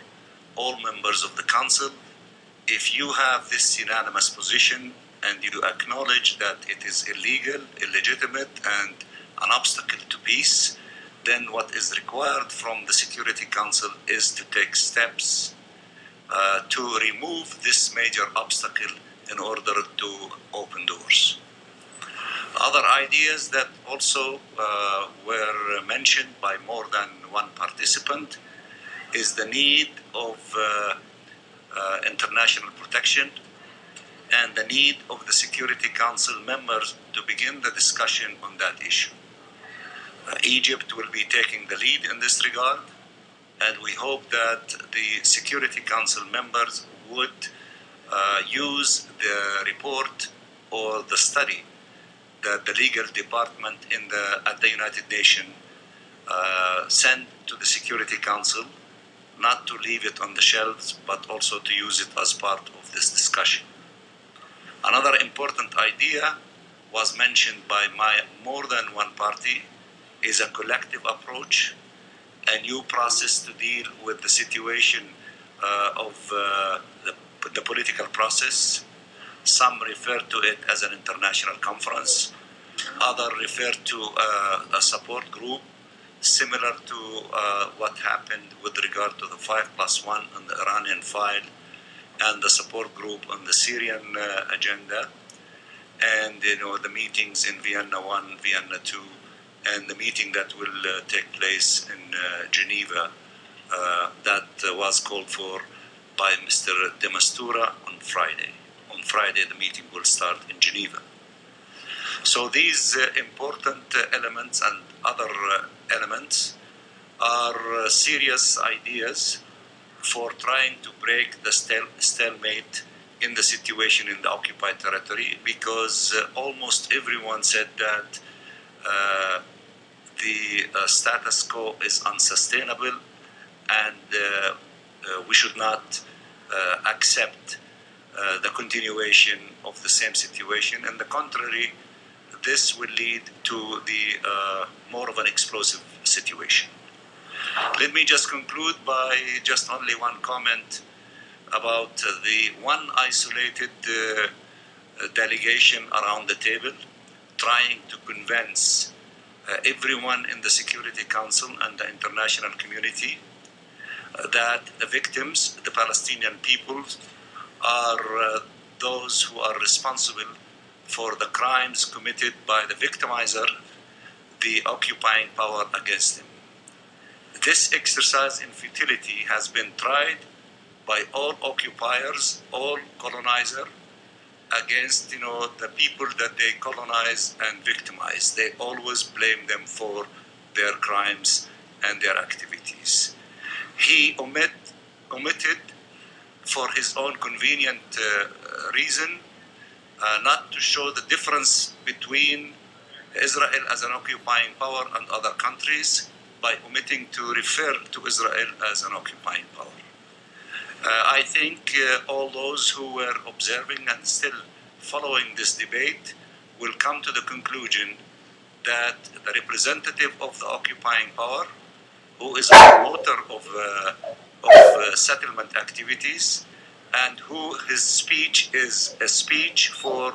all members of the Council, if you have this unanimous position and you acknowledge that it is illegal, illegitimate, and an obstacle to peace, then what is required from the Security Council is to take steps to remove this major obstacle in order to open doors. Other ideas that also were mentioned by more than one participant is the need of international protection and the need of the Security Council members to begin the discussion on that issue. Egypt will be taking the lead in this regard, and we hope that the Security Council members would use the report or the study that the legal department at the United Nations sent to the Security Council, not to leave it on the shelves, but also to use it as part of this discussion. Another important idea was mentioned by more than one party is a collective approach, a new process to deal with the situation of the political process. Some refer to it as an international conference. Others refer to a support group similar to what happened with regard to the 5+1 on the Iranian file and the support group on the Syrian agenda, and the meetings in Vienna 1, Vienna 2, and the meeting that will take place in Geneva that was called for by Mr. de Mistura on Friday. On Friday, the meeting will start in Geneva. So these important elements and other elements are serious ideas for trying to break the stalemate in the situation in the occupied territory, because almost everyone said that the status quo is unsustainable and we should not accept the continuation of the same situation. On the contrary, this will lead to the more of an explosive situation. Let me just conclude by just only one comment about the one isolated delegation around the table trying to convince everyone in the Security Council and the international community that the victims, the Palestinian people, are those who are responsible for the crimes committed by the victimizer, the occupying power against them. This exercise in futility has been tried by all occupiers, all colonizers, against the people that they colonize and victimize. They always blame them for their crimes and their activities. He omitted for his own convenient reason not to show the difference between Israel as an occupying power and other countries by omitting to refer to Israel as an occupying power. I think all those who were observing and still following this debate will come to the conclusion that the representative of the occupying power, who is a promoter of settlement activities, and who his speech is a speech for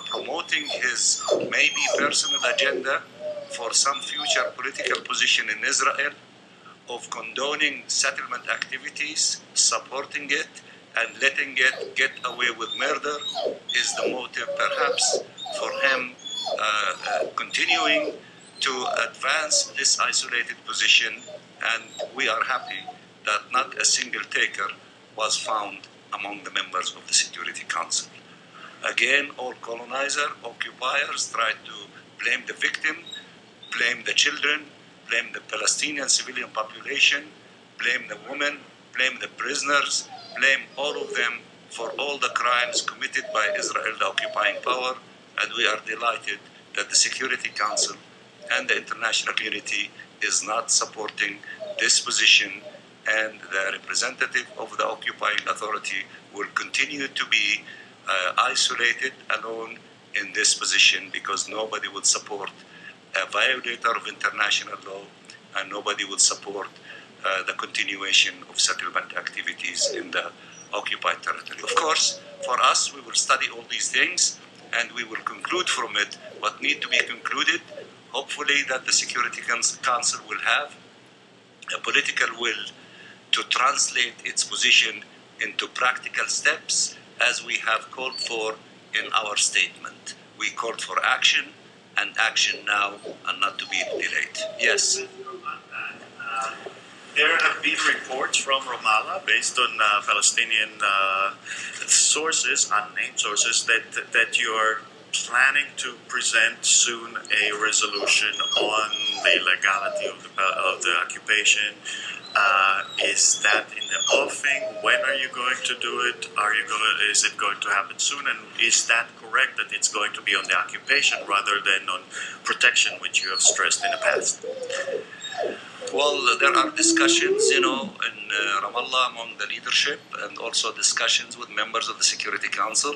promoting his maybe personal agenda for some future political position in Israel, of condoning settlement activities, supporting it, and letting it get away with murder is the motive perhaps for him continuing to advance this isolated position. And we are happy that not a single taker was found among the members of the Security Council. Again, all colonizer, occupiers tried to blame the victim, blame the children, blame the Palestinian civilian population, blame the women, blame the prisoners, blame all of them for all the crimes committed by Israel, the occupying power. And we are delighted that the Security Council and the international community is not supporting this position, and the representative of the occupying authority will continue to be isolated, alone in this position, because nobody will support a violator of international law, and nobody will support the continuation of settlement activities in the occupied territory. Of course, for us, we will study all these things, and we will conclude from it what need to be concluded. Hopefully that the Security Council will have a political will to translate its position into practical steps, as we have called for in our statement. We called for action, and action now, and not to be delayed. Yes? There have been reports from Ramallah, based on Palestinian sources, unnamed sources, that you are planning to present soon a resolution on the legality of the occupation. Is that in the offing? When are you going to do it? Is it going to happen soon? And is that correct, that it's going to be on the occupation rather than on protection, which you have stressed in the past? Well, there are discussions, in Ramallah among the leadership, and also discussions with members of the Security Council.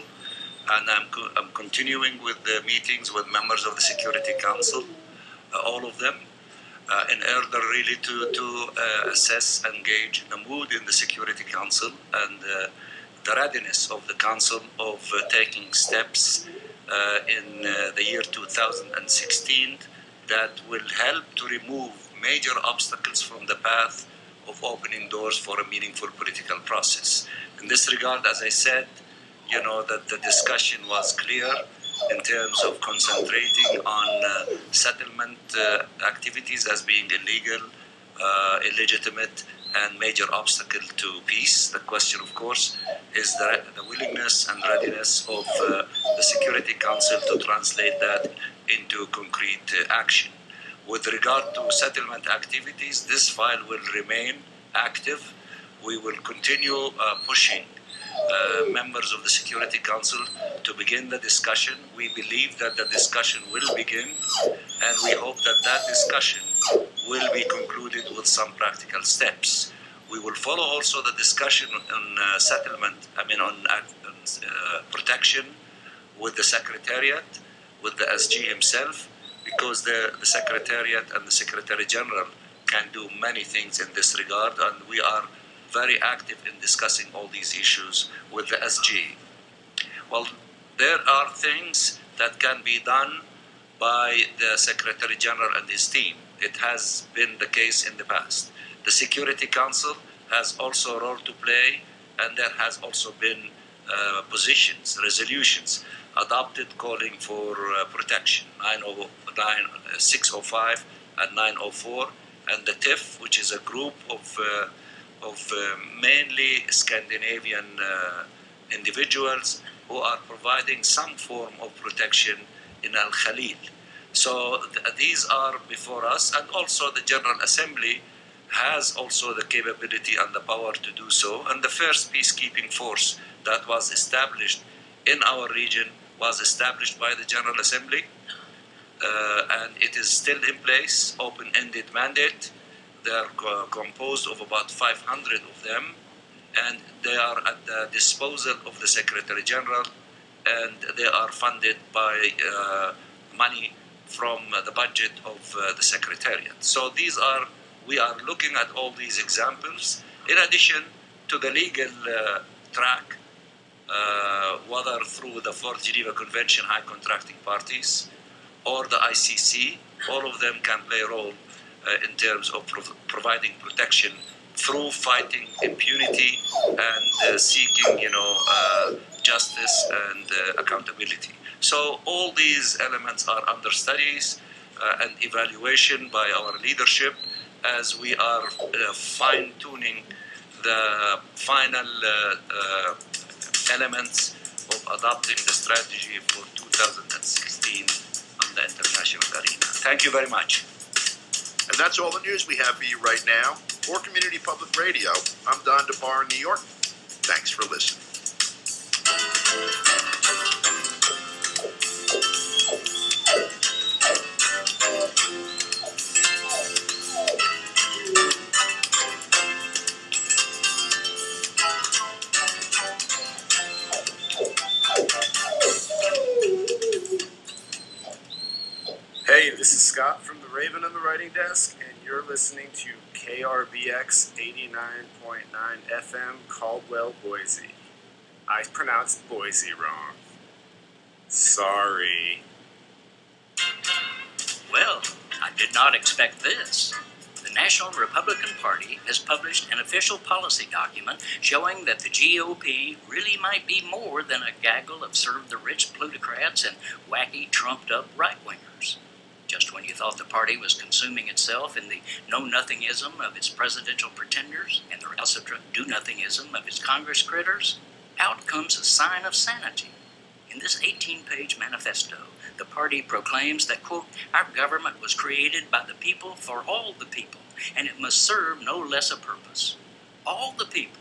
And I'm continuing with the meetings with members of the Security Council, all of them, in order really to assess and gauge the mood in the Security Council and the readiness of the Council of taking steps in the year 2016 that will help to remove major obstacles from the path of opening doors for a meaningful political process. In this regard, as I said, that the discussion was clear in terms of concentrating on settlement activities as being illegal, illegitimate, and major obstacle to peace. The question, of course, is the willingness and readiness of the Security Council to translate that into concrete action. With regard to settlement activities, this file will remain active. We will continue pushing members of the Security Council to begin the discussion. We believe that the discussion will begin, and we hope that that discussion will be concluded with some practical steps. We will follow also the discussion on protection with the Secretariat, with the SG himself, because the Secretariat and the Secretary General can do many things in this regard, and we are very active in discussing all these issues with the SG. Well, there are things that can be done by the Secretary General and his team. It has been the case in the past. The Security Council has also a role to play, and there has also been resolutions adopted calling for protection, 605 and 904, and the TIF, which is a group of mainly Scandinavian individuals who are providing some form of protection in Al Khalil. So these are before us, and also the General Assembly has also the capability and the power to do so. And the first peacekeeping force that was established in our region was established by the General Assembly, and it is still in place, open-ended mandate. They are composed of about 500 of them, and they are at the disposal of the Secretary General, and they are funded by money from the budget of the Secretariat. So we are looking at all these examples, in addition to the legal track, whether through the Fourth Geneva Convention high contracting parties or the ICC. All of them can play a role in terms of providing protection through fighting impunity and seeking, justice and accountability. So all these elements are under studies and evaluation by our leadership as we are fine-tuning the final elements of adopting the strategy for 2016 on the international arena. Thank you very much. And that's all the news we have for you right now. For Community Public Radio, I'm Don DeBar in New York. Thanks for listening. Scott from the Raven on the Writing Desk, and you're listening to KRBX 89.9 FM Caldwell, Boise. I pronounced Boise wrong. Sorry. Well, I did not expect this. The National Republican Party has published an official policy document showing that the GOP really might be more than a gaggle of serve-the-rich plutocrats and wacky, trumped-up right-wingers. Just when you thought the party was consuming itself in the know-nothingism of its presidential pretenders and the recalcitrant do-nothingism of its Congress critters, out comes a sign of sanity. In this 18-page manifesto, the party proclaims that, quote, our government was created by the people for all the people, and it must serve no less a purpose. All the people.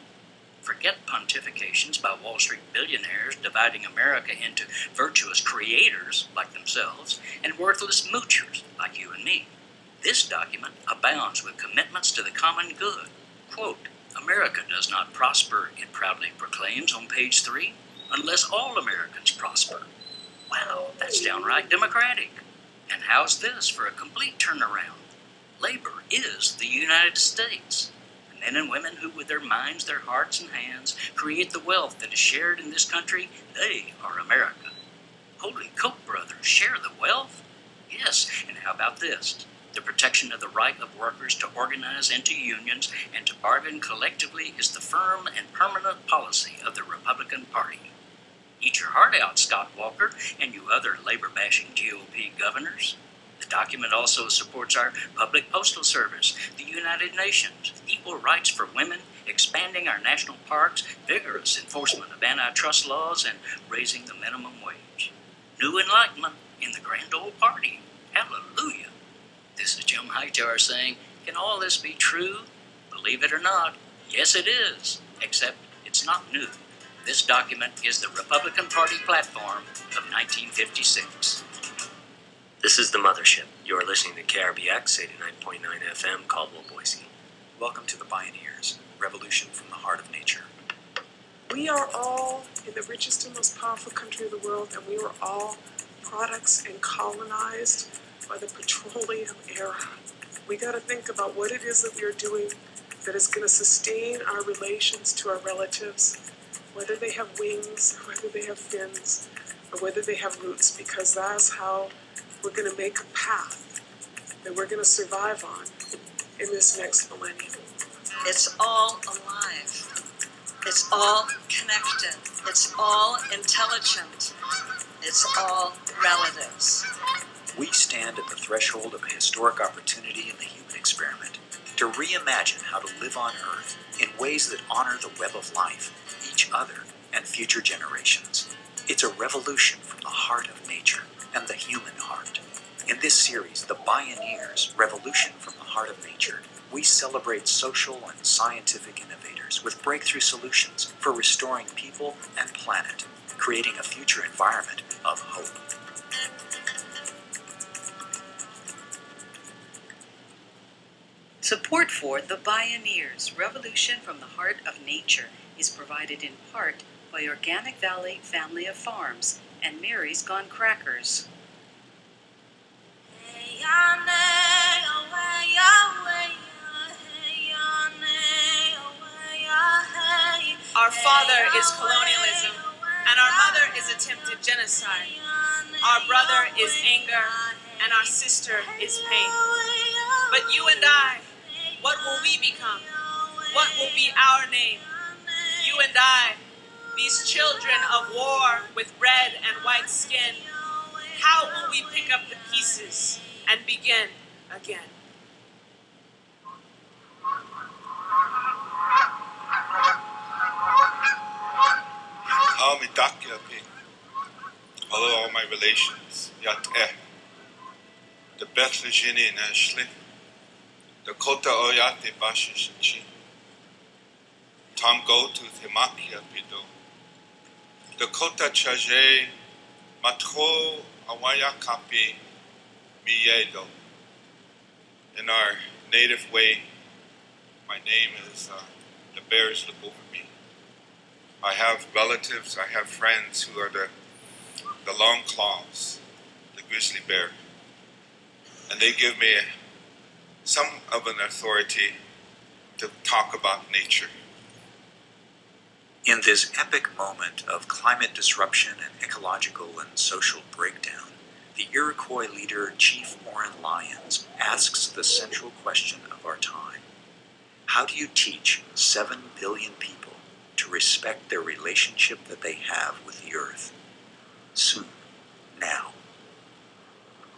Forget pontifications by Wall Street billionaires dividing America into virtuous creators like themselves and worthless moochers like you and me. This document abounds with commitments to the common good. Quote, America does not prosper, it proudly proclaims on page 3, unless all Americans prosper. Wow, that's downright democratic. And how's this for a complete turnaround? Labor is the United States. The men and women who, with their minds, their hearts, and hands, create the wealth that is shared in this country, they are America. Holden Koch brothers share the wealth? Yes, and how about this? The protection of the right of workers to organize into unions and to bargain collectively is the firm and permanent policy of the Republican Party. Eat your heart out, Scott Walker, and you other labor-bashing GOP governors. The document also supports our public postal service, the United Nations, equal rights for women, expanding our national parks, vigorous enforcement of antitrust laws, and raising the minimum wage. New enlightenment in the grand old party. Hallelujah. This is Jim Hightower saying, can all this be true? Believe it or not, yes it is, except it's not new. This document is the Republican Party platform of 1956. This is the Mothership. You are listening to KRBX 89.9 FM, Caldwell, Boise. Welcome to the Pioneers, revolution from the heart of nature. We are all in the richest and most powerful country of the world, and we were all products and colonized by the petroleum era. We got to think about what it is that we are doing that is going to sustain our relations to our relatives, whether they have wings, whether they have fins, or whether they have roots, because that's how we're going to make a path that we're going to survive on in this next millennium. It's all alive. It's all connected. It's all intelligent. It's all relatives. We stand at the threshold of a historic opportunity in the human experiment to reimagine how to live on Earth in ways that honor the web of life, each other, and future generations. It's a revolution from the heart of nature and the human heart. In this series, The Pioneers, Revolution from the Heart of Nature, we celebrate social and scientific innovators with breakthrough solutions for restoring people and planet, creating a future environment of hope. Support for The Pioneers, Revolution from the Heart of Nature is provided in part by Organic Valley Family of Farms and Mary's Gone Crackers. Our father is colonialism, and our mother is attempted genocide. Our brother is anger, and our sister is pain. But you and I, what will we become? What will be our name? You and I, these children of war with red and white skin, how will we pick up the pieces and begin again? Hello, all my relations. Yat the Bethlejini and Ashley, the Kota Oyate Bashishichi, Tom Go to Thimakia Pido, the Kota Chaje, Matro Awaya Kapi, Mielo. In our native way, my name is The Bears Look Over Me. I have relatives, I have friends who are the long claws, the grizzly bear. and they give me some of an authority to talk about nature. In this epic moment of climate disruption and ecological and social breakdown, the Iroquois leader Chief Oren Lyons asks the central question of our time. How do you teach 7 billion people to respect their relationship that they have with the earth? Soon, now.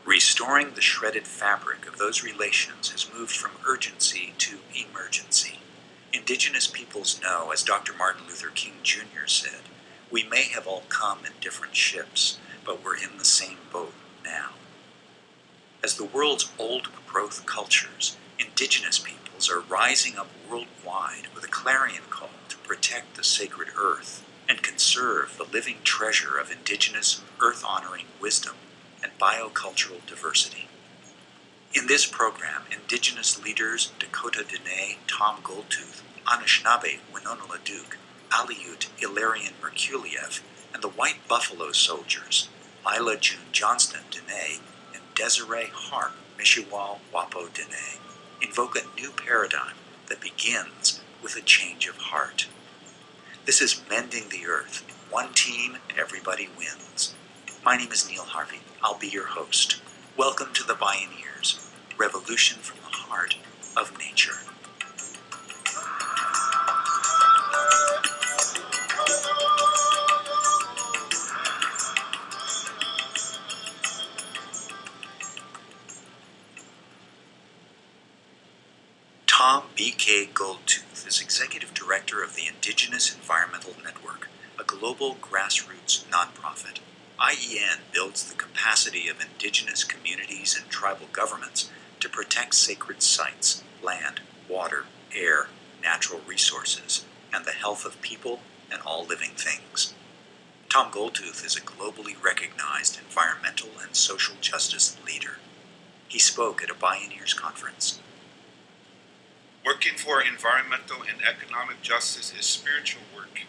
Restoring the shredded fabric of those relations has moved from urgency to emergency. Indigenous peoples know, as Dr. Martin Luther King Jr. said, we may have all come in different ships, but we're in the same boat now. As the world's old-growth cultures, indigenous peoples are rising up worldwide with a clarion call to protect the sacred earth and conserve the living treasure of indigenous, earth-honoring wisdom and biocultural diversity. In this program, indigenous leaders Dakota Dene, Tom Goldtooth, Anishinaabe Winona LaDuke, Aleut Ilarion Merkuliev, and the White Buffalo Soldiers, Lila June Johnston Dene and Desiree Harp Mishiwal Wapo Dene, invoke a new paradigm that begins with a change of heart. This is Mending the Earth. One team, everybody wins. My name is Neil Harvey. I'll be your host. Welcome to the Bioneers, revolution from the heart of nature. Tom B.K. Goldtooth is Executive Director of the Indigenous Environmental Network, a global grassroots nonprofit. IEN builds the capacity of indigenous communities and tribal governments to protect sacred sites, land, water, air, natural resources, and the health of people and all living things. Tom Goldtooth is a globally recognized environmental and social justice leader. He spoke at a Bioneers conference. Working for environmental and economic justice is spiritual work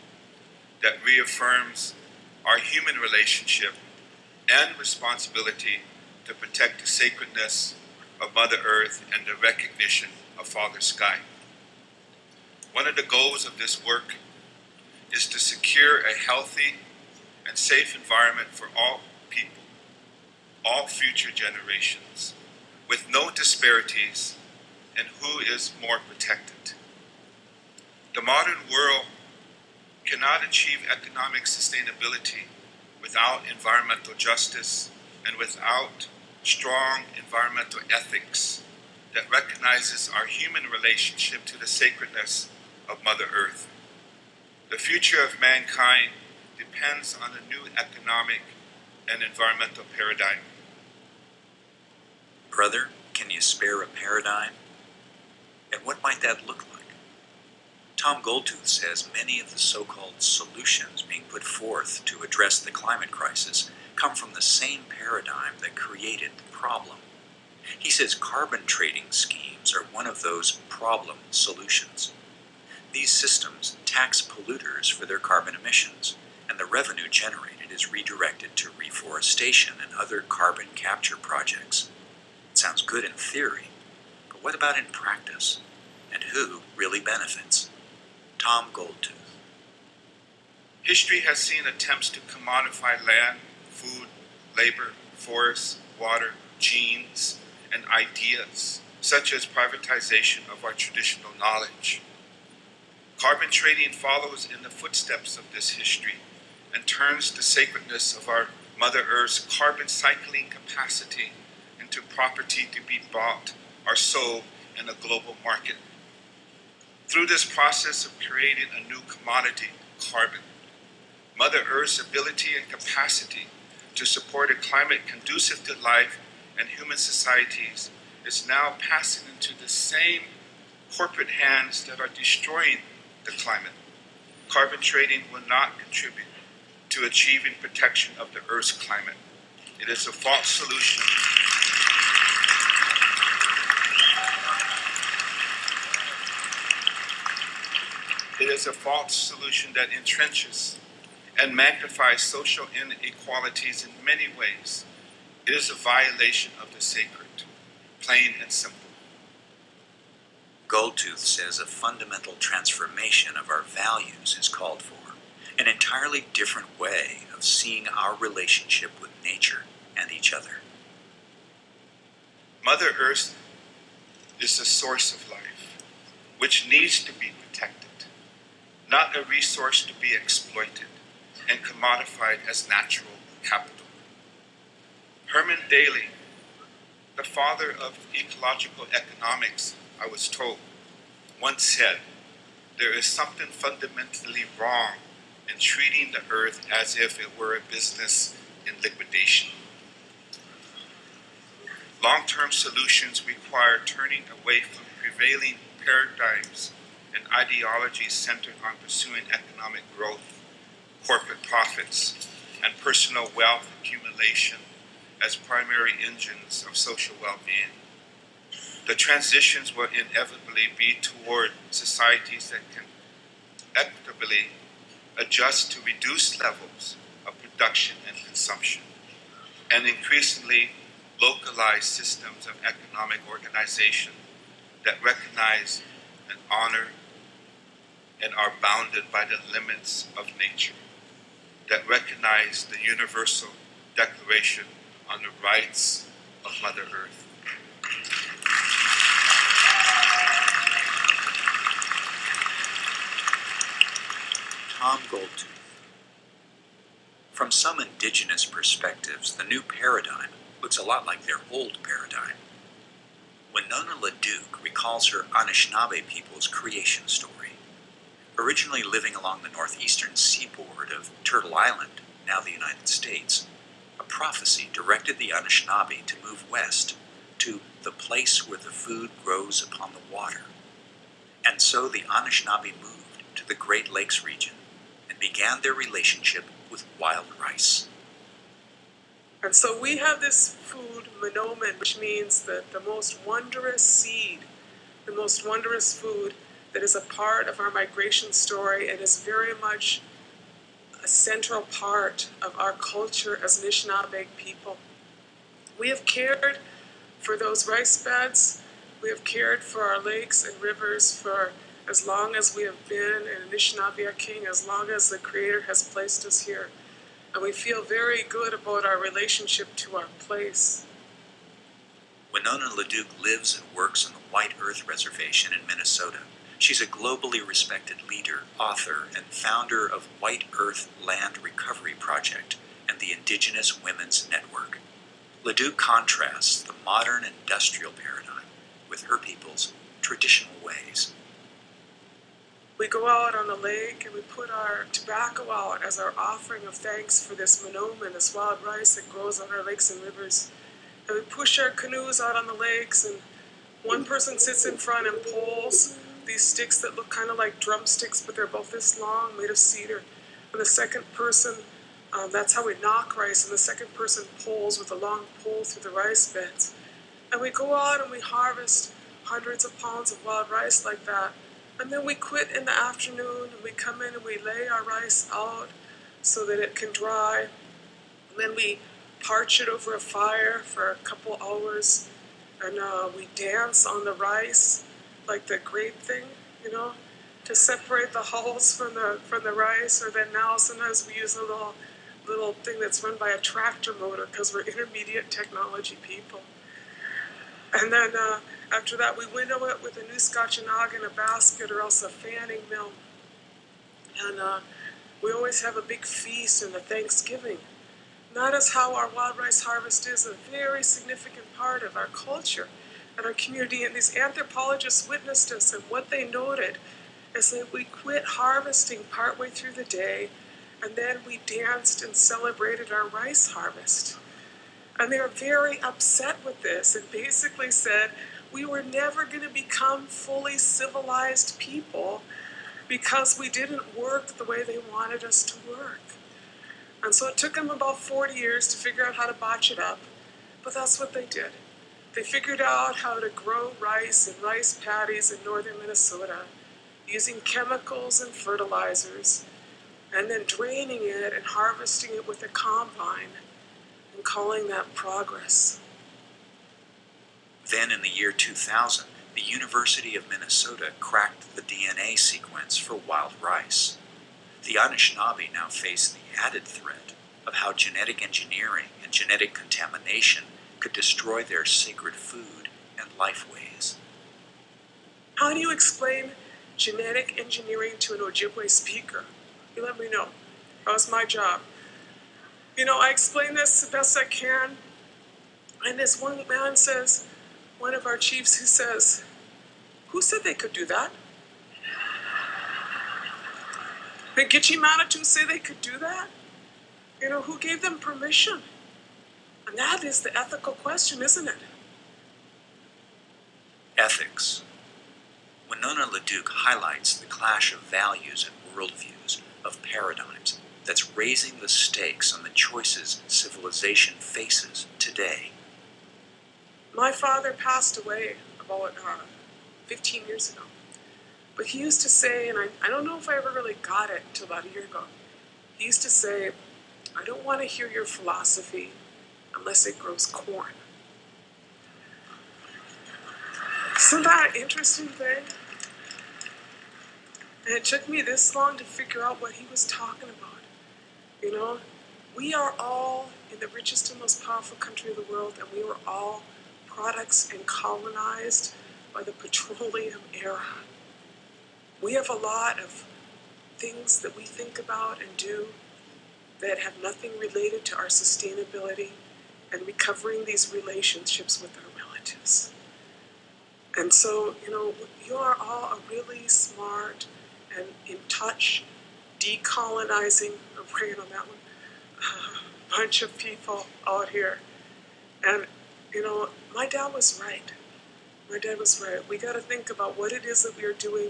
that reaffirms our human relationship and responsibility to protect the sacredness of Mother Earth and the recognition of Father Sky. One of the goals of this work is to secure a healthy and safe environment for all people, all future generations, with no disparities in who is more protected. The modern world cannot achieve economic sustainability without environmental justice and without strong environmental ethics that recognizes our human relationship to the sacredness of Mother Earth. The future of mankind depends on a new economic and environmental paradigm. Brother, can you spare a paradigm? And what might that look like? Tom Goldtooth says many of the so-called solutions being put forth to address the climate crisis come from the same paradigm that created the problem. He says carbon trading schemes are one of those problem solutions. These systems tax polluters for their carbon emissions, and the revenue generated is redirected to reforestation and other carbon capture projects. It sounds good in theory, but what about in practice? And who really benefits? Tom Goldtooth. History has seen attempts to commodify land, food, labor, forests, water, genes, and ideas, such as privatization of our traditional knowledge. Carbon trading follows in the footsteps of this history and turns the sacredness of our Mother Earth's carbon cycling capacity into property to be bought or sold in a global market. Through this process of creating a new commodity, carbon, Mother Earth's ability and capacity to support a climate conducive to life and human societies is now passing into the same corporate hands that are destroying the climate. Carbon trading will not contribute to achieving protection of the Earth's climate. It is a false solution. It is a false solution that entrenches and magnifies social inequalities in many ways. It is a violation of the sacred. plain and simple. Goldtooth says a fundamental transformation of our values is called for, an entirely different way of seeing our relationship with nature and each other. Mother Earth is the source of life, which needs to be protected, not a resource to be exploited and commodified as natural capital. Herman Daly, the father of ecological economics, I was told, once said, there is something fundamentally wrong in treating the earth as if it were a business in liquidation. Long-term solutions require turning away from prevailing paradigms and ideologies centered on pursuing economic growth, corporate profits, and personal wealth accumulation as primary engines of social well-being. The transitions will inevitably be toward societies that can equitably adjust to reduced levels of production and consumption, and increasingly localized systems of economic organization that recognize and honor and are bounded by the limits of nature, that recognize the Universal Declaration on the Rights of Mother Earth. Tom Goldtooth. From some indigenous perspectives, the new paradigm looks a lot like their old paradigm. Winona LaDuke recalls her Anishinaabe people's creation story. Originally living along the northeastern seaboard of Turtle Island, now the United States, a prophecy directed the Anishinaabe to move west to the place where the food grows upon the water. And so the Anishinaabe moved to the Great Lakes region and began their relationship with wild rice. And so we have this food, Menomen, which means that the most wondrous seed, the most wondrous food that is a part of our migration story and is very much a central part of our culture as Anishinaabe people. We have cared for those rice beds. We have cared for our lakes and rivers for as long as we have been in Anishinaabe King, as long as the Creator has placed us here. And we feel very good about our relationship to our place. Winona LaDuke lives and works on the White Earth Reservation in Minnesota. She's a globally respected leader, author, and founder of White Earth Land Recovery Project and the Indigenous Women's Network. LaDuke contrasts the modern industrial paradigm with her people's traditional ways. We go out on the lake and we put our tobacco out as our offering of thanks for this Menomen, this wild rice that grows on our lakes and rivers. And we push our canoes out on the lakes, and one person sits in front and pulls these sticks that look kind of like drumsticks, but they're about this long, made of cedar. And the second person, that's how we knock rice, and the second person pulls with a long pole through the rice beds. And we go out and we harvest hundreds of pounds of wild rice like that. And then we quit in the afternoon and we come in and we lay our rice out so that it can dry. And then we parch it over a fire for a couple hours. And we dance on the rice like the grape thing, to separate the hulls from the rice. Or then now sometimes we use a little thing that's run by a tractor motor because we're intermediate technology people. And then after that, we winnow it with a new Scotchenog in a basket or else a fanning mill. And we always have a big feast and a Thanksgiving. And that is how our wild rice harvest is a very significant part of our culture and our community. And these anthropologists witnessed us, and what they noted is that we quit harvesting partway through the day, and then we danced and celebrated our rice harvest. And they were very upset with this and basically said we were never going to become fully civilized people because we didn't work the way they wanted us to work. And so it took them about 40 years to figure out how to botch it up, but that's what they did. They figured out how to grow rice and rice paddies in northern Minnesota using chemicals and fertilizers, and then draining it and harvesting it with a combine and calling that progress. Then in the year 2000, the University of Minnesota cracked the DNA sequence for wild rice. The Anishinaabe now face the added threat of how genetic engineering and genetic contamination could destroy their sacred food and lifeways. How do you explain genetic engineering to an Ojibwe speaker? You let me know. That's my job. You know, I explain this the best I can, and this one man says, one of our chiefs, he says, who said they could do that? Did Gitche Manitou say they could do that? You know, who gave them permission? And that is the ethical question, isn't it? Ethics. Winona LaDuke highlights the clash of values and worldviews, of paradigms, that's raising the stakes on the choices civilization faces today. My father passed away about 15 years ago. But he used to say, and I don't know if I ever really got it until about a year ago, he used to say, I don't want to hear your philosophy unless it grows corn. Isn't that an interesting thing? And it took me this long to figure out what he was talking about. You know, we are all in the richest and most powerful country of the world, and we were all products and colonized by the petroleum era. We have a lot of things that we think about and do that have nothing related to our sustainability and recovering these relationships with our relatives. And so, you know, you are all a really smart and in touch, decolonizing, I'm praying on that one, bunch of people out here. And, you know, my dad was right. My dad was right. We got to think about what it is that we are doing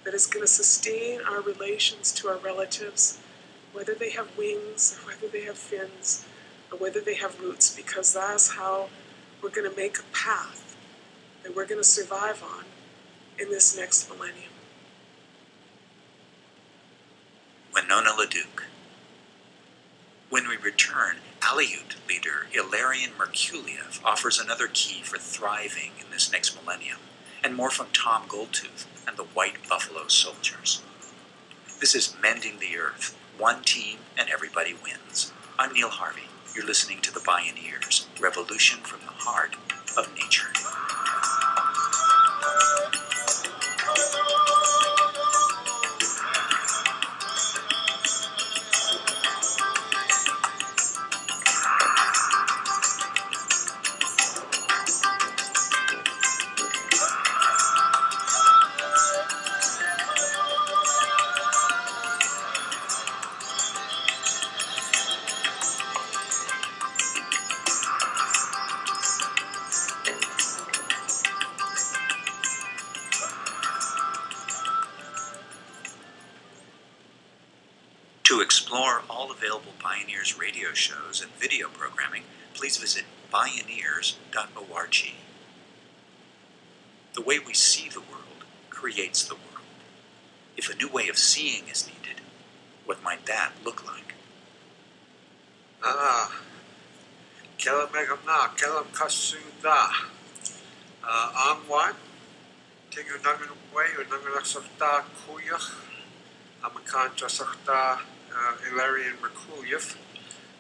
that is going to sustain our relations to our relatives, whether they have wings or whether they have fins or whether they have roots, because that's how we're going to make a path that we're going to survive on in this next millennium. Winona LaDuke. When we return, Aleut leader Ilarion Merkuliev offers another key for thriving in this next millennium, and more from Tom Goldtooth and the White Buffalo Soldiers. This is Mending the Earth, one team and everybody wins. I'm Neil Harvey. You're listening to The Bioneers, Revolution from the Heart of Nature. To explore all available Bioneers radio shows and video programming, please visit bioneers.org. The way we see the world creates the world. If a new way of seeing is needed, what might that look like? Kelam Megamna, Kelam Kasunda. Amwan, Tingu Nangan Way, Nanganak Softa Kuyach, Amakan Jasakta, Ilarion Merkuliev,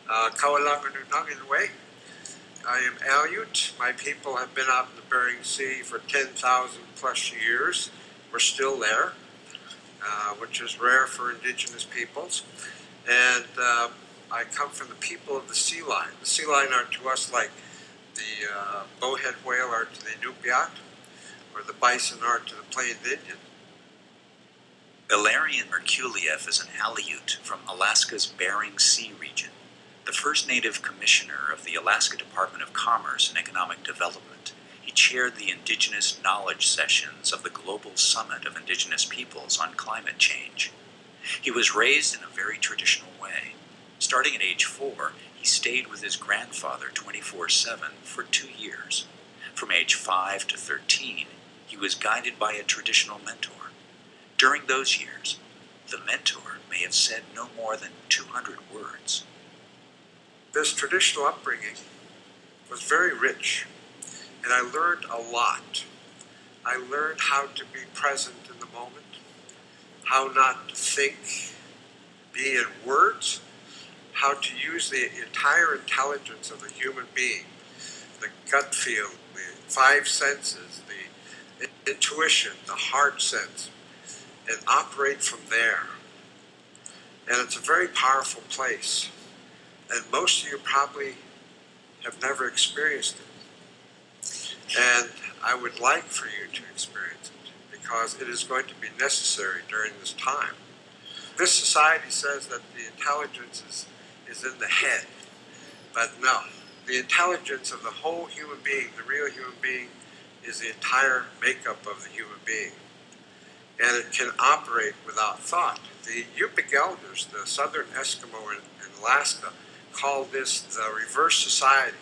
Kawalangan Nangan Way. I am Aleut. My people have been out in the Bering Sea for 10,000 plus years. We're still there, which is rare for indigenous peoples. And I come from the people of the sea line. The sea line are to us like the bowhead whale are to the Inupiat, or the bison are to the Plains Indian. Ilarion Merkuliev is an Aleut from Alaska's Bering Sea region, the first Native Commissioner of the Alaska Department of Commerce and Economic Development. He chaired the Indigenous Knowledge Sessions of the Global Summit of Indigenous Peoples on Climate Change. He was raised in a very traditional way. Starting at age 4, he stayed with his grandfather 24/7 for 2 years. From age 5 to 13, he was guided by a traditional mentor. During those years, the mentor may have said no more than 200 words. This traditional upbringing was very rich. And I learned a lot. I learned how to be present in the moment, how not to think, be in words, how to use the entire intelligence of the human being, the gut feel, the five senses, the intuition, the heart sense, and operate from there. And it's a very powerful place. And most of you probably have never experienced it. And I would like for you to experience it because it is going to be necessary during this time. This society says that the intelligence is in the head. But no, the intelligence of the whole human being, the real human being, is the entire makeup of the human being. And it can operate without thought. The Yupik elders, the southern Eskimo in Alaska, call this the reverse society,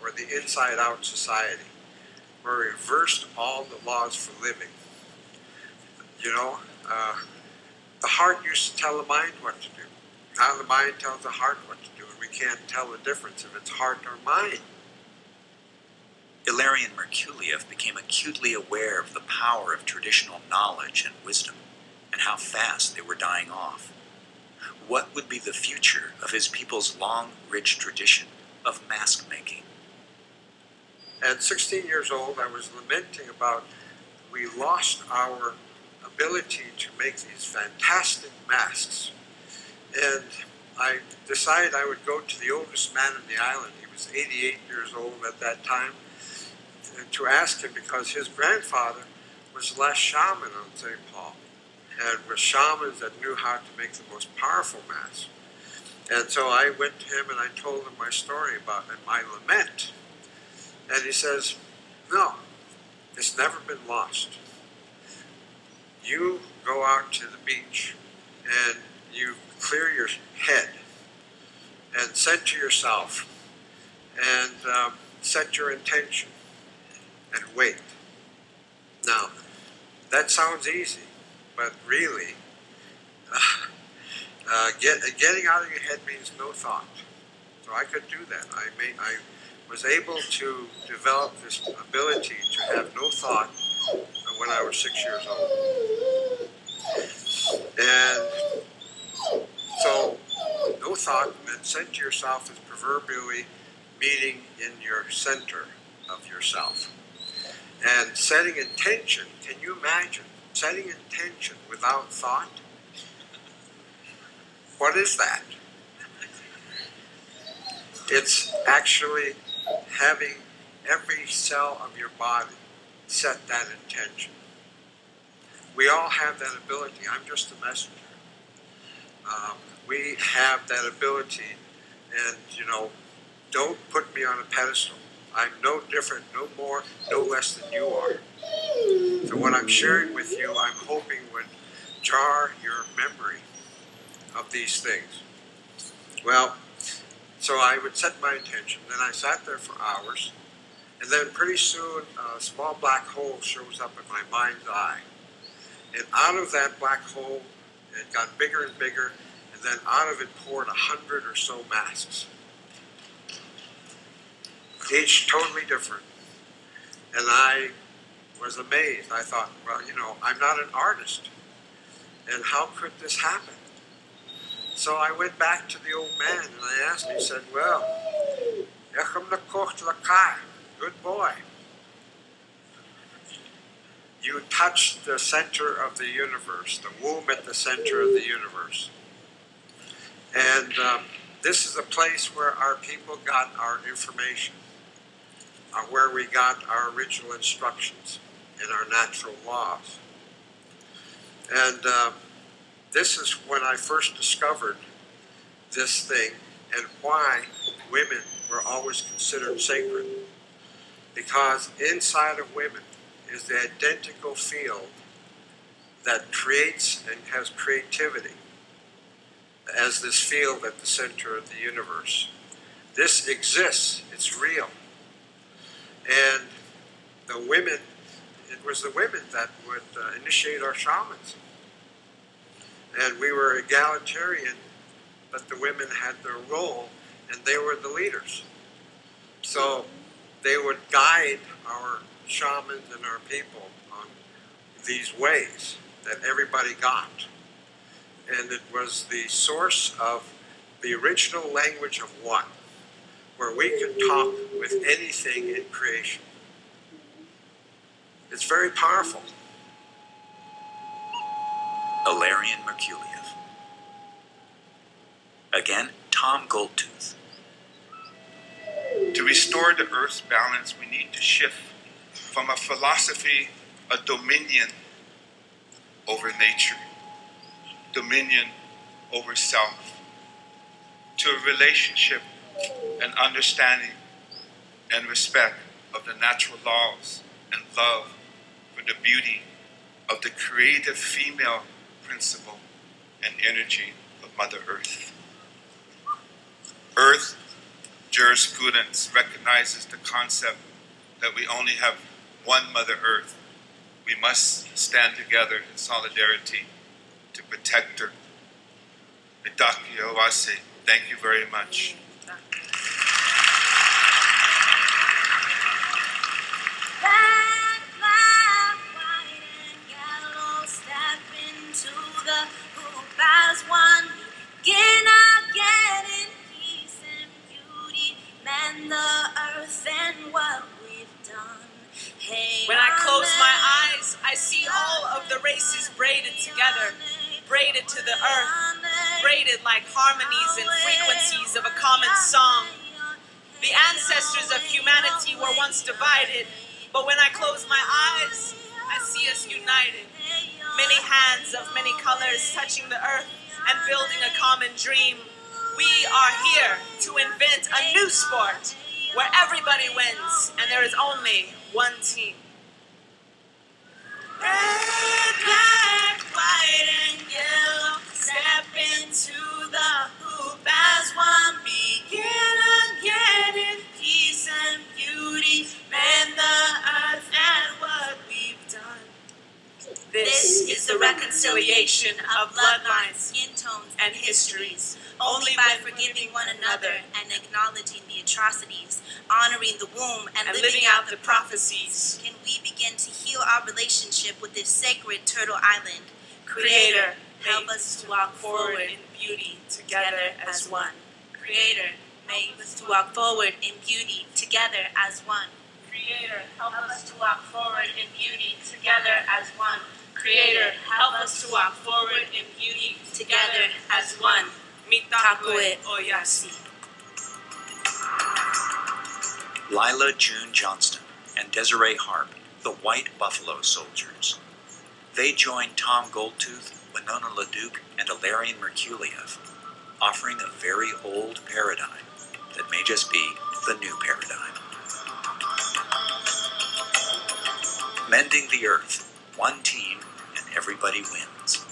or the inside-out society, where we reversed all the laws for living. You know, the heart used to tell the mind what to do. Now the mind tells the heart what to do, and we can't tell the difference if it's heart or mind. Ilarion Merkuliev became acutely aware of the power of traditional knowledge and wisdom, and how fast they were dying off. What would be the future of his people's long, rich tradition of mask making? At 16 years old, I was lamenting about we lost our ability to make these fantastic masks. And I decided I would go to the oldest man on the island. He was 88 years old at that time. And to ask him, because his grandfather was the last shaman on St. Paul, and were shamans that knew how to make the most powerful masks. And so I went to him and I told him my story about my lament. And he says, no, it's never been lost. You go out to the beach and you clear your head and center yourself and set your intention and wait. Now, that sounds easy, but really, getting out of your head means no thought. So I could do that. I was able to develop this ability to have no thought when I was 6 years old. And so, no thought, and then center yourself is proverbially meeting in your center of yourself. And setting intention, can you imagine setting intention without thought? What is that? It's actually having every cell of your body set that intention. We all have that ability. I'm just a messenger. We have that ability, and don't put me on a pedestal. I'm no different, no more, no less than you are. So what I'm sharing with you, I'm hoping would jar your memory of these things. Well, so I would set my intention, then I sat there for hours, and then pretty soon a small black hole shows up in my mind's eye. And out of that black hole, it got bigger and bigger, and then out of it poured 100 or so masks. Each totally different. And I was amazed. I thought, well, I'm not an artist. And how could this happen? So I went back to the old man and I asked him, he said, well, good boy. You touched the center of the universe, the womb at the center of the universe. And this is a place where our people got our information, where we got our original instructions and our natural laws. And this is when I first discovered this thing and why women were always considered sacred. Because inside of women is the identical field that creates and has creativity as this field at the center of the universe. This exists, it's real. And the women, it was the women that would initiate our shamans. And we were egalitarian, but the women had their role and they were the leaders. So they would guide our shamans and our people on these ways that everybody got. And it was the source of the original language of one, where we could talk with anything in creation. It's very powerful. Ilarion Merkuliev. Again, Tom Goldtooth. To restore the Earth's balance, we need to shift from a philosophy of dominion over nature, dominion over self, to a relationship and understanding and respect of the natural laws and love for the beauty of the creative female principle and energy of Mother Earth. Earth jurisprudence recognizes the concept that we only have one Mother Earth. We must stand together in solidarity to protect her. Midaki Owase, thank you very much. Black, black, white and yellow, step into the hoop as one. Begin again in peace and beauty, mend the earth and what we've done. Hey, when I close my eyes, I see all of the races braided together, braided to the earth, braided like harmonies and frequencies of a common song. The ancestors of humanity were once divided, but when I close my eyes, I see us united. Many hands of many colors touching the earth and building a common dream. We are here to invent a new sport where everybody wins and there is only one team. Red, black, white and yellow, step into the hoop as one. Begin again in peace and beauty, mend the earth and what we've done. This is the reconciliation of bloodlines, skin tones, and histories. Only by forgiving one another and acknowledging the atrocities, honoring the womb, and living out the prophecies, can we begin to heal our relationship with this sacred Turtle Island. Creator, help us to walk forward in beauty together as one. Creator, make us to walk forward in beauty together as one. Creator, help us to walk forward in beauty together as one. Creator, help us to walk forward in beauty together as one. Mitakuye Oyasi. Lila June Johnston and Desiree Harp, the White Buffalo Soldiers. They joined Tom Goldtooth, Winona LaDuke, and Ilarion Merkuliev, offering a very old paradigm that may just be the new paradigm. Mending the Earth, one team, and everybody wins.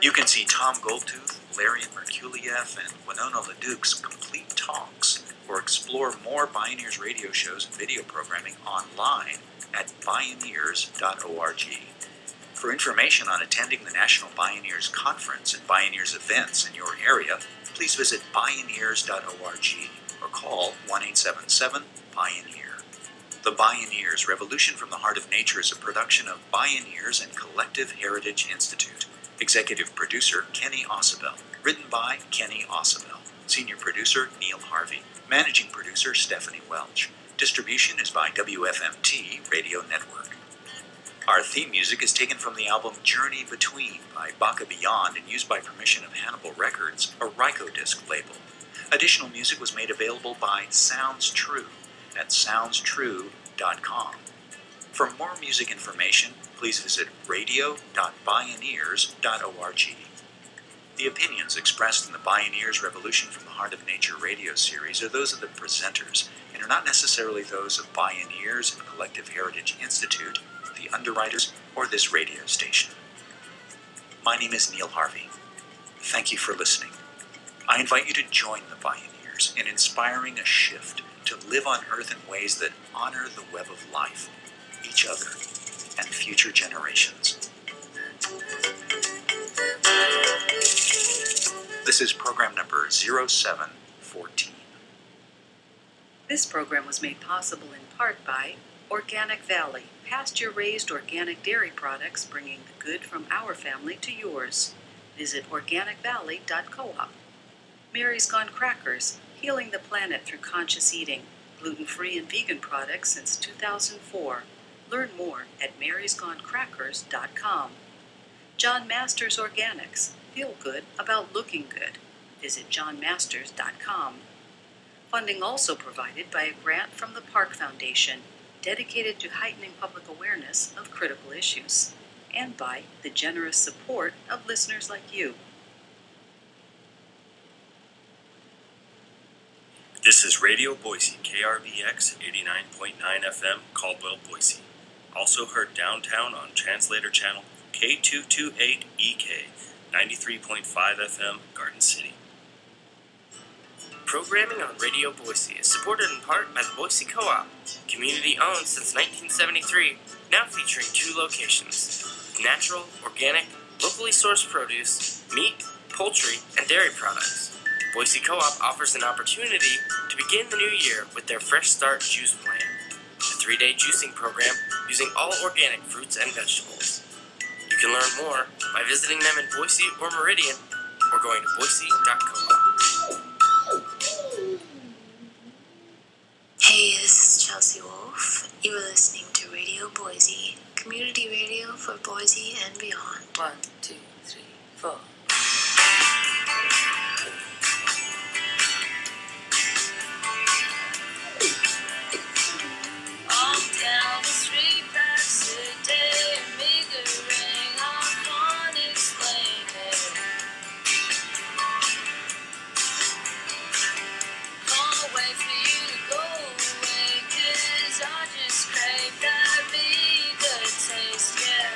You can see Tom Goldtooth, Ilarion Merkuliev, and Winona LaDuke's complete talks, or explore more Bioneers radio shows and video programming online at bioneers.org. For information on attending the National Bioneers Conference and Bioneers events in your area, please visit bioneers.org or call 1-877-BIONEER. The Bioneers Revolution from the Heart of Nature is a production of Bioneers and Collective Heritage Institute. Executive producer Kenny Ausubel. Written by Kenny Ausubel. Senior producer Neil Harvey. Managing producer Stephanie Welch. Distribution is by WFMT Radio Network. Our theme music is taken from the album Journey Between by Baka Beyond and used by permission of Hannibal Records, a Rykodisc label. Additional music was made available by Sounds True at soundstrue.com. For more music information, please visit radio.bioneers.org. The opinions expressed in the Bioneers Revolution from the Heart of Nature radio series are those of the presenters and are not necessarily those of Bioneers and Collective Heritage Institute, the underwriters, or this radio station. My name is Neil Harvey. Thank you for listening. I invite you to join the Bioneers in inspiring a shift to live on Earth in ways that honor the web of life, each other, and future generations. This is program number 0714. This program was made possible in part by Organic Valley, pasture-raised organic dairy products bringing the good from our family to yours. Visit organicvalley.coop. Mary's Gone Crackers, healing the planet through conscious eating, gluten-free and vegan products since 2004. Learn more at marysgonecrackers.com. John Masters Organics, feel good about looking good. Visit johnmasters.com. Funding also provided by a grant from the Park Foundation, dedicated to heightening public awareness of critical issues, and by the generous support of listeners like you. This is Radio Boise, KRBX 89.9 FM, Caldwell, Boise. Also heard downtown on Translator Channel K228EK, 93.5 FM, Garden City. Programming on Radio Boise is supported in part by the Boise Co-op, community-owned since 1973, now featuring 2 locations: natural, organic, locally sourced produce, meat, poultry, and dairy products. Boise Co-op offers an opportunity to begin the new year with their Fresh Start Juice Plan, a 3-day juicing program using all organic fruits and vegetables. You can learn more by visiting them in Boise or Meridian, or going to boise.coop. Hey, this is Chelsea Wolf. You are listening to Radio Boise, community radio for Boise and beyond. 1, 2, 3, 4. On down the street, past the day, meagering, I can't explain it. Can't wait for you to go away, 'cause I just crave that meager taste, yeah.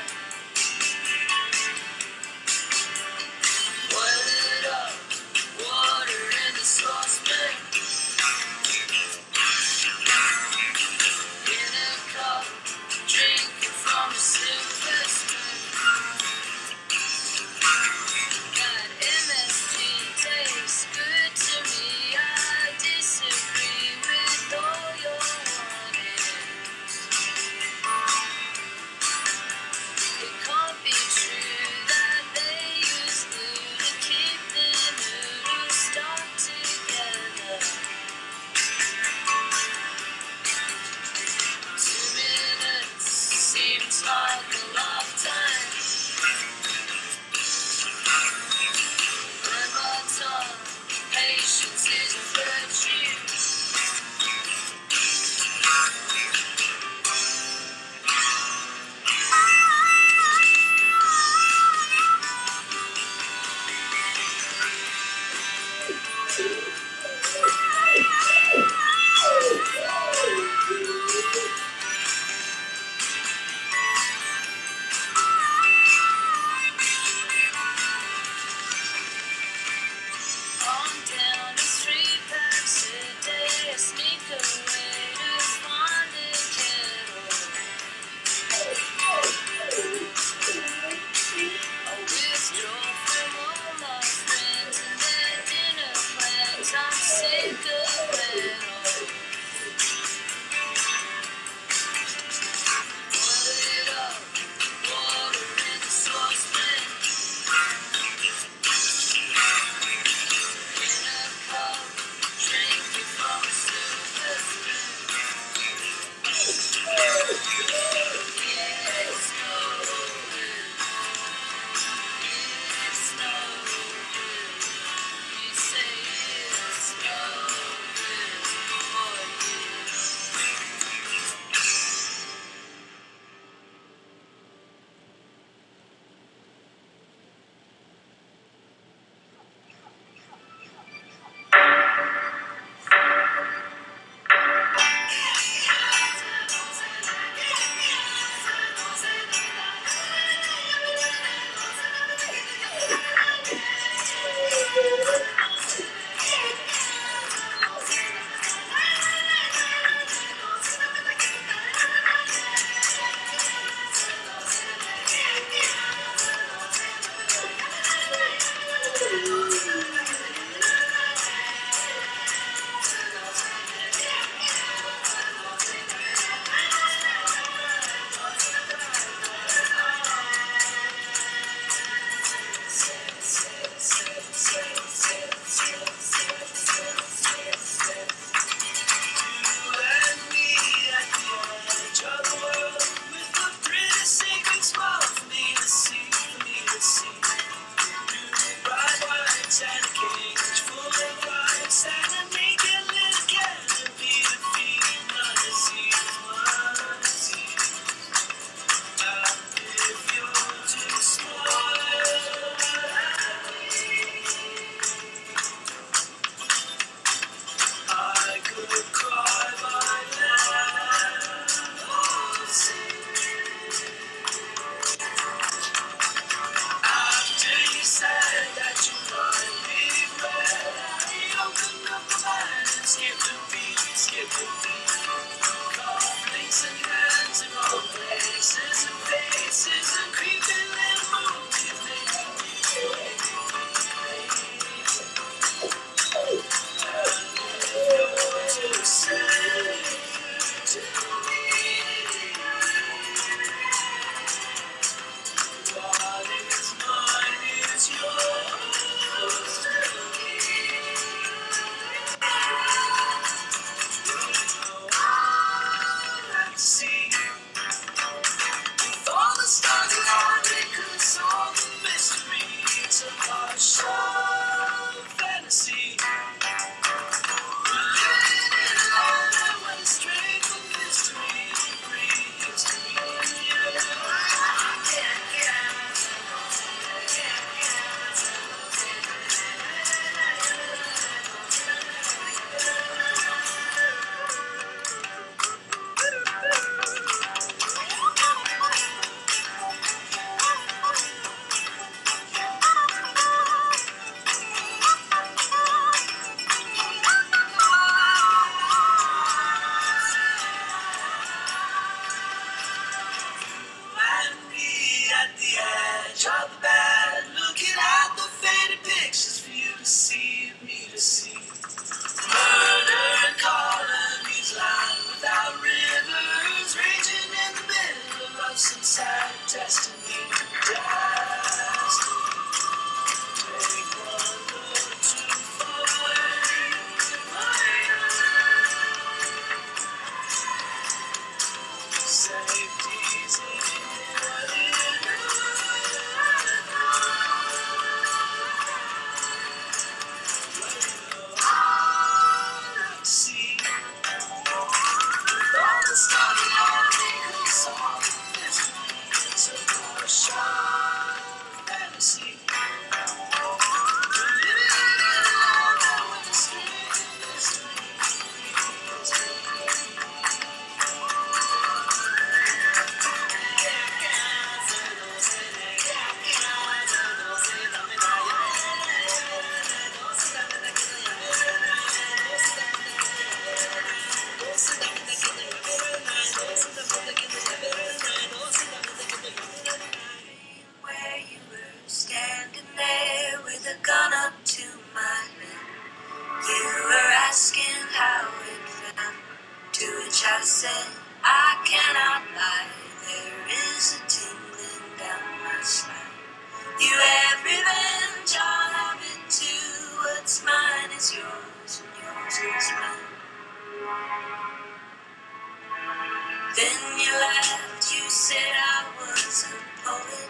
fantasy. With all the stars around me, 'cause all the mystery is a partial fantasy. We're living in a moment when the strength of mystery breathes to me. And me at the edge of the bed, looking at the faded pictures for you to see, me to see. Murder colonies land without rivers, raging in the middle of some sad destiny. Destiny. Take one look too far away. Safety's in see with all the stars around me, 'cause all the mystery is a partial fantasy. We're living in a moment when the strength of mystery is where you were standing there with a gun up to my head. You were asking how it felt, to which I said, I cannot lie. There is a tingling down my spine. You have revenge, I'll have it too. What's mine is yours, and yours is mine. Then you laughed, you said I was a poet,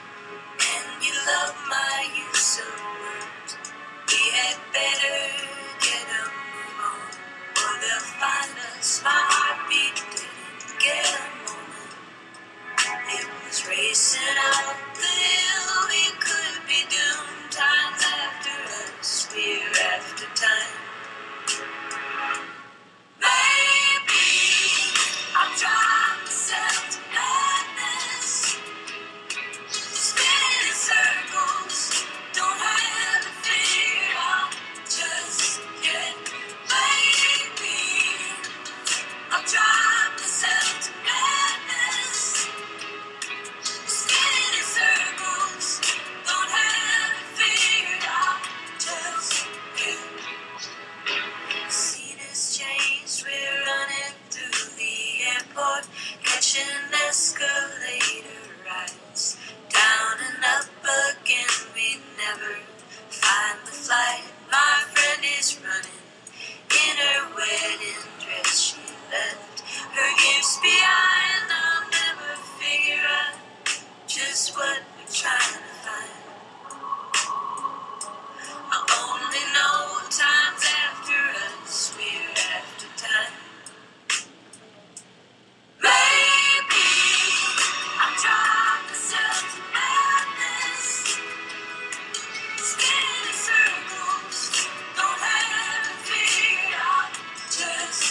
and you loved my use of words. We had better get a move on, or they'll find us. My heartbeat didn't get a moment. It was racing up the hill, we could be doomed. Times after us, fear after time. Maybe I'm driving myself to madness, spinning in circles, don't have it figured out just yet. Maybe I'm driving myself to madness, spinning in circles, don't have it figured out just yet. The scene has changed, we're running through the airport, catching escalator rides, down and up again, we never find the flight. My friend is running in her wedding dress, she left her gifts behind. I'll never figure out just what we're trying to find. I only know times after us, we're after time. Maybe I'm driving myself to madness, spinning in circles, don't have it figured out just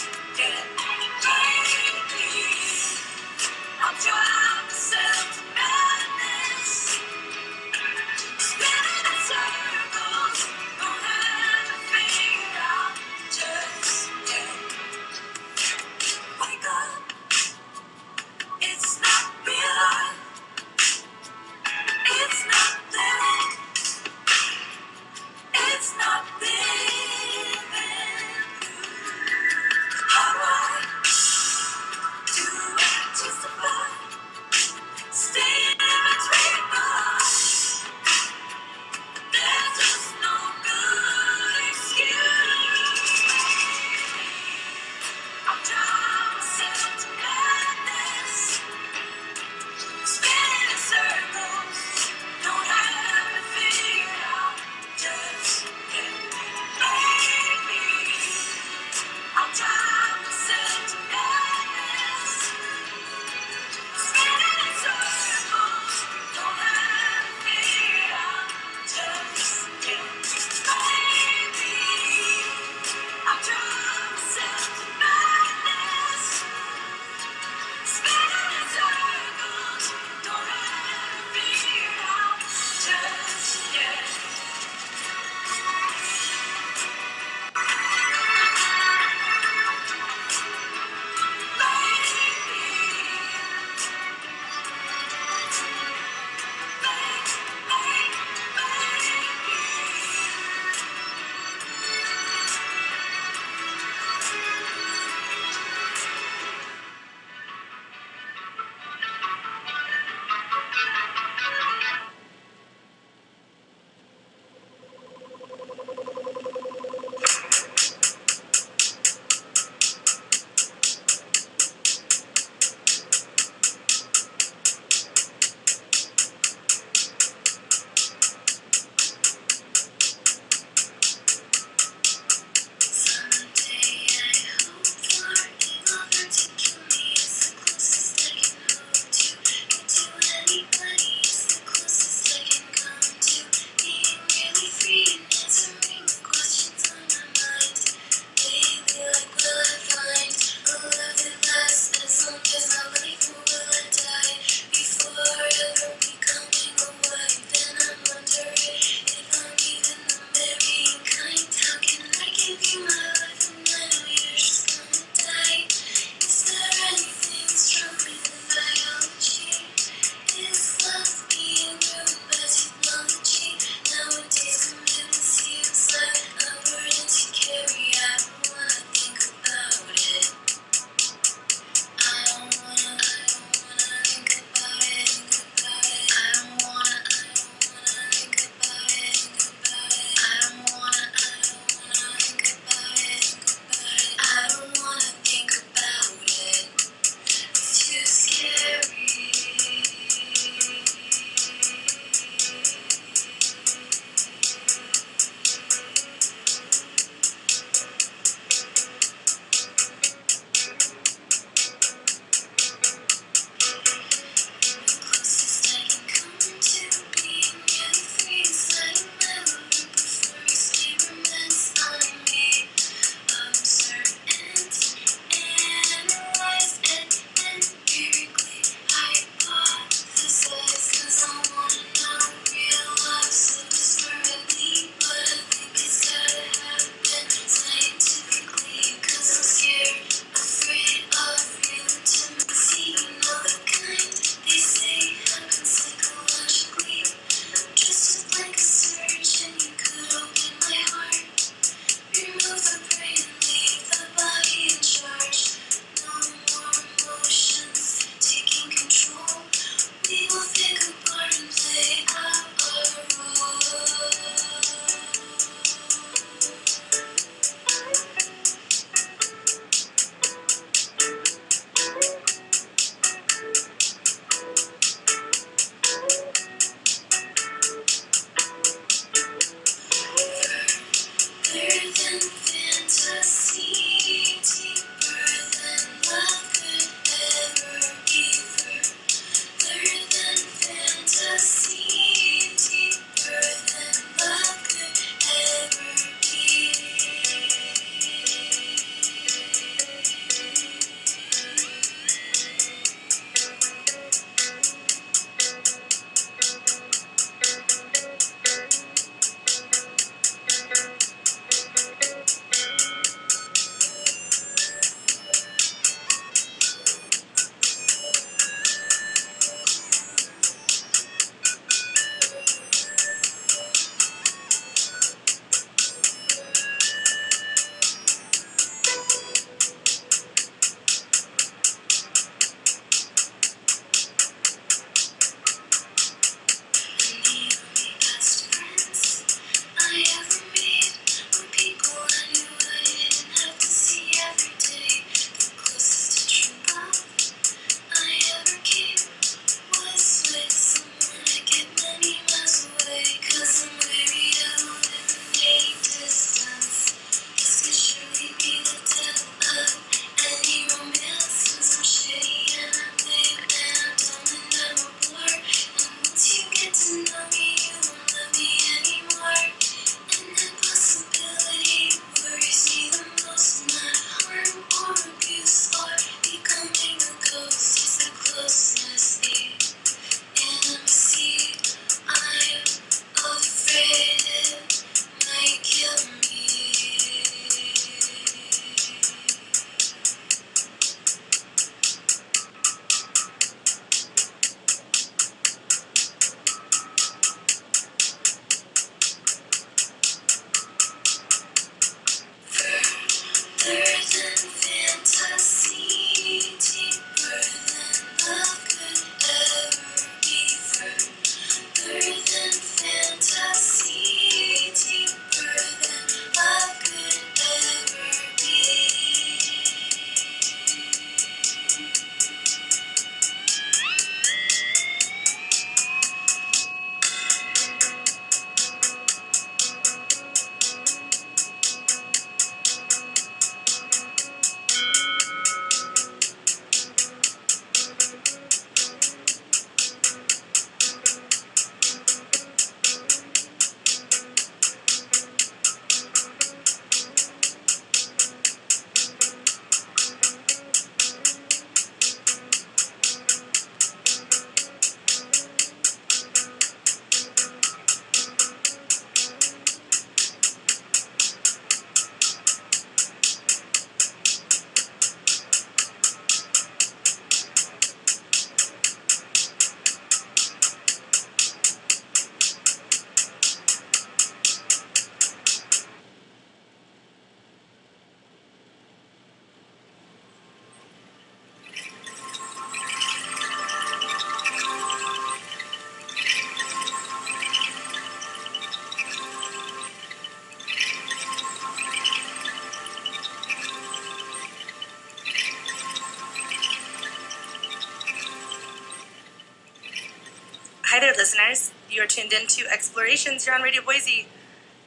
Hi there, listeners. You are tuned in to Explorations here on Radio Boise.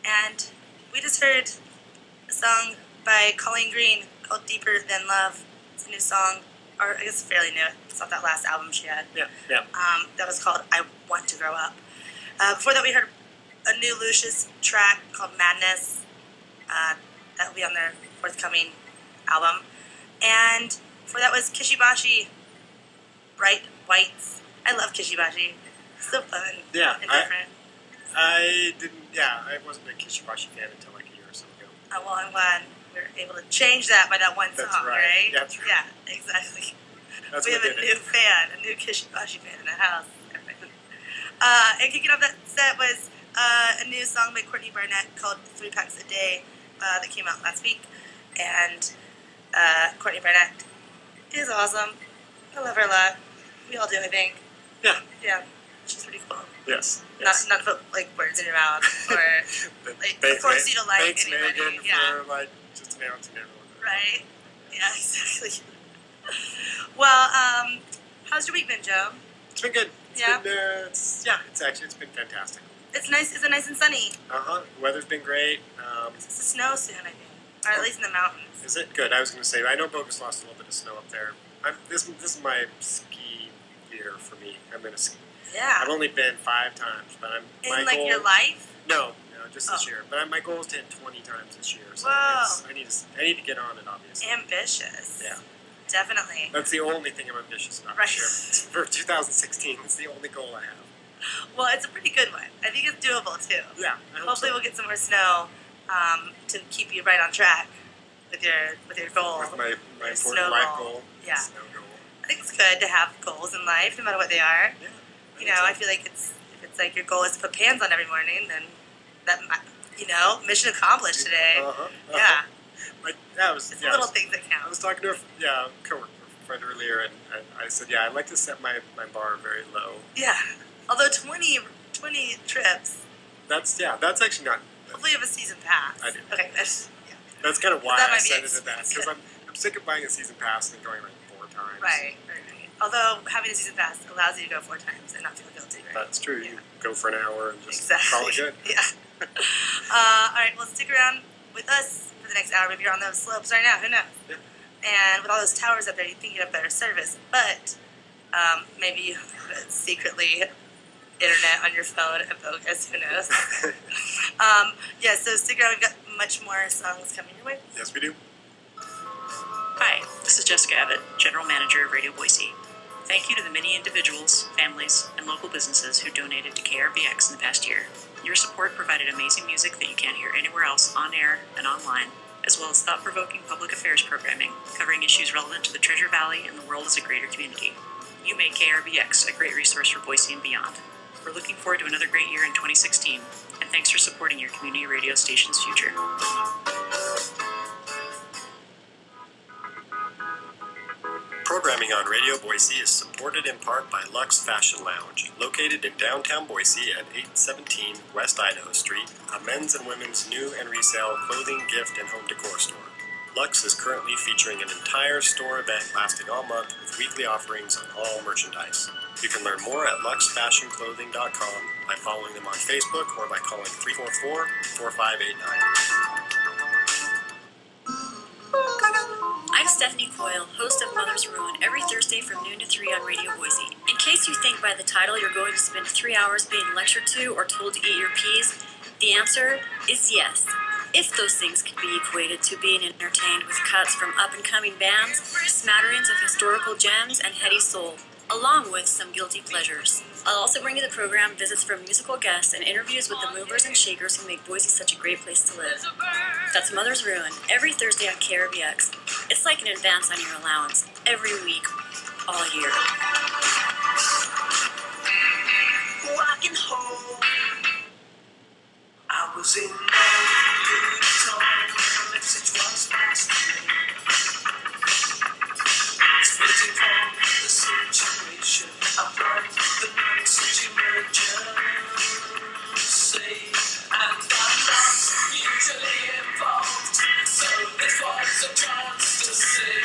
And we just heard a song by Colleen Green called Deeper Than Love. It's a new song, or I guess fairly new. It's not that last album she had. Yeah. That was called I Want to Grow Up. Before that, we heard a new Lucius track called Madness. That will be on their forthcoming album. And before that was Kishibashi, Bright Whites. I love Kishibashi. So fun. Yeah, and different. I wasn't a Kishibashi fan until like a year or so ago. Well, I'm glad we were able to change that by that one That's song, right. right? That's right. Yeah, exactly. That's we what have a did new it. fan, a new Kishibashi fan in the house. And kicking off that set was a new song by Courtney Barnett called 3 Packs a Day that came out last week. And Courtney Barnett is awesome. I love her a lot. We all do, I think. Yeah. Yeah. She's pretty cool. Yes. Not to put like words in your mouth or like force you to like Thanks, anybody. Megan, Yeah. for like just announcing everyone. Right? Yeah, exactly. Well, how's your week been, Joe? It's been good. Yeah? It's been fantastic. It's nice. Is it nice and sunny? Weather's been great. It's the snow soon, I think, or at least in the mountains. Is it good? I was going to say, I know Bogus lost a little bit of snow up there. This is my ski year for me. I'm going to ski. Yeah. I've only been 5 times, but In like your life? No, just this year. But my goal is to hit 20 times this year. So Whoa. I need to get on it, obviously. Ambitious. Yeah. Definitely. That's the only thing I'm ambitious about this year. For 2016, it's the only goal I have. Well, it's a pretty good one. I think it's doable too. Yeah. I hope Hopefully, so. we'll get some more snow to keep you right on track with your goal. With my Your important snow life goal. goal. Yeah. Snow goal. I think it's good to have goals in life, no matter what they are. Yeah. I feel like if it's like your goal is to put pans on every morning, then that mission accomplished today. Yeah. It's little things that count. I was talking to a coworker friend earlier, and I said, I'd like to set my bar very low. Yeah. Although 20 trips. That's actually not. Hopefully you have a season pass. I do. Okay. That's kind of why That I might be set it at that, because expensive. I'm sick of buying a season pass and going like 4 times. Right. Although having a season pass allows you to go 4 times and not feel guilty, right? That's true. You go for an hour and just Exactly. call it good. Yeah. All right. Well, stick around with us for the next hour. Maybe you're on those slopes right now. Who knows? Yeah. And with all those towers up there, you think you'd have better service, but maybe you have secretly internet on your phone at Bogus. Who knows? So stick around. We've got much more songs coming your way. Yes, we do. Hi, this is Jessica Abbott, General Manager of Radio Boise. Thank you to the many individuals, families, and local businesses who donated to KRBX in the past year. Your support provided amazing music that you can't hear anywhere else on air and online, as well as thought-provoking public affairs programming covering issues relevant to the Treasure Valley and the world as a greater community. You made KRBX a great resource for Boise and beyond. We're looking forward to another great year in 2016, and thanks for supporting your community radio station's future. Programming on Radio Boise is supported in part by Lux Fashion Lounge, located in downtown Boise at 817 West Idaho Street, a men's and women's new and resale clothing, gift, and home decor store. Lux is currently featuring an entire store event lasting all month with weekly offerings on all merchandise. You can learn more at luxfashionclothing.com by following them on Facebook or by calling 344-4589. I'm Stephanie Coyle, host of Mother's Ruin, every Thursday from noon to 3 on Radio Boise. In case you think by the title you're going to spend 3 hours being lectured to or told to eat your peas, the answer is yes. If those things could be equated to being entertained with cuts from up-and-coming bands, smatterings of historical gems, and heady soul, along with some guilty pleasures. I'll also bring you the program visits from musical guests and interviews with the movers and shakers who make Boise such a great place to live. That's Mother's Ruin, every Thursday on KRBX. It's like an advance on your allowance, every week, all year. Walking home, I was in the message was passed to me. It's waiting for the situation. I'm on the message emergency, and I'm not usually involved, so this was a chance to see.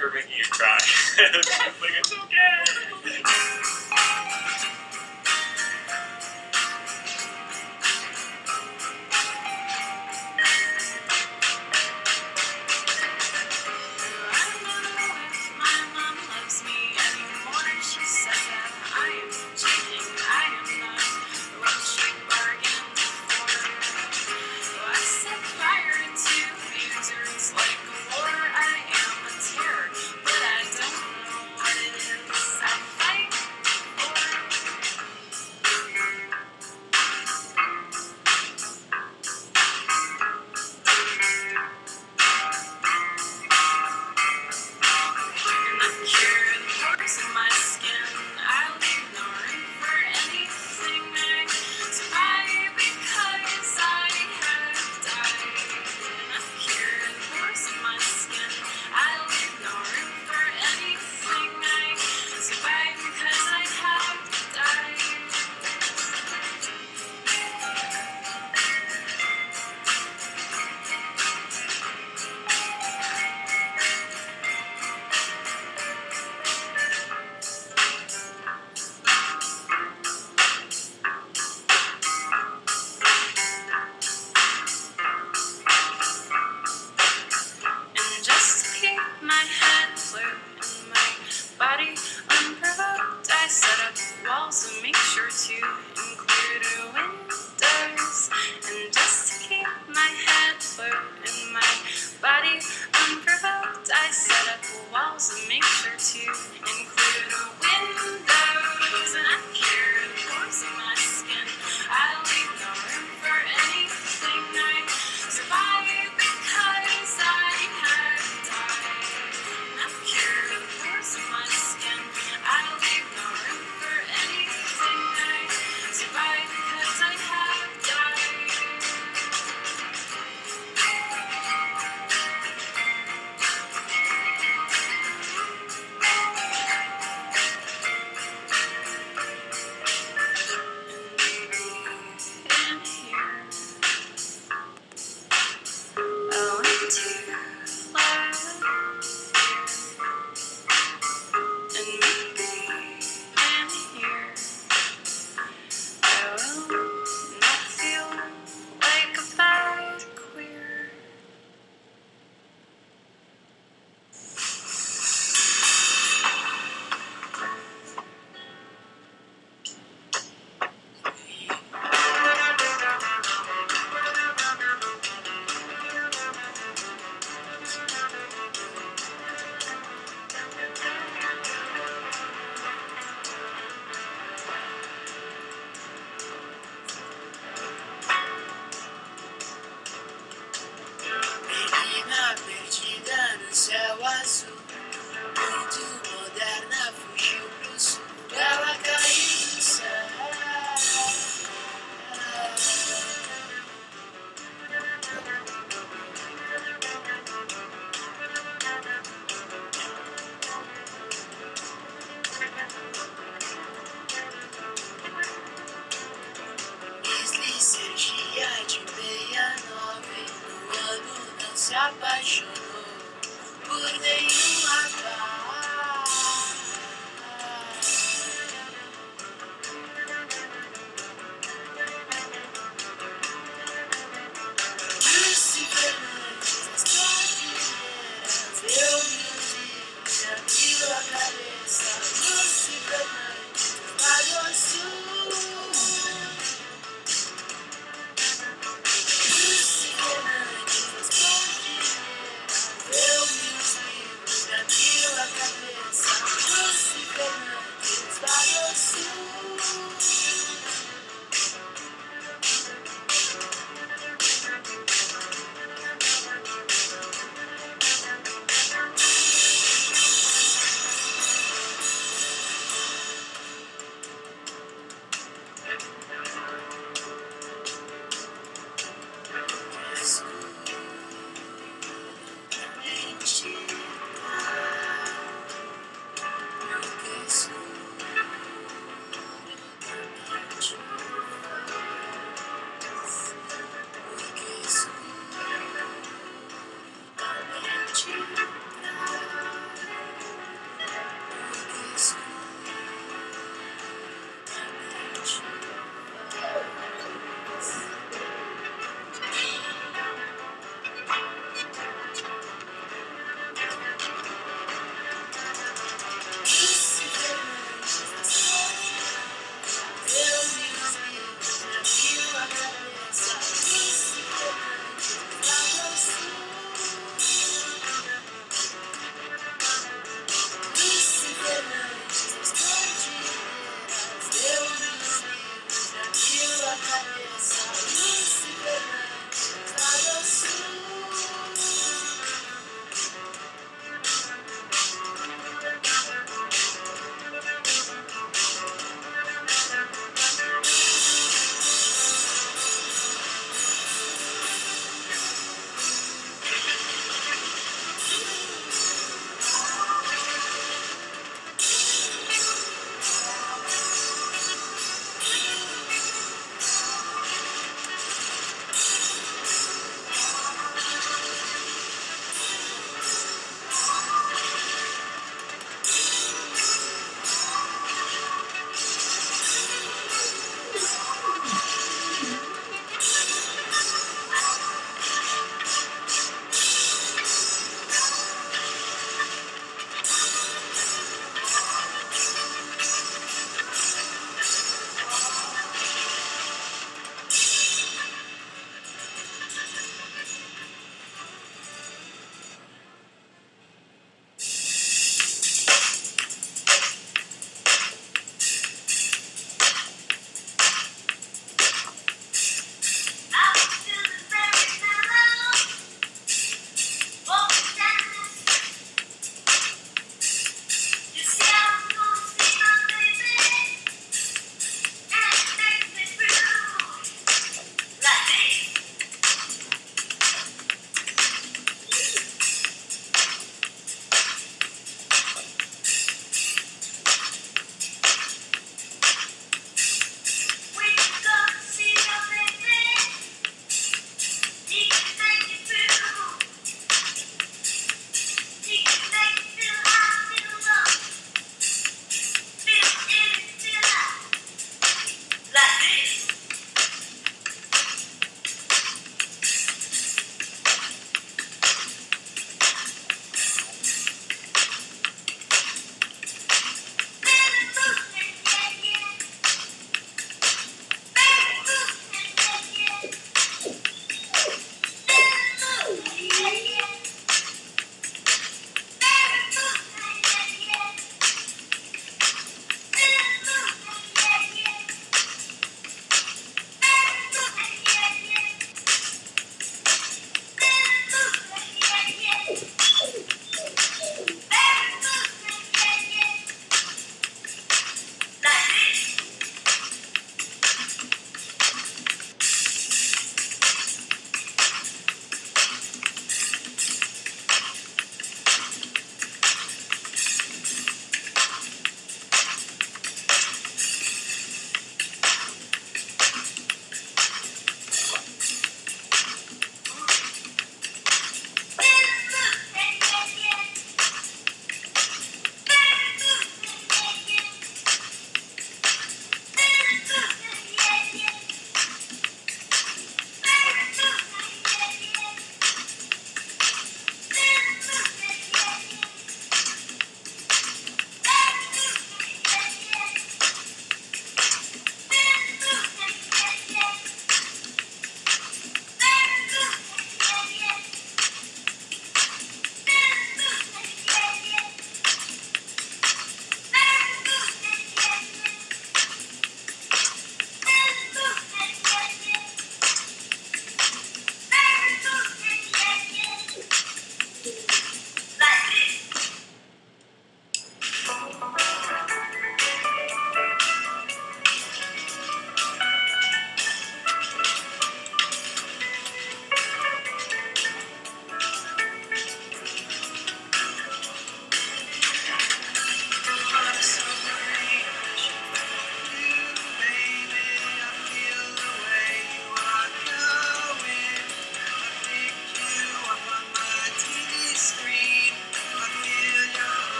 ever making you cry. Like, it's okay. Like a war, I am a terror, but I don't know what it is.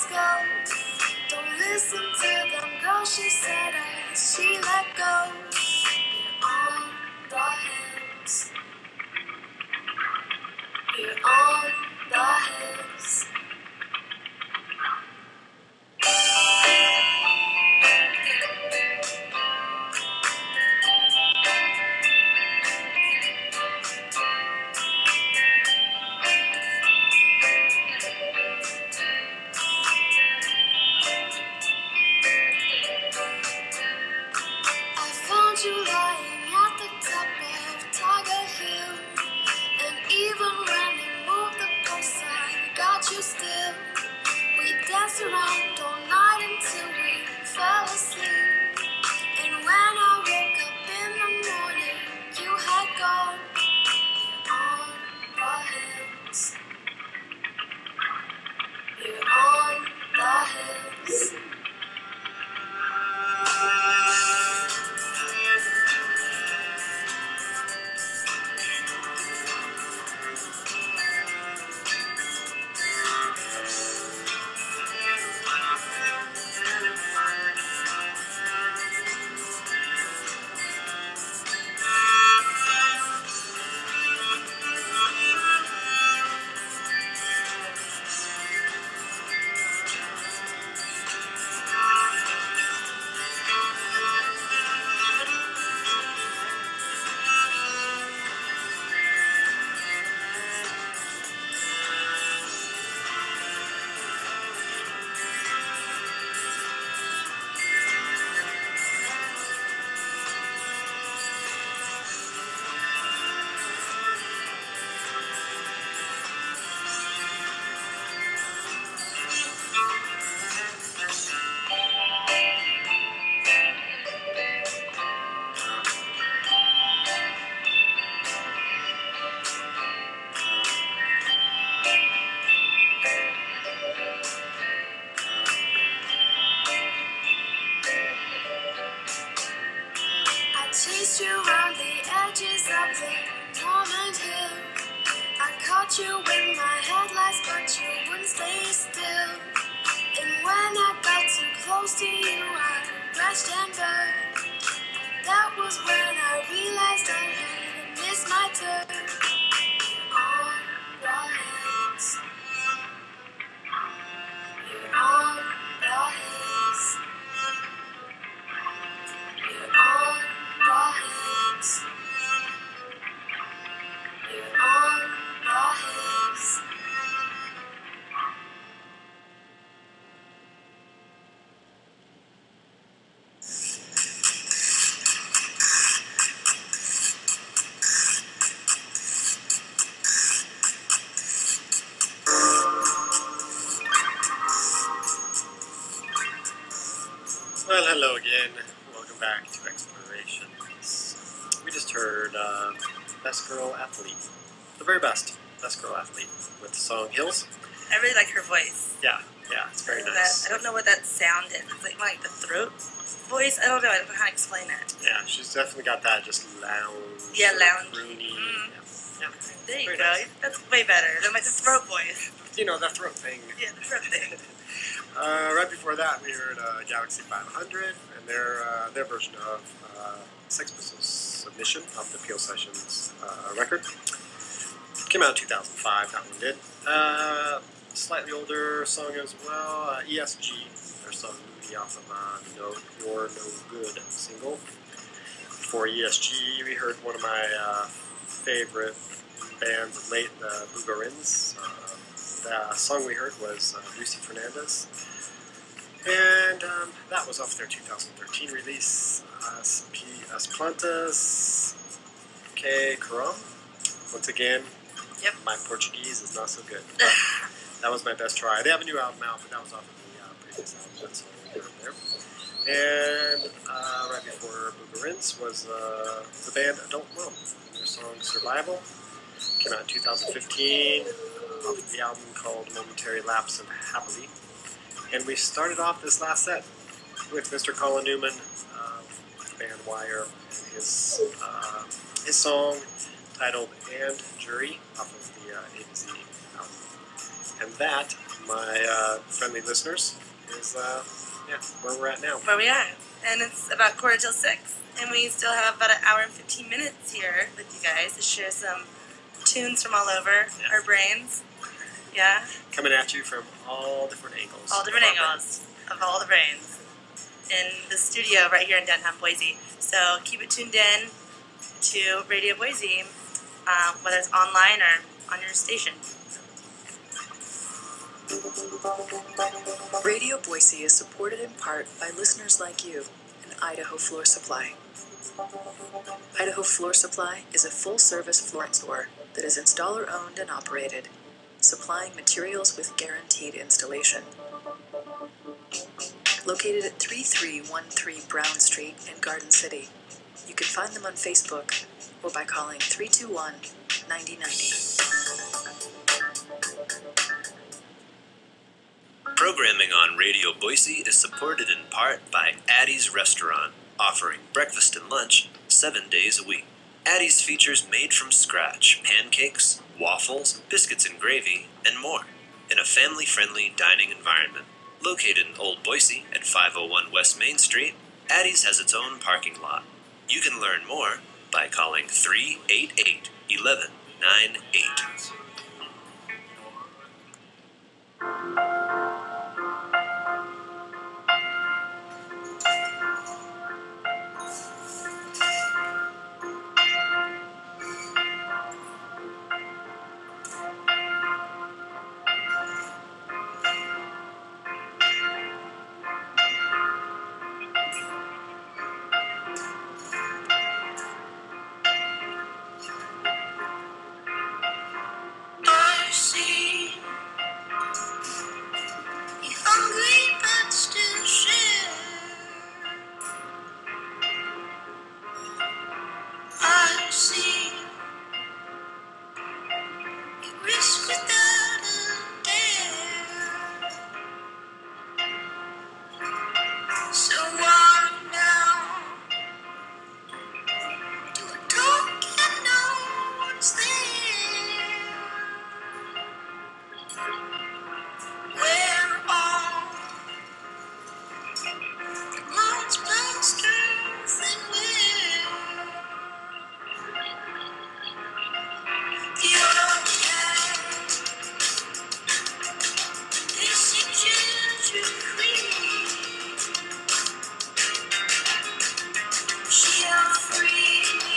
let's go. Don't listen to them, girl, she said as she let go. We're on the hills. We're on the hills. I found you lying at the top of Tiger Hill. And even when they moved the post, I got you still. We danced around all night until we fell asleep. And when I woke up in the morning, you had gone. On the hills. You're on the hills. I chased you around the edges of the Norman Hill. I caught you in my headlights, but you wouldn't stay still. And when I got too close to you, I crashed and burned. That was when I realized I had missed my turn. On the hills. You're on the hills. You're on the hills. You're on the hills. Well, hello again. Welcome back to Explorations. We just heard Best Girl Athlete. The very best Best Girl Athlete with the song Hills. I really like her voice. Yeah, it's very nice. I don't know what that sound is. It's like the throat voice. I don't know. I don't know how to explain it. Yeah, she's definitely got that just lounge. Yeah, lounge. Croony. Yeah. There you Very go. nice. That's way better than my throat voice. You know, that throat thing. Yeah, the throat thing. Right before that, we heard Galaxy 500 and their version of Sex Pistols' submission of the Peel Sessions record. Came out in 2005, that one did. Slightly older song as well, ESG, their song Movie off of No You're No Good single. For ESG, we heard one of my favorite bands of late, the Boogarins. The song we heard was Lucy Fernandez. And that was off their 2013 release, As Plantas Que Coram. Once again, my Portuguese is not so good. But that was my best try. They have a new album out, but that was off of the previous album. That's all we heard there. And right before Boogarins was the band Adult Mum. Their song Survival came out in 2015 off the album called Momentary Lapse of Happily. And we started off this last set with Mr. Colin Newman of the band Wire and his song titled And Jury off of the A to Z album. And that my friendly listeners is where we're at now. Where we are. And it's about 5:45, and we still have about an hour and 15 minutes here with you guys to share some tunes from all over our brains. Yeah? Coming at you from all different angles. All different angles of all the brains in the studio right here in downtown Boise. So keep it tuned in to Radio Boise, whether it's online or on your station. Radio Boise is supported in part by listeners like you and Idaho Floor Supply. Idaho Floor Supply is a full-service flooring store that is installer-owned and operated, supplying materials with guaranteed installation. Located at 3313 Brown Street in Garden City, you can find them on Facebook or by calling 321-9090. Programming on Radio Boise is supported in part by Addie's Restaurant, offering breakfast and lunch 7 days a week. Addie's features made from scratch pancakes, waffles, biscuits and gravy, and more, in a family-friendly dining environment. Located in Old Boise at 501 West Main Street, Addie's has its own parking lot. You can learn more by calling 388-1198. I see you hungry but still share. I see you risk without a dare. So why now do I talk and no one's there? Where are the clouds, blasters, and where the old cat is ginger queen? She'll free me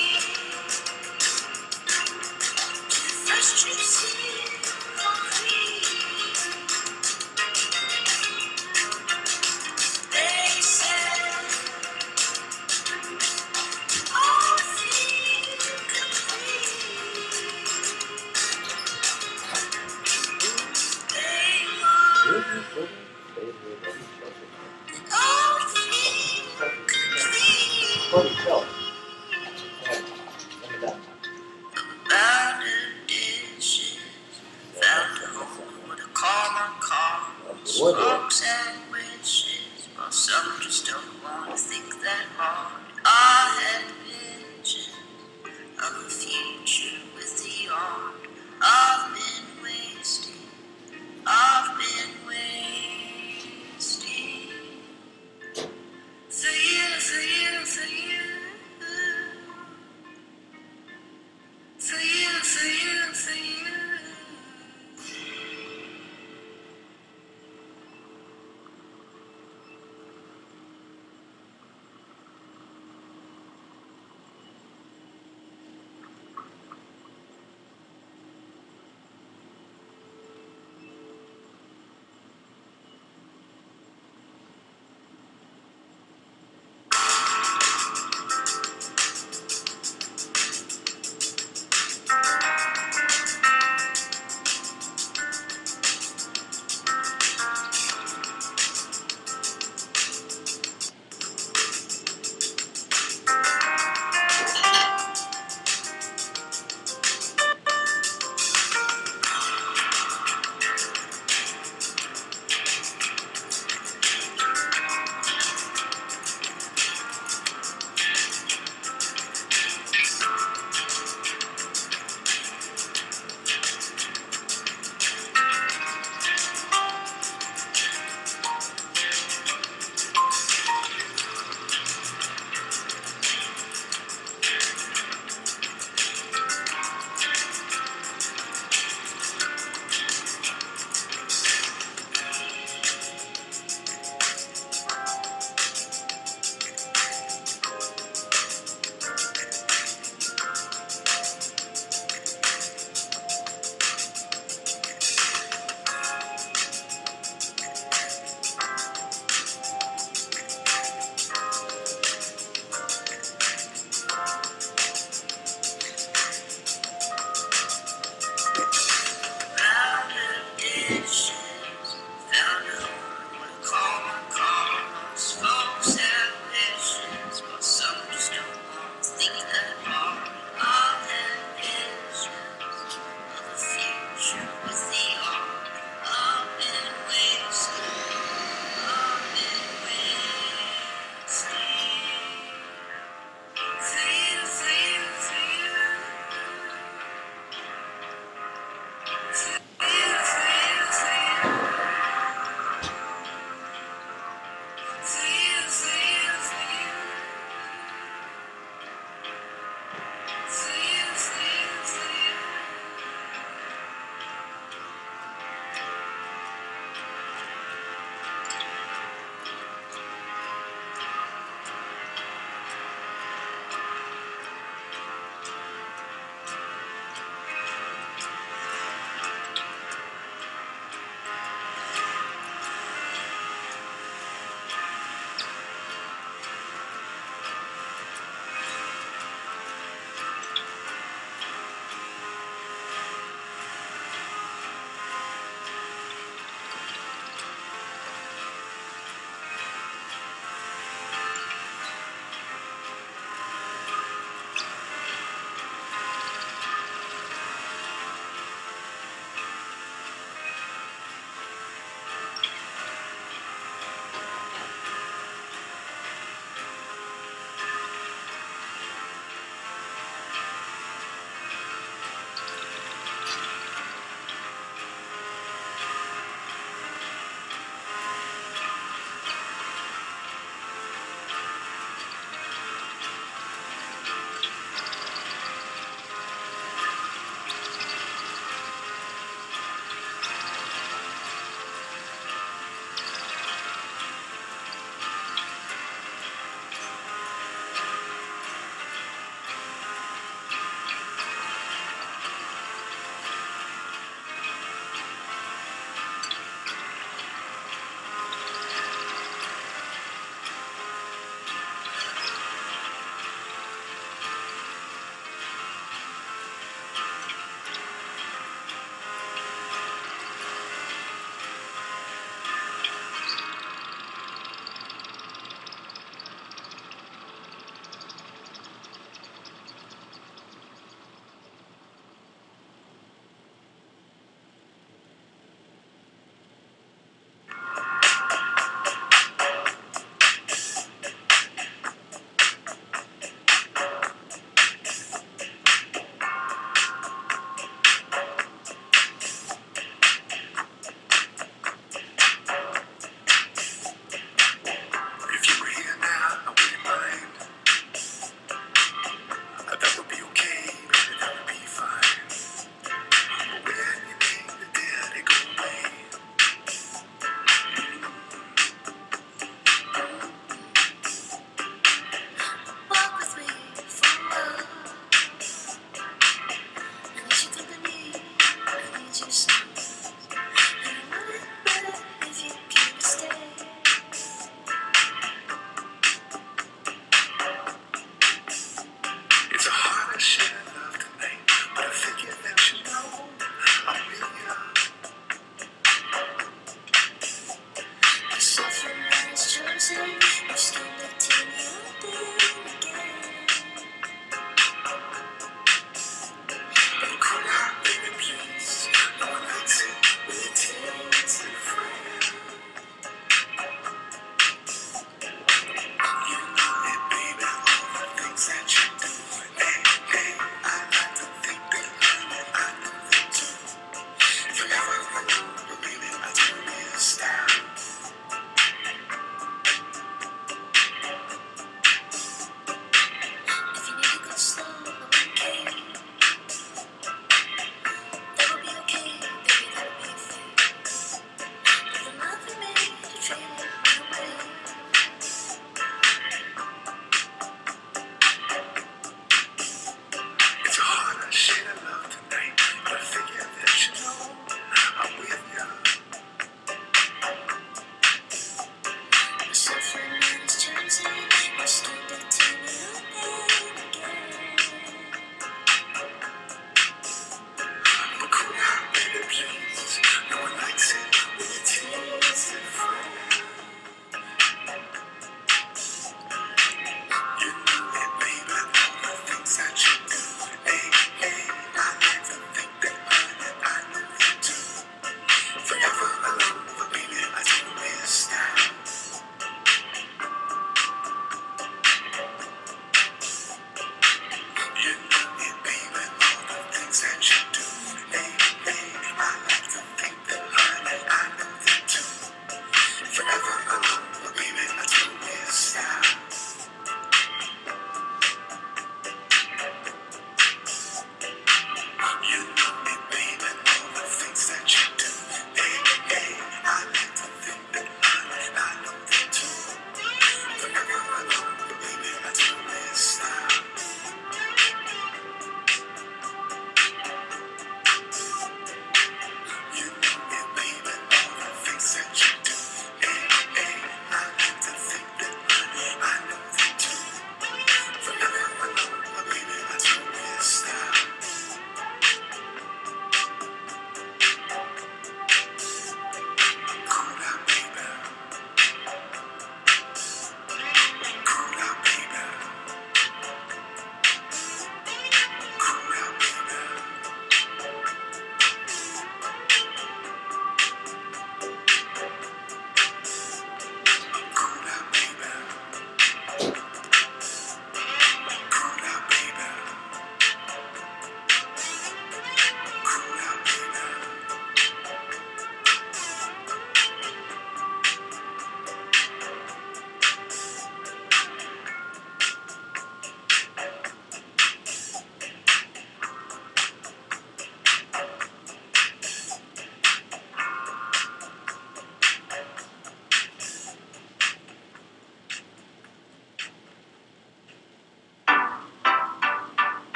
to frustrated concrete. They said all feel complete. They want all feel complete. About the dishes, found a home with a calmer calms, walks and wishes, while some just don't want to think that hard. I had visions of a future with the art. I've been wasting, I've been wasting. For you, for you, for you. For you, for you, for you.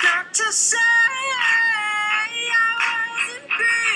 Not to say I wasn't great.